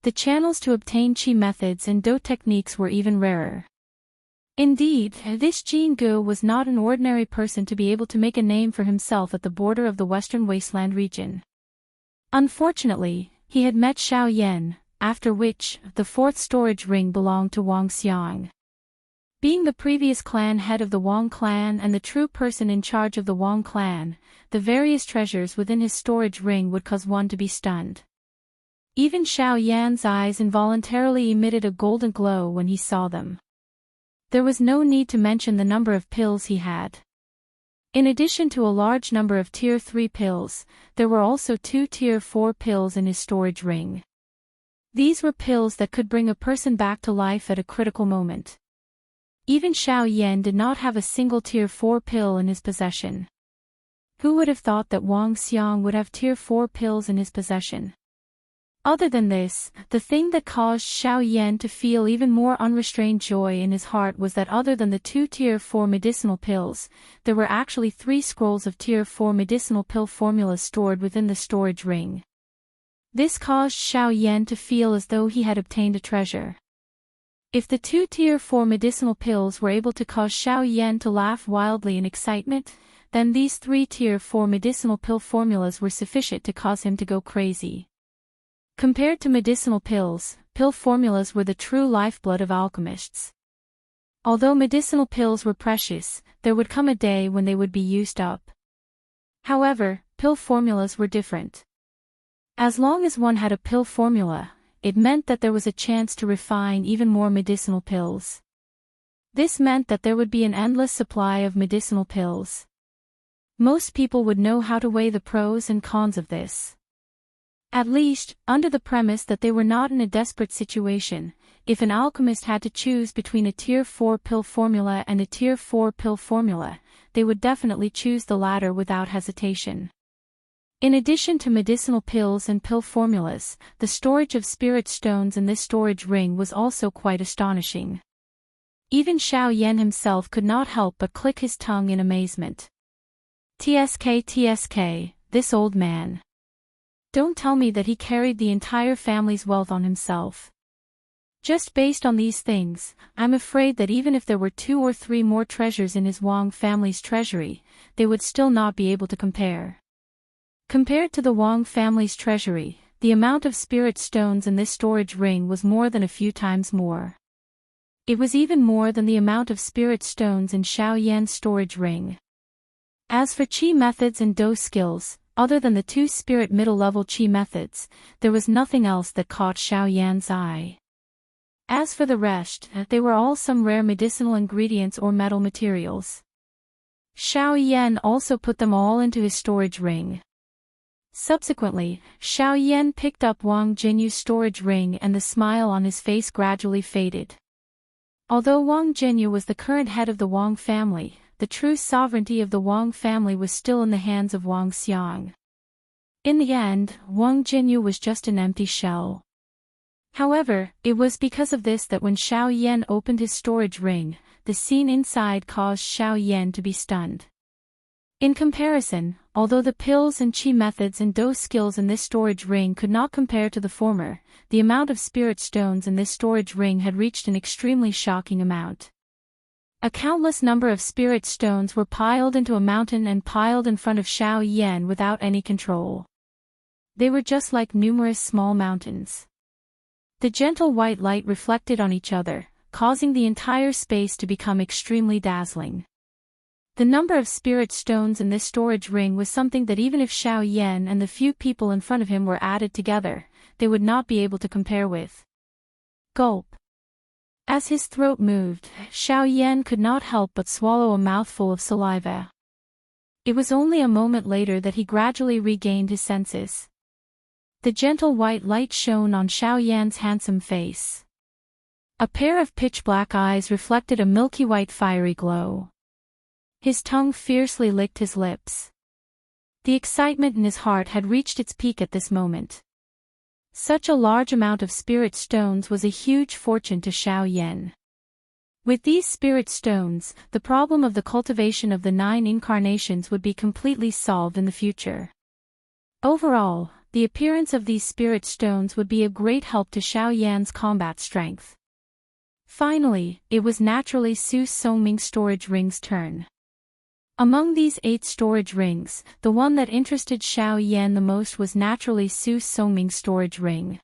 The channels to obtain chi methods and Do techniques were even rarer. Indeed, this Jin Gu was not an ordinary person to be able to make a name for himself at the border of the Western Wasteland region. Unfortunately, he had met Xiao Yan, after which, the 4th storage ring belonged to Wang Xiang. Being the previous clan head of the Wang clan and the true person in charge of the Wang clan, the various treasures within his storage ring would cause one to be stunned. Even Xiao Yan's eyes involuntarily emitted a golden glow when he saw them. There was no need to mention the number of pills he had. In addition to a large number of Tier 3 pills, there were also 2 Tier 4 pills in his storage ring. These were pills that could bring a person back to life at a critical moment. Even Xiao Yan did not have a single Tier 4 pill in his possession. Who would have thought that Wang Xiang would have Tier 4 pills in his possession? Other than this, the thing that caused Xiao Yan to feel even more unrestrained joy in his heart was that other than the 2 Tier 4 medicinal pills, there were actually 3 scrolls of Tier 4 medicinal pill formulas stored within the storage ring. This caused Xiao Yan to feel as though he had obtained a treasure. If the 2 Tier 4 medicinal pills were able to cause Xiao Yan to laugh wildly in excitement, then these 3 Tier 4 medicinal pill formulas were sufficient to cause him to go crazy. Compared to medicinal pills, pill formulas were the true lifeblood of alchemists. Although medicinal pills were precious, there would come a day when they would be used up. However, pill formulas were different. As long as one had a pill formula, it meant that there was a chance to refine even more medicinal pills. This meant that there would be an endless supply of medicinal pills. Most people would know how to weigh the pros and cons of this. At least, under the premise that they were not in a desperate situation, if an alchemist had to choose between a Tier 4 pill formula and a Tier 4 pill formula, they would definitely choose the latter without hesitation. In addition to medicinal pills and pill formulas, the storage of spirit stones in this storage ring was also quite astonishing. Even Xiao Yan himself could not help but click his tongue in amazement. TSK, this old man. Don't tell me that he carried the entire family's wealth on himself. Just based on these things, I'm afraid that even if there were 2 or 3 more treasures in his Wang family's treasury, they would still not be able to compare. Compared to the Wang family's treasury, the amount of spirit stones in this storage ring was more than a few times more. It was even more than the amount of spirit stones in Xiao Yan's storage ring. As for chi methods and Do skills, other than the 2 spirit middle-level chi methods, there was nothing else that caught Xiao Yan's eye. As for the rest, they were all some rare medicinal ingredients or metal materials. Xiao Yan also put them all into his storage ring. Subsequently, Xiao Yan picked up Wang Jinyu's storage ring and the smile on his face gradually faded. Although Wang Jinyu was the current head of the Wang family, the true sovereignty of the Wang family was still in the hands of Wang Xiang. In the end, Wang Jinyu was just an empty shell. However, it was because of this that when Xiao Yan opened his storage ring, the scene inside caused Xiao Yan to be stunned. In comparison, although the pills and chi methods and Do skills in this storage ring could not compare to the former, the amount of spirit stones in this storage ring had reached an extremely shocking amount. A countless number of spirit stones were piled into a mountain and piled in front of Xiao Yan without any control. They were just like numerous small mountains. The gentle white light reflected on each other, causing the entire space to become extremely dazzling. The number of spirit stones in this storage ring was something that even if Xiao Yan and the few people in front of him were added together, they would not be able to compare with. Gulp. As his throat moved, Xiao Yan could not help but swallow a mouthful of saliva. It was only a moment later that he gradually regained his senses. The gentle white light shone on Xiao Yan's handsome face. A pair of pitch-black eyes reflected a milky white fiery glow. His tongue fiercely licked his lips. The excitement in his heart had reached its peak at this moment. Such a large amount of spirit stones was a huge fortune to Xiao Yan. With these spirit stones, the problem of the cultivation of the 9 incarnations would be completely solved in the future. Overall, the appearance of these spirit stones would be a great help to Xiao Yan's combat strength. Finally, it was naturally Su Songming's storage ring's turn. Among these 8 storage rings, the one that interested Xiao Yan the most was naturally Su Songming's storage ring.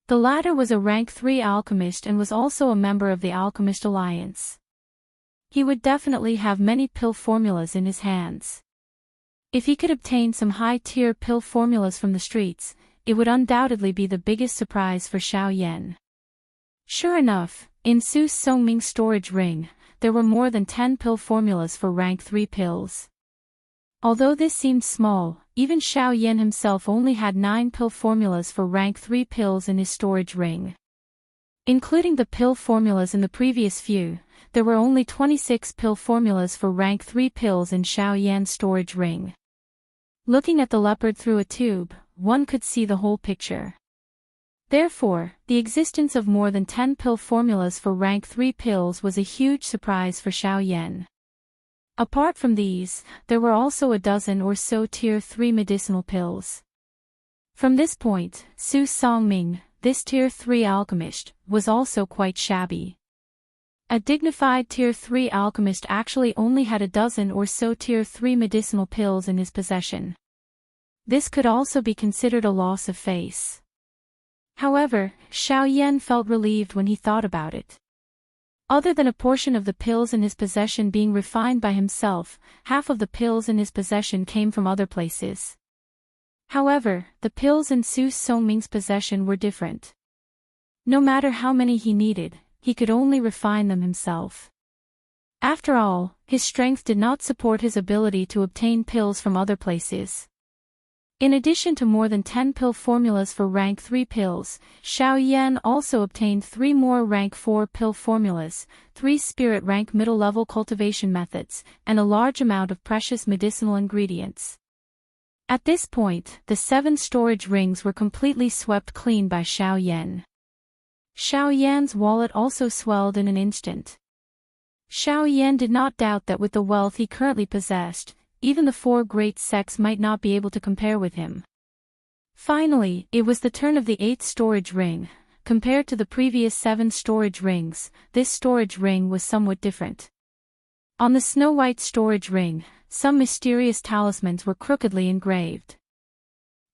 The latter was a rank 3 alchemist and was also a member of the Alchemist Alliance. He would definitely have many pill formulas in his hands. If he could obtain some high-tier pill formulas from the streets, it would undoubtedly be the biggest surprise for Xiao Yan. Sure enough, in Su Songming's storage ring, there were more than 10 pill formulas for rank 3 pills. Although this seemed small, even Xiao Yan himself only had 9 pill formulas for rank 3 pills in his storage ring. Including the pill formulas in the previous few, there were only 26 pill formulas for rank 3 pills in Xiao Yan's storage ring. Looking at the leopard through a tube, one could see the whole picture. Therefore, the existence of more than 10 pill formulas for rank 3 pills was a huge surprise for Xiao Yan. Apart from these, there were also a dozen or so tier 3 medicinal pills. From this point, Su Songming, this tier 3 alchemist, was also quite shabby. A dignified tier 3 alchemist actually only had a dozen or so tier 3 medicinal pills in his possession. This could also be considered a loss of face. However, Xiao Yan felt relieved when he thought about it. Other than a portion of the pills in his possession being refined by himself, half of the pills in his possession came from other places. However, the pills in Su Songming's possession were different. No matter how many he needed, he could only refine them himself. After all, his strength did not support his ability to obtain pills from other places. In addition to more than 10 pill formulas for rank 3 pills, Xiao Yan also obtained 3 more rank 4 pill formulas, 3 spirit rank middle-level cultivation methods, and a large amount of precious medicinal ingredients. At this point, the 7 storage rings were completely swept clean by Xiao Yan. Xiao Yan's wallet also swelled in an instant. Xiao Yan did not doubt that with the wealth he currently possessed, even the 4 great sects might not be able to compare with him. Finally, it was the turn of the 8th storage ring. Compared to the previous 7 storage rings, this storage ring was somewhat different. On the snow-white storage ring, some mysterious talismans were crookedly engraved.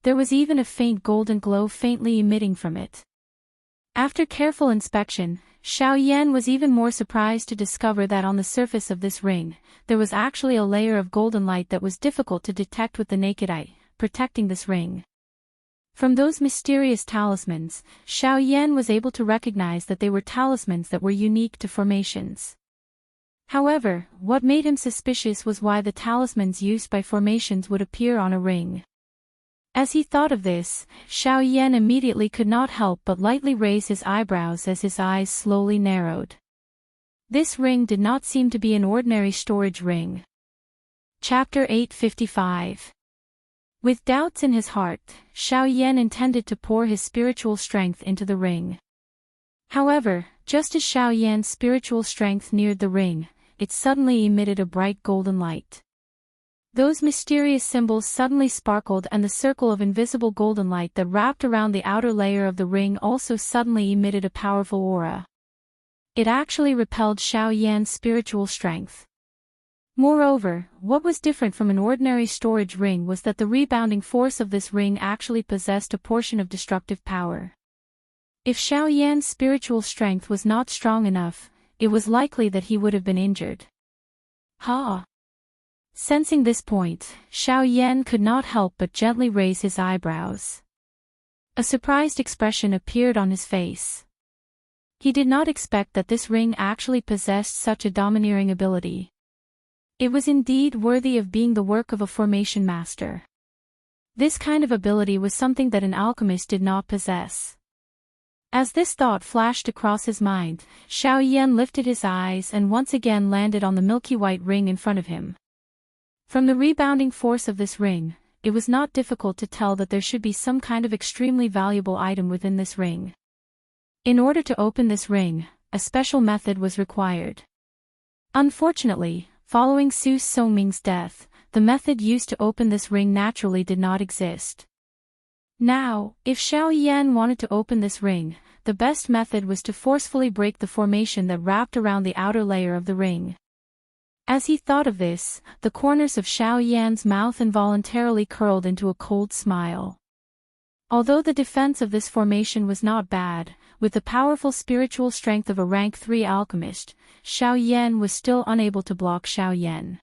There was even a faint golden glow faintly emitting from it. After careful inspection, Xiao Yan was even more surprised to discover that on the surface of this ring, there was actually a layer of golden light that was difficult to detect with the naked eye, protecting this ring. From those mysterious talismans, Xiao Yan was able to recognize that they were talismans that were unique to formations. However, what made him suspicious was why the talismans used by formations would appear on a ring. As he thought of this, Xiao Yan immediately could not help but lightly raise his eyebrows as his eyes slowly narrowed. This ring did not seem to be an ordinary storage ring. Chapter 855. With doubts in his heart, Xiao Yan intended to pour his spiritual strength into the ring. However, just as Xiao Yan's spiritual strength neared the ring, it suddenly emitted a bright golden light. Those mysterious symbols suddenly sparkled and the circle of invisible golden light that wrapped around the outer layer of the ring also suddenly emitted a powerful aura. It actually repelled Xiao Yan's spiritual strength. Moreover, what was different from an ordinary storage ring was that the rebounding force of this ring actually possessed a portion of destructive power. If Xiao Yan's spiritual strength was not strong enough, it was likely that he would have been injured. Ha! Sensing this point, Xiao Yan could not help but gently raise his eyebrows. A surprised expression appeared on his face. He did not expect that this ring actually possessed such a domineering ability. It was indeed worthy of being the work of a formation master. This kind of ability was something that an alchemist did not possess. As this thought flashed across his mind, Xiao Yan lifted his eyes and once again landed on the milky white ring in front of him. From the rebounding force of this ring, it was not difficult to tell that there should be some kind of extremely valuable item within this ring. In order to open this ring, a special method was required. Unfortunately, following Su Songming's death, the method used to open this ring naturally did not exist. Now, if Xiao Yan wanted to open this ring, the best method was to forcefully break the formation that wrapped around the outer layer of the ring. As he thought of this, the corners of Xiao Yan's mouth involuntarily curled into a cold smile. Although the defense of this formation was not bad, with the powerful spiritual strength of a rank 3 alchemist, Xiao Yan was still unable to block Xiao Yan.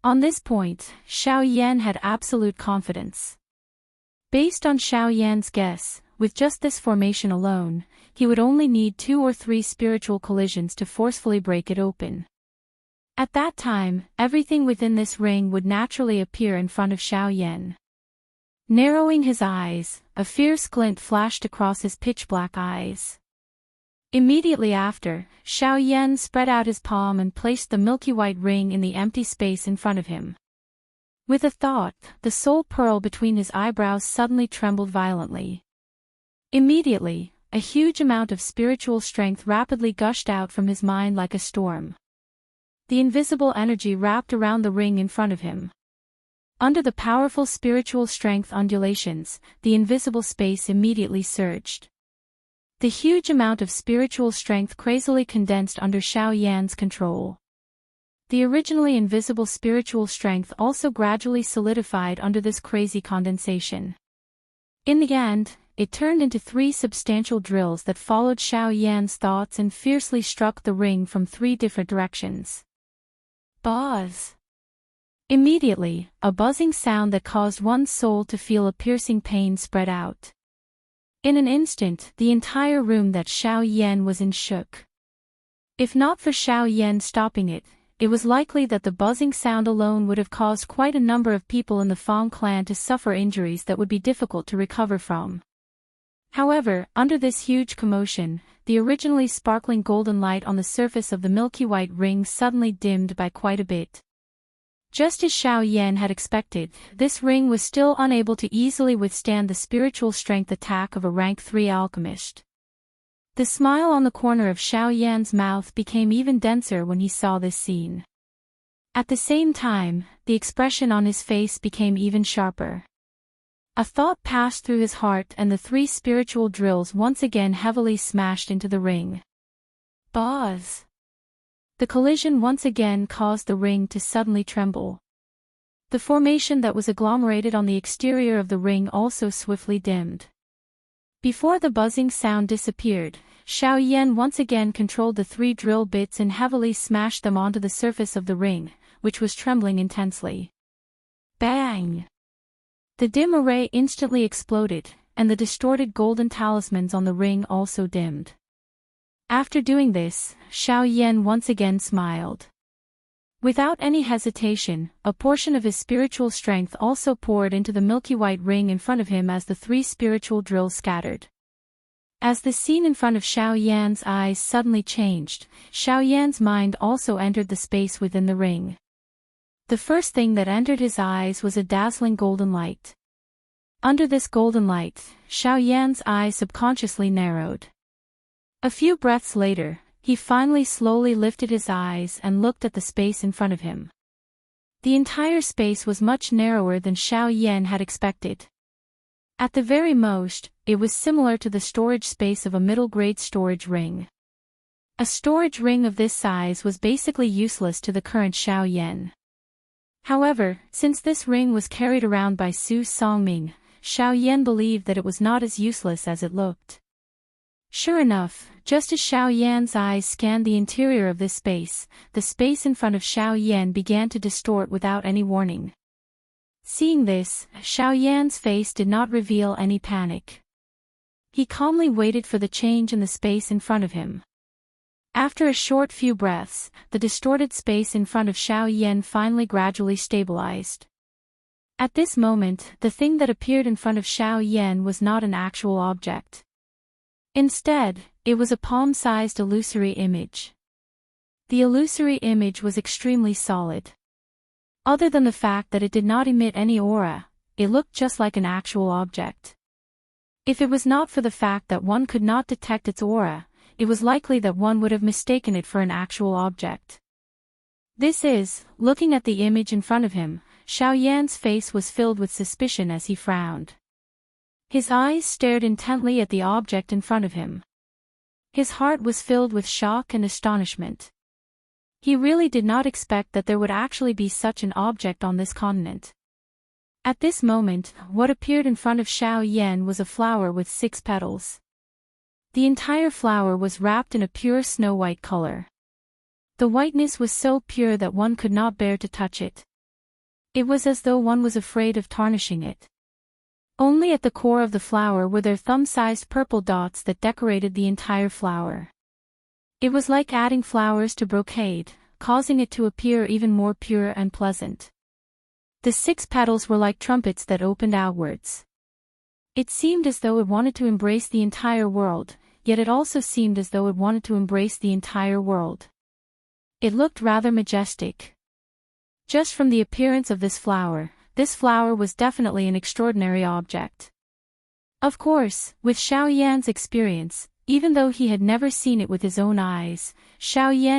On this point, Xiao Yan had absolute confidence. Based on Xiao Yan's guess, with just this formation alone, he would only need 2 or 3 spiritual collisions to forcefully break it open. At that time, everything within this ring would naturally appear in front of Xiao Yan. Narrowing his eyes, a fierce glint flashed across his pitch-black eyes. Immediately after, Xiao Yan spread out his palm and placed the milky white ring in the empty space in front of him. With a thought, the soul pearl between his eyebrows suddenly trembled violently. Immediately, a huge amount of spiritual strength rapidly gushed out from his mind like a storm. The invisible energy wrapped around the ring in front of him. Under the powerful spiritual strength undulations, the invisible space immediately surged. The huge amount of spiritual strength crazily condensed under Xiao Yan's control. The originally invisible spiritual strength also gradually solidified under this crazy condensation. In the end, it turned into 3 substantial drills that followed Xiao Yan's thoughts and fiercely struck the ring from 3 different directions. Buzz! Immediately, a buzzing sound that caused one's soul to feel a piercing pain spread out. In an instant, the entire room that Xiao Yan was in shook. If not for Xiao Yan stopping it, it was likely that the buzzing sound alone would have caused quite a number of people in the Fang clan to suffer injuries that would be difficult to recover from. However, under this huge commotion, the originally sparkling golden light on the surface of the milky white ring suddenly dimmed by quite a bit. Just as Xiao Yan had expected, this ring was still unable to easily withstand the spiritual strength attack of a rank 3 alchemist. The smile on the corner of Xiao Yan's mouth became even denser when he saw this scene. At the same time, the expression on his face became even sharper. A thought passed through his heart and the 3 spiritual drills once again heavily smashed into the ring. Buzz! The collision once again caused the ring to suddenly tremble. The formation that was agglomerated on the exterior of the ring also swiftly dimmed. Before the buzzing sound disappeared, Xiao Yan once again controlled the 3 drill bits and heavily smashed them onto the surface of the ring, which was trembling intensely. Bang! The dim array instantly exploded, and the distorted golden talismans on the ring also dimmed. After doing this, Xiao Yan once again smiled. Without any hesitation, a portion of his spiritual strength also poured into the milky white ring in front of him as the 3 spiritual drills scattered. As the scene in front of Xiao Yan's eyes suddenly changed, Xiao Yan's mind also entered the space within the ring. The first thing that entered his eyes was a dazzling golden light. Under this golden light, Xiao Yan's eyes subconsciously narrowed. A few breaths later, he finally slowly lifted his eyes and looked at the space in front of him. The entire space was much narrower than Xiao Yan had expected. At the very most, it was similar to the storage space of a middle-grade storage ring. A storage ring of this size was basically useless to the current Xiao Yan. However, since this ring was carried around by Su Songming, Xiao Yan believed that it was not as useless as it looked. Sure enough, just as Xiao Yan's eyes scanned the interior of this space, the space in front of Xiao Yan began to distort without any warning. Seeing this, Xiao Yan's face did not reveal any panic. He calmly waited for the change in the space in front of him. After a short few breaths, the distorted space in front of Xiao Yan finally gradually stabilized. At this moment, the thing that appeared in front of Xiao Yan was not an actual object. Instead, it was a palm-sized illusory image. The illusory image was extremely solid. Other than the fact that it did not emit any aura, it looked just like an actual object. If it was not for the fact that one could not detect its aura, it was likely that one would have mistaken it for an actual object. This is, looking at the image in front of him, Xiao Yan's face was filled with suspicion as he frowned. His eyes stared intently at the object in front of him. His heart was filled with shock and astonishment. He really did not expect that there would actually be such an object on this continent. At this moment, what appeared in front of Xiao Yan was a flower with 6 petals. The entire flower was wrapped in a pure snow-white color. The whiteness was so pure that one could not bear to touch it. It was as though one was afraid of tarnishing it. Only at the core of the flower were there thumb-sized purple dots that decorated the entire flower. It was like adding flowers to brocade, causing it to appear even more pure and pleasant. The 6 petals were like trumpets that opened outwards. It seemed as though it wanted to embrace the entire world, yet it also seemed as though it wanted to embrace the entire world. It looked rather majestic. Just from the appearance of this flower was definitely an extraordinary object. Of course, with Xiao Yan's experience, even though he had never seen it with his own eyes, Xiao Yan